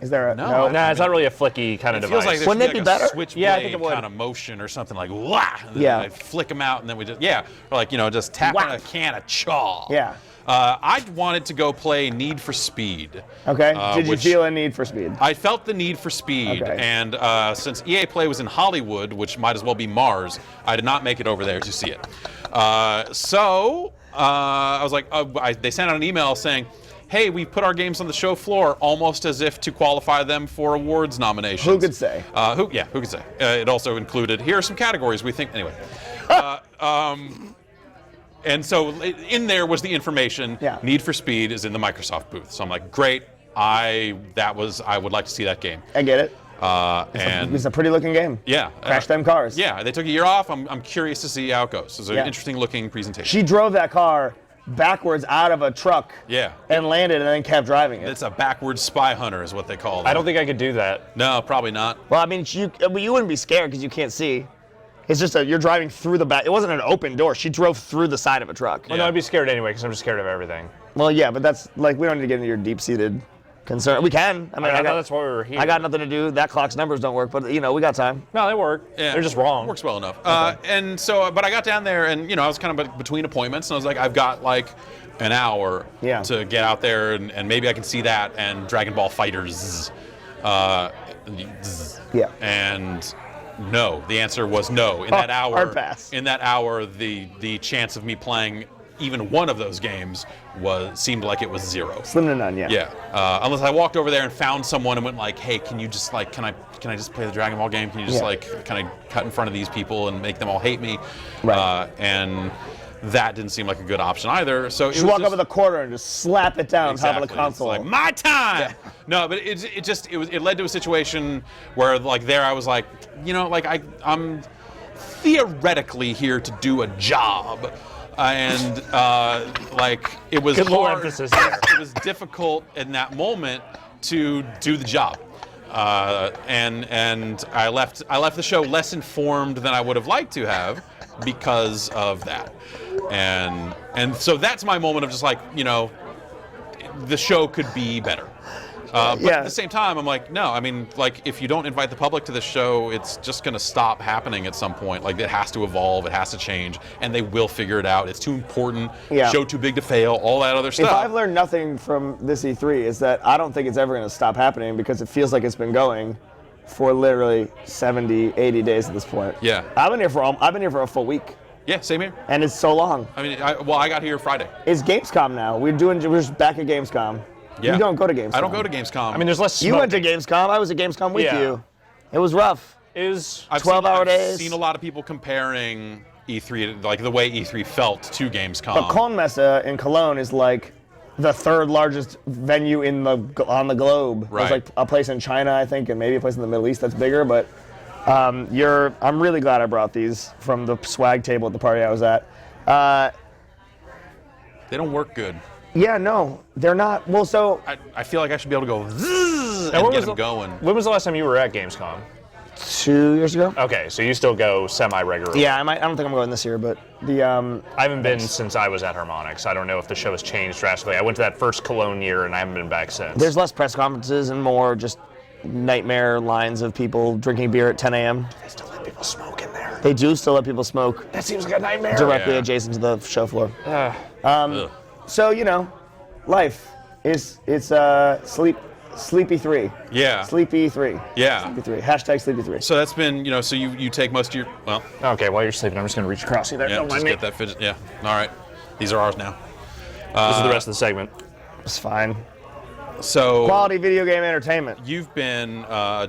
Is there a No. Nah, it's not really a flicky kind of It feels device. like there Wouldn't should it be like better? a switchblade Yeah, I think it would. kind of motion or something like wah. And then Yeah. I flick them out, and then we just or like just tapping Whack. a can of chaw. Yeah. I wanted to go play Need for Speed. Okay. Did you which- feel a need for speed? I felt the need for speed, Okay. and since EA Play was in Hollywood, which might as well be Mars, I did not make it over there to see it. So I was like, they sent out an email saying, hey, we put our games on the show floor, almost as if to qualify them for awards nominations. Who could say? Who could say? It also included, here are some categories we think, anyway. And so in there was the information. Yeah. Need for Speed is in the Microsoft booth. So I'm like, great. I would like to see that game. I get it. And it's a pretty looking game. Yeah. Crash them cars. Yeah, they took a year off. I'm curious to see how it goes. It's an Yeah. interesting looking presentation. She drove that car backwards out of a truck. Yeah. And landed and then kept driving it. It's a backwards spy hunter is what they call it. I don't think I could do that. No, probably not. Well, I mean, you wouldn't be scared because you can't see. It's just you're driving through the back. It wasn't an open door. She drove through the side of a truck. Well, no, I'd be scared anyway because I'm just scared of everything. Well, yeah, but that's like we don't need to get into your deep-seated concern. We can. I mean, I know that's why we were here. I got nothing to do. That clock's numbers don't work, but we got time. No, they work. Yeah. They're just wrong. Works well enough. And so, but I got down there, and I was kind of between appointments, and I was like, I've got like an hour to get out there, and maybe I can see that and Dragon Ball Fighters. Yeah. And no, the answer was no. In that hour, hard pass. In that hour, the chance of me playing even one of those games seemed like it was zero. Slim to none, yeah. Yeah. Unless I walked over there and found someone and went like, hey, can you just like, can I just play the Dragon Ball game? Can you just like kind of cut in front of these people and make them all hate me? Right. And that didn't seem like a good option either. So Just walk up with a quarter and just slap it down on top of the console. It's like my time. Yeah. No, but it led to a situation where like there I was like, like I'm theoretically here to do a job. And like it was hard. Emphasis there. It was difficult in that moment to do the job. And I left the show less informed than I would have liked to have because of that. And so that's my moment of just like, the show could be better. But at the same time, I'm like, no, I mean, like, if you don't invite the public to the show, it's just going to stop happening at some point. Like, it has to evolve, it has to change, and they will figure it out. It's too important, show too big to fail, all that other stuff. If I've learned nothing from this E3 is that I don't think it's ever going to stop happening because it feels like it's been going for literally 70, 80 days at this point. Yeah. I've been here for a full week. Yeah, same here. And it's so long. I mean, I got here Friday. It's Gamescom now. We're just back at Gamescom. Yeah. You don't go to Gamescom. I don't go to Gamescom. I mean, there's less smoke. You went to Gamescom. I was at Gamescom with you. It was rough. It was 12-hour days. I've seen a lot of people comparing E3, like the way E3 felt to Gamescom. But Kölnmesse in Cologne is like the third largest venue on the globe. Right. There's like a place in China, I think, and maybe a place in the Middle East that's bigger. But I'm really glad I brought these from the swag table at the party I was at. They don't work good. Yeah, no, they're not. Well, so I feel like I should be able to go zzz and get them going. When was the last time you were at Gamescom? 2 years ago. Okay, so you still go semi-regularly. Yeah, I don't think I'm going this year, but I haven't been since I was at Harmonix. I don't know if the show has changed drastically. I went to that first Cologne year, and I haven't been back since. There's less press conferences and more just nightmare lines of people drinking beer at 10 a.m. They still let people smoke in there. They do still let people smoke. That seems like a nightmare. Directly adjacent to the show floor. So life is Sleepy 3. Yeah. Sleepy 3. Yeah. Sleepy 3. Hashtag Sleepy 3. So that's been, so you take most of your, well. Okay, while you're sleeping, I'm just going to reach across you there. Yeah, Don't just mind me. get that fidget. Yeah. All right. These are ours now. This is the rest of the segment. It's fine. So quality video game entertainment. You've been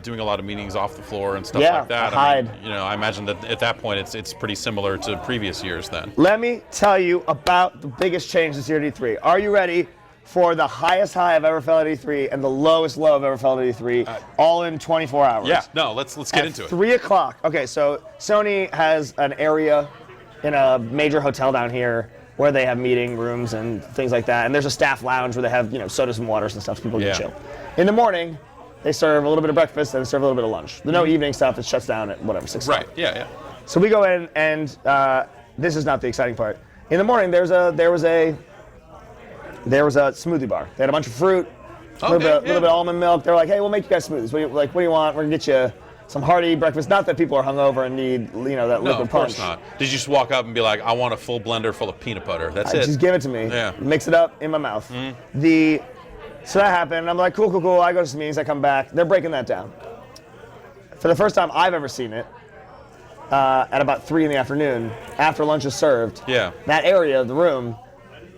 doing a lot of meetings off the floor and stuff Yeah, like that. I hide. I imagine that at that point it's pretty similar to previous years then. Let me tell you about the biggest change this year at E3. Are you ready for the highest high I've ever felt at E3 and the lowest low I've ever felt at E3, all in 24 hours? Yeah, no, let's get into it. 3 o'clock. Okay, so Sony has an area in a major hotel down here where they have meeting rooms and things like that. And there's a staff lounge where they have, sodas and waters and stuff so people can chill. In the morning, they serve a little bit of breakfast and they serve a little bit of lunch. There's no evening stuff. It shuts down at whatever, 6 o'clock. Right, yeah. So we go in and this is not the exciting part. In the morning, there was a smoothie bar. They had a bunch of fruit, a little bit of almond milk. They're like, hey, we'll make you guys smoothies. What do you want? We're gonna get you some hearty breakfast. Not that people are hungover and need, that No, liquid of course punch. not. Did you just walk up and be like, I want a full blender full of peanut butter? That's it. Just give it to me. Yeah. Mix it up in my mouth. So that happened. I'm like, cool. I go to some meetings. I come back. They're breaking that down. For the first time I've ever seen it, at about 3 in the afternoon, after lunch is served, that area of the room,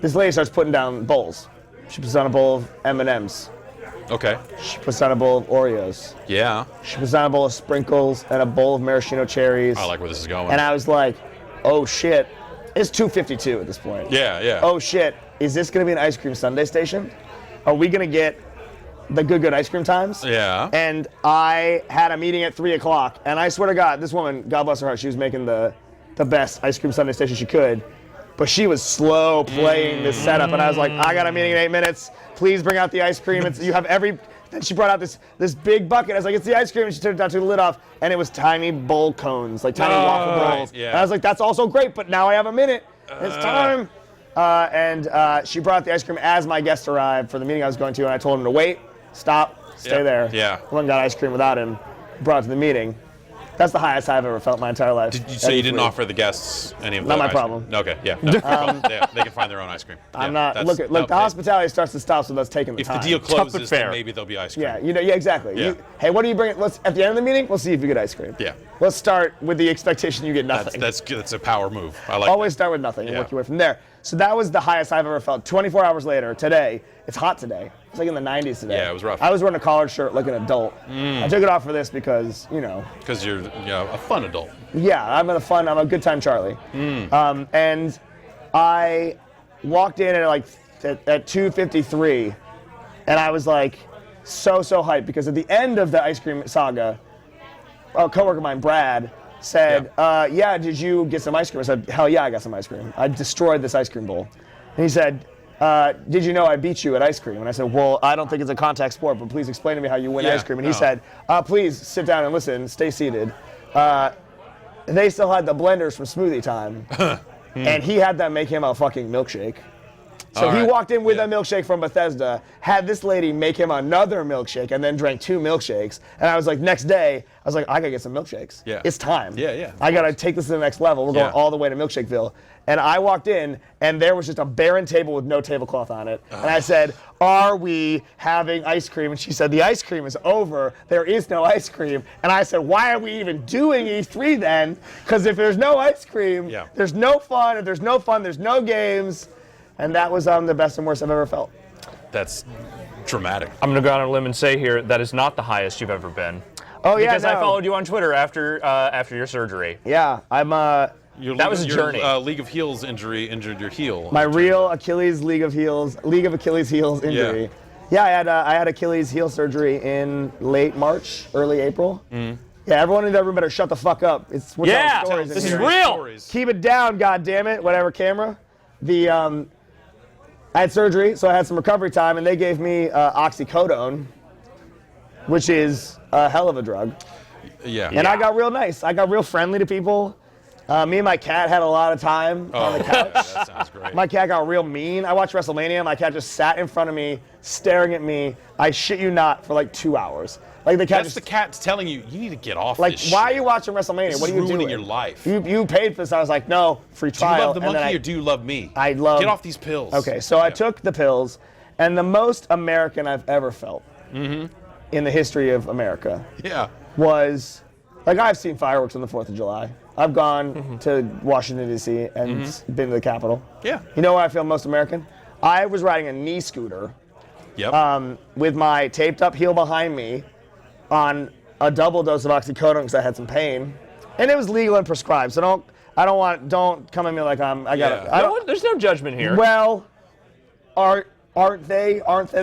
this lady starts putting down bowls. She puts down a bowl of M&Ms. Okay. She puts down a bowl of Oreos. Yeah. She puts down a bowl of sprinkles and a bowl of maraschino cherries. I like where this is going. And I was like, oh shit, It's 2:52 at this point. Yeah, yeah. Oh shit! Is this gonna be an ice cream sundae station? Are we gonna get the good ice cream times? Yeah. And I had a meeting at 3 o'clock, and I swear to God, this woman, God bless her heart, she was making the best ice cream sundae station she could. But she was slow playing this setup, and I was like, I got a meeting in 8 minutes. Please bring out the ice cream. You have every. Then she brought out this big bucket. I was like, it's the ice cream, and she turned it down, took the lid off, and it was tiny bowl cones, like tiny waffle bowls. yeah. And I was like, that's also great, but now I have a minute. It's time. And she brought out the ice cream as my guest arrived for the meeting I was going to, and I told him to wait, stop, stay there. Yeah. I went and got ice cream without him, brought it to the meeting. That's the highest I've ever felt my entire life. So you didn't offer the guests any of the Not my ice problem. cream? Okay, yeah. No, yeah, they can find their own ice cream. I'm Yeah, not. Look, the hospitality starts and stops with us taking the If time. the deal closes, then maybe there'll be ice cream. Yeah, yeah, exactly. Yeah. Hey, what do you bring? Let's at the end of the meeting, we'll see if you get ice cream. Yeah. Let's start with the expectation you get nothing. That's good. That's a power move. I like Always start with nothing and work your way from there. So that was the highest I've ever felt. 24 hours later, today, it's hot today. It's like in the 90s today. Yeah, it was rough. I was wearing a collared shirt like an adult. I took it off for this because, Because you're a fun adult. Yeah, I'm a good time Charlie. And I walked in at 2:53, and I was like so hyped because at the end of the ice cream saga, a coworker of mine, Brad, said, yeah, did you get some ice cream? I said, hell yeah, I got some ice cream. I destroyed this ice cream bowl. And he said, did you know I beat you at ice cream? And I said, well, I don't think it's a contact sport, but please explain to me how you win ice cream. And he said, please sit down and listen, stay seated. They still had the blenders from Smoothie Time, and he had them make him a fucking milkshake. So he walked in with a milkshake from Bethesda, had this lady make him another milkshake, and then drank 2 milkshakes. And I was like, next day, I was like, I gotta get some milkshakes. Yeah. It's time. Yeah. I gotta take this to the next level. We're going all the way to Milkshakeville. And I walked in, and there was just a barren table with no tablecloth on it. And I said, are we having ice cream? And she said, the ice cream is over. There is no ice cream. And I said, why are we even doing E3 then? Because if there's no ice cream, there's no fun. If there's no fun, there's no games. And that was the best and worst I've ever felt. That's dramatic. I'm going to go out on a limb and say here that is not the highest you've ever been. Oh, yeah, Because I followed you on Twitter after your surgery. Yeah, I'm... that was a journey. Your League of Heels injury injured your heel. My real Achilles League of Achilles heels injury. Yeah, I had Achilles heel surgery in late March, early April. Yeah, everyone in that room better shut the fuck up. We're telling stories in this here. is real. Keep it down, goddammit, whatever camera. I had surgery, so I had some recovery time, and they gave me oxycodone, which is a hell of a drug. Yeah. And I got real nice. I got real friendly to people. Me and my cat had a lot of time on the couch. That sounds great. My cat got real mean. I watched WrestleMania. My cat just sat in front of me, staring at me. I shit you not, for like 2 hours. Like the cat That's the cat's telling you need to get off like, this why shit. are you watching WrestleMania? This What are is you doing? ruining your life. You paid for this. I was like, no, free Do you trial. love the And then monkey or do you love me? I love. Get off these pills. Okay, so I took the pills, and the most American I've ever felt in the history of America was, like, I've seen fireworks on the 4th of July. I've gone to Washington, D.C. and been to the Capitol. Yeah. You know where I feel most American? I was riding a knee scooter with my taped up heel behind me on a double dose of oxycodone because I had some pain. And it was legal and prescribed, so don't come at me like There's no judgment here. Well, aren't they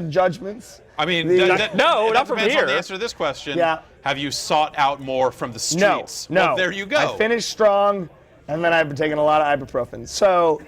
judgments? I mean, no, not from depends here. On the answer to this question. Yeah. Have you sought out more from the streets? No. Well, there you go. I finished strong, and then I've been taking a lot of ibuprofen. So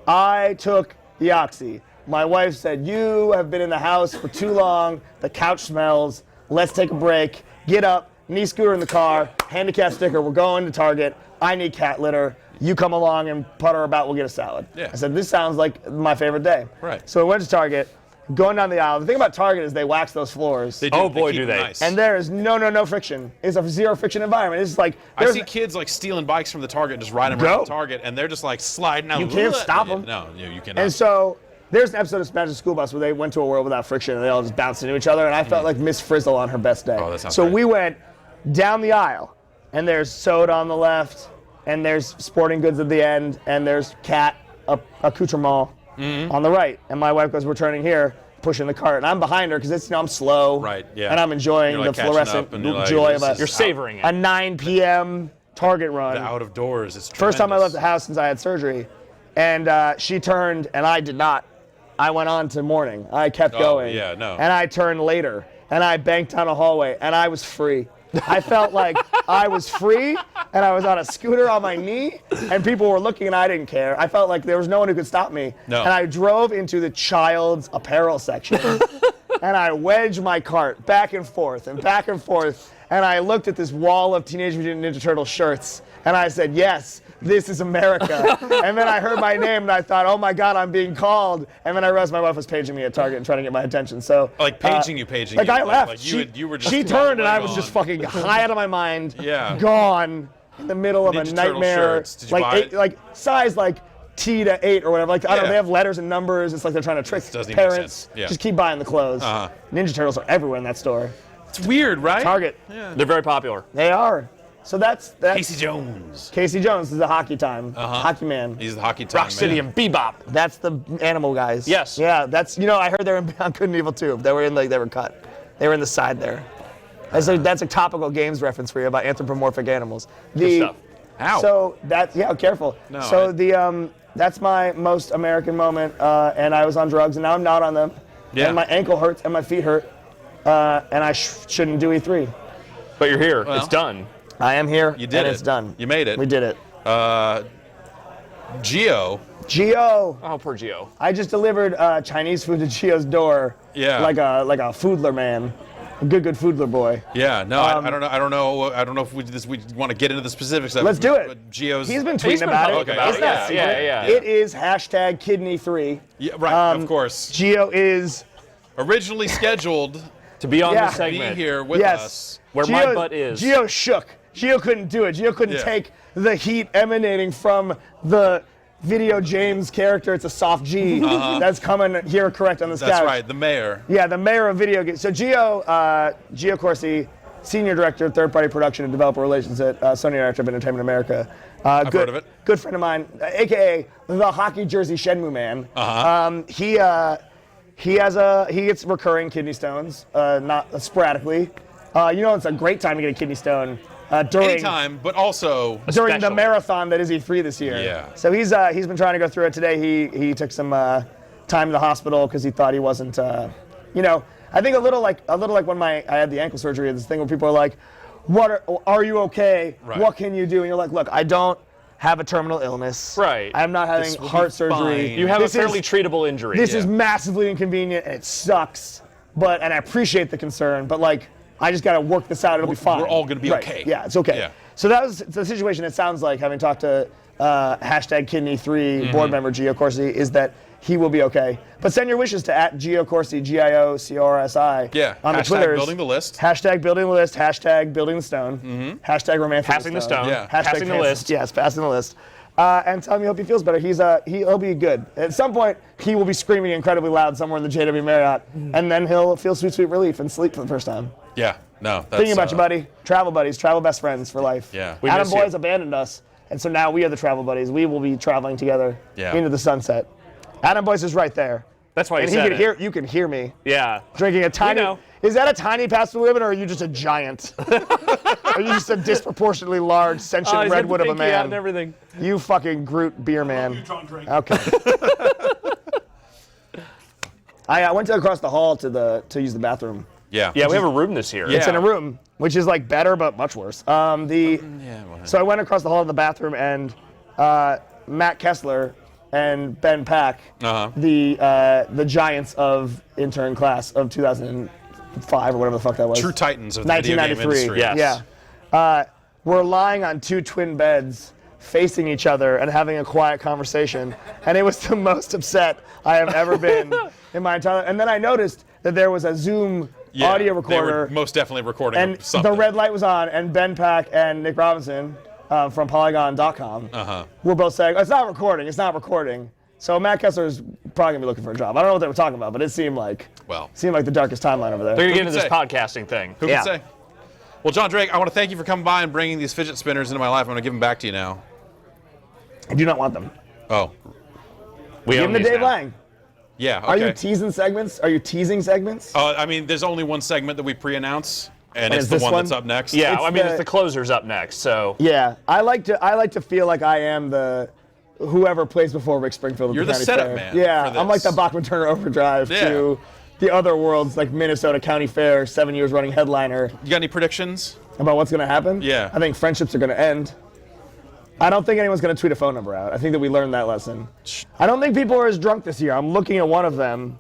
I took the oxy. My wife said, you have been in the house for too long. The couch smells. Let's take a break. Get up. Knee scooter in the car. Handicap sticker. We're going to Target. I need cat litter. You come along and putter about. We'll get a salad. Yeah. I said, this sounds like my favorite day. Right. So we went to Target. Going down the aisle. The thing about Target is they wax those floors. They do. Oh boy, keep do them they. Nice. And there is no friction. It's a zero friction environment. It's like I see kids like stealing bikes from the Target, just riding around Target, and they're just like sliding out. You can't stop them. No, you cannot. And so there's an episode of Magic School Bus where they went to a world without friction and they all just bounced into each other, and I felt like Miss Frizzle on her best day. Oh, that sounds so great. we went down the aisle, and there's soda on the left, and there's sporting goods at the end, and there's cat accoutrement on the right. And my wife goes, we're turning here, pushing the cart, and I'm behind her because it's I'm slow, Right, yeah. and I'm enjoying You're, like, the catching fluorescent up, and you're like, joy this of is You're savoring it. a 9 p.m. Target run. the out of doors. It's First time I left tremendous. the house since I had surgery, And she turned, and I did not. I went on to morning. I kept going. Yeah, no. And I turned later, and I banked down a hallway, and I was free. I felt like I was free, and I was on a scooter on my knee, and people were looking, and I didn't care. I felt like there was no one who could stop me. No. And I drove into the child's apparel section, and I wedged my cart back and forth, and I looked at this wall of Teenage Mutant Ninja Turtle shirts, and I said, yes, this is America. And then I heard my name, and I thought, oh my God, I'm being called. And then I realized my wife was paging me at Target and trying to get my attention. So Like paging you. Like I left. Like you were just she turned, and I was gone. just fucking high out of my mind. Yeah. Gone in the middle of Ninja a Turtle nightmare. shirts. Did you buy it? Like size like T to 8 or whatever. Like I don't know, Yeah. they have letters and numbers. It's like they're trying to trick doesn't even make parents. sense. Yeah. Just keep buying the clothes. Uh-huh. Ninja Turtles are everywhere in that store. It's weird, right? Target. Yeah. They're very popular. They are. So that's Casey Jones. Casey Jones is the hockey time. Hockey man. He's the hockey time. Rock City man. and Bebop. That's the animal guys. Yes. Yeah, that's I heard they were in Beyond Good and Evil too. They were cut. They were in the side there. That's a topical games reference for you about anthropomorphic animals. Good stuff. How? So careful. No, so that's my most American moment, and I was on drugs, and now I'm not on them. Yeah. And my ankle hurts and my feet hurt, and I shouldn't do E3. But you're here. Well, it's done. I am here. You did and it. It's done. You made it. We did it. Geo. Oh, poor Gio. I just delivered Chinese food to Gio's door. Yeah. Like a foodler man, a good foodler boy. Yeah. No, I don't know. I don't know if we want to get into the specifics of it. Let's do it. But Geo's. He's been tweeting about it. Okay. It's not secret. Yeah. It is #Kidney3. Yeah, right. Of course. Gio is Originally scheduled To be on Yeah. this to be segment. here with yes. us. Where my butt is. Gio shook. Gio couldn't do it. Gio couldn't Yeah. take the heat emanating from the Video James character. It's a soft G that's coming here correct on this couch. That's right. The mayor. Yeah, the mayor of video games. So Gio Corsi, senior director, third-party production and developer relations at Sony Interactive Entertainment America. I've heard of it. Good friend of mine, aka the hockey jersey Shenmue man. He gets recurring kidney stones, not sporadically. It's a great time to get a kidney stone during Anytime, but also during the especially. marathon that is E3 this year. Yeah. So he's been trying to go through it today. He took some time in the hospital because he thought he wasn't. I think a little like when I had the ankle surgery. This thing where people are like, "What are you okay? Right. What can you do?" And you're like, "Look, I don't have a terminal illness. Right. I'm not having This will heart be surgery. fine. You have This a fairly is- treatable injury. This is massively inconvenient and it sucks. And I appreciate the concern, but I just got to work this out. It'll be fine. we're all gonna be Right. okay. Yeah, it's okay. Yeah. So that was the situation. It sounds like, having talked to #Kidney3 Mm-hmm. board member Gio Corsi, is that he will be okay. But send your wishes to @Gio Corsi, GIOCORSI. Yeah. On the Hashtag Twitters. building the list. #building the list. #building the stone. #romantic Passing the stone. Yeah. Passing the list. Yes, passing the list. And tell me, hope he feels better. He'll be good. At some point, he will be screaming incredibly loud somewhere in the JW Marriott, and then he'll feel sweet relief and sleep for the first time. Yeah. No. That's, Thinking about you, buddy. Travel buddies, travel best friends for life. Yeah. We Adam miss you. Boyes abandoned us, and so now we are the travel buddies. We will be traveling together Yeah. into the sunset. Adam Boyes is right there. That's why And he he said can it. hear. You can hear me Yeah. drinking a tiny. know. Is that a tiny past the limit, or are you just a giant? Are you just a disproportionately large, sentient redwood of a man? And everything. You fucking Groot beer man. Okay. I went across the hall to use the bathroom. Yeah. Yeah, we have a room this year. Yeah. It's in a room, which is better but much worse. So I went across the hall to the bathroom, and Matt Kessler and Ben Pack, the giants of intern class of 2005 or whatever the fuck that was. True titans of the video game 1993. industry. Yes. Yeah. We're lying on two twin beds, facing each other and having a quiet conversation, and it was the most upset I have ever been in my entire life. And then I noticed that there was a Zoom audio recorder. They were most definitely recording And something. the red light was on, and Ben Pack and Nick Robinson from Polygon.com were both saying, it's not recording. So Matt Kessler is probably going to be looking for a job. I don't know what they were talking about, but it seemed like the darkest timeline over there. They're going to get into this say? podcasting thing. Who can say? Well, John Drake, I want to thank you for coming by and bringing these fidget spinners into my life. I'm going to give them back to you now. I do not want them. Oh. We Give own them to these Dave now. Lang. Yeah, okay. Are you teasing segments? I mean, there's only one segment that we pre-announce, and And it's is the this one one? that's up next. Yeah, It's I mean, the- it's the closer's up next, so. Yeah, I like to feel like I am the whoever plays before Rick Springfield at You're the county setup fair. man Yeah, for I'm like the this. Bachman Turner Overdrive to the other worlds, like Minnesota County Fair, 7 years running headliner. You got any predictions? About what's going to happen? Yeah. I think friendships are going to end. I don't think anyone's going to tweet a phone number out. I think that we learned that lesson. I don't think people are as drunk this year. I'm looking at one of them.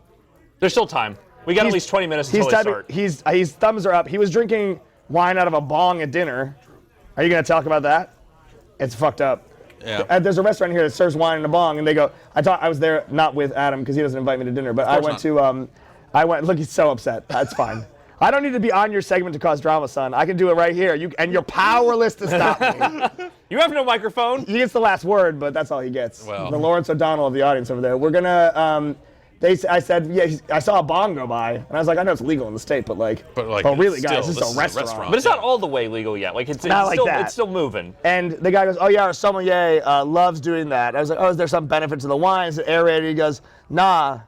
There's still time. We got at least 20 minutes until they start. His thumbs are up. He was drinking wine out of a bong at dinner. Are you going to talk about that? It's fucked up. Yeah. There's a restaurant here that serves wine in a bong, and they go. I was there not with Adam because he doesn't invite me to dinner, but I went to. Look, he's so upset. That's fine. I don't need to be on your segment to cause drama, son. I can do it right here. And you're powerless to stop me. You have no microphone. He gets the last word, but that's all he gets. Well. The Lawrence O'Donnell of the audience over there. We're gonna. I said, yeah. I saw a bong go by, and I was like, I know it's legal in the state, but really, guys, this is a restaurant. But it's not all the way legal yet. Like it's Not like still, that. it's still moving. And the guy goes, oh yeah, our sommelier loves doing that. I was like, oh, is there some benefit to the wine? Is it aerated? He goes, nah.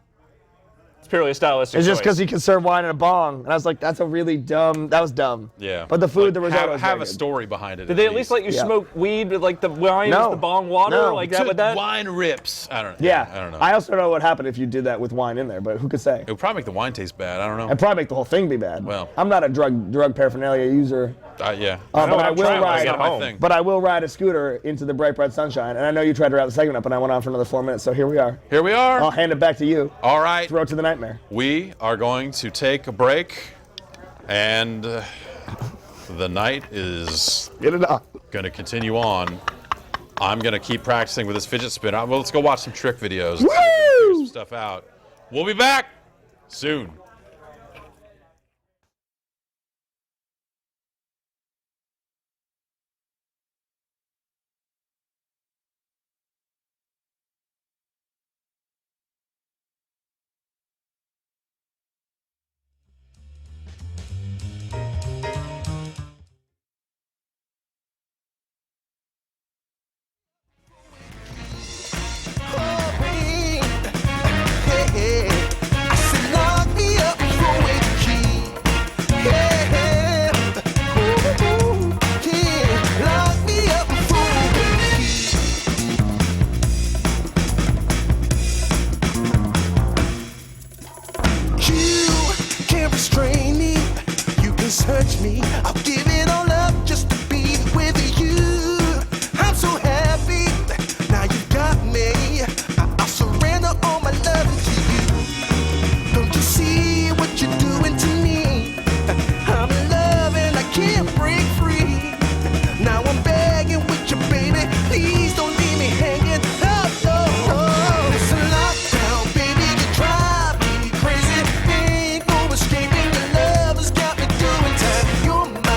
It's purely a stylistic It's just choice. because he can serve wine in a bong. And I was like, that was dumb. Yeah. But the food, the risotto was have very a good. story behind it. Did they at least let you smoke weed with like the wine, the bong water, No. like that with that? Wine rips. I don't know. Yeah. I don't know. I also don't know what happened if you did that with wine in there, but who could say? It would probably make the wine taste bad. I don't know. It'd probably make the whole thing be bad. Well. I'm not a drug paraphernalia user. Yeah. But I will ride. Not my thing. But I will ride a scooter into the bright sunshine. And I know you tried to wrap the segment up, and I went on for another 4 minutes. So here we are. Here we are. I'll hand it back to you. All right. Throw it to the nightmare. We are going to take a break, and the night is going to continue on. I'm going to keep practicing with this fidget spinner. Well, let's go watch some trick videos and see if we can figure some stuff out. We'll be back soon. Restrain me, you can search me. I'll give it all up just to be with you. I'm so happy, now you got me. I'll surrender all my love to you. Don't you see what you're doing to me? I'm in love and I can't break free. Now I'm begging with you, baby. Please don't leave me hanging. Oh, no, no. It's a lockdown, baby. You drive me crazy. Ain't no escaping. Your love has got me doing time. You're my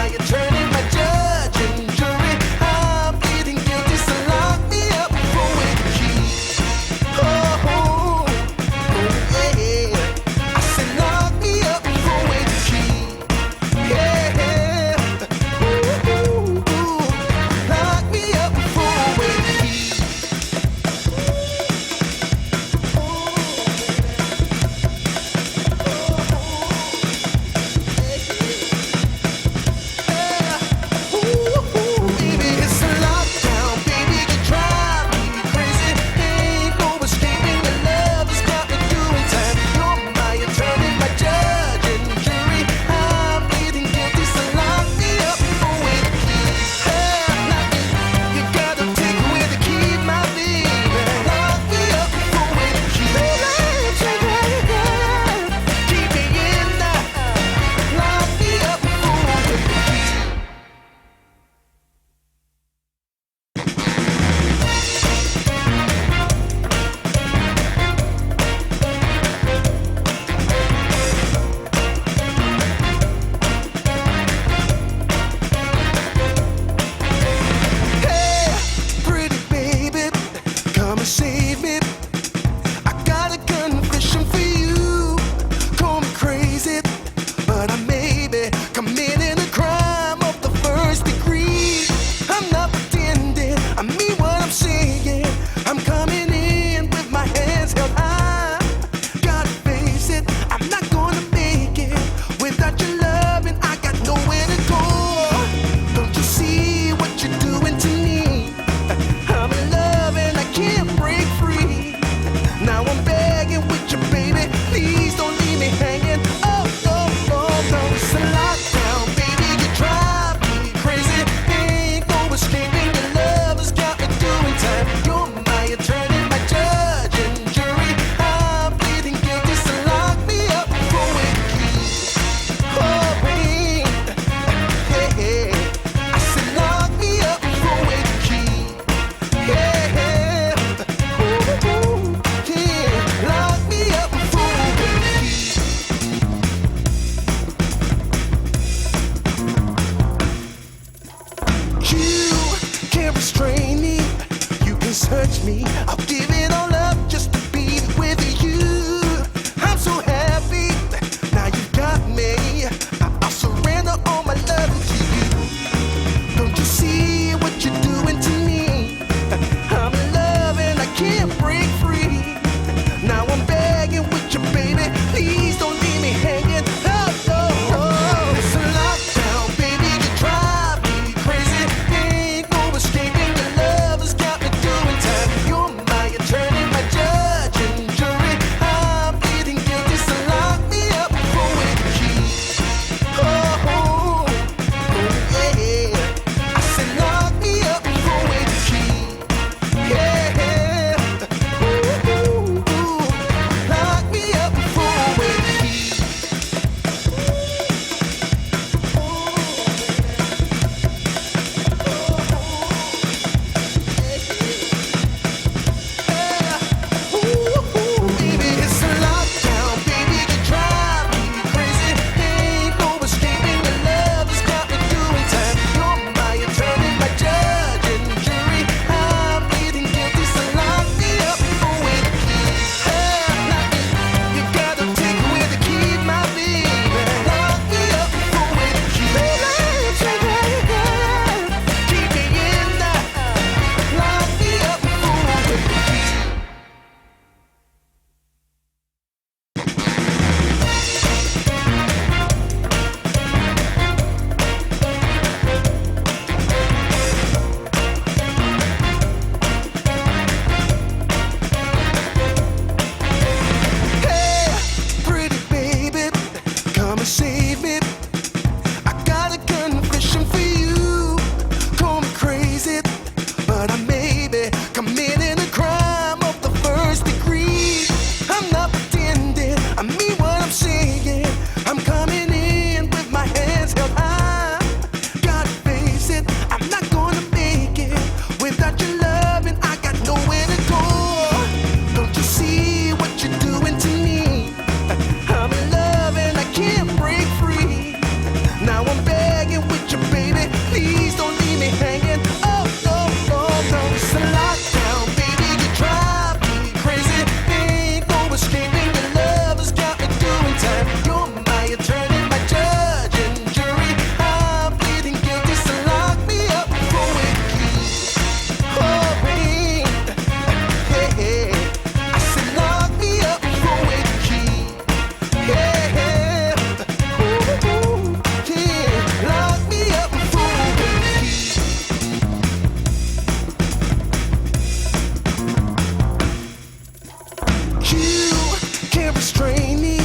restrain me.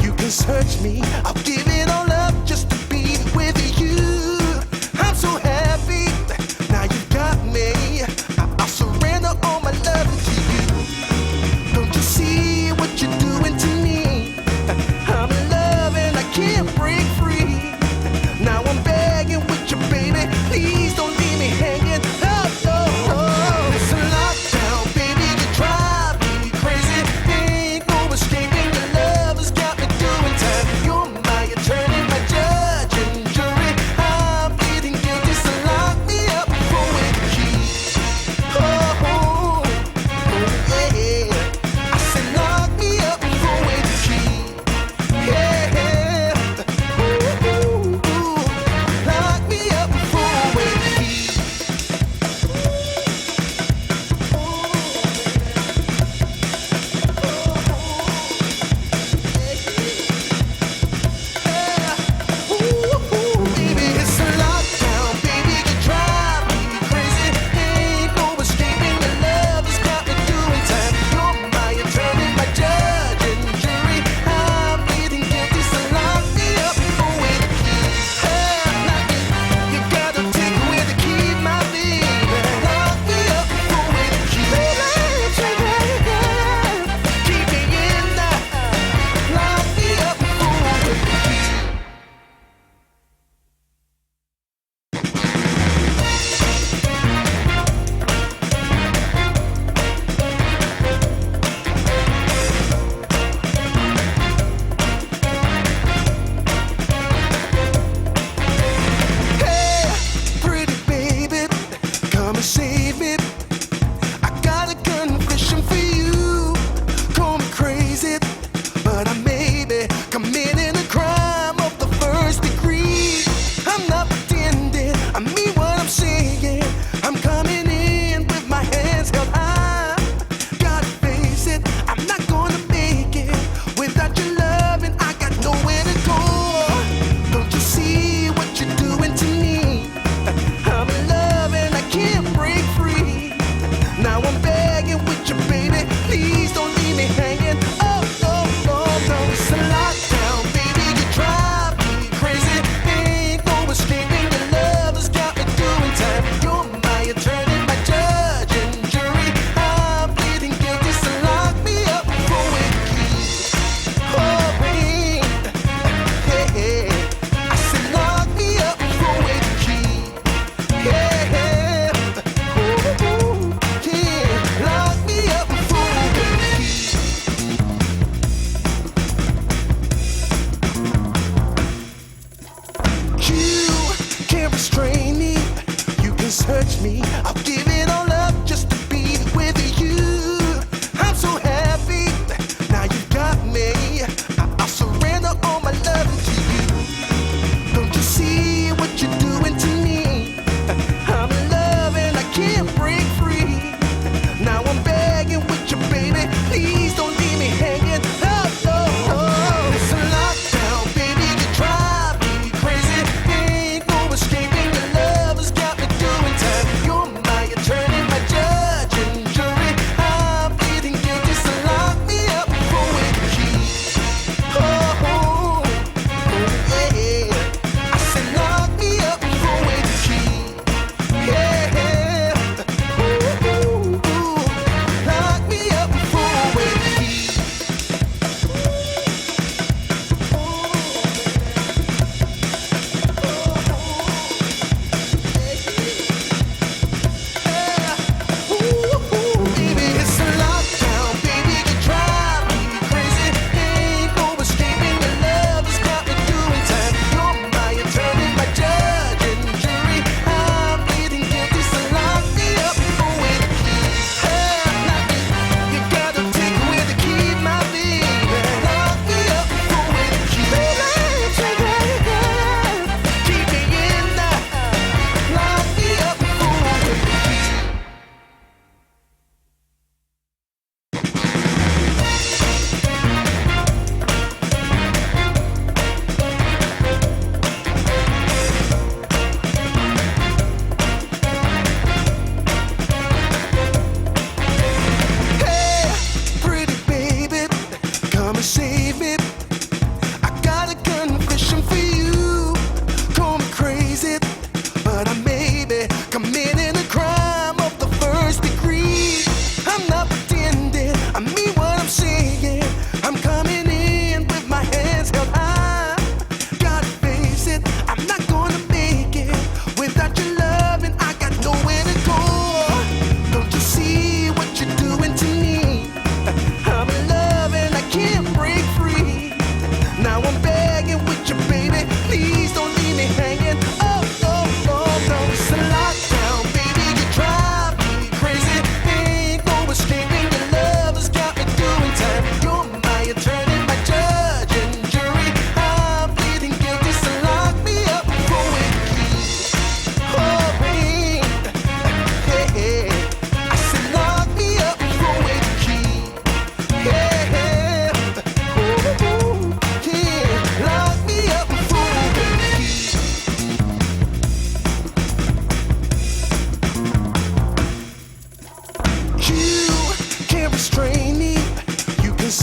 You can search me. I'll give it all up just to be with you. I'm so happy. Now you got me. I'll surrender all my love to you. Don't you see what you're doing to me? I'm in love and I can't break free. Now I'm begging with you, baby. Please don't leave me hanging. Oh, oh, oh. It's a lockdown, baby. You drive me crazy. Ain't no escaping. Your love has got me doing time. You're my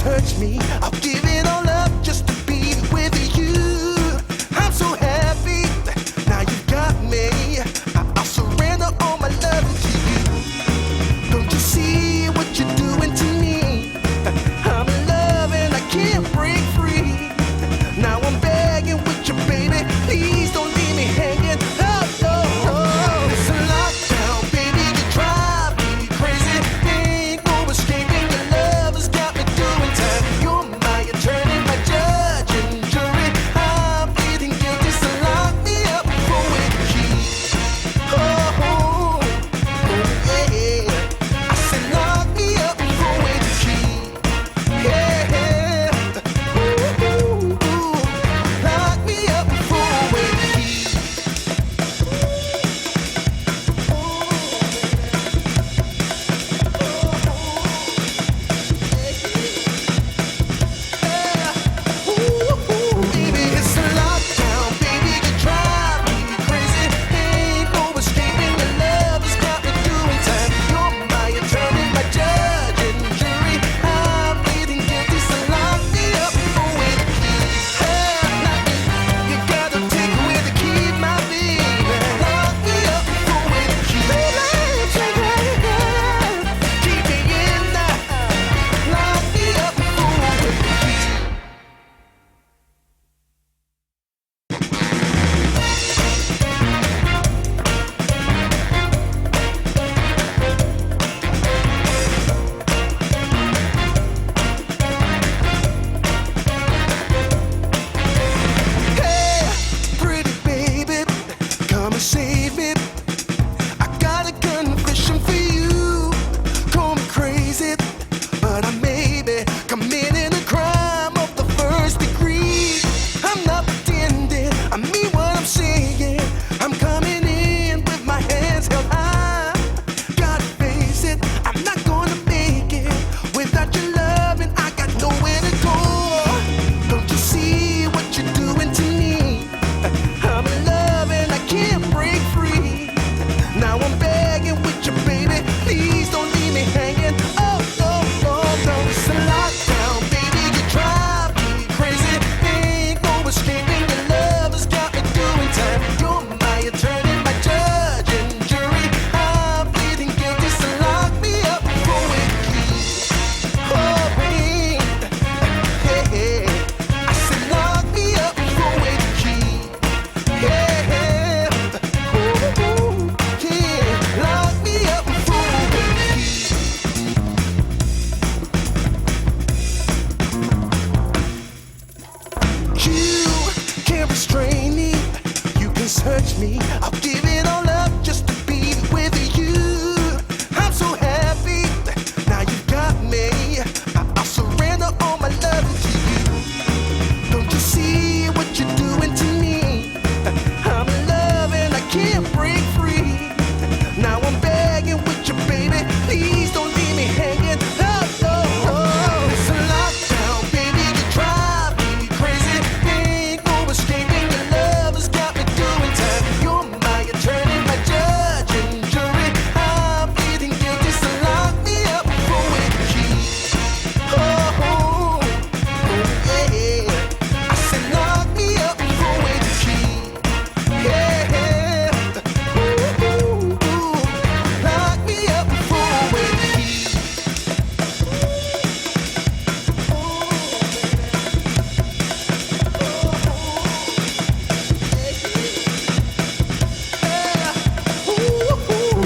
search me. I'll give it all up just to be with you. I'm so happy. Now you got me. I'll surrender all my love to you. Don't you see what you're doing to me? I'm in love and I can't break free. Now I'm begging with you, baby. Please don't leave me hanging. Oh, no, no. It's a lockdown, baby. You drive me crazy. Ain't no escaping. Your love has got me doing time. You're my attorney, my judge and jury. I'm pleading guilty, so lock me up for a key. Oh, yeah. I said lock me up for a key. Yeah. Ooh, lock me up for a key. Baby, it's a lockdown, baby. You drive me crazy. Ain't no escaping. Your love has got me doing time. You're my attorney, my judge and jury. I'm pleading guilty, so lock me up for a key. Lock me. You gotta take away the key, my baby. Lock me up for a key. Keep me in there. Lock me up for a key. Hey, pretty baby, come and save me. I got a confession for you. Call me crazy, but I may be committing a crime of the first degree. I'm not pretending, I mean what I'm saying. I'm coming in with my hands held high. Gotta face it, I'm not gonna make it without your love, and I got nowhere to go. Don't you see what you're doing to me? I'm in love and I can't break free. Now I'm begging with you, baby. Please don't leave me hanging. Oh, no, no, no. It's a lockdown, baby. You drive me crazy. Ain't no escaping. Your love has got me doing time. You're my attorney, my judge and jury. I'm pleading guilty, so lock me up for a key. Oh, babe. Hey, I said lock me up for a key. Yeah. Ooh, yeah. Lock me up for a key. You can't restrain me. You can search me. I'll give it all up just to be with you. I'm so happy. Now you got me. I'll surrender all my love to you. Don't you see what you're doing to me? I'm in love and I can't break free. Now I'm begging with you, baby. Please don't leave me hanging. Oh, no, no. It's a lockdown, baby. You drive me crazy. Ain't no escaping. Your love has got me doing time. You're my attorney, my judge and jury. I'm pleading guilty, so lock me up for a key. Oh, yeah. I said lock me up for a key. Yeah. Ooh, lock me up for a key.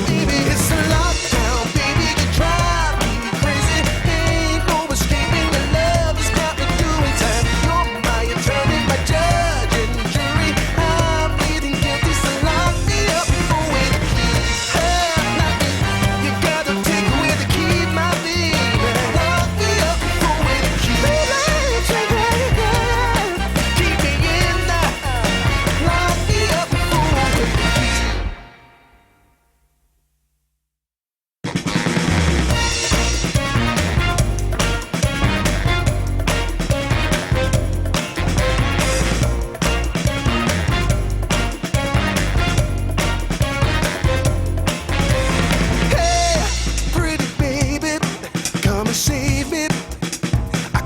Baby, it's a lockdown, baby. You drive me crazy. Ain't no escaping. Your love has got me doing time. You're my attorney, my judge and jury. I'm pleading guilty, so lock me up for a key. Lock me. You gotta take away the key, my baby. Lock me up for a key. Keep me in there. Lock me up for a key. Hey, pretty baby, come and save me. I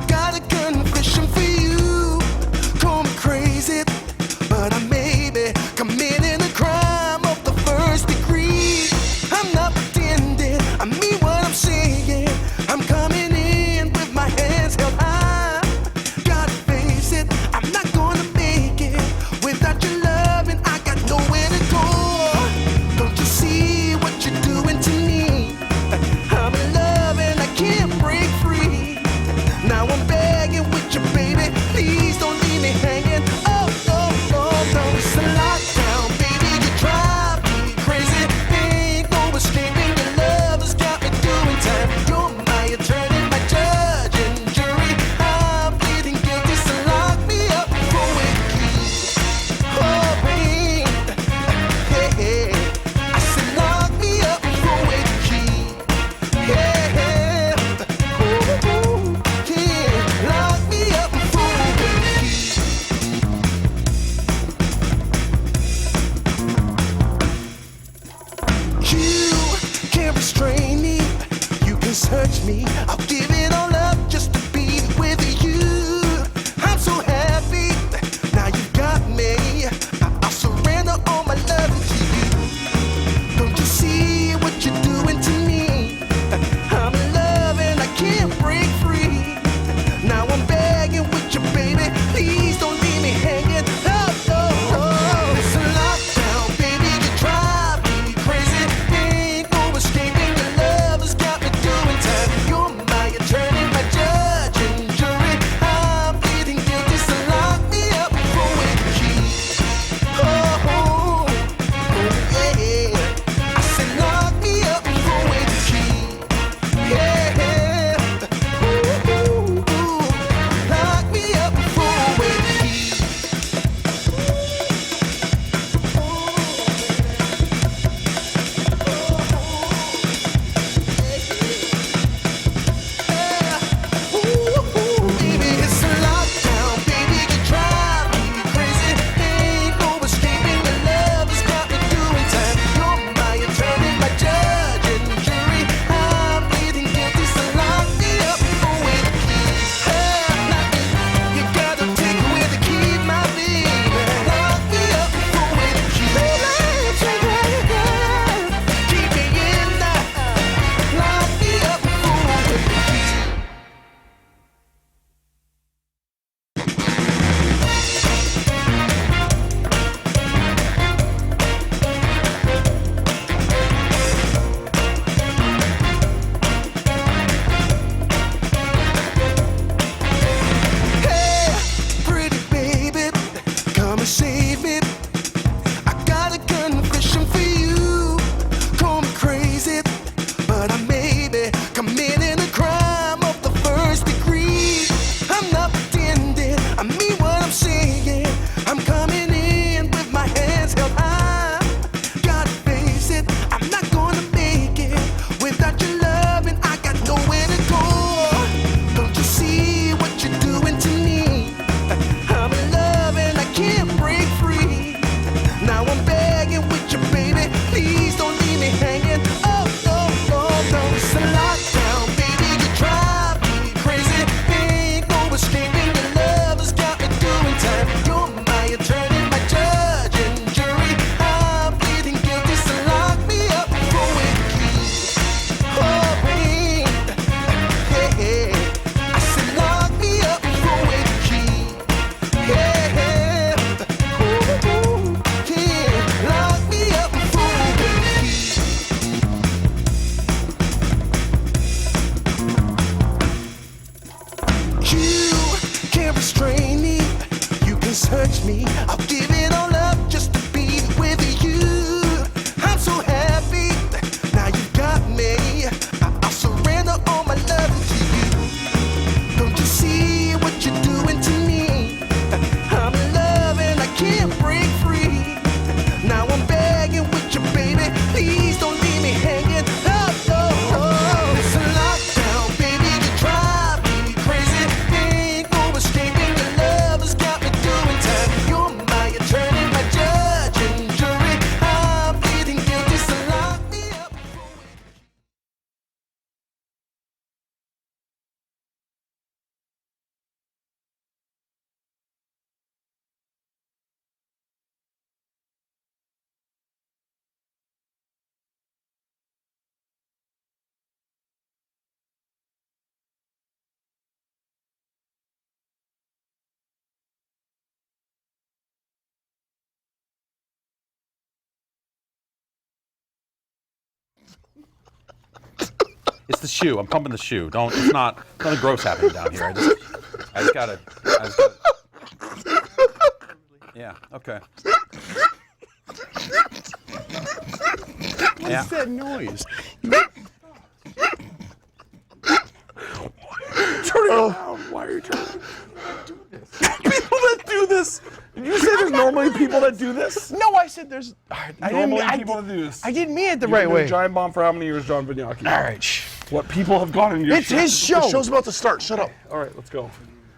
restrain me. You can search me. I'll give it all up just to be with you. I'm so happy. Now you got me. I'll surrender all my love to you. Don't you see what you're doing to me? I'm in love and I can't break free. Now I'm begging with you, baby. Please don't leave me hanging. Oh, no. It's a lockdown, baby. You drive me crazy. Ain't no escaping. Your love has got me doing time. You're my attorney, my judge and jury. I'm pleading guilty, so lock me up. It's the shoe. I'm pumping the shoe. Don't. It's not. Nothing gross happening down here. I just gotta. Yeah. Okay. What is that noise? Turn it around. Why are you turning? People that do this. Did you say there's normally people that do this? No, I said there's. Normally people that do this. I didn't mean it the You've right been way. doing Giant Bomb for how many years, John Vignacchi? All right. What people have gone in your It's his show. The show's about to start. Shut up. All right, let's go.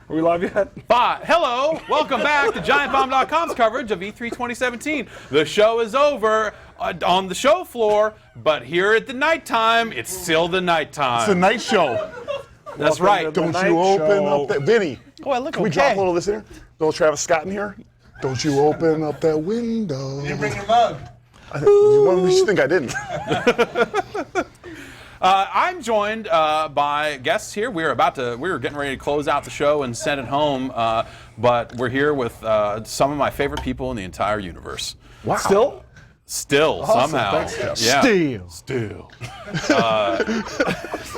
Are we live yet? Bye. Hello. Welcome back to GiantBomb.com's coverage of E3 2017. The show is over on the show floor, but here at the nighttime, it's still the nighttime. It's the night show. That's right. Don't you open up that Vinny? Oh, I look Can we drop a little of this in here? Little Travis Scott in here? Don't you open up that window? You bring your mug. You think I didn't? I'm joined by guests here. We were getting ready to close out the show and send it home, but we're here with some of my favorite people in the entire universe. Wow. Still, Awesome. somehow. Thanks, Yeah. Still.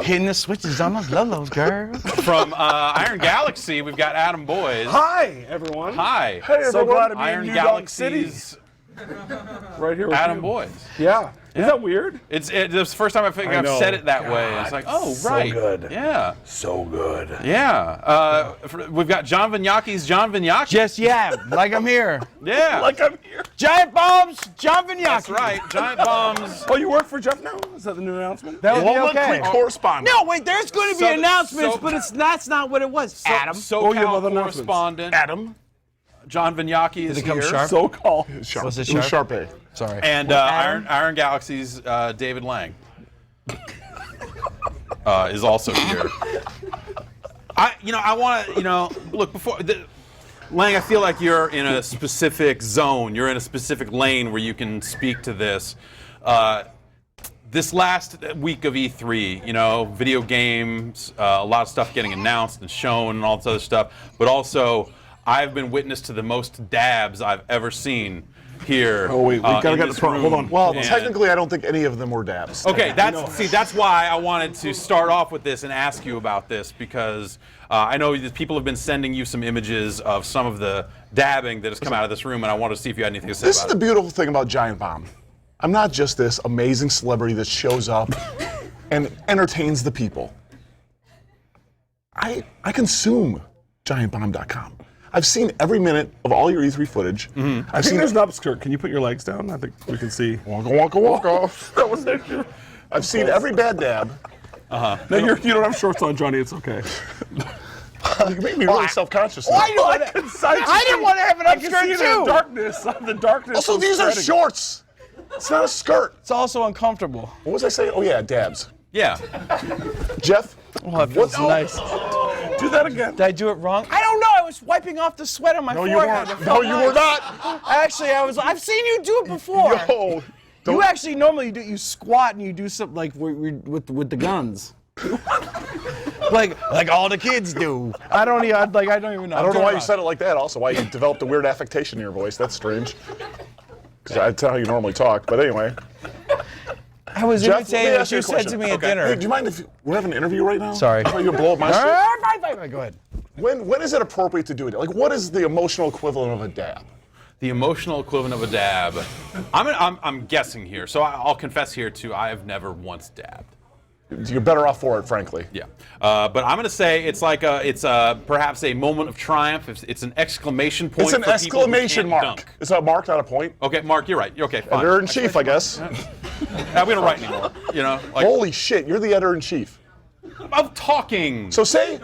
Hitting the switches on those Lolos, girl. From Iron Galaxy, we've got Adam Boyes. Hi, everyone. Hi. Hey, so glad to be Iron in New Dog City. Galaxy's Right here with Adam you. Boyes. Yeah. Is that weird? It's the first time I think I I've know. said it that way. God, It's like, oh, so right. good. Yeah. So good. Yeah. We've got John Vignacchi's John Vignacchi. Just like I'm here. Yeah. Like I'm here. Giant Bombs, John Vignacchi. That's right. Giant Bombs. Oh, you work for Jeff now? Is that the new announcement? That would be Woman okay. correspondent. No, wait, there's going to be announcements, so- but that's not what it was. Adam. SoCal correspondent. Adam. John Vignacchi is Did it come here. sharp? So called. Sharp. Was it It was sharp? Sharp A. Sorry. And Iron Galaxy's David Lang is also here. I want to, look, Lang, I feel like you're in a specific zone. You're in a specific lane where you can speak to this. This last week of E3, video games, a lot of stuff getting announced and shown and all this other stuff, but also I've been witness to the most dabs I've ever seen here. Oh wait, we gotta in get this the problem. Hold on. room. Well, And- technically, I don't think any of them were dabs. Okay, that's why I wanted to start off with this and ask you about this, because I know that people have been sending you some images of some of the dabbing that has come out of this room, and I wanted to see if you had anything to say This is about the it. beautiful thing about Giant Bomb. I'm not just this amazing celebrity that shows up and entertains the people. I consume GiantBomb.com. I've seen every minute of all your E3 footage. I think there's an upskirt. Can you put your legs down? I think we can see. Wonka, wonka, wonka. That was next year. I've seen every bad dab. No, you don't have shorts on, Johnny. It's okay. You make me really self-conscious. I didn't want to have an I can upskirt see too. the darkness. Also, was these are spreading. shorts. It's not a skirt. It's also uncomfortable. What was I saying? Oh yeah, dabs. Yeah. Jeff? Oh, that feels nice. Do that again. Did I do it wrong? I don't know. I was wiping off the sweat on my No, you forehead. weren't. It No, felt you nice. were not. Actually, I've seen you do it before. Yo, You actually normally do. You squat and you do something like with the guns. like all the kids do. I don't even know. I don't know why you said it like that. Also, why you developed a weird affectation in your voice. That's strange. Because that's how you normally talk. But anyway. I was Jeff, let me imitating ask what you you a said question. to me at Okay. dinner. Hey, do you mind if we're having an interview right now? Sorry. Are you blow up my shit? Go ahead. When is it appropriate to do it? Like, what is the emotional equivalent of a dab? The emotional equivalent of a dab. I'm guessing here, so I'll confess here too. I have never once dabbed. You're better off for it, frankly. Yeah, but I'm going to say it's like perhaps a moment of triumph. It's an exclamation point. It's an for exclamation people who mark. can't dunk. It's a mark, not a point. Okay, Mark, you're right. You're okay. Fine. Editor in chief, I guess. We don't write anymore. You know. Like, Holy shit! You're the editor in chief. I'm talking. So say.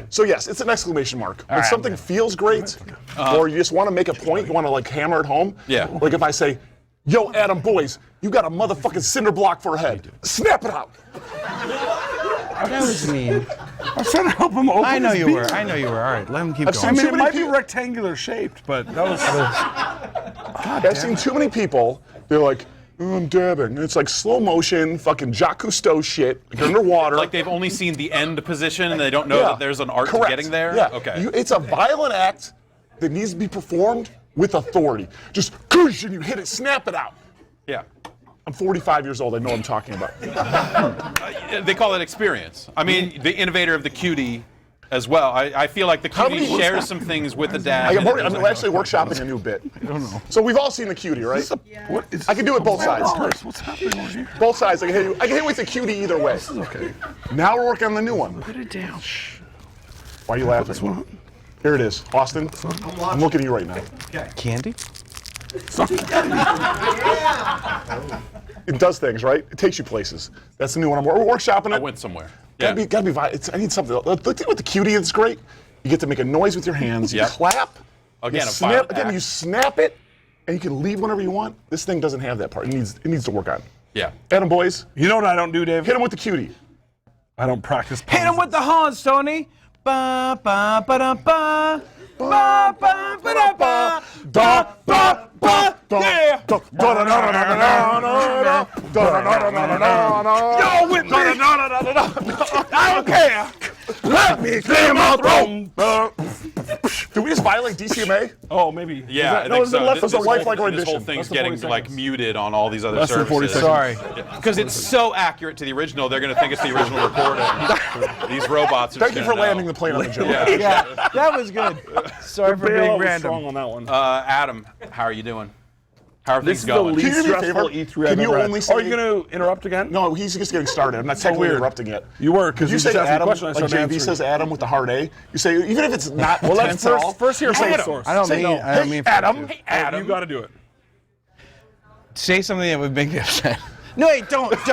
So yes, it's an exclamation mark. When something feels great, or you just want to make a point, you want to like hammer it home. Yeah. Like if I say, "Yo, Adam Boys, you got a motherfucking cinder block for a head. Snap it out." That was mean. I was trying to help him open. I know his you beer. were. I know you were. All right, let him keep I've going. seen I mean, too it many might be people- rectangular shaped, but that was. I've seen too many people. They're like, "Oh, I'm dabbing." And it's like slow motion, fucking Jacques Cousteau shit, like underwater. Like they've only seen the end position and they don't know that there's an art Correct. to getting there? Yeah. Okay. It's a violent act that needs to be performed with authority. Just goosh, and you hit it, snap it out. Yeah. I'm 45 years old. I know what I'm talking about. They call it experience. I mean, the innovator of the cutie as well. I feel like the How cutie many- shares some things with the dab. I'm actually workshopping a new bit. I don't know. So we've all seen the cutie, right? I can do it both sides. What's happening over here? Both sides. I can hit with the cutie either way. This is okay. Now we're working on the new one. Put it down. Why are you laughing? Here it is, Austin. I'm looking at you right now. Candy? It does things, right? It takes you places. That's the new one. We're workshopping it. I went somewhere. Gotta be violent. I need something. Look with the cutie. It's great. You get to make a noise with your hands. You Yep. clap. Again, you a snap. violent Again, act. you snap it, and you can leave whenever you want. This thing doesn't have that part. It needs to work on. Yeah. Adam, boys. You know what I don't do, Dave? Hit him with the cutie. I don't practice. Hit him with the horns, Tony. Ba ba ba da ba. Ba ba ba da ba. Da ba ba. Yeah. Yo, with me. I don't care. Let me clear my throat. Did we just violate DCMA? Oh, maybe. Yeah, I No, think it's so. the left was a lifelike This whole rendition. thing's Less than getting 40 like seconds. muted on all these other Less than 40 services. seconds. Because it's so accurate to the original, they're going to think it's the original recording. These robots are Thank you just for gonna landing know. the plane on the joke. Yeah, that was good. Sorry for being random. Strong on that one. Adam, how are you doing? How are This things is going? the Can you least do me a stressful favor? E3 I've Can you ever only had. say- Are you going to interrupt again? No, he's just getting started. I'm not technically weird. interrupting yet. You were, because You you say just asked me a Adam, question. I like started JV answering. says Adam with the hard A. You say, even if it's not Well, let's tense at all. first hear you say from the Adam. source. I don't Say, mean. I don't hey, mean. for Adam. you to. Hey, Adam. You got to do it. Say something that would make me upset. No, wait, don't, hey,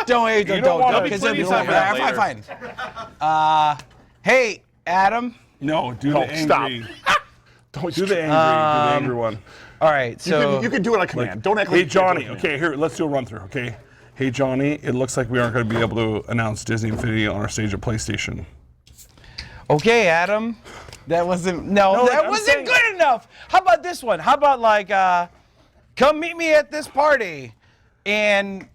don't because wanna- There'll be plenty it'll of time for that be later. fine. Hey, Adam. No, do No, the angry. stop. Don't Do the angry one. All right, so you can do it on command. Don't act like Hey, you can't do it on Johnny. command. Okay, here, let's do a run through, okay? Hey, Johnny, it looks like we aren't going to be able to announce Disney Infinity on our stage at PlayStation. okay, Adam. That wasn't that I'm wasn't saying- good enough. How about this one? How about like come meet me at this party, and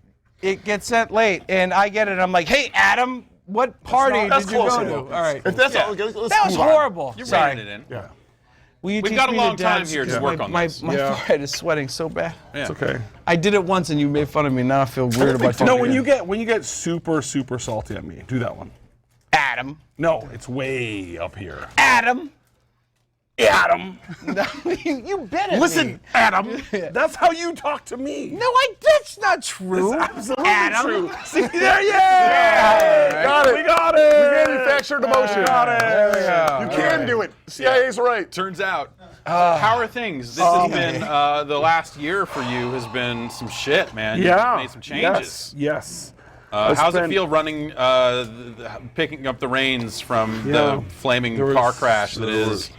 it gets sent late, and I get it. I'm like, hey, Adam, what party That's did you go close to? enough. All right, If that's Yeah. all, let's that was move on. horrible. You're Sorry. reining it in. Yeah. Will you We've teach got a me long to time dance? here to Because work on this. My Yeah. forehead is sweating so bad. Yeah. It's okay. I did it once, and you made fun of me. Now I feel weird about No, doing it. when you get super salty at me, do that one. Adam. No, it's way up here. Adam. Adam. No, you bit at me. Listen, Adam. That's how you talk to me. No, that's not true. It's absolutely Adam. true. See there, yeah. Got it. We got it. We manufactured emotion. Got it. There we go. You can do it. CIA's right. Turns out. How are things? This has been the last year for you has been some shit, man. Yeah. You've made some changes. Yes. How's it feel running, picking up the reins from the flaming car crash that is?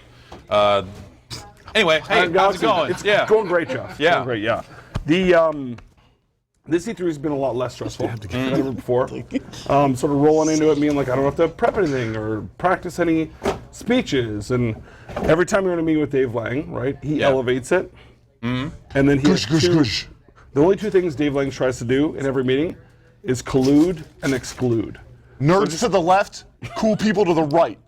Anyway, hey, how's it going? It's going great, Jeff. Yeah. Going great, yeah. The this E3 has been a lot less stressful than ever before. Sort of rolling into it, being like, I don't have to prep anything or practice any speeches. And every time you're in a meeting with Dave Lang, right, he elevates it. And then he has the only two things Dave Lang tries to do in every meeting is collude and exclude. Nerds to the left, cool people to the right.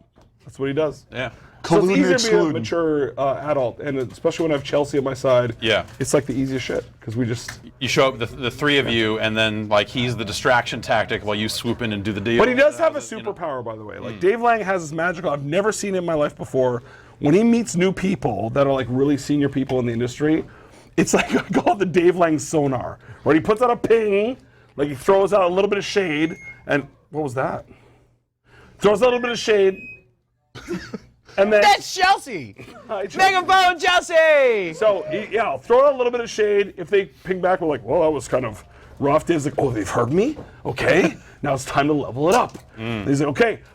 That's what he does. Yeah. So it's Collude and easier to be a exclude. mature adult, and especially when I have Chelsea on my side. Yeah. It's like the easiest shit because we just. You show up, the three of you, and then like he's the distraction tactic while you swoop in and do the deal. But he does have a superpower, by the way. Like Dave Lang has this magical. I've never seen it in my life before. When he meets new people that are like really senior people in the industry, it's like I call it the Dave Lang sonar, where he puts out a ping, like he throws out a little bit of shade, and what was that? Throws out a little bit of shade, and then That's Chelsea. Hi, Chelsea. Megaphone Chelsea. So yeah, I'll throw out a little bit of shade. If they ping back, we're like, well, that was kind of rough. Dave's like, oh, they've heard me. Okay, now it's time to level it up. He's like,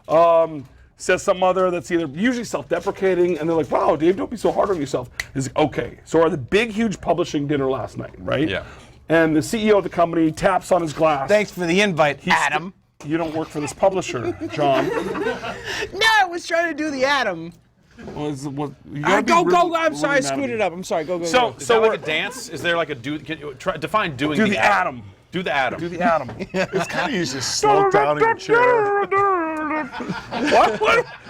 okay. Says some other that's either usually self-deprecating, and they're like, wow, Dave, don't be so hard on yourself. He's like, okay. So we're at the big, huge publishing dinner last night, right? Yeah. And the CEO of the company taps on his glass. Thanks for the invite, Adam. You don't work for this publisher, John. No, I was trying to do the Adam. Go, I'm sorry, I screwed it up. I'm sorry. Go. Is that like a dance? Is there like a define doing Do the the Adam. Do the Adam. Do the Adam. It's kind of easy to slow down in your chair.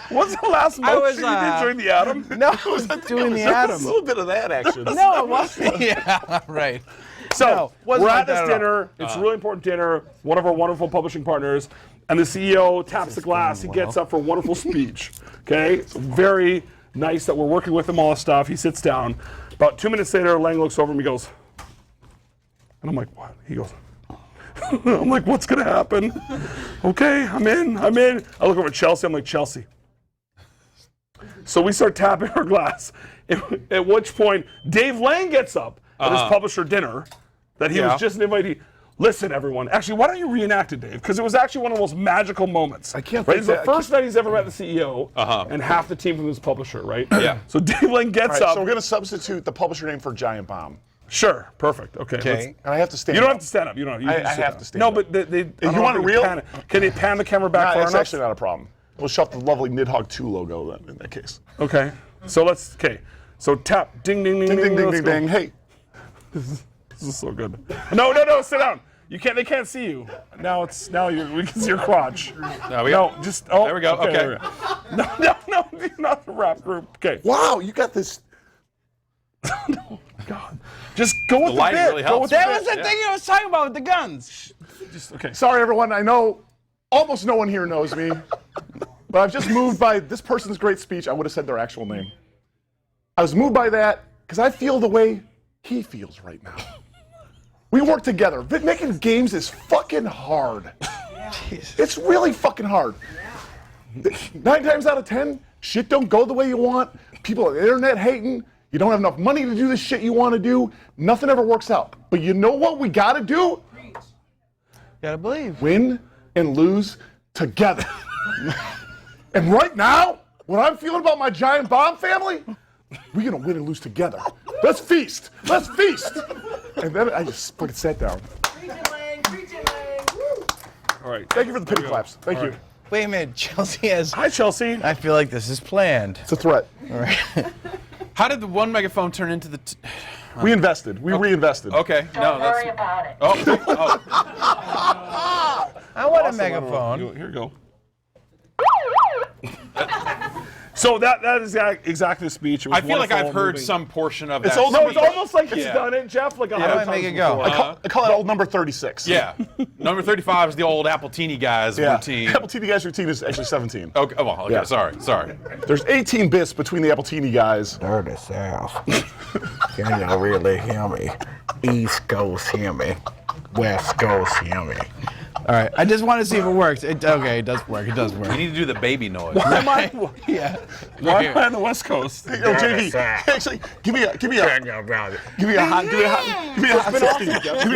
What's the last motion was, you did during the Adam? No, I was doing the Adam. A little bit of that action. No, it wasn't. Yeah, right. So No, wasn't we're like at this that at all. dinner. It's a really important dinner. One of our wonderful publishing partners, and the CEO taps the glass. He gets up for a wonderful speech. Okay, it's very nice that we're working with him. All this stuff. He sits down. About 2 minutes later, Lang looks over and he goes, and I'm like, what? He goes. I'm like, what's gonna happen? Okay, I'm in. I look over at Chelsea. I'm like, Chelsea. So we start tapping our glass. At which point, Dave Lang gets up at his publisher dinner that he was just an invitee. Listen, everyone. Actually, why don't you reenact it, Dave? Because it was actually one of the most magical moments. I can't Right? think It's the that- first night he's ever met the CEO and half the team from his publisher, right? Yeah. So Dave Lang All gets right, up. so we're going to substitute the publisher name for Giant Bomb. Sure, perfect. Okay. Okay. And I have to stand You don't up. have to stand up. You don't. You I can just sit have down. to stand No, up. but they You want it real? Can they pan the camera back Nah, far it's enough? actually not a problem. We'll shove the lovely Nidhogg 2 logo then, in that case. Okay. So let's. Okay. So tap. Ding ding ding Ding, ding, ding, let's ding, go. ding. Hey. This is so good. No. Sit down. You can't. They can't see you. Now we can see your crotch. There we go. There we go. Okay. there we go. No. You're not the rap group. Okay. Wow, you got this. God. Just go with the light bit. really Go helps. with the That bit. was the thing I was talking about with the guns. Just, okay. Sorry, everyone. I know almost no one here knows me, but I've just moved by this person's great speech. I would have said their actual name. I was moved by that because I feel the way he feels right now. We work together. Making games is fucking hard. It's really fucking hard. 9 times out of 10, shit don't go the way you want. People on the internet hating. You don't have enough money to do the shit you want to do. Nothing ever works out. But you know what we gotta do? Gotta believe. Win and lose together. And right now, what I'm feeling about my Giant Bomb family, we're gonna win and lose together. Let's feast. Let's feast. And then I just fucking sat down. All right. Thank you for the pity claps. Thank you. Wait a minute, Chelsea has. Hi, Chelsea. I feel like this is planned. It's a threat. All right. How did the one megaphone turn into the? We invested. We reinvested. Okay. Don't worry about it. Oh. I want a megaphone. Here you go. So that is exactly the speech. It was I feel like wonderful, I've heard moving. some portion of It's that. also- No, it's almost like he's Yeah. done it, Jeff. Like a How hundred do I times make it go? before. I call it old number 36. Yeah. Number 35 is the old Apple Teeny guys routine. Apple TV guys routine is actually 17. Okay. Well, okay. Yeah. Sorry. There's 18 bits between the Apple TV guys. Dirty South. Can y'all really hear me? East Coast hear me. West Coast hear me. All right. I just want to see if it works. Okay, it does work. It does work. You need to do the baby noise. Why am I Yeah. on the West Coast? Yo, JV, actually, give me a hot 16. Give me a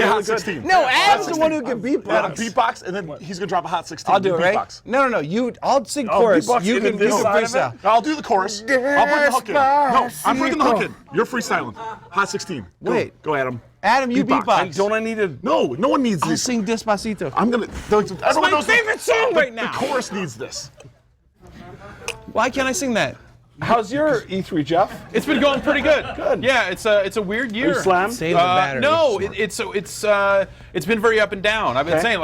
hot 16. No, Adam's the one who can Yeah, beatbox. beatbox, and then he's gonna drop a hot 16. I'll do it, right? Beatbox. No. I'll sing chorus. beatbox You into can this side of it? freestyle. I'll do the chorus. I'll bring the hook in. No, I'm bringing the hook in. You're freestyling. Hot 16. Go. Wait. Go, Adam. Adam, you beatbox. Don't I need to? No one needs I'll this. sing Despacito. I'm gonna. That's my favorite song right now. The chorus needs this. Why can't I sing that? How's your E3, Jeff? It's been going pretty good. Good. Yeah, it's a weird year. Are you slammed? Save the battery. No, it's been very up and down. I've been saying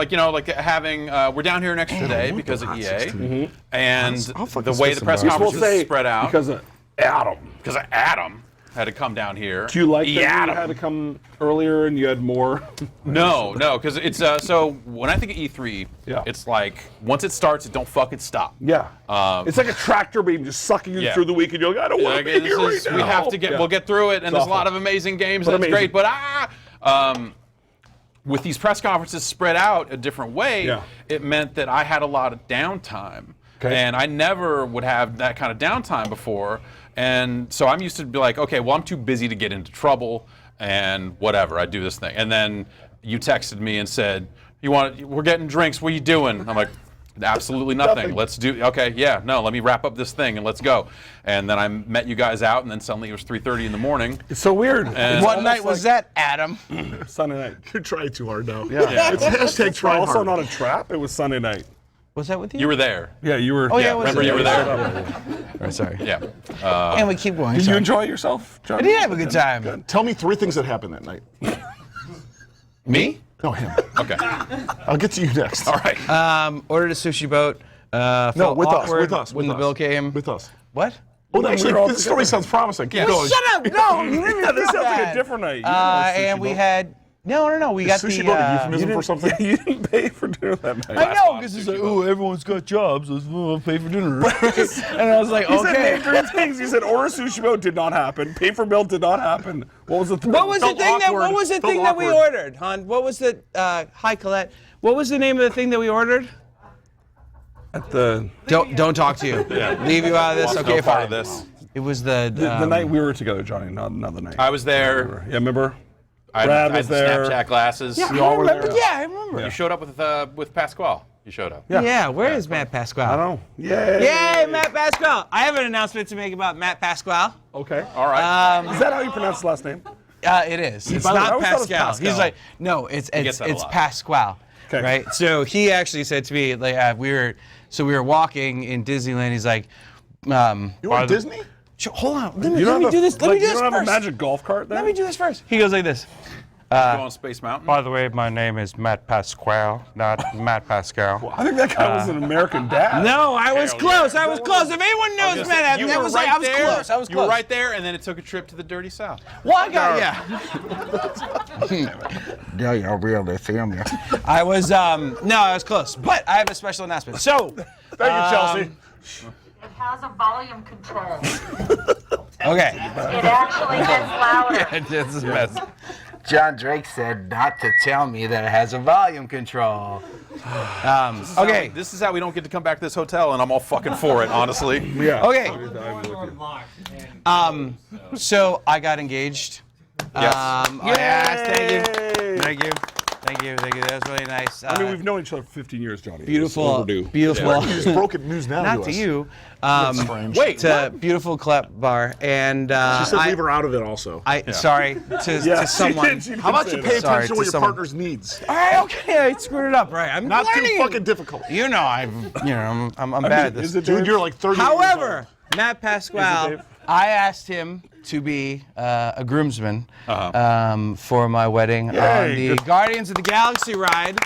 having we're down here an extra day because of EA, and the way the press conferences is spread out because of Adam. Because Adam had to come down here. Do you like that you had to come earlier and you had more? No, because it's so when I think of E3, it's like once it starts, it don't fucking stop. Yeah. It's like a tractor beam just sucking you through the week, and you're like, I don't want to be here right now. We have to get. We'll get through it, and there's a lot of amazing games, and it's great. But with these press conferences spread out a different way, it meant that I had a lot of downtime, and I never would have that kind of downtime before. And so I'm used to be like, okay, well, I'm too busy to get into trouble and whatever. I do this thing. And then you texted me and said, we're getting drinks. What are you doing? I'm like, absolutely nothing. Let's do, okay, yeah, no, let me wrap up this thing and let's go. And then I met you guys out, and then suddenly it was 3:30 in the morning. It's so weird. What night was that, Adam? Sunday night. You're trying too hard now. Yeah. It's hashtag try hard. Also not a trap. It was Sunday night. Was that with you? You were there. Yeah, you were. Oh, yeah, remember you were there? Right, sorry. Yeah. And we keep going. Did you enjoy yourself, John? I did have a good time. Good. Tell me 3 things that happened that night. Me? No, him. Okay. I'll get to you next. All right. Ordered a sushi boat. No, with us. When the bill came. With us. What? Oh, actually, this story sounds promising. Keep going. Shut up! No, you didn't Yeah, this sounds like a different night. And we had. No. We got sushi the. boat a euphemism for something? You didn't pay for dinner that night. I know, because it's like, oh, everyone's got jobs. Let's pay for dinner. And I was like, He said okay. name 3 things. He said order sushi boat did not happen. Pay for bill did not happen. What was the thing? What was the thing that we ordered, hon? What was the hi Colette? What was the name of the thing that we ordered? At the Don't talk to you. Leave you out of this. Okay, part fine. of this. It was the night we were together, Johnny. Not the night. I was there. Yeah, remember? I Brad had was the there. Snapchat glasses. Yeah, You all I were remember. there. Yeah, I remember. You showed up with Pasquale. You showed up. Yeah, where is Matt Pasquale? I don't know. Yay! Yay, Matt Pasquale! I have an announcement to make about Matt Pasquale. Okay. All right. Is that how you pronounce his last name? It is. It's By the way, I not always thought it was Pascal. Pascal. He's like, no, it's gets that a lot. Pasquale. Okay. Right. So he actually said to me, like, we were walking in Disneyland. He's like, You want Disney? hold on, let me do this. Let me do You this don't have a first. magic golf cart there? Let me do this first. He goes like this. Go on Space Mountain. By the way, my name is Matt Pasquale, not Matt Pascal. I think that guy was an American dad. No, I was close. I was close. If anyone knows Matt, I was close. I was You close. were right there, and then it took a trip to the Dirty South. Well, I got Yeah, y'all really see me. I was I was close, but I have a special announcement. So, Thank you, Chelsea. It has a volume control. okay. It actually gets louder. This is mess. John Drake said not to tell me that it has a volume control. Okay. This is how we don't get to come back to this hotel, and I'm all fucking for it, honestly. Yeah. Okay. So I got engaged. Yes. Yes. Thank you. That was really nice. I mean, we've known each other for 15 years, Johnny. Beautiful. It's overdue. Beautiful. You just broke it news now. Not to you. Wait, to beautiful Clap Bar, and she said leave her out of it also. Sorry to someone. How about you pay Sorry, attention to what your someone. partner's needs? All right, okay, I screwed it up. Right, I'm Not learning. too fucking difficult. You know, I'm bad at this. Dude, you're like 30 However, Matt Pasquale, Dave? I asked him to be a groomsman for my wedding on the Guardians of the Galaxy ride.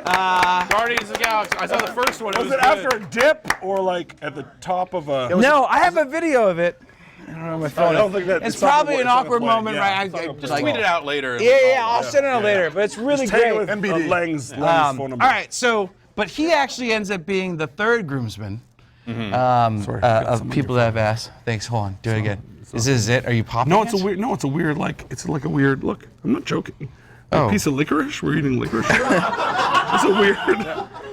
Guardians of the Galaxy. I saw the first one. Was it after a dip or like at the top of a? No, I have a video of it. I don't know my phone. I don't think that. It's probably an awkward moment, right? Just tweet it out later. Yeah, I'll send it out later. But it's really great. With Lang's phone number. All right, so but he actually ends up being the third groomsman of people that have asked. Thanks. Hold on. Do it again. Is this it? Are you popping? No, it's a weird. No, it's a weird. It's like a weird look. I'm not joking. A piece of licorice. We're eating licorice. It's a weird.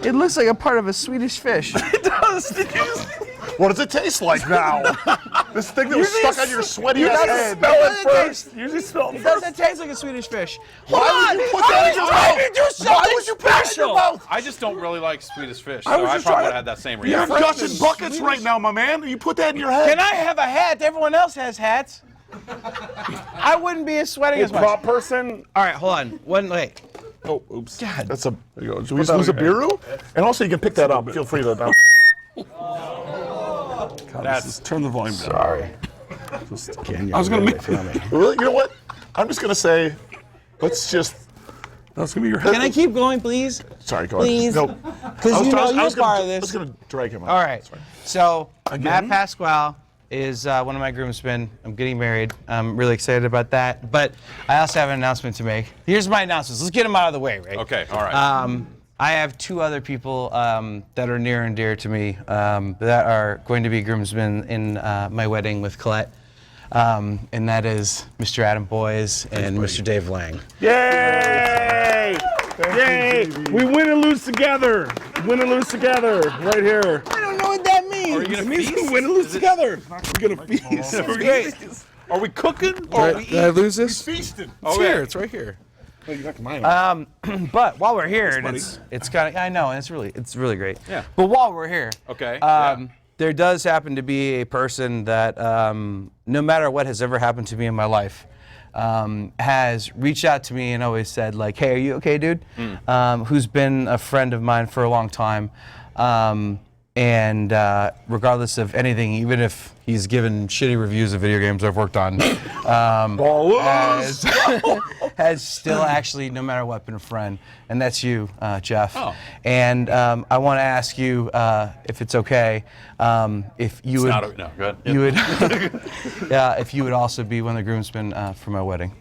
It looks like a part of a Swedish fish. It does. What does it taste like now? This thing that was stuck on your sweaty ass head. Smell it first. Usually smell it It first. doesn't taste like a Swedish fish. Why would you put that in your mouth? Why would you put that in your mouth? I just don't really like Swedish fish, so I was I just probably trying would to- have had that same You're reaction. gushing buckets right now, my man. You put that in your head. Can I have a hat? Everyone else has hats. I wouldn't be as sweating as much. Prop person. All right, hold on. Wait. Oh, oops. God. That's a. There you go. Should we lose a Biru? And also, you can pick that up. Feel free to. Turn the volume down. Sorry. I was gonna make. Really? You know what? I'm just gonna say, let's just. That's gonna be your. Can I keep going, please? Sorry, go Please. ahead. No. Because you know you're part of I this. was gonna drag him out. All right. So Again? Matt Pasquale is one of my groomsmen. I'm getting married. I'm really excited about that. But I also have an announcement to make. Here's my announcements. Let's get them out of the way, right? Okay. All right. I have two other people that are near and dear to me that are going to be groomsmen in my wedding with Colette. And that is Mr. Adam Boyes and Mr. Dave Lang. Yay! Yay! We win and lose together. Win and lose together, right here. I don't know what that means. Are you gonna It means we feast? win and lose together. We're gonna feast. We're gonna feast. Are we cooking? Or are we Did I lose this? feasting? It's Okay. here. It's right here. Oh, you got mine. But while we're here, and That's it's kind of, I know, and it's really great. Yeah. But while we're here, Okay. there does happen to be a person that, no matter what has ever happened to me in my life, has reached out to me and always said, like, hey, are you okay, dude? Who's been a friend of mine for a long time. And regardless of anything, even if he's given shitty reviews of video games I've worked on, has still actually, no matter what, been a friend. And that's you, Jeff. Oh. And I want to ask you, if it's okay, if you would, No, go ahead. you would, if you would also be one of the groomsmen for my wedding.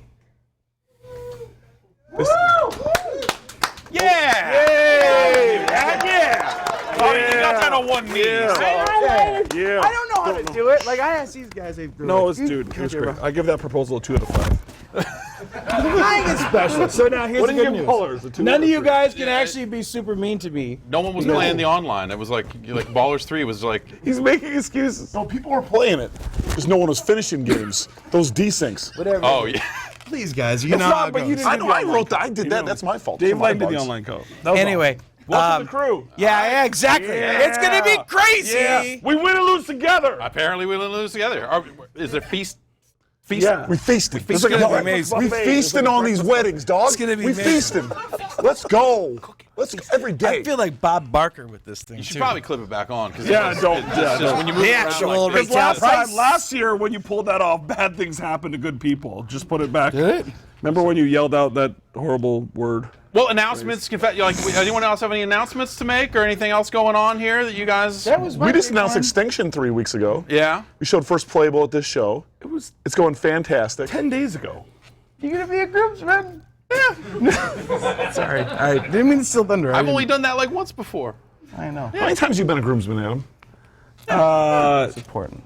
Yeah! Yay! Yeah! Oh, you got that on one knee. Yeah. I don't know how to do it. Like, I asked these guys. No, it's dude. It was great. I give that proposal a 2 out of 5. I think it's special. So now here's What the do you good give news. colors? A 2 None out of you three. guys can actually be super mean to me. No one was playing the online. It was like Ballers 3 was like. He's making excuses. No, people were playing it. Just no one was finishing games. Those desyncs. Whatever. Oh yeah. Please, guys, you It's know not, how it but you goes. didn't I do know. the I online wrote that. I code. did You that. know. That's my fault. Dave Those are my Lang did the bugs. online code. That was Anyway. Welcome to the crew. Yeah, exactly. Yeah. It's gonna be crazy. Yeah. We win and lose together. Apparently we didn't lose together. Is there feast? Yeah. We feasting. It's gonna be amazing. We feasting on these weddings, dog. It's gonna be we amazing. feasting. Let's go. Let's go every day. I feel like Bob Barker with this thing. You should too. probably clip it back on. Yeah, don't. It's just when you move The it around actual like this, recap. Last year when you pulled that off, bad things happened to good people. Just put it back. Did it? Remember when you yelled out that horrible word? Well, announcements. Anyone else have any announcements to make or anything else going on here that you guys? We just announced Extinction 3 weeks ago. Yeah. We showed first playable at this show. It's going fantastic. 10 days ago. You gonna be a groomsman? Yeah. Sorry, I didn't mean to steal thunder. I've only done that like once before. I know. How many times have you been a groomsman, Adam? It's important.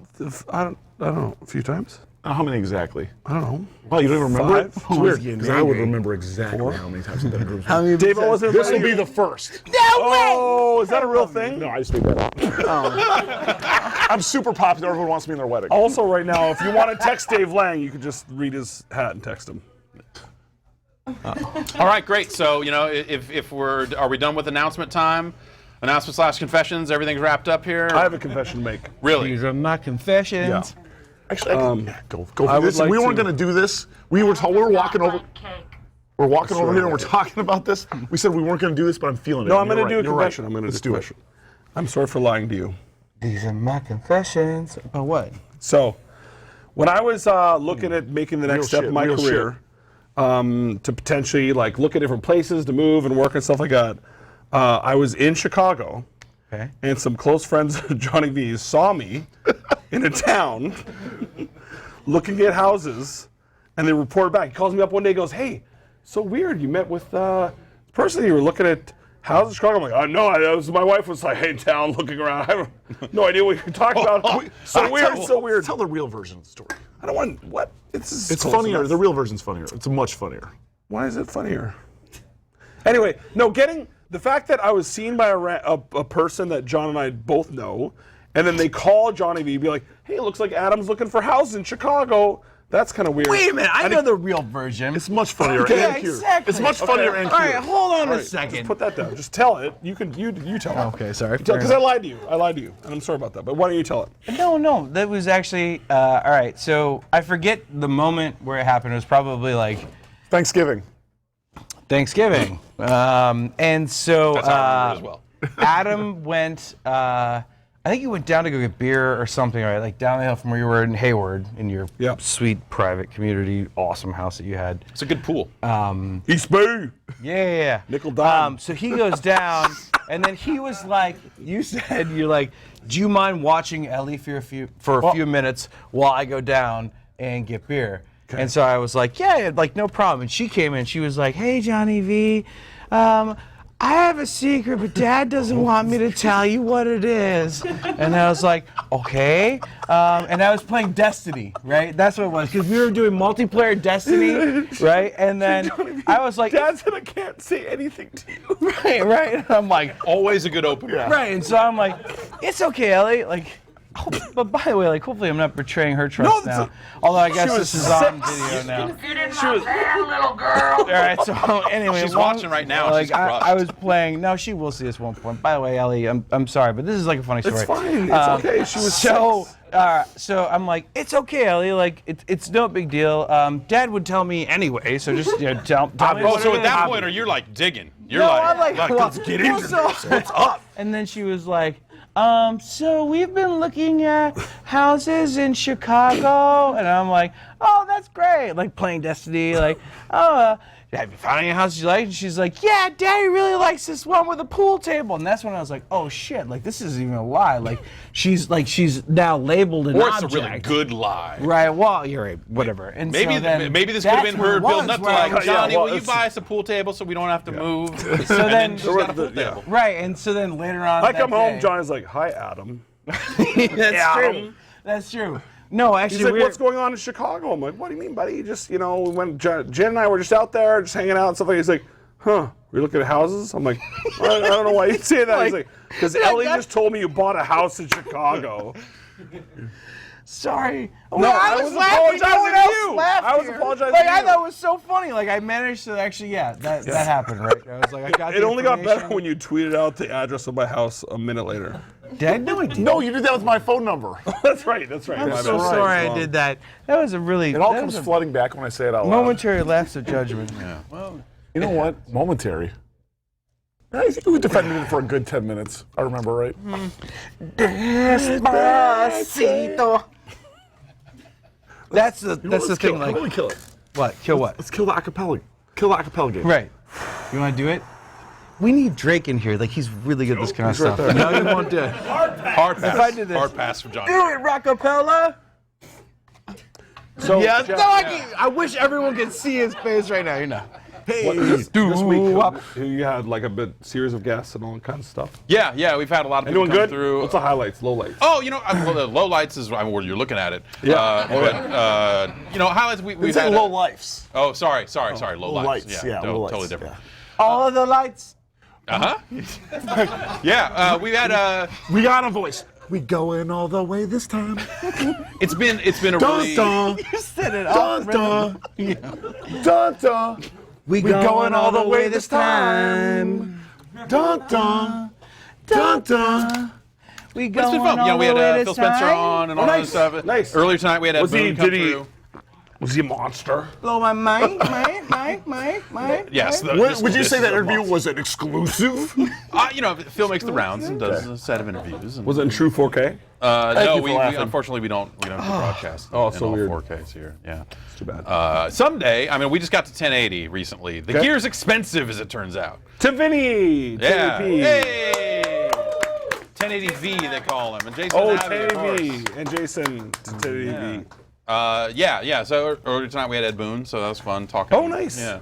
I don't know. A few times. How many exactly? I don't know. Wow, you don't even remember it? 5? It's weird, 'cause I would remember exactly how many times I've been a groomsman. How many? Dave, I wasn't. This will be the first. Oh, is that a real thing? No, I just made that up. I'm super popular. Everyone wants me in their wedding. Also, right now, if you want to text Dave Lang, you could just read his hat and text him. All right, great. So if are we done with announcement time? Announcement / confessions. Everything's wrapped up here. I have a confession to make. Really? These are my confessions. Yeah. Actually, go. I would Listen, like we weren't to- going to do this. We were walking over. We're walking over right. here and we're talking about this. We said we weren't going to do this, but I'm feeling it. No, I'm You're going to right. do a You're right. confession. I'm going to Let's do a do it. confession. I'm sorry for lying to you. These are my confessions. About what? So, when I was looking at making the next step in my real career, to potentially look at different places to move and work and stuff like that, I was in Chicago, Okay. and some close friends of Johnny V's saw me in a town looking at houses, and they reported back. He calls me up one day, goes, "Hey, so weird. You met with the person you were looking at houses in Chicago." I'm like, "No, my wife was in town looking around. I have no idea what you're talking about." So weird. Tell the real version of the story. I don't want what. It's close funnier. enough. The real version's funnier. It's much funnier. Why is it funnier? Anyway, no, getting the fact that I was seen by a person that John and I both know, and then they call Johnny V, be like, "Hey, it looks like Adam's looking for houses in Chicago." That's kind of weird. Wait a minute, I know the real version. It's much funnier Okay. and Yeah, cute. exactly. It's much funnier and All cute. right, hold on All a right, second. Just put that down. Just tell it. You tell it. Okay, sorry. Because I lied to you. I lied to you, and I'm sorry about that. But why don't you tell it? No, that was actually all right. So I forget the moment where it happened. It was probably like Thanksgiving. And so That's how I remember it as well. Adam went I think you went down to go get beer or something, right? Like down the hill from where you were in Hayward in your sweet private community, awesome house that you had. It's a good pool. East Bay. Yeah. Nickel dime. So he goes down, and then he was like, you're like, do you mind watching Ellie for a few minutes while I go down and get beer? Okay. And so I was like, yeah, like no problem. And she came in, she was like, hey, Johnny V, I have a secret, but Dad doesn't want me to tell you what it is. And I was like, okay. And I was playing Destiny, right? That's what it was, because we were doing multiplayer Destiny, right? And then I was like, Dad said I can't say anything to you. right. And I'm like, always a good opener. Right. And so I'm like, it's okay, Ellie. Like, but by the way, like, hopefully I'm not betraying her trust now. Although I guess this is on video now. You didn't my bad, little girl. All right, so anyway. She's watching right now. Like, She's crushed. I was playing. No, she will see this one point. By the way, Ellie, I'm sorry, but this is like a funny story. It's fine. It's okay. She was so I'm like, it's okay, Ellie. Like, it's no big deal. Dad would tell me anyway, so just tell me. Oh, so at that point, you're like digging. You're I'm like, well, let's get into this. What's up? And then she was like, so we've been looking at houses in Chicago, and I'm like, oh, that's great. Like playing Destiny, like, oh, have you found any houses you like? And she's like, yeah, Daddy really likes this one with a pool table. And that's when I was like, oh shit, like this isn't even a lie. Like she's now labeled an Or object. it's a really good lie. Right. Well, you're right. Whatever. And Maybe so then maybe this could have that's been where her it building was, up to where I like, was- Johnny, will you buy us a pool table so we don't have to move? So then she's got a pool table. Right. And so then later on, I that come home, day- Johnny's like, hi, Adam. That's true. That's true. No, actually, He's like, we're- what's going on in Chicago? I'm like, what do you mean, buddy? Just, we went, Jen and I were just out there, just hanging out and stuff like that. He's like, huh, we looking at houses? I'm like, I don't know why you say that. He's like, because Ellie just told me you bought a house in Chicago. Sorry. No, Well, I was laughing. apologizing No one to else you. laughed I was here. apologizing Like, to I you. thought it was so funny. Like, I managed to actually, that happened, right? I was like, I got It the only got better information. when you tweeted out the address of my house a minute later. Dad, no, I didn't. No, you did that with my phone number. That's right. That's right. I'm My so bad. sorry I did that. That was a really. It all that comes was a flooding back when I say it out loud. momentary lapse of judgment. Yeah. Well, You know what? Momentary. I think we defended it for a good 10 minutes. I remember right. Despacito. That's the thing. Like, Really kill it. what? Kill what? Let's kill the acapella. Kill the acapella game. Right. You want to do it? We need Drake in here. Like, he's really good at this kind of He's right stuff. there. No, he won't do it. hard pass. If I did this. Hard pass for Johnny. Do it, Rockapella. So, Yeah, Jeff, no, I wish everyone could see his face right now. You know. Hey, this week you had like a bit series of guests and all that kind of stuff. Yeah, we've had a lot of people Anyone come good? through. What's the highlights, lowlights? Oh, well, the low lights is where you're looking at it. Yeah. Highlights we've It's like had. low lifes. Oh, sorry. Low Low lights. lights. Yeah, Low lights. totally different. All of the lights. Yeah, we've had. We got a voice. We going all the way this time. It's been a Dun really. dun. You said it Dun dun. Dun dun. We going all the way this time. Dun dun. Dun dun. We But it's been going fun. all We the way had this Phil Spencer time. on and all that nice. stuff. Nice. Earlier tonight we had Was he? Boone come Did he? through. Was he a monster? Blow my mind. Yes. Would you say that interview was an exclusive? Phil makes the rounds and does a set of interviews. And, Was it in true 4K? no, you for we laughing. unfortunately we don't do broadcast. Oh, in so all weird. 4Ks here. Yeah. It's too bad. Someday, we just got to 1080 recently. The gear's expensive, as it turns out. To Vinny. Yeah. 1080p. Hey. 1080V they call him, and Jason. Oh, Abbey, of course. 1080p. And Jason to 1080p. Yeah. So earlier tonight we had Ed Boone, so that was fun talking. Oh, nice. Yeah,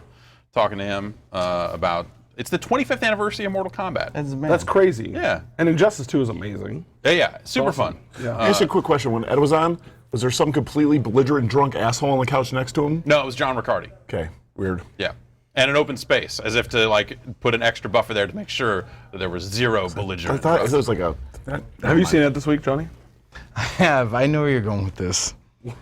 talking to him about it's the 25th anniversary of Mortal Kombat. That's crazy. Yeah. And Injustice 2 is amazing. Yeah, super Awesome. fun. Yeah. Ask you a quick question. When Ed was on, was there some completely belligerent drunk asshole on the couch next to him? No, it was John Riccardi. Okay, weird. Yeah. And an open space, as if to put an extra buffer there to make sure that there was zero I belligerent. thought it was like a. Have you seen it this week, Johnny? I have. I know where you're going with this.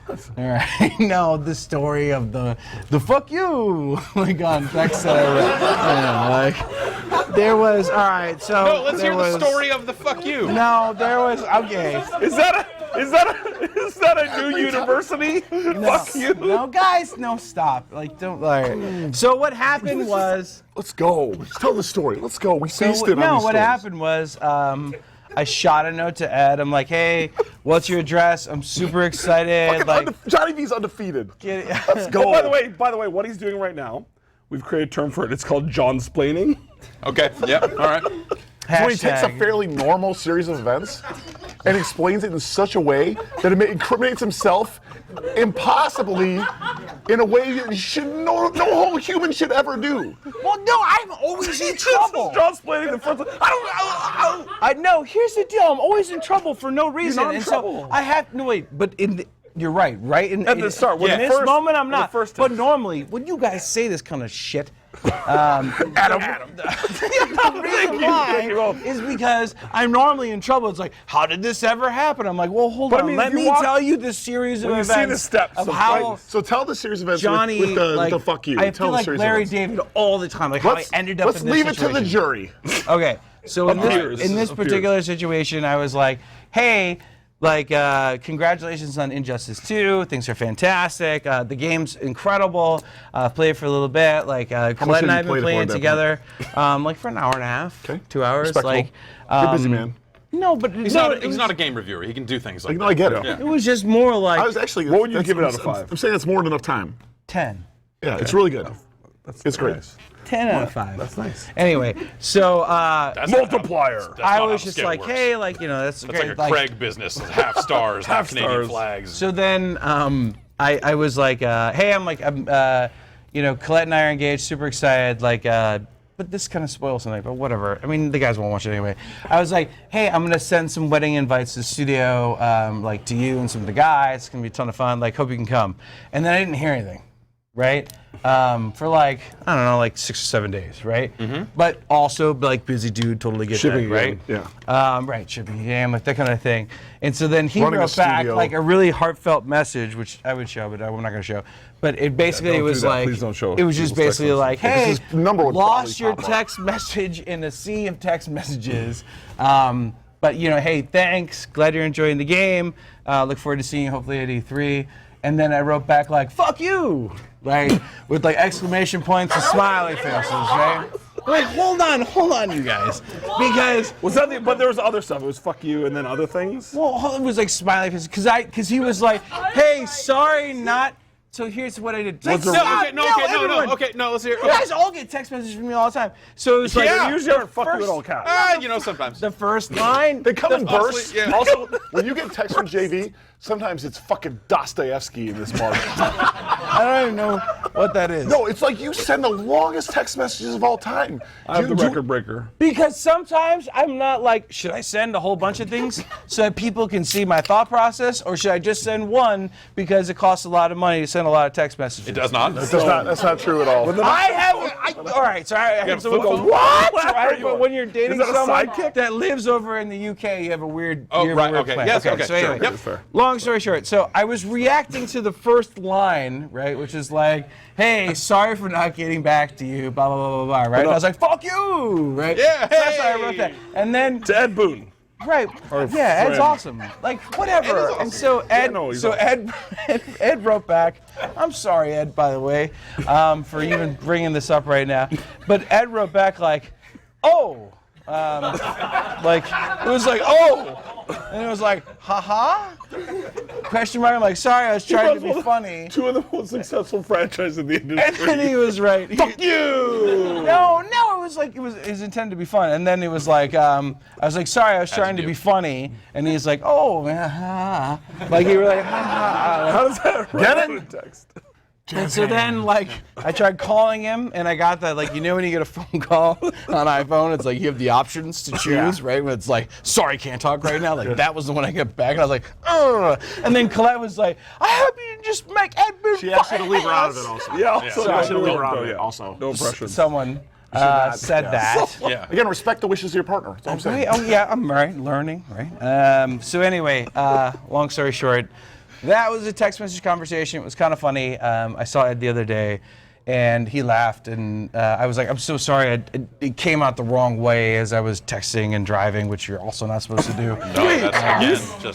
All right. No, the story of the fuck you like on text that I read. Like there was all right. So No, let's there hear was, the story of the fuck you. No, there was okay. Is that a new university? Fuck you. No, guys, no, stop. Like don't. Like, so what happened was. Let's go. Let's tell the story. Let's go. We feasted on No, these what stories. happened was I shot a note to Ed. I'm like, hey, what's your address? I'm super excited. Johnny V's undefeated. Let's go. By the way, what he's doing right now, we've created a term for it. It's called John-splaining. Okay. Yep. All right. So when he takes a fairly normal series of events and explains it in such a way that it incriminates himself impossibly in a way that no whole human should ever do. Well, no, I'm always in trouble. John-splaining the first. I know. Here's the deal. I'm always in trouble for no reason, not in and trouble. so I have no wait. But you're right. At the start, in this moment, I'm not. But normally, when you guys say this kind of shit, Adam. the reason why is because I'm normally in trouble. It's like, how did this ever happen? I'm like, well, hold on. Let me tell you the series of events. You've seen the steps of how. So tell the series of events Johnny, with the fuck you. I tell feel the like series Larry of David all the time. Like how I ended up in this leave it situation. to the jury. Okay, so in this particular situation, I was like, hey. Congratulations on Injustice 2. Things are fantastic. The game's incredible. Played it for a little bit. Colette and I have been playing together, for an hour and a half, 2 hours. Respectful. You're a busy man. No, but he's not a game reviewer. He can do things like No, I get it. Yeah. It was just more like. I was actually. What would you give it out of 5? I'm saying that's more than enough time. 10. Yeah, it's really good. It's great. 10 out of 5. That's nice. Anyway, so multiplier. I was just like, hey, that's great. Like a Craig business. Half stars, half Canadian flags. So then I was like, hey, I'm Colette and I are engaged, super excited, but this kind of spoils something, but whatever. I mean, the guys won't watch it anyway. I was like, hey, I'm gonna send some wedding invites to the studio, to you and some of the guys. It's gonna be a ton of fun. Hope you can come. And then I didn't hear anything, right? For I don't know, 6 or 7 days, right? Mm-hmm. But also, busy dude, totally get shipping that, right? Game, yeah. Right, shipping game, that kind of thing. And so then he Running wrote back studio. a really heartfelt message, which I would show, but I'm not gonna show. But it basically don't was do that. Please don't show it was just people's text basically messages. hey, number would lost probably your pop up. text message in a sea of text messages. But hey, thanks. Glad you're enjoying the game. Look forward to seeing you hopefully at E3. And then I wrote back fuck you, right? With exclamation points and smiley faces, right? Hold on, you guys. Because but there was other stuff. It was fuck you and then other things. well, it was smiley faces because he was like, hey, sorry, not. So here's what I did. Okay, no, let's hear it. You guys all get text messages from me all the time. So it was usually aren't fuck you at all caps. Sometimes. The first line. They come in bursts. Yeah. Also, when you get text from JV, sometimes it's fucking Dostoevsky in this mug. I don't even know what that is. No, it's you send the longest text messages of all time. I have the record breaker. Because sometimes I'm not should I send a whole bunch of things so that people can see my thought process, or should I just send one because it costs a lot of money to send a lot of text messages? It does not. That's not true at all. All right, so I have someone go, flip phone? what? Right? But when you're dating Is that a someone sidekick? that lives over in the UK, you have a weird. Oh, you have a right, weird okay. plan. Yes, okay, So anyway, sure. Yep. Fair. long story short, so I was reacting to the first line, right, which is hey, sorry for not getting back to you, blah, blah, blah, blah, blah, right? And I was like, fuck you, right? Yeah, So that's how I wrote that. And then, To Ed Boon. right, yeah, Ed's friend. awesome. Whatever. And so Ed wrote back, I'm sorry, Ed, by the way, for even bringing this up right now. But Ed wrote back oh. It was oh. And it was haha? Question mark. I'm sorry, I was trying to be funny. Two of the most successful franchises in the And industry. then he was right. Fuck you! No, it was intended to be fun. And then it was I was sorry, I was trying to be funny. And he's oh, ha, ha. You were ha, ha. How does that Get in it? text? And so then, I tried calling him, and I got that, when you get a phone call on iPhone, it's you have the options to choose, right? When it's sorry, can't talk right now. That was the one I got back, and I was ugh. And then Colette was I hope you just make Ed Boon. She asked you to leave her out of it also. Yeah, also. She asked you to leave No, her out of no, it also. No impressions. Someone said that. Yeah. Again, respect the wishes of your partner. That's all I'm saying. Oh, yeah, I'm learning, right? So anyway, long story short, that was a text message conversation. It was kind of funny. I saw Ed the other day, and he laughed, and I was I'm so sorry. It came out the wrong way as I was texting and driving, which you're also not supposed to do. No,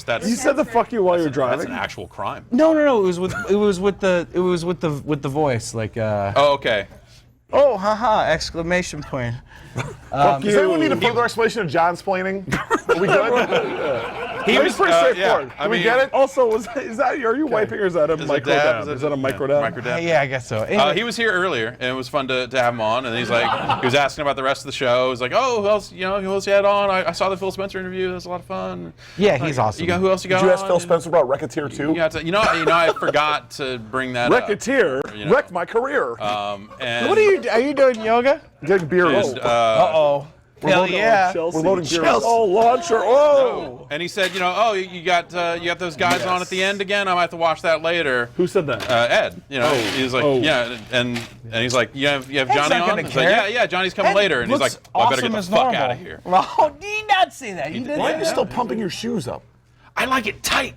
that's You said the fuck you while you're that's driving? an actual crime. No. It was with the voice, Oh, okay. Oh, haha! Exclamation point. Does anyone need a further explanation of John's planning? Are we good? He was pretty straightforward. I Do we mean- get it? Also, is that are you wiping or is that a micro dab? Is that a micro dab? Micro dab. Yeah, I guess so. Anyway. He was here earlier, and it was fun to have him on. And he's like, he was asking about the rest of the show. He's like, oh, who else? Who else you had on? I saw the Phil Spencer interview. That was a lot of fun. Yeah, he's awesome. You got who else you got? Did you ask on? Phil Spencer about Racketeer too? I forgot to bring that up. Racketeer wrecked my career. And What are you doing yoga? Getting beer. Uh-oh. Hell yeah. We're loading beer. Oh, launcher. Oh. And he said, you got those guys on at the end again. I might have to watch that later. Who said that? Ed. He's like, yeah, and he's like, you have Ed's Johnny not on? gonna He's care. like, yeah, Johnny's coming Ed later. And he's like, looks well, I better awesome get the as fuck normal. out of here. Oh, did you not say that? You did Why that. are you still pumping your shoes up? I like it tight.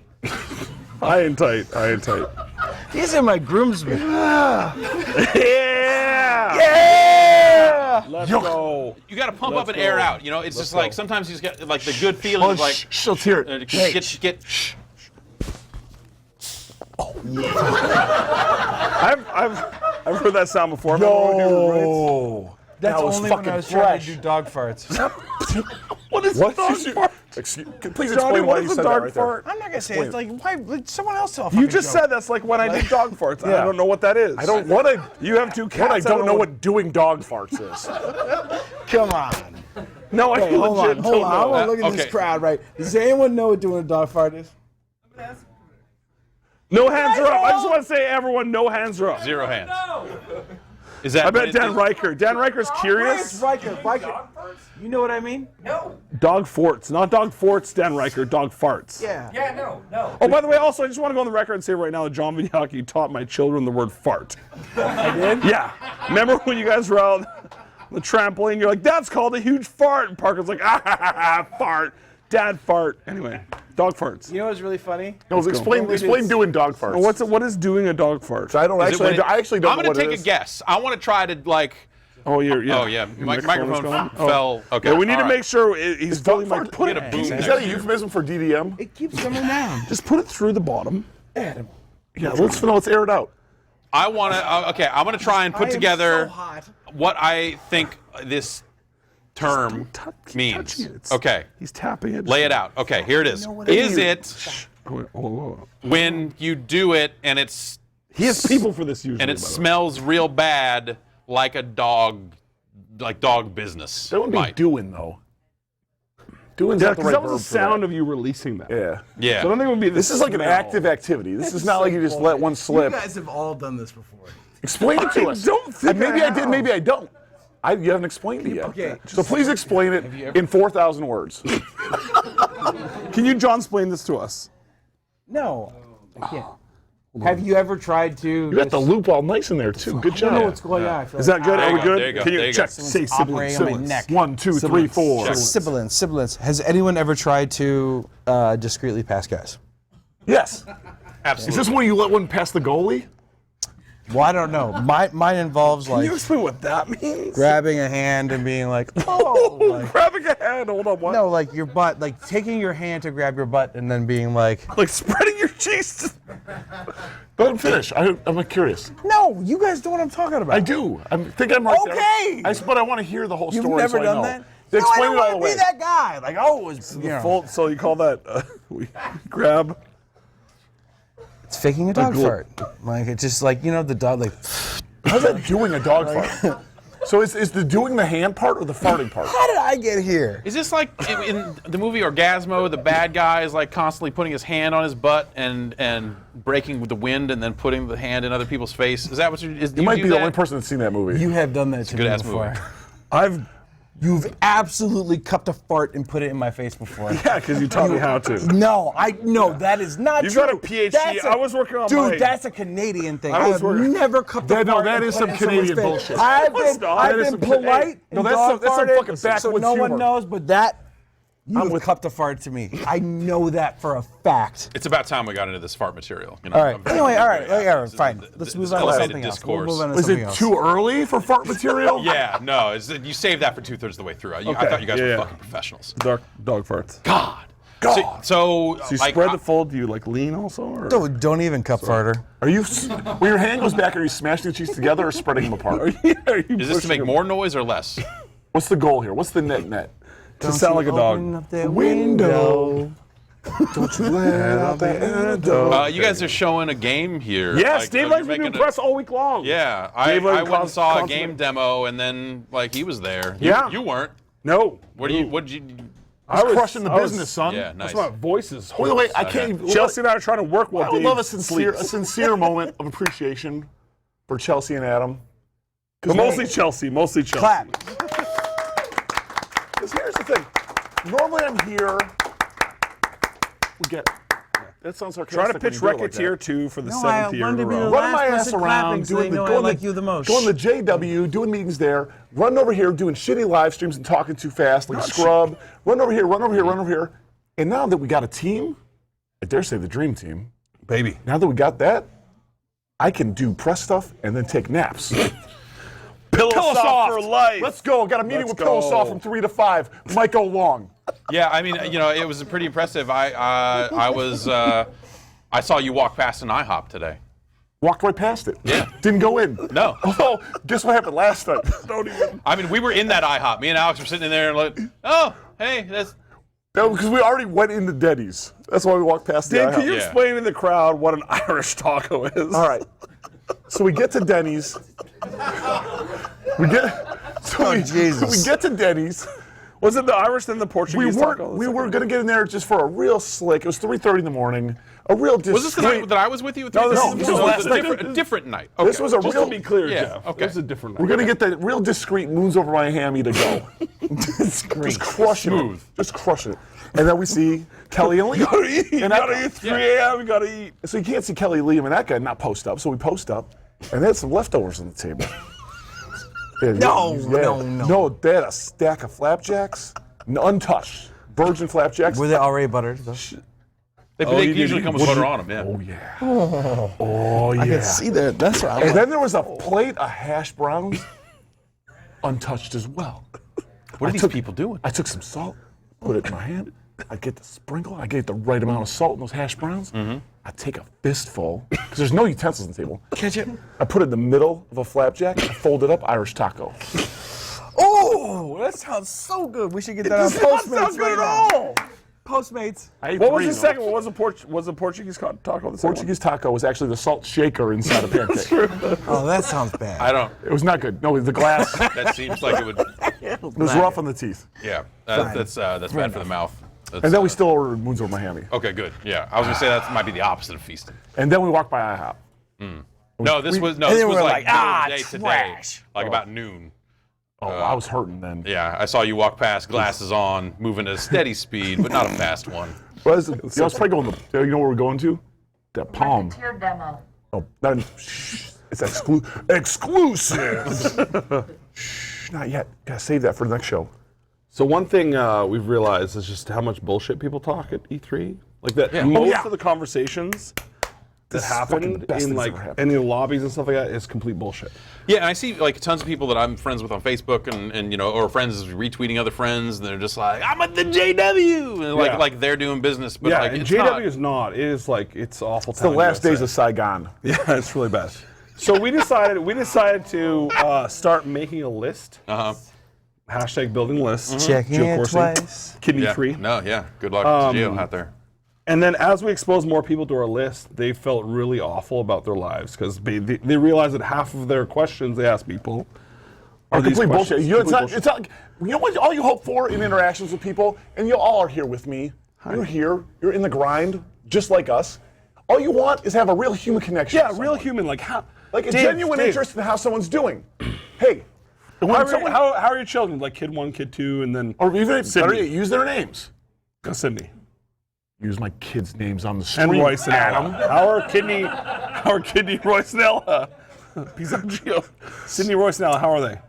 I ain't tight. These are my groomsmen. Yeah. Let's go. You got to pump up and air out. It's just go. like sometimes you just get like the good feeling of like. Let's hear it. Get. I've heard that sound before. No. That's That was only when fucking I was trying to fresh. do dog farts. What is What? dog fart? Please Johnny, explain what why is you a said that dog right there. fart? I'm not gonna say it. It's like why? Let someone else tell. a You fucking just joke. said that's like when I do dog farts. I don't know what that is. I don't. What I You have two cats. what I don't know what doing dog farts is. Come on. No, I Hey, hold legit on, don't hold on. I know. want to look at Okay. this crowd, right? Does anyone know what doing a dog fart is? No hands are up. I just want to say, everyone, no hands are up. 0 hands. Is that? I bet Dan Riker. Dan Riker's curious. Riker. You know what I mean? Dog forts, not dog forts. Dan Riker, dog farts. Yeah. No. Oh, by the way, also, I just want to go on the record and say right now that John Vignacchi taught my children the word fart. I did? Yeah. Remember when you guys were out on the trampoline? You're like, that's called a huge fart. And Parker's like, ah, ha, ha, ha, fart. Dad fart. Anyway, dog farts. You know what's really funny? No, explain doing dog farts. What is doing a dog fart? I don't actually. I actually don't I'm know gonna what it take is. a guess. I want to try to like. Oh, yeah. Oh yeah, Your microphone going? fell. Okay. Yeah, we need all to right. make sure he's fully Dog fart, put Get a boom. Is next that a to you. euphemism for DDM? It keeps coming down. Just put it through the bottom. Yeah, let's air it out. I want to. Okay, I'm gonna try and put together So hot. what I think this term means. Okay, He's tapping it. lay it out. Okay, here it is. Is it when you do it and it's He has people for this usually. and it by the way. smells real bad like a dog, like dog business? That wouldn't be might. doing though. Doing's Yeah, not the because right that was verb the for that. sound of you releasing that. Yeah. Yeah. So I don't think it would be. This is like an smell. active activity. This is not like you just let one You slip. guys have all done this before. Explain it to I us. don't think Maybe I I did, have. maybe I don't. You haven't explained it yet. Okay. So please explain it in 4,000 words. Can you John explain this to us? No, I can't. Have you ever tried to? You got the loop all nice in there too. Good I don't know job. what's going on. I feel Is that good? There Are you we go, good? there you go, Can there you you check? go. Say sibilance. Operating on my neck. 1, 2, 3, 4. Sibilance. Has anyone ever tried to discreetly pass guys? Yes. Absolutely. Is this when you let one pass the goalie? Well, I don't know. Mine involves Can like you explain what that means? grabbing a hand and being like, oh, like, Grabbing a hand. Hold on. What? no, like your butt, like taking your hand to grab your butt and then being like, Like spreading your cheeks. Let him finish. I'm curious. no, you guys know what I'm talking about. I do. I think I'm right Okay. there. But I want to hear the whole You've story. never so I done know. that? Explain no, I it don't all the want to way. be that guy. Like, oh, it was, you know, So you call that we grab? it's faking a dog Like, fart. Like it's just like the dog like. How's that doing a dog fart? So is the doing the hand part or the farting part? How did I get here? Is this like in the movie Orgasmo? The bad guy is like constantly putting his hand on his butt and breaking with the wind, and then putting the hand in other people's face. Is that what you? You might be the only person that's seen that movie. You have done that to me good-ass before. movie. You've absolutely cupped a fart and put it in my face before. Yeah, because you taught me how to. No, that is not You true. got a PhD. That's I was working on dude, my- that's a Canadian thing. I I was have working- never cupped a fart. that and is put some it in someone's Canadian face. bullshit. I've It's been, not. I've That is been some polite no, and that's dog some farted, fucking so backwoods no one humor. knows, but that you cupped a fart to me. I know that for a fact. It's about time we got into this fart material. All right. Anyway, all right, fine. This Let's is move on to elevated something else. discourse. We'll move on to Is something it else. too early for fart material? Yeah, no. You saved that for 2/3 of the way through. I thought you guys were fucking professionals. Dog farts. God. God. So you like, spread the fold. Do you like lean also? Or? Don't even cup farter. Are you, when your hand goes back, are you smashing the cheeks together or spreading them apart? Is this to make more noise or less? What's the goal here? What's the net? To sound like a dog. Up the window. Don't you let out the antidote. You guys are showing a game here. Yes, Dave likes to do press all week long. Yeah, I Dave went and saw a game demo, and then like he was there. You weren't. No. What did you? I was crushing the business, son. Yeah, nice. That's my voices. Wait, I can't even. Chelsea and I are trying to work while I would Dave love a sincere moment of appreciation for Chelsea and Adam. But mostly Chelsea. Clap. Because here's the thing. Normally I'm here. We get. That sounds sarcastic. Trying to pitch when you do it Racketeer like 2 for the No, I 7th year wanted in a to be row. the Running my last ass person around, clapping so they know I like you the most. going to JW, doing meetings there, running over here, doing shitty live streams and talking too fast, like Scrub. Run over here, run over here, run over here. And now that we got a team, I dare say the dream team, baby. Now that we got that, I can do press stuff and then take naps. Pillow soft for life. Let's go. Got a meeting with Pillow Soft from 3 to 5. Might go long. Yeah, I mean, it was pretty impressive. I saw you walk past an IHOP today. Walked right past it. Yeah. Didn't go in. No. Oh, guess what happened last night? Don't even. I mean, we were in that IHOP. Me and Alex were sitting in there and like, oh, hey, that's. No, because we already went into Denny's. That's why we walked past the Dave, IHOP. can you explain to the crowd what an Irish taco is? All right. So we get to Denny's. We get to Denny's. Was it the Irish then the Portuguese taco? We were gonna get in there just for a real slick. It was 3:30 in the morning. A real discreet. Was this the night that I was with you? No, this was last night. A different night. Okay. This was a Just real. to be clear, Yeah, Jeff. okay. This is a different night. We're gonna get that real discreet moons over my hammy to go. Just crushing Smooth. it. Just crushing it. And then we see Kelly and Liam. You gotta eat. You And gotta eat 3 a.m. You gotta eat. So you can't see Kelly, Liam, and that guy not post up. So we post up, and they had some leftovers on the table. No. No, they had a stack of flapjacks, untouched, virgin flapjacks. Were they already buttered? Though? They usually come with butter on them. Yeah. Oh yeah. Oh yeah. I can see that. That's what And then there was a plate of hash browns, untouched as well. What are these people doing? I took some salt, put it in my hand. I get the sprinkle. I get the right amount of salt in those hash browns. Mm-hmm. I take a fistful because there's no utensils on the table. Ketchup. I put it in the middle of a flapjack. I fold it up, Irish taco. Oh, that sounds so good. We should get that on does not Postmates sound good right at now. all. Postmates. What was the second one? Was the Portuguese taco the second Portuguese taco was actually the salt shaker inside a pancake. Oh, that sounds bad. I don't. It was not good. No, the glass. That seems like it would. It was rough on the teeth. Yeah, that's bad for the mouth. That's, And then we still ordered moons over Miami. Okay, good. Yeah, I was gonna say that might be the opposite of feasting. And then we walked by IHOP. No, this was And then like we're like, middle of ah, the day today, trash. like about noon. Oh, I was hurting then. Yeah, I saw you walk past, glasses on, moving at a steady speed, but not a fast one. Well, I was probably going you know where we're going to? That Palm. Racketeer demo. Oh, it's exclusive. Shh, not yet. Gotta save that for the next show. So one thing we've realized is just how much bullshit people talk at E3. Like that, Yeah. most of the conversations that This is fucking the happened best in things like ever happened. any lobbies and stuff like that is complete bullshit. Yeah, and I see like tons of people that I'm friends with on Facebook, and or friends retweeting other friends, and they're just like, "I'm at the JW," and Yeah. like they're doing business, but yeah, like and it's JW not. is not. It is like it's awful. It's the last days of Saigon. Yeah, it's really bad. So we decided to start making a list. Hashtag building lists. Checking Gio it Corsi, twice. Kidney Yeah. free. No, yeah. Good luck to Gio out there. And then as we exposed more people to our list, they felt really awful about their lives because they realized that half of their questions they ask people are these complete bullshit. questions. You know, Complete bullshit. it's not, you know what all you hope for in interactions with people, and you all are here with me. You're here. You're in the grind, just like us. All you want is have a real human connection. Yeah, with real someone. human. Like how? Like a Dave, genuine Dave, interest in how someone's doing. Hey, How are your children? Like kid 1, kid 2, and then or even Sydney. better yet, use their names. Sydney. Use my kids' names on the stream. And Royce and Adam. Ella. How are kidney Royce and Ella? Pizzaccio. Sydney, Royce and Ella, how are they?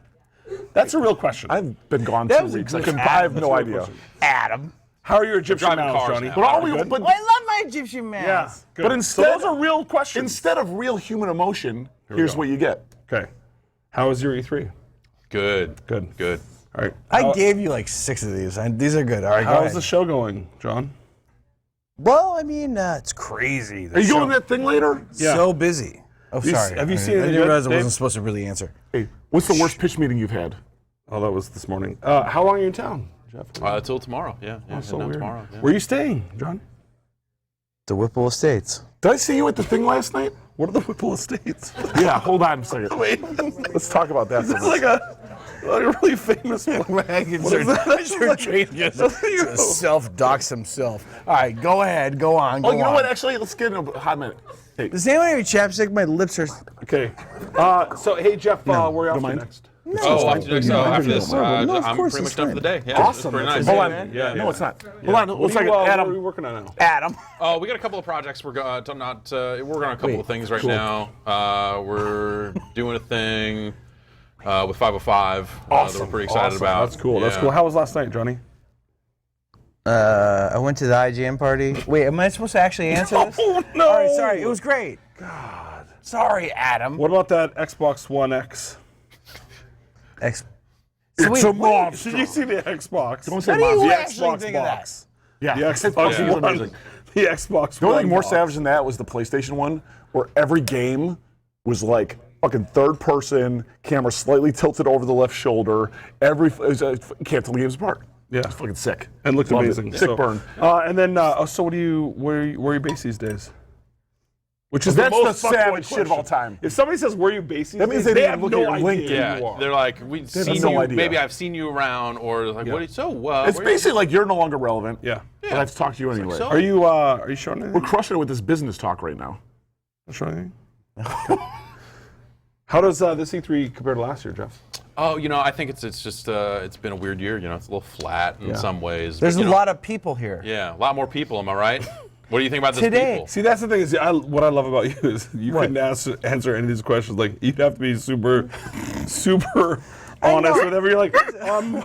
That's a real question. I've been gone That 2 was a weeks. good I have That's no a real idea. question. Adam. How are your Egyptian driving mouths, cars Johnny? now. But all we, Good? but, I love my Egyptian man. Yeah, good. but So instead, those are real questions. instead of real human emotion, here's go. what you get. Okay. How was your E3? Good. Good. All right. I gave you like 6 of these. These are good. All right, go How's ahead. the show going, John? Well, I mean, it's crazy. Are you going to that thing later? So busy. Oh, sorry. Have you seen I anything didn't realize good, I wasn't Dave? supposed to really answer. Hey, what's the worst pitch meeting you've had? Oh, that was this morning. How long are you in town, Jeff? Till tomorrow. Yeah. Oh, so heading out weird. tomorrow. Yeah. Where are you staying, John? The Whipple Estates. Did I see you at the thing last night? What are the Whipple Estates? Yeah, hold on a second. Wait. Let's talk about that. This is like a really famous one. What is that? Self-docs himself. All right, go ahead. Go on. Go Oh, you know on. what? Actually, let's get in a hot minute. Hey. Does anyone have any chapstick? My lips are... Okay. So, hey, Jeff, where are you off to next? After this, after this I'm course pretty much it's done fine. for the day. Yeah, Awesome. It's pretty nice. Hold on. No, it's not. Hold on. Let's take it. What Adam. are we working on now? Adam. Oh, we got a couple of projects. We're working on a couple of things right now. We're doing a thing with 505 that we're pretty excited about. That's cool. That's cool. How was last night, Johnny? I went to the IGN party. Wait, am I supposed to actually answer this? Oh, no. All right, sorry. It was great. God. Sorry, Adam. What about that Xbox One X? It's a monster. Did you see the Xbox? Don't say What do you monster. actually Xbox think of that? box. Yeah, The Xbox is One. amazing. The Xbox The only One thing more box. savage than that was the PlayStation one, where every game was like fucking third person, camera slightly tilted over the left shoulder. You can't tell the games apart. Yeah. It's fucking sick. And looked Loved it. amazing. Sick So, burn. And then, so what do you? Where are you based these days? Which is That's the the most fuckboy savage shit of all question. time. If somebody says where are you based these That means days, they didn't have look no at your idea LinkedIn. who Yeah, you are. they're like, we've have seen no you. idea. Maybe I've seen you around, or like, what? It's where basically like you're no longer relevant. Yeah. But I have to talk to you anyway. so. Are you showing anything? We're crushing it with this business talk right now. Showing anything? How does this E3 compare to last year, Jeff? Oh, I think it's just it's been a weird year. It's a little flat in some ways. There's but, a lot of people here. Yeah, a lot more people. Am I right? What do you think about this Today. people? See, that's the thing is, what I love about you is you couldn't answer any of these questions. Like, you'd have to be super honest with every. You're like, I'm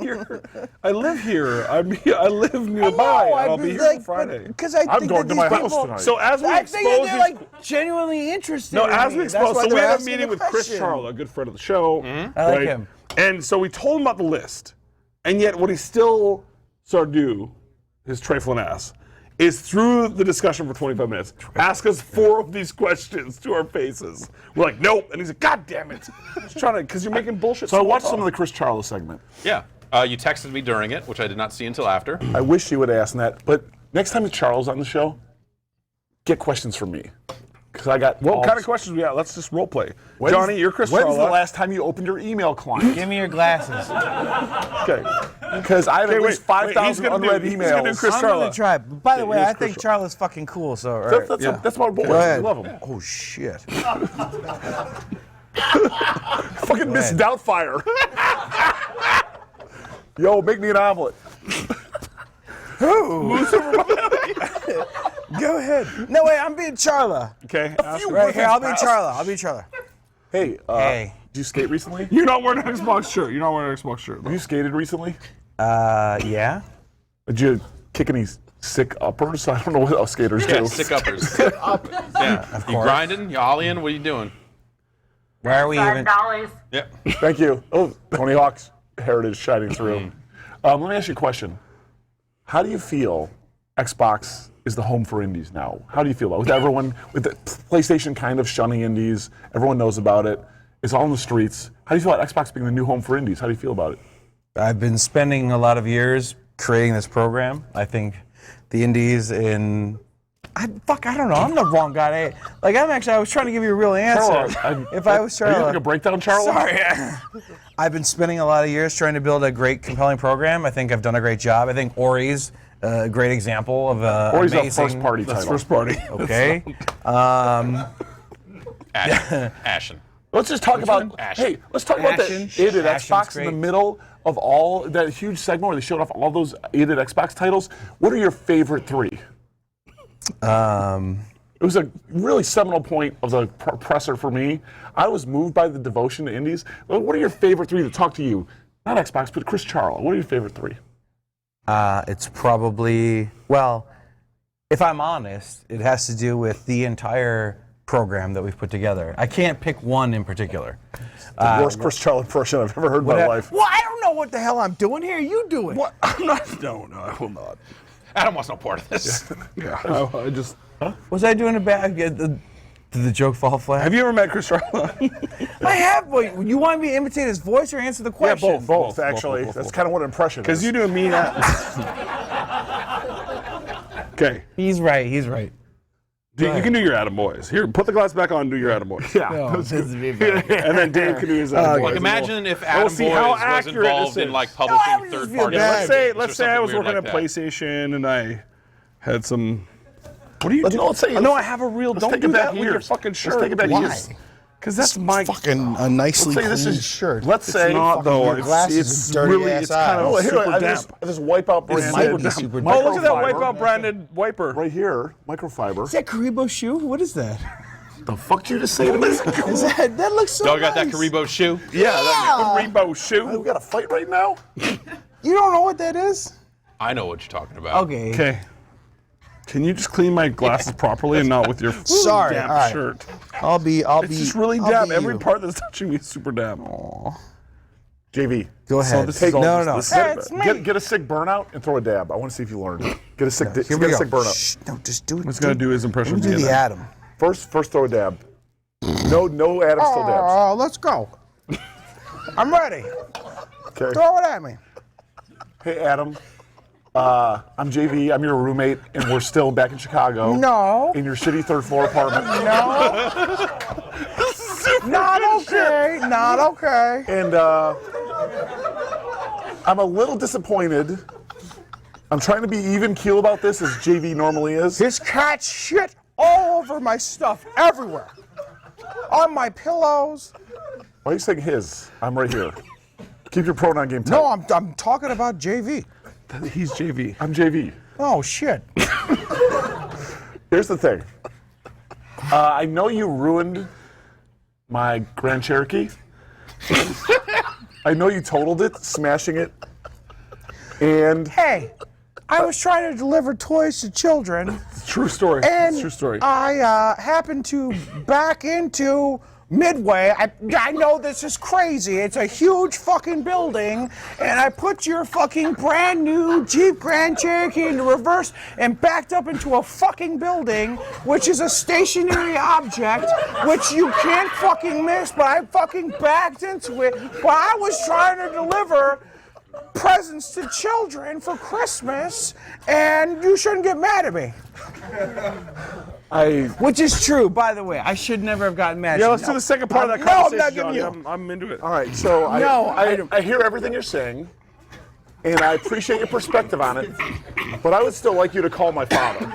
here. I live here. I live nearby. I'll be here on Friday. Because I I'm think going that to my these house people, tonight. So as we I think that expose they're these, like genuinely interested. no, in as me. we That's expose, why so we they're had a asking meeting the with Chris question. Charla, a good friend of the show. I like him. And so we told him about the list, and yet what he still sort of do, his trifling ass, is through the discussion for 25 minutes, ask us 4 of these questions to our faces. We're like, nope. And he's like, God damn it. Just trying to, because you're making bullshit. So I watched some of the Chris Charla segment. Yeah, you texted me during it, which I did not see until after. I wish you would have asked that, but next time Charles on the show, get questions from me. Because I got What kind of questions we got? Let's just role play. When's- Johnny, you're Chris When's Charla. the last time you opened your email client? Give me your glasses. Okay. Because I have at Okay, least wait, he's 5,000 gonna do- unread he's gonna do emails. Chris I'm gonna Charla. try. By the way, here's I think Chris Charlie's fucking cool. So all right. That's my boy. Go ahead. I love him. Oh shit. Fucking Miss Doubtfire. Yo, make me an omelet. Go ahead. No wait, I'm being Charla. Okay. Right here, I'll be Charla. I'll be Charla. Hey, Hey. did you skate recently? You're not wearing an Xbox shirt. You're not wearing an Xbox shirt. Have you skated recently? Yeah. Did you kick any sick uppers? I don't know what skaters Yeah, do. stick uppers. Yeah, you grinding? You ollieing? What are you doing? Where are we even? $5. Yeah. Thank you. Oh, Tony Hawk's heritage shining through. Let me ask you a question. How do you feel Xbox is the home for indies now? How do you feel about it? With everyone, with the PlayStation kind of shunning indies, everyone knows about it. It's all in the streets. How do you feel about Xbox being the new home for indies? How do you feel about it? I've been spending a lot of years creating this program. I think the indies I don't know. I'm the wrong guy. I was trying to give you a real answer. If I was Are you Charla. having a breakdown, Charlie? Sorry. I've been spending a lot of years trying to build a great, compelling program. I think I've done a great job. I think Ori's a great example of Ori's a amazing. first party title. That's first party. Okay. Ashen. Let's just talk about. Ashen. Hey, let's talk about that Ashen. aided Ashen's Xbox in the great. middle of all that huge segment where they showed off all those aided Xbox titles. What are your favorite 3? It was a really seminal point of the presser for me. I was moved by the devotion to indies. What are your favorite 3 to talk to you? Not Xbox, but Chris Charla. What are your favorite 3? It's probably, well, if I'm honest, it has to do with the entire program that we've put together. I can't pick one in particular. The worst Chris Charla impression I've ever heard in my life. Well, I don't know what the hell I'm doing here. You do it. What? I'm not. No, I will not. Adam wants no part of this. Yeah, I just. Was I doing a bad? Did the joke fall flat? Have you ever met Chris Charlotte? I have. Boy, you want me to imitate his voice or answer the question? Yeah, both actually. That's kind of what impression is. Because you do a mean. Okay. He's right. He's right. You can do your Adam Boys. Here, put the glass back on and do your Adam Boys. Yeah. No, this is And then Dave can do his Adam Boys. Like, and imagine if we'll Adam see how Boys was accurate involved this in is. like publishing third-party. Let's say I was working at PlayStation and I had some. What are you doing? No, let's say. No, I have a real. Let's Don't take do it back that with years. your fucking shirt. Let's take it back Why? years. Because that's my fucking a nicely Let's say this clean is shirt. Let's say It's not though. your glasses It's and dirty really. ass It's kind of Oh, here, super I damp. just wipeout It's branded. super damp. Oh, look at that Wipeout branded wiper. Right here, microfiber. Is that Karibo shoe? What is that? The fuck did you just say to me? Is that looks so Dog got nice. that Karibo shoe? Yeah, that Karibo shoe. We got a fight right now? You don't know what that is? I know what you're talking about. Okay. Okay. Can you just clean my glasses properly and not with your Sorry, damp all right. shirt? I'll be. It's just really damp. Every part that's touching me is super damp. JV. Go So ahead. this is all No, just no. this- Get a sick burnout and throw a dab. I want to see if you learned. Get a sick. Here we get a go. sick burnout. Shh, no, just do it. He's gonna do his impression. Let me do the Adam. First throw a dab. No Adam still dabs. Oh, let's go. I'm ready. Okay. Throw it at me. Hey Adam. I'm JV. I'm your roommate, and we're still back in Chicago. No. In your shitty third-floor apartment. No. Not okay. Not okay. And I'm a little disappointed. I'm trying to be even keel about this, as JV normally is. His cat shit all over my stuff, everywhere. On my pillows. Why are you saying his? I'm right here. Keep your pronoun game tight. No, I'm talking about JV. He's JV. I'm JV. Oh shit. Here's the thing. I know you ruined my Grand Cherokee. I know you totaled it, smashing it. And Hey, I was trying to deliver toys to children. true story. And True story. I happened to back into Midway. I know this is crazy. It's a huge fucking building, and I put your fucking brand new Jeep Grand Cherokee into reverse and backed up into a fucking building, which is a stationary object, which you can't fucking miss, but I fucking backed into it. But I was trying to deliver presents to children for Christmas, and you shouldn't get mad at me. Which is true, by the way. I should never have gotten mad at you. Yeah, let's do the second part of that No, I'm conversation. not giving Johnny. you. I'm into it. All right, so No, I hear everything you're saying, and I appreciate your perspective on it, but I would still like you to call my father.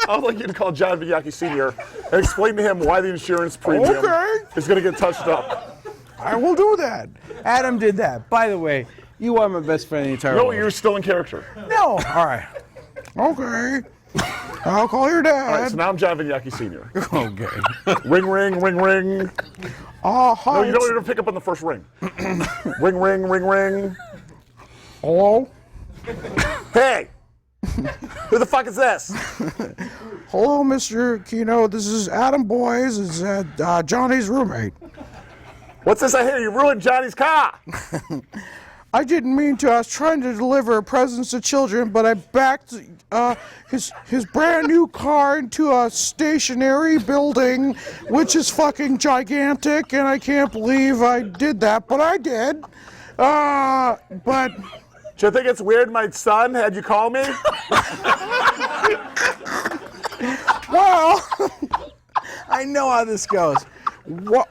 I would like you to call John Vigliacchi Sr. and explain to him why the insurance premium is going to get touched up. I will do that. Adam did that. By the way, you are my best friend in the entire No, world. you're still in character. No. All right. Okay. I'll call your dad. All right, so now I'm John Vigliacchi Sr. Okay. Ring, ring, ring, ring. Oh, hi. No, you don't even pick up on the first ring. Ring, ring, ring, ring. Hello? Hey! Who the fuck is this? Hello, Mr. Kino. This is Adam Boys. It's Johnny's roommate. What's this I hear? You ruined Johnny's car. I didn't mean to. I was trying to deliver presents to children, but I backed his brand new car into a stationary building, which is fucking gigantic, and I can't believe I did that, but I did. But do you think it's weird my son had you call me? well, I know how this goes.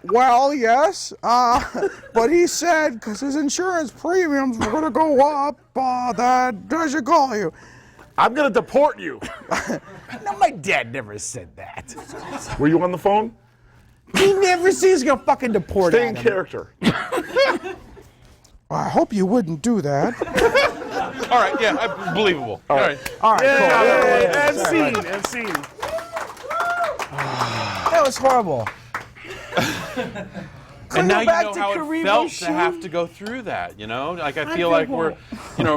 Well, yes, but he said because his insurance premiums were going to go up, that I should call you. I'm going to deport you. No, my dad never said that. Were you on the phone? He never said he's going to fucking deport Stay in Adam. character. I hope you wouldn't do that. All right, yeah, believable. All right. All right, Yeah, cool. and scene, and scene. That was horrible. And now go you back know to how it Karibo felt shoe? to have to go through that, you know? Like, I feel like we're,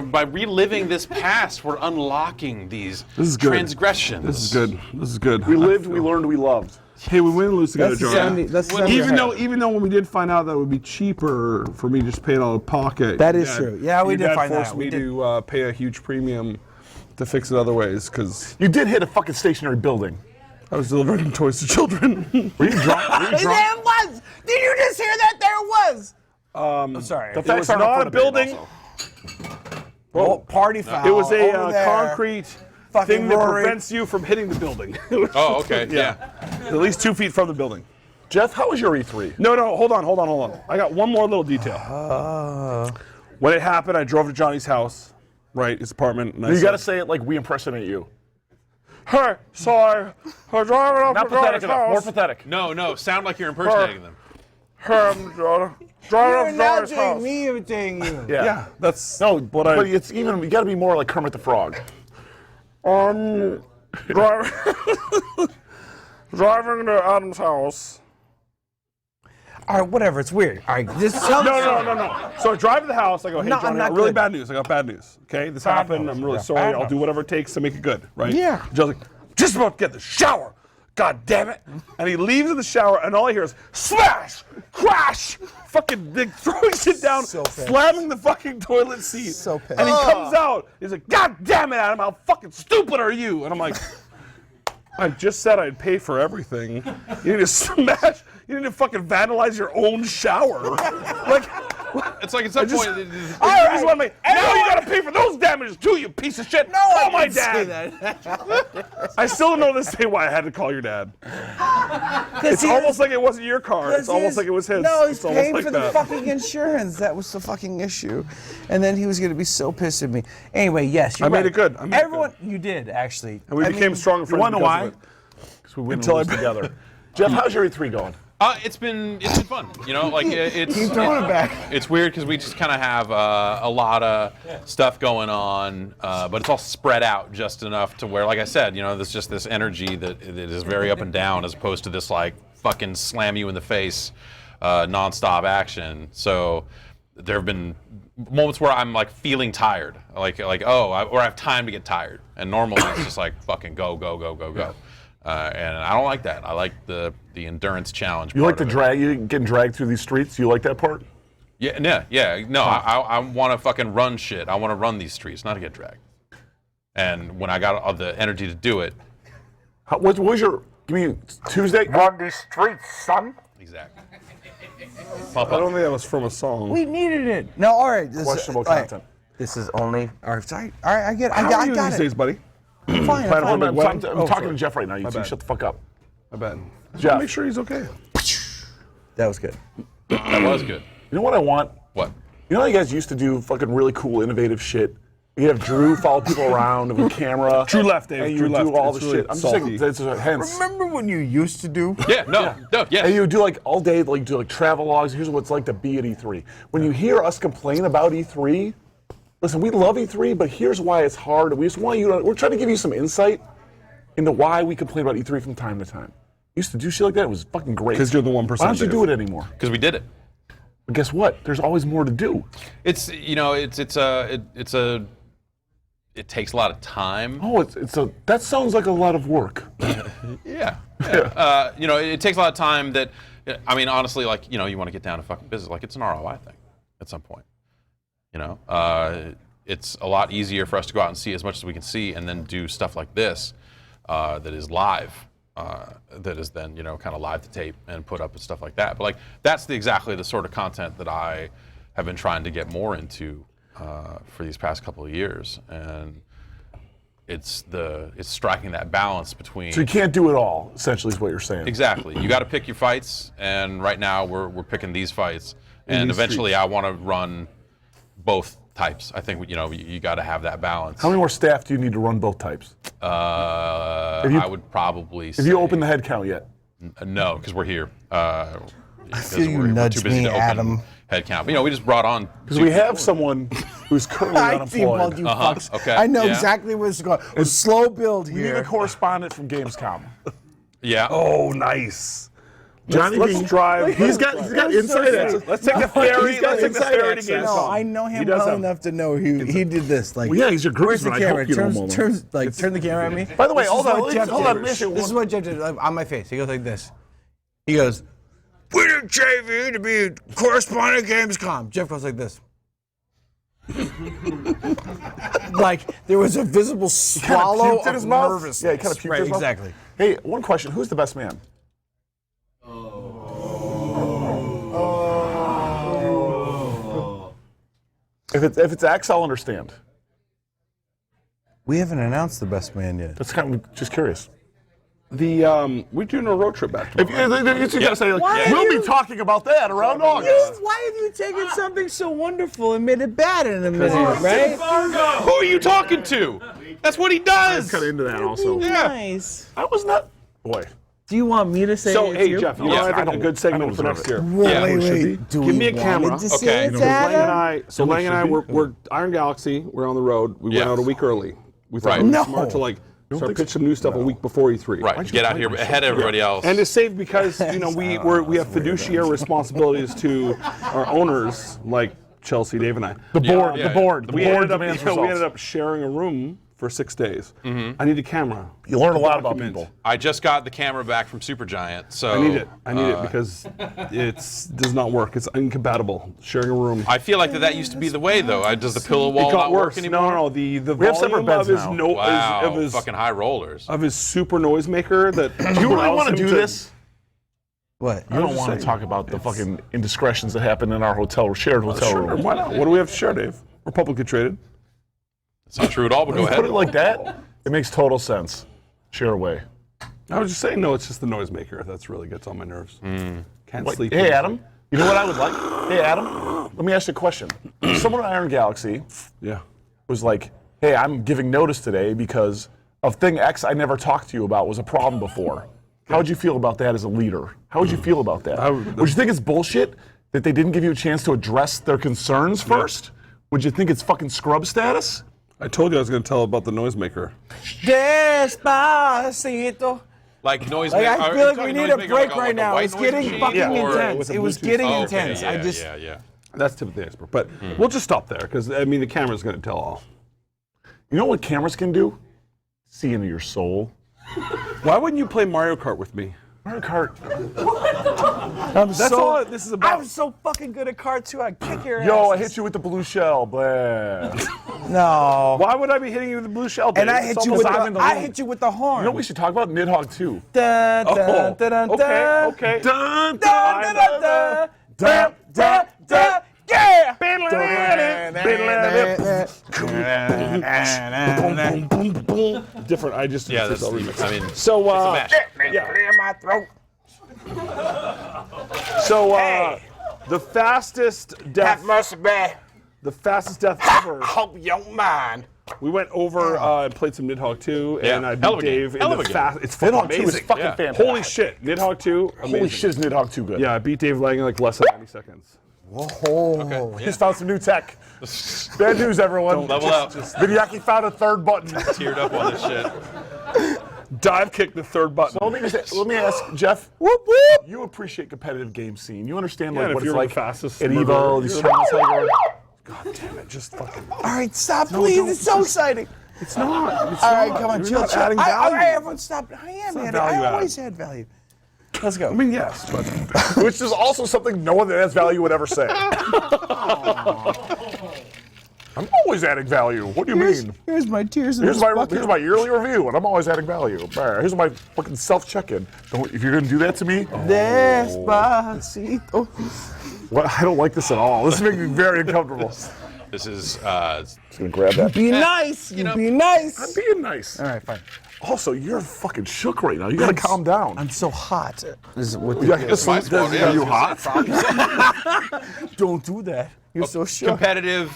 by reliving this past, we're unlocking these This is good. transgressions. This is good. This is good. We lived, we learned, we loved. Hey, we win and lose together, That's the John. sound- that's the sound of your Even though when we did find out that it would be cheaper for me to just pay it out of pocket. That is Dad- true. Yeah, we your did dad find that forced out. me We did. to pay a huge premium to fix it other ways because You did hit a fucking stationary building. I was delivering toys to children. Were you drunk? Were you drunk? There it was! Did you just hear that? There it was! I'm sorry. The It facts was aren't in not front a of me building. also. Well, party foul. It was a over there. concrete Fucking thing that Rory. prevents you from hitting the building. Oh, okay. Yeah. At least 2 feet from the building. Jeff, how was your E3? No, hold on. I got one more little detail. When it happened, I drove to Johnny's house, right, his apartment. And I You said, got to say it like we impersonate you. Hey, sorry, I'm driving up Not to pathetic Johnny's enough. More house. pathetic. No, sound like you're impersonating them. I'm driving You're up to now Johnny's house. doing me imitating you. Yeah, that's No, what I. but it's even. You got to be more like Kermit the Frog. I'm driving, driving to Adam's house. All right, whatever. It's weird. All right, just tell me. No. So I drive to the house. I go, hey, No, I'm Johnny, I not got really good. bad news. I got bad news. Okay, this Bad happened. news. I'm really Yeah, sorry. bad I'll do news. whatever it takes to make it good, right? Yeah. John's like, just about to get in the shower. God damn it. And he leaves in the shower, and all I hear is smash, crash, fucking Nick throwing shit down, So pissed. slamming the fucking toilet seat. So pissed. And he comes out. He's like, God damn it, Adam, how fucking stupid are you? And I'm like, I just said I'd pay for everything. You need to smash. You need to fucking vandalize your own shower. Like, It's like at some point. now you gotta pay for those damages too, you piece of shit. No, oh I my didn't say dad. I still don't know this day why I had to call your dad. It's almost like it wasn't your car. It's almost like it was his. No, he's It's almost paying like for the that. fucking insurance. That was the fucking issue. And then he was going to be so pissed at me. Anyway, yes, you're I made right. it good. I made it Everyone, you did, actually. And we became stronger friends. wanna know because why? of it. Because we win Until and I- lose together. Jeff, how's your E3 going? It's been fun. You know, like it's Keep throwing it back. It's weird because we just kind of have a lot of stuff going on, but it's all spread out just enough to where, like I said, you know, there's just this energy that is very up and down as opposed to this like fucking slam you in the face, nonstop action. So there have been moments where I'm like feeling tired, or I have time to get tired, and normally it's just like fucking go. And I don't like that. I like the endurance challenge. You like the part of it. drag? You getting dragged through these streets? You like that part? Yeah. No, I want to fucking run shit. I want to run these streets, not to get dragged. And when I got all the energy to do it, What was your? Give me Tuesday. Run these streets, son. exactly. I don't think that was from a song. We needed it. No, all right. This Questionable all right, content. This is only. All right, sorry. All right, I get it. How are I you got these it. days, buddy? I'm fine. Plan I'm for fine. a big wedding? I'm Oh, talking sorry. to Jeff right now. You My two bad. shut the fuck up. I bet. Jeff. Make sure he's okay. That was good. That was good. You know what I want? What? You know how you guys used to do fucking really cool, innovative shit? You have Drew follow people around with a camera. Drew left, Dave. And you Drew do left. all It's the really shit. I'm salty. just saying, hence. Remember when you used to do? Yeah. No. Yes. And you do like all day, like do like travel logs. Here's what it's like to be at E3. When you hear us complain about E3, listen, we love E3, but here's why it's hard. We just want you to, we're trying to give you some insight into why we complain about E3 from time to time. We used to do shit like that. It was fucking great. 'Cause you're the 1%, Why don't you Dave. do it anymore? Because we did it. But guess what? There's always more to do. It takes a lot of time. Oh, that sounds like a lot of work. Yeah. You know, it takes a lot of time that, I mean, honestly, like, you know, you want to get down to fucking business. Like, it's an ROI thing at some point. You know, it's a lot easier for us to go out and see as much as we can see and then do stuff like this that is live, that is then, you know, kind of live to tape and put up and stuff like that. But, like, that's exactly the sort of content that I have been trying to get more into for these past couple of years. And it's striking that balance between. So you can't do it all, essentially, is what you're saying. Exactly. You got to pick your fights, and right now we're picking these fights, and these eventually streets. I want to run both types. I think, you know, you got to have that balance. How many more staff do you need to run both types? I would probably say. Have you opened the head count yet? No, because we're here. I feel you we're nudge too busy me, to open Adam. head count. But, you know, we just brought on. Because we have someone who's currently I unemployed. debug you fucks. Okay. I know yeah. exactly where it's going. A slow build We need here. a correspondent from Gamescom. Yeah. Oh, nice. Let's drive. He's got inside access. Let's take the ferry. He's got Let's take the inside ferry to access. Gamescom. No, I know him He does well have- enough to know he did this. Like, Well, yeah, he's your where's the groomsman. I camera? hope you know him well Turn the camera at me. By the way, This hold is on, what Jeff hold on, did. listen, This is what Jeff did on my face. He goes like this. He goes, "We didn't save you to be correspondent at Gamescom." Jeff goes like this. Like there was a visible swallow puked in his of mouth. nervousness. Yeah, he kind of puked right, in his mouth. exactly. Hey, one question: who's the best man? If it's X, I'll understand. We haven't announced the best man yet. That's kind of just curious. We're doing a road trip back. You gotta say, like, Why we'll are be you- talking about that around August. Why have you taken something so wonderful and made it bad in a minute, right? Who are you talking to? That's what he does. I'm kind of into that also. Nice. I was not. Boy. Do you want me to say So, it hey, too? Jeff, you know Yes, I I have a don't- good I segment don't for next year. deserve Whoa, Yeah. wait. Do Give we me a camera. wanted to Okay. say it, So Lang and Adam? we're Iron Galaxy. We're on the road. We Yeah. went out a week early. We thought Right. it was No. smart to like start think pitch some new stuff a week before E3. Right. Get out here ahead of everybody else. And it's safe because we have fiduciary responsibilities to our owners like Chelsea, Dave, and I. The board, yeah. the board, We the board ended up demands we results. ended up sharing a room for 6 days. I need a camera. You learn a lot about Document. people. I just got the camera back from Supergiant, so I need it. I need it because it does not work. It's incompatible. Sharing a room. I feel like that used to be the way, though. Does the pillow wall It got not worse. work anymore? No. The We have separate volume beds of his now. Wow, of his fucking high rollers. of his super noisemaker that. Do you really want to do this? What? You don't just want to saying. talk about the fucking indiscretions that happened in our shared hotel Sure, room. why not? What do we have to share, Dave? We're publicly traded. It's not true at all, but go You ahead. put it like that, it makes total sense. Share away. I was just saying, no, it's just the noisemaker. That's really gets on my nerves. Can't Like, sleep. hey, Adam, you know what I would like? Hey, Adam, let me ask you a question. Someone at Iron Galaxy Yeah. was like, hey, I'm giving notice today because of thing X I never talked to you about was a problem before. How would you feel about that as a leader? How would you feel about that? Would you think it's bullshit that they didn't give you a chance to address their concerns first? Would you think it's fucking scrub status? I told you I was going to tell about the noisemaker. Despacito. Like noise. Like, I are feel you like we talking need noise a maker break like right like a now. white It's noise getting machine, fucking or- intense. It was getting Oh, okay, intense. Yeah, I just. yeah. That's tip of the iceberg. But we'll just stop there because, I mean, the camera's going to tell all. You know what cameras can do? See into your soul. Why wouldn't you play Mario Kart with me? Mario Kart. That's all this is about. I'm so fucking good at card too. I kick your ass. Yo, I hit you with the blue shell. Blah. No. Why would I be hitting you with the blue shell? Dave? And I It's hit you almost with I'm in the. the I room. hit you with the horn. You know what we should talk about? Nidhogg 2. Dun, dun, dun, dun, Okay, dun. okay. Dun, Dun, dun, dun, dun. Dun, dun, dun. Yeah. Different. I just Yeah, that's. I mean, so. it's a match. Clear my throat. So the fastest death. Have mercy, man. The fastest death ever. Hope you don't mind. We went over and played some Nidhogg 2, Yeah, and I hell of beat a game. Dave in Hell of the a game. fast. It's fucking Nidhogg 2 is amazing. fucking Yeah. fantastic. Holy shit, Nidhogg 2. Amazing. Holy shit, is Nidhogg 2 good? Yeah, I beat Dave Lang in like less than 90 seconds. Whoa. He's found some new tech. Bad news, everyone. Level up. Vidyaki found a third button. Teared up on this shit. Dive kick the third button. So let me ask, Jeff. Whoop whoop. You appreciate competitive game scene. You understand Yeah, like and what if it's you're like the fastest at murderer, Evo, these you're tournaments. God damn it, just fucking. All right, stop, please. It's so exciting. It's not. It's All right, not. come on, You're chill, not chill. adding All value. right, everyone, stop. I am not adding. value I add. always add value. Let's go. I mean, yes, but Which is also something no one that has value would ever say. I'm always adding value. What do you mean? Here's my tears in Here's this my bucket. here's my yearly review, and I'm always adding value. Here's my fucking self check-in. If you're gonna do that to me, Despacito. what? I don't like this at all. This is making me very uncomfortable. This is. Just gonna grab that. Be nice. You be nice. I'm being nice. All right, fine. Also, you're fucking shook right now. You gotta calm down. I'm so hot. Is what Yeah, the it's my fault. Yeah, Are you I was gonna hot? Don't do that. You're so shook. Competitive.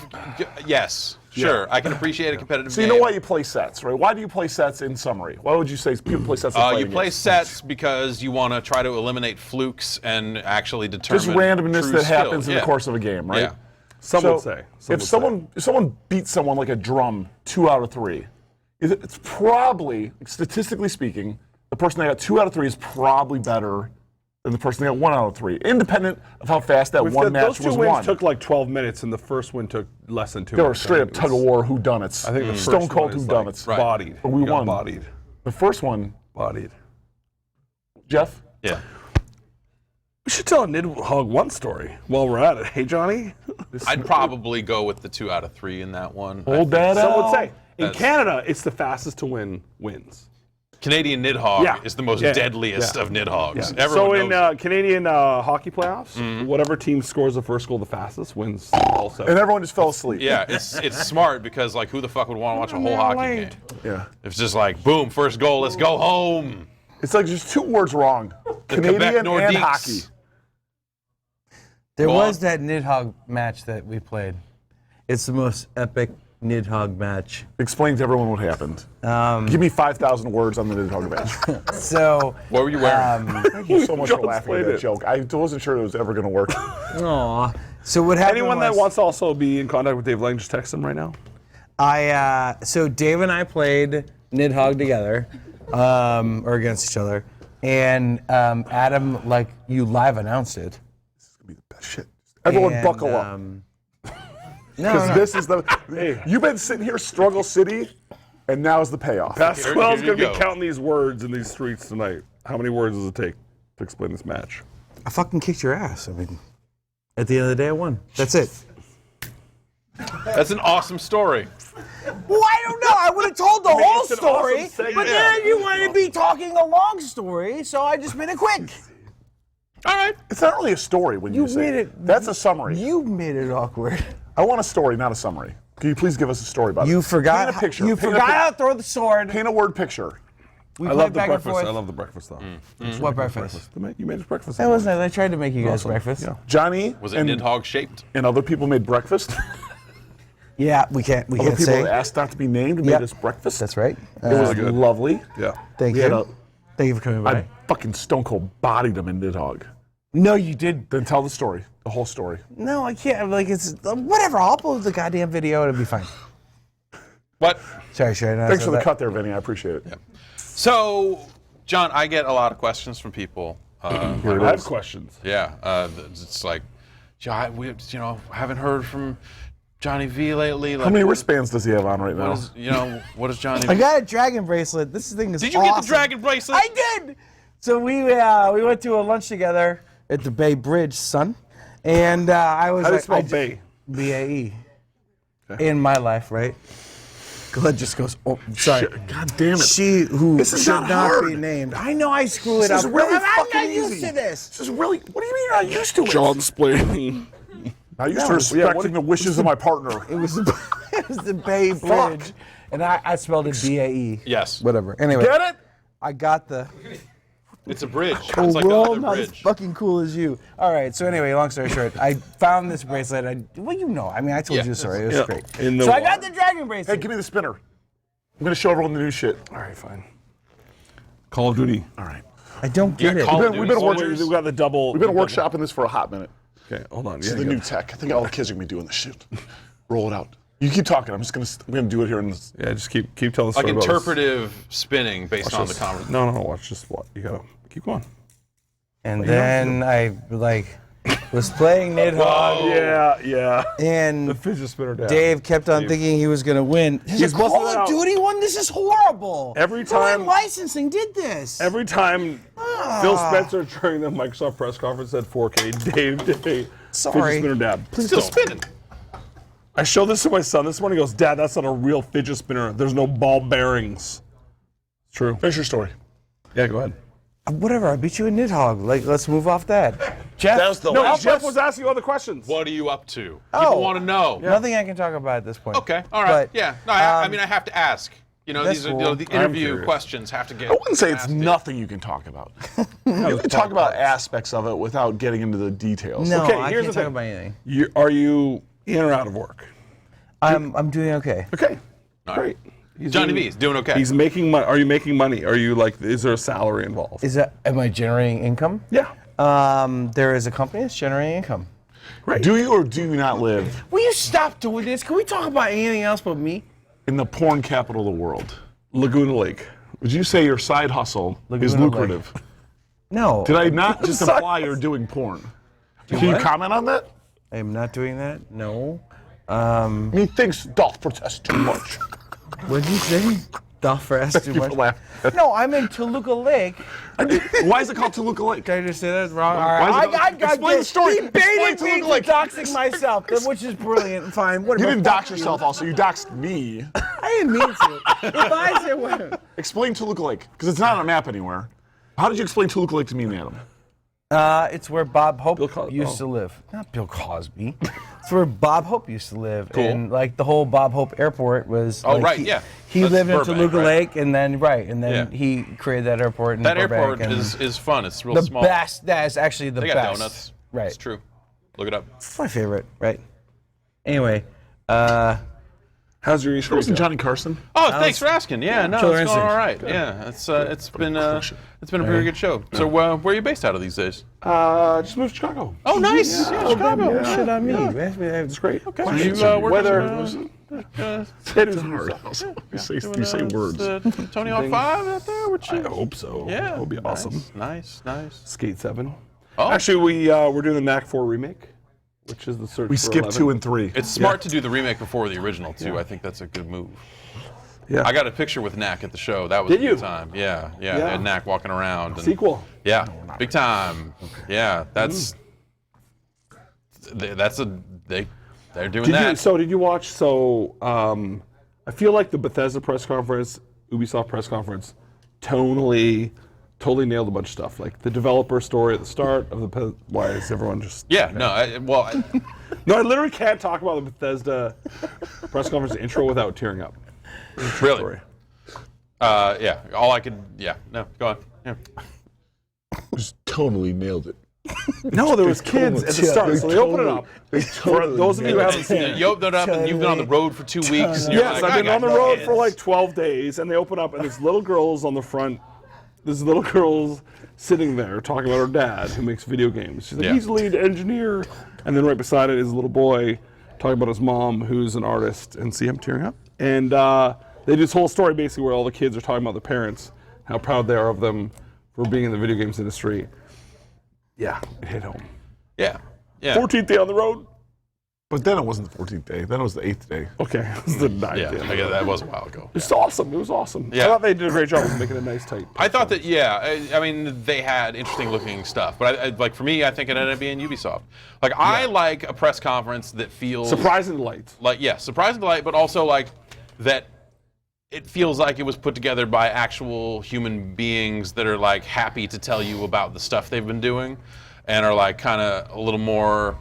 Yes. Sure. I can appreciate a competitive So you game. know why you play sets, right? Why do you play sets in summary? Why would you say people play sets? in You fighting play games? sets because you want to try to eliminate flukes and actually determine Just randomness true that skill. happens in Yeah. the course of a game, right? Yeah. some would say. If someone beats someone like a drum 2 out of 3, it's probably, statistically speaking, the person that got 2 out of 3 is probably better and the person got 1 out of 3, independent of how fast that one match those two was wins won. took like 12 minutes, and the first win took less than 2 They were minutes. straight up tug of war whodunits. I think the first Stone Cold one is whodunits. like bodied. But we You got won. Bodied. The first one, Bodied. Jeff. Yeah. We should tell a Nidhogg 1 story while we're at it. Hey, Johnny? I'd probably go with the 2 out of 3 in that one. Hold that Some out. would say. In That's- Canada, it's the fastest to win wins. Canadian Nidhogg Yeah. is the most Yeah. deadliest Yeah. of Nidhoggs. Yeah. Everyone So in knows. Canadian hockey playoffs, whatever team scores the first goal the fastest wins all 7. And everyone just fell asleep. Yeah, it's smart because like who the fuck would want to watch a whole hockey game? Yeah. It's just like boom, first goal, let's go home. It's like just 2 words wrong. The Canadian Quebec and Nordiques. hockey. There Go was on. that Nidhogg match that we played. It's the most epic Nidhogg match. Explain to everyone what happened. Give me 5,000 words on the Nidhogg match. So, what were you wearing? Thank you so much for Just laughing at played that it. joke. I wasn't sure it was ever going to work. Aw. So what happened Anyone that was- wants to also be in contact with Dave Lang, just text him right now. So Dave and I played Nidhogg together, or against each other, and Adam, like, you live announced it. This is going to be the best shit. Everyone And, buckle up. Because this is the. You've been sitting here, Struggle City, and now's the payoff. Pasquale's Here you going to go. be counting these words in these streets tonight. How many words does it take to explain this match? I fucking kicked your ass. I mean, at the end of the day, I won. That's it. That's an awesome story. Well, I don't know. I would have told the whole it's an story, awesome segment. but then you wanted to be talking a long story, so I just made it quick. All right. It's not really a story when you, You say made it. it- That's a summary. You made it awkward. I want a story, not a summary. Can you please give us a story about it? You forgot. Paint a picture. You Paint a forgot pic- how to throw the sword. Paint a word picture. We I played love the back and breakfast. forth. I love the breakfast though. What breakfast? You made us breakfast. That wasn't. I tried to make you guys Awesome. breakfast. Yeah. Johnny Was it and, Nidhogg shaped? and other people made breakfast. Yeah, we can't. We Other can't people say. that asked not to be named Yep. made us breakfast. That's right. It was good. lovely. Yeah. Thank We had you. Thank you for coming by. I fucking stone cold bodied him in Nidhogg. No, you did. Then tell the story, the whole story. No, I can't. Like, it's whatever. I'll upload the goddamn video. It'll be fine. What? Sorry, Sharon. Thanks for the cut there, Vinny. I appreciate it. So, John, I get a lot of questions from people. I have questions. Yeah, it's like, we haven't heard from Johnny V lately. Like, How many wristbands does he have on right now? What is Johnny? I got a dragon bracelet. This thing is Did you get the awesome. dragon bracelet? I did. So we went to a lunch together at the Bay Bridge, son, and I was How do you like, spell Bay? B-A-E. In my life, right? Glenn just goes, oh, sorry. God damn it. She who This is should not not hard. be named. I know I screw This it up. is really I'm fucking not used easy. to this. This is really. What do you mean you're not used to it? John splaining. Not used to respecting the wishes of my partner. It was the Bay Bridge, and I spelled it B-A-E. Yes. Whatever. Anyway, Get it? I got the. It's a bridge. Oh, It's like we're all another not as bridge. fucking cool as you. All right. So anyway, long story short, I found this bracelet. Well, you know. I mean, I told Yeah. you the story. It was Yeah. great. In the So I got water. the dragon Hey, bracelet. give me the spinner. I'm gonna show everyone the new shit. All right, fine. Call of Duty. All right. I don't get it. Call of We've been Duty working. We've got the double. We've been workshopping this for a hot minute. Okay, hold on. This is Yeah, the new tech. I think all the kids are gonna be doing this shit. Roll it out. You keep talking. I'm gonna do it here in this. Yeah, just keep telling the Like story about this. interpretive spinning based Watch on this. the conversation. No, watch just what you gotta keep going. And then I was playing Nidhogg, Yeah. and The fidget spinner down. Dave kept on thinking he was gonna win. There's He's a Call busting it of out. Duty one. This is horrible. Every Who time- in licensing did this? Every time Phil Spencer during the Microsoft press conference said 4K, Dave, Sorry. fidget spinner dab. Still spinning. I showed this to my son this morning. He goes, Dad, that's not a real fidget spinner. There's no ball bearings. It's true. Finish your story. Yeah, go ahead. Whatever. I beat you in Nidhogg. Like, let's move off that. Jeff. That was the No, last. Jeff was asking you other questions. What are you up to? Oh. People want to know. Nothing I can talk about at this point. Okay. All right. But, yeah. No, I mean, I have to ask. You know, that's these are cool. the I'm interview curious. questions have to get. I wouldn't say it's asked. nothing you can talk about. You can talk about aspects of it without getting into the details. No, Okay, I here's can't the talk thing. about anything. Are you in or out of work? I'm doing okay. Okay. All Great. right. Johnny V is doing okay. He's making money. Are you making money? Are you like, is there a salary involved? Am I generating income? Yeah. There is a company that's generating income. Do you or do you not live Will you stop doing this? Can we talk about anything else but me? in the porn capital of the world? Laguna Lake. Would you say your side hustle is Laguna Lake. lucrative? No. Did I not just imply you're doing porn? Can you comment on that? I am not doing that. No. Methinks doth protest too much. What did you say? Doth protest too much. No, I'm in Toluca Lake. Why is it called Toluca Lake? Did I just say that wrong? All Why is right. it called- explain the story. He baited Explain me Toluca into Lake. doxing myself, which is brilliant. Fine. Whatever. You didn't dox yourself also, you doxed me. I didn't mean to. If I said what? Explain Toluca Lake, because it's not on a map anywhere. How did you explain Toluca Lake to me, Adam? It's where Bob Hope used to live. Not Bill Cosby. It's where Bob Hope used to live. Cool. And like the whole Bob Hope Airport was. Oh, like, right, he, yeah. He That's lived in Burbank, Toluca right? Lake, and then he created that airport in That Burbank. airport and is fun. It's real the small. best. That is actually the They best. got donuts. Right. It's true. Look it up. It's my favorite. Right. Anyway. How's your Easter? Wasn't Johnny Carson? Oh, thanks for asking. Yeah, no, Killer it's going Instinct. all right. Yeah, it's been a pretty good show. So where are you based out of these days? Just moved to Chicago. Oh, nice. Yeah, Chicago. Yeah. Shit on me. It's great. Okay. Wow. So you work Weather. It is hard. You say words. Tony Hawk 5 out there? I hope so. Yeah. That would be awesome. Nice. Skate 7. Oh. Actually, we're doing the Knack 4 remake, which is the search We for skipped 11. 2 and 3. It's smart to do the remake before the original, too. I think that's a good move. Yeah. I got a picture with Knack at the show. That was Did a you? good time. Yeah. And Knack walking around. And, Sequel. Yeah, big time. Yeah, that's they're doing that. Did you watch? I feel like the Bethesda press conference, Ubisoft press conference, totally nailed a bunch of stuff. Like the developer story at the start of the. Why is everyone just? Yeah, no, no, I literally can't talk about the Bethesda press conference intro without tearing up. Really? Story. Yeah. All I could. Yeah. No. Go on. Yeah. Just totally nailed it. No, there was kids at the start, so they open it up. For those of you who haven't seen it, You opened it up, and you've been on the road for 2 weeks. And you're yes, like, I've been I on the got road kids. for like 12 days, and they open up, and there's little girls on the front. There's little girls sitting there talking about her dad who makes video games. She's like, Yeah. he's the lead engineer. And then right beside it is a little boy talking about his mom who's an artist, and see him tearing up. And they do this whole story basically where all the kids are talking about their parents, how proud they are of them for being in the video games industry. Yeah, it hit home. Yeah. 14th day on the road. But then it wasn't the 14th day. Then it was the 8th day. Okay, it was the 9th Yeah, day. I guess that was a while ago. It's awesome. It was awesome. Yeah. I thought they did a great job of making a nice tight. I thought that, I mean, they had interesting looking stuff, but like for me, I think it ended up being Ubisoft. Like I like a press conference that feels Surprising delight. like surprising delight, but also like that. It feels like it was put together by actual human beings that are like happy to tell you about the stuff they've been doing, and are like kind of a little more,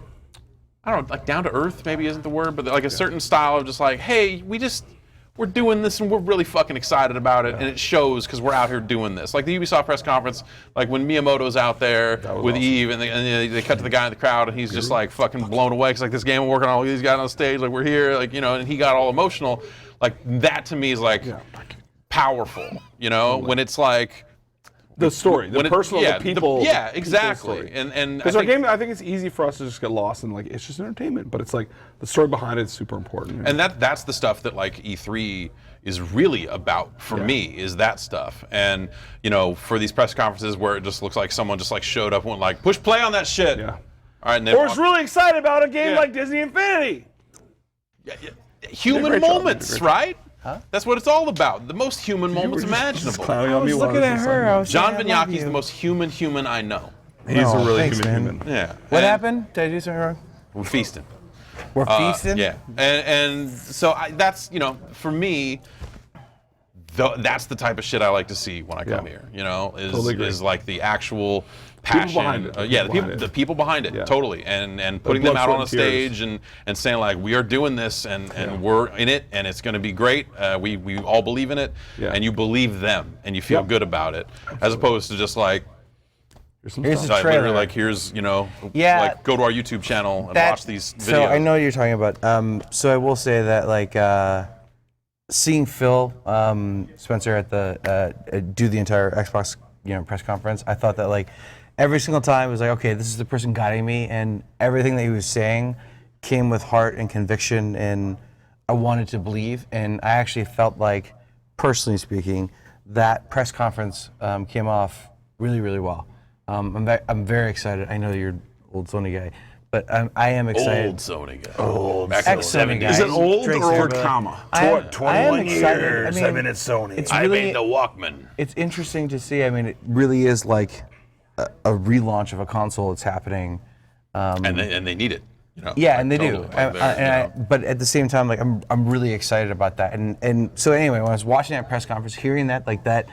I don't know, like down to earth maybe isn't the word, but like a certain style of just like, hey, we're doing this and we're really fucking excited about it, and it shows because we're out here doing this. Like the Ubisoft press conference, like when Miyamoto's out there with awesome. Eve, and they cut to the guy in the crowd, and he's just like fucking blown away. Cause like this game we're working on, all these guys on stage, like we're here, like and he got all emotional. Like that to me is like powerful, when it's like The story, the personal, the people. Yeah, exactly. And because our game, I think it's easy for us to just get lost in like it's just entertainment, but it's like the story behind it is super important. And that's the stuff that like E3 is really about for me, is that stuff. And for these press conferences where it just looks like someone just like showed up and went like, push play on that shit. Yeah. All right. And then Or is really excited about a game like Disney Infinity. human moments, right? Huh? That's what it's all about. The most human moments imaginable. I was looking at her. I was John saying, I love Vignacchi's you. the most human I know. He's a really thanks, human. man. Yeah. What happened? Did I do something wrong? We're feasting. We're feasting? Yeah. And so that's, for me, that's the type of shit I like to see when I come here, is like the actual passion. Behind it. The people behind it, Yeah. totally. And putting them blood, out sweat, on a and tears. stage and saying like, we are doing this and we're in it and it's going to be great. We all believe in it, and you believe them and you feel good about it, as opposed to just like, Here's a like, trailer. literally, like here's like go to our YouTube channel and watch these videos. So I know what you're talking about. So I will say that like seeing Phil Spencer at the do the entire Xbox press conference, I thought that like every single time it was like, okay, this is the person guiding me, and everything that he was saying came with heart and conviction, and I wanted to believe, and I actually felt like, personally speaking, that press conference came off really, really well. I'm very excited. I know you're an old Sony guy, but I am excited. Old Sony guy. Old Back in the ex-Sony 70s. guy. Is it old Drake's or there, comma? I am 21 excited. years I've been at Sony. It's I really, made the Walkman. It's interesting to see. I mean, it really is like a relaunch of a console that's happening. And they need it. You know, yeah, like, and they totally, do. like they're, you know. But at the same time, like I'm really excited about that. And so anyway, when I was watching that press conference, hearing that, like that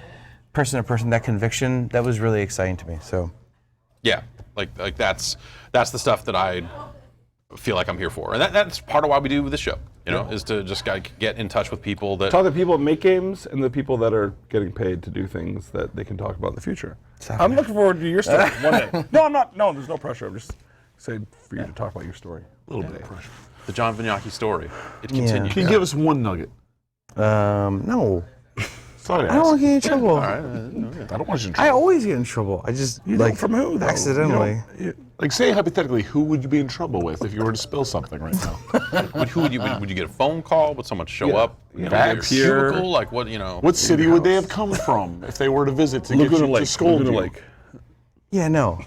person to person, that conviction, that was really exciting to me. So Yeah, like that's the stuff that I feel like I'm here for, and that's part of why we do this show. You know, is to just get in touch with people that Talk to people that make games and the people that are getting paid to do things that they can talk about in the future. I'm looking forward to your story one day. No, I'm not. No, there's no pressure. I'm just excited for you to talk about your story. A little bit of pressure. The John Vignacchi story. It Yeah. continues. Can you give us one nugget? No. Sorry to I don't ask. want to get in trouble. All right. I don't want you in trouble. I always get in trouble. I just like from who, though? accidentally. Like, say hypothetically, who would you be in trouble with if you were to spill something right now? Who would you get a phone call? Would someone show up? You know, Back your here. cubicle? Like what? You know. What city would they have come from if they were to visit to get you to scold you? Yeah, no.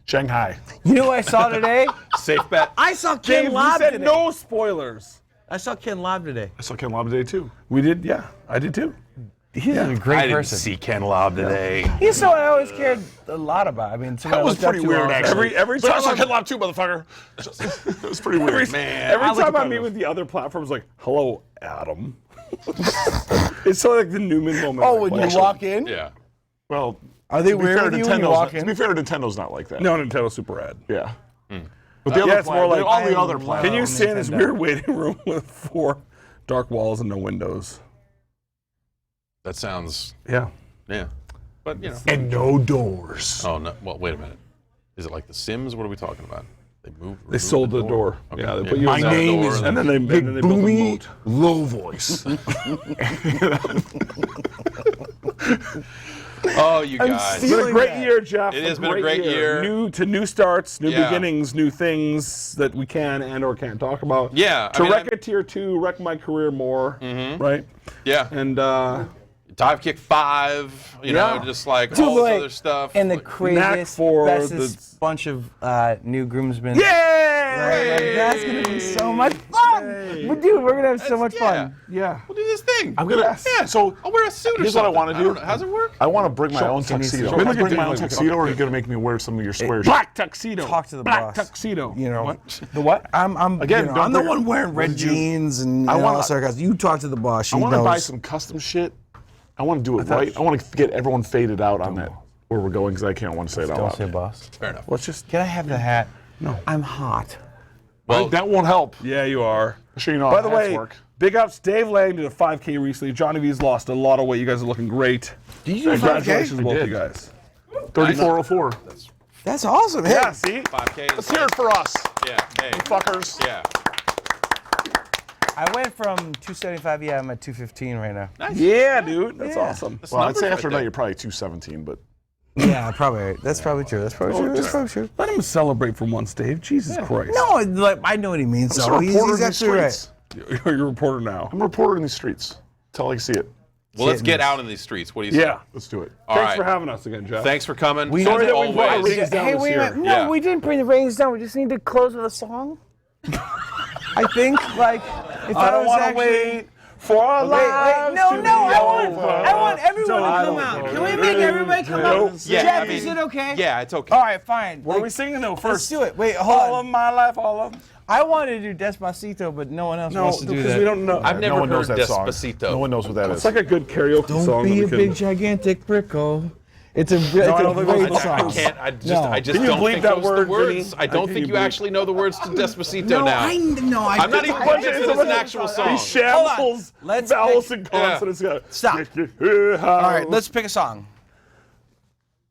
Shanghai. You know what I saw today? Safe bet. I saw Ken Dave, we Lobb said today. no spoilers. I saw Ken Lobb today. I saw Ken Lobb today too. We did, yeah. I did too. He's a great I didn't person. see Ken Lobb today. He's someone I always cared a lot about. I mean, That was pretty weird, actually. Every But I time saw I'm- Ken Lobb too, motherfucker. It was pretty weird. Every time I meet with the other platforms, like, hello, Adam. It's sort of like the Newman moment. Oh, like, when you well, walk in? Yeah. Well, Are they to be weird fair, with you when you walk To in? be fair, Nintendo's not like that. No, Nintendo's super rad. Yeah. Hmm. But the other it's more like all the other platforms. Can you stay in this weird waiting room with 4 dark walls and no windows? That sounds. Yeah. Yeah. But you know. And no doors. Oh no. Well, wait a minute. Is it like The Sims? What are we talking about? They moved. They sold the door. Okay. Yeah, they put you My in the name door, is and then they Big built a Boomy moat. Low Voice. Oh, you guys. It's been a great year, Jeff. It has been a great year. New starts, new Yeah. beginnings, new things that we can and or can't talk about. Yeah, I To mean, wreck a tier 2, wreck my career more. Right. Yeah. And Dive Kick 5. You know, Yeah. just like Dude, all this like, other stuff. And the Like, craziest, for bestest bunch of new groomsmen. Yay! Like, that's gonna be so much fun. But dude, we're gonna have so much fun. Yeah. We'll do this thing. I'm gonna. Yeah. So I'll wear a suit or here's what I something. want to do. don't know. How's it work? I want to bring my Show- own show me tuxedo. some- Am I Look at bring my Dave, own like, tuxedo, or are you gonna make me wear some of your squares? Black tuxedo. Talk to the Black boss. tuxedo. You know What? the what? I'm Again, you know, don't I'm the bring- one wearing what red did you- jeans and I all wanna- that sarcasm. You talk to the boss. She I want to knows. buy some custom shit. I want to do it right. I want to get everyone faded out on that where we're going because I can't want to say it out Don't loud. say boss. Fair enough. Let's just. Can I have the hat? No. I'm hot. Well, that won't help. Yeah, you are. I'm sure you know By how the hats way, work. big ups. Dave Lang did a 5K recently. Johnny V's lost a lot of weight. You guys are looking great. Did you do a 5K? Congratulations, I both did. you guys. 3404. That's awesome. Hey. Yeah, see? 5K. Let's hear it for us, Yeah. Hey. you fuckers. Yeah. I went from 275. Yeah, I'm at 215 right now. Nice. Yeah, dude. That's Yeah. awesome. That's Well, I'd numbers say right after there. that you're probably 217, but Yeah, probably. That's probably true. That's probably true. That's probably true. Let him celebrate for once, Dave. Jesus Christ. No, like, I know what he means. I'm So a he's reporter in these absolutely right. streets. You're a reporter now. I'm a reporter in these streets. That's all I can see it. Well, let's get out in these streets. What do you say? Yeah. Let's do it. All Thanks right. for having us again, Jeff. Thanks for coming. Sorry As that we brought our always. ratings down Hey, this wait a year. minute. No, Yeah. we didn't bring the ratings down. We just need to close with a song. I think, like, if I don't was want to actually- wait for our lives No, to no, be I want over. everyone to come out. Can we make everybody come out? Yeah, Jeff, I mean, is it okay? Yeah, it's okay. All right, fine. What are we singing though Let's first? do it. Wait, hold All on. of my life, all of. I wanted to do Despacito, but no one else No, wants to do because that. we don't know. I've never no one knows heard that song. Despacito. No one knows what that is. It's like a good karaoke Don't song. that be we a can- big gigantic prickle. It's a, it's I a don't think great those are song. I can't. I just. No. I just Can you don't bleep think that those are the word, words. Vinny? I don't Can think you you bleep- actually know the words to Despacito No, now. no, I'm not even convinced that it's an actual He song. shambles Let's vowels pick- and consonants. Stop. All right, let's pick a song.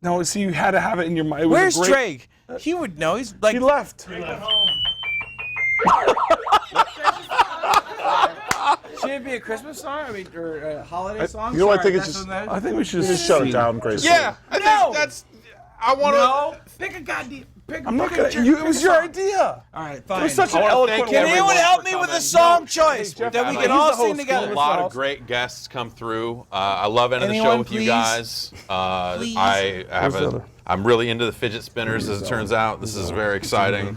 No, see, you had to have it in your mind. It was a Where's great- Drake? He would know. He's like. He left. Should it be a Christmas song? I mean, or a holiday song? You know, I Sorry, think it's that's just. what I think we should Just shut it down gracefully. Yeah, I think that's. I want to. No, pick a goddamn. I'm not gonna. It was your idea. All right, It fine. was such an I wanna eloquent. thank Can anyone everyone help for me with a coming. song choice Jeff, that we he's can the all host. sing Give together? him A lot of great guests come through. I love ending the show Anyone, with please? you guys. Please? I'm really into the fidget spinners, as it turns out. This is very exciting. It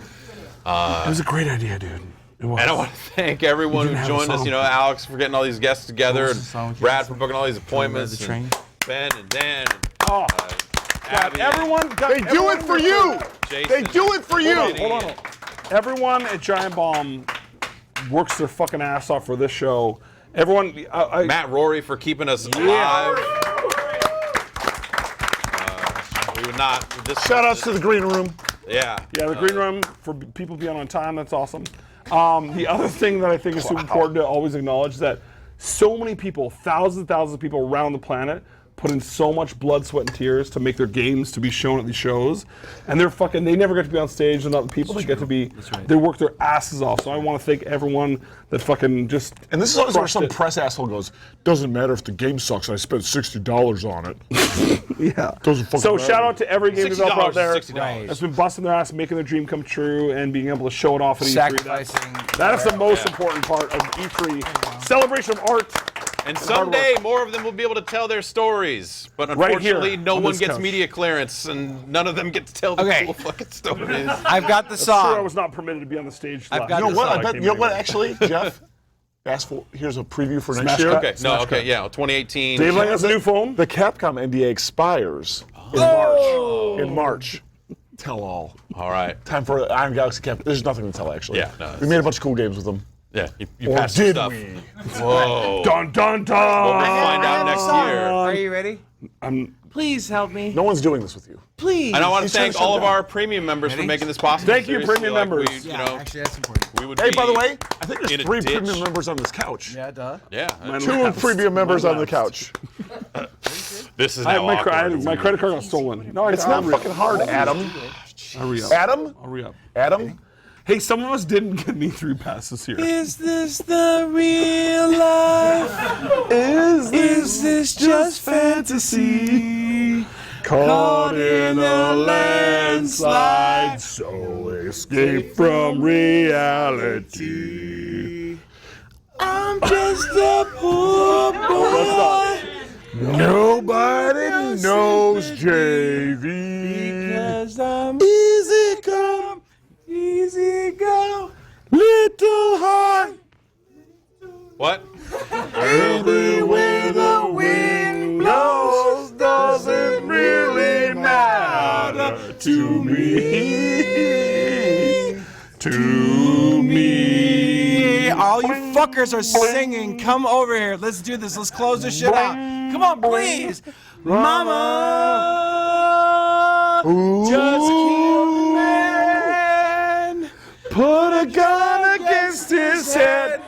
was a great idea, dude. It was. And I want to thank everyone who joined us. You know, Alex for getting all these guests together, and Brad for booking all these appointments, and Ben and Dan. And, Abby, Everyone, They do it for you. Jason, They do it for you. Hold on. Everyone at Giant Bomb works their fucking ass off for this show. Everyone, Matt Rory for keeping us alive. We would not. Shout outs to the green room. Yeah. Yeah, the green room for people being on time. That's awesome. The other thing that I think is super important to always acknowledge is that so many people, thousands and thousands of people around the planet, put in so much blood, sweat, and tears to make their games to be shown at these shows, and they never get to be on stage. They're not the people they get to be. They work their asses off. So I want to thank everyone that fucking just. And this is always where crushed some it. press asshole goes, doesn't matter if the game sucks and I spent $60 on it. Yeah. Doesn't fucking So matter. shout out to every game developer out there $60. that's been busting their ass, making their dream come true, and being able to show it off at E3. Sacrificing. That is the most important part of E3. Celebration of art. And someday more of them will be able to tell their stories. But Right here, unfortunately, no on one this gets couch. media clearance, and none of them get to tell the Okay. cool fucking stories. I've got the That's true, I song. was not permitted to be on the stage. I've last got year, You know what? so I bet. came You know what? anyway. Actually, Jeff, ask for. Here's a preview for Smash next year. cut. Okay, Smash no, okay, cut. yeah, 2018. Dave Lang has a new phone. The Capcom NDA expires in March. In March. Tell all. All right. Time for Iron Galaxy Cap. There's nothing to tell actually. Yeah, no, we made a bunch of cool games with them. Yeah, you Or passed some did stuff. we? Whoa. Dun dun dun. We'll find out next year. Are you ready? I'm. Please help me. No one's doing this with you. Please. And I want to He's trying thank to shut all of down. our premium members for making this possible. Thank you, Seriously, premium like, members. We, Yeah, you know, actually, that's important. we would Hey, be by the way, I think in there's a 3 ditch. premium members on this couch. Yeah, duh. Yeah. Mine 2 premium members on the couch. This is I, now my, awkward. my credit card got stolen. No, It's not fucking hard, Adam. Hurry up. Adam? Hurry up. Adam? Hey, some of us didn't get an E3 passes here. Is this the real life? Is this just fantasy? Caught in a landslide, so escape from reality. I'm just a poor boy. Nobody knows JV. Because I'm easy come, easy go. Little heart. What? Every way the wind blows doesn't really matter to me. To me. All you fuckers are singing. Come over here. Let's do this. Let's close this shit out. Come on, please. Mama. Just killed a man. Put a gun against his head.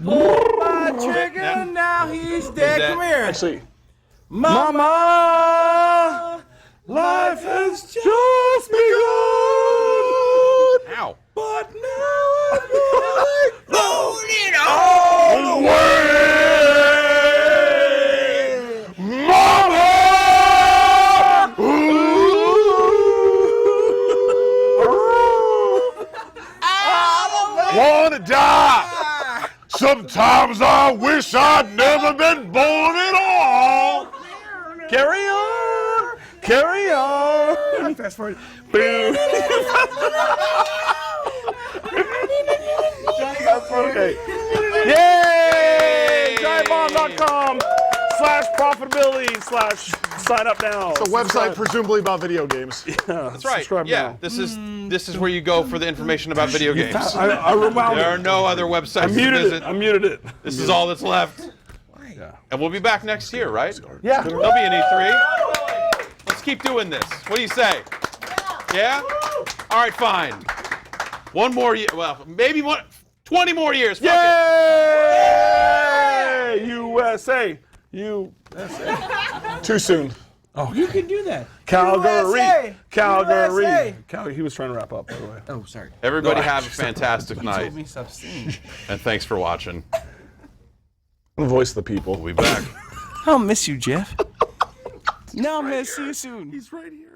Pull my trigger. Now he's dead. Come here. Actually, Mama, life has just begun. Ow. But now I feel like loading All the way, Mama. wanna die. Sometimes I wish I'd never been born at all. Carry on, carry on. Fast forward. Boom. Okay. Yay! GiantBomb.com/profitability/sign up now. It's a website presumably about video games. That's right. Subscribe Yeah, now. this is where you go for the information about video games. I rewound There it. are no other websites I muted to visit. it. I muted it. This is all that's left. Yeah. And we'll be back next year, right? Yeah. There'll be an E3. Let's keep doing this. What do you say? Yeah? All right, fine. One more year. Well, maybe 20 more years. Fuck Yay! USA. USA. Too soon. Oh, You can do that. Calgary. USA. Calgary. USA. Calgary. He was trying to wrap up, by the way. Oh, sorry. Everybody No, have a fantastic You night. told me stop singing. And thanks for watching. The voice of the people. We'll be back. I'll miss you, Jeff. No, I'll miss you soon. He's right here.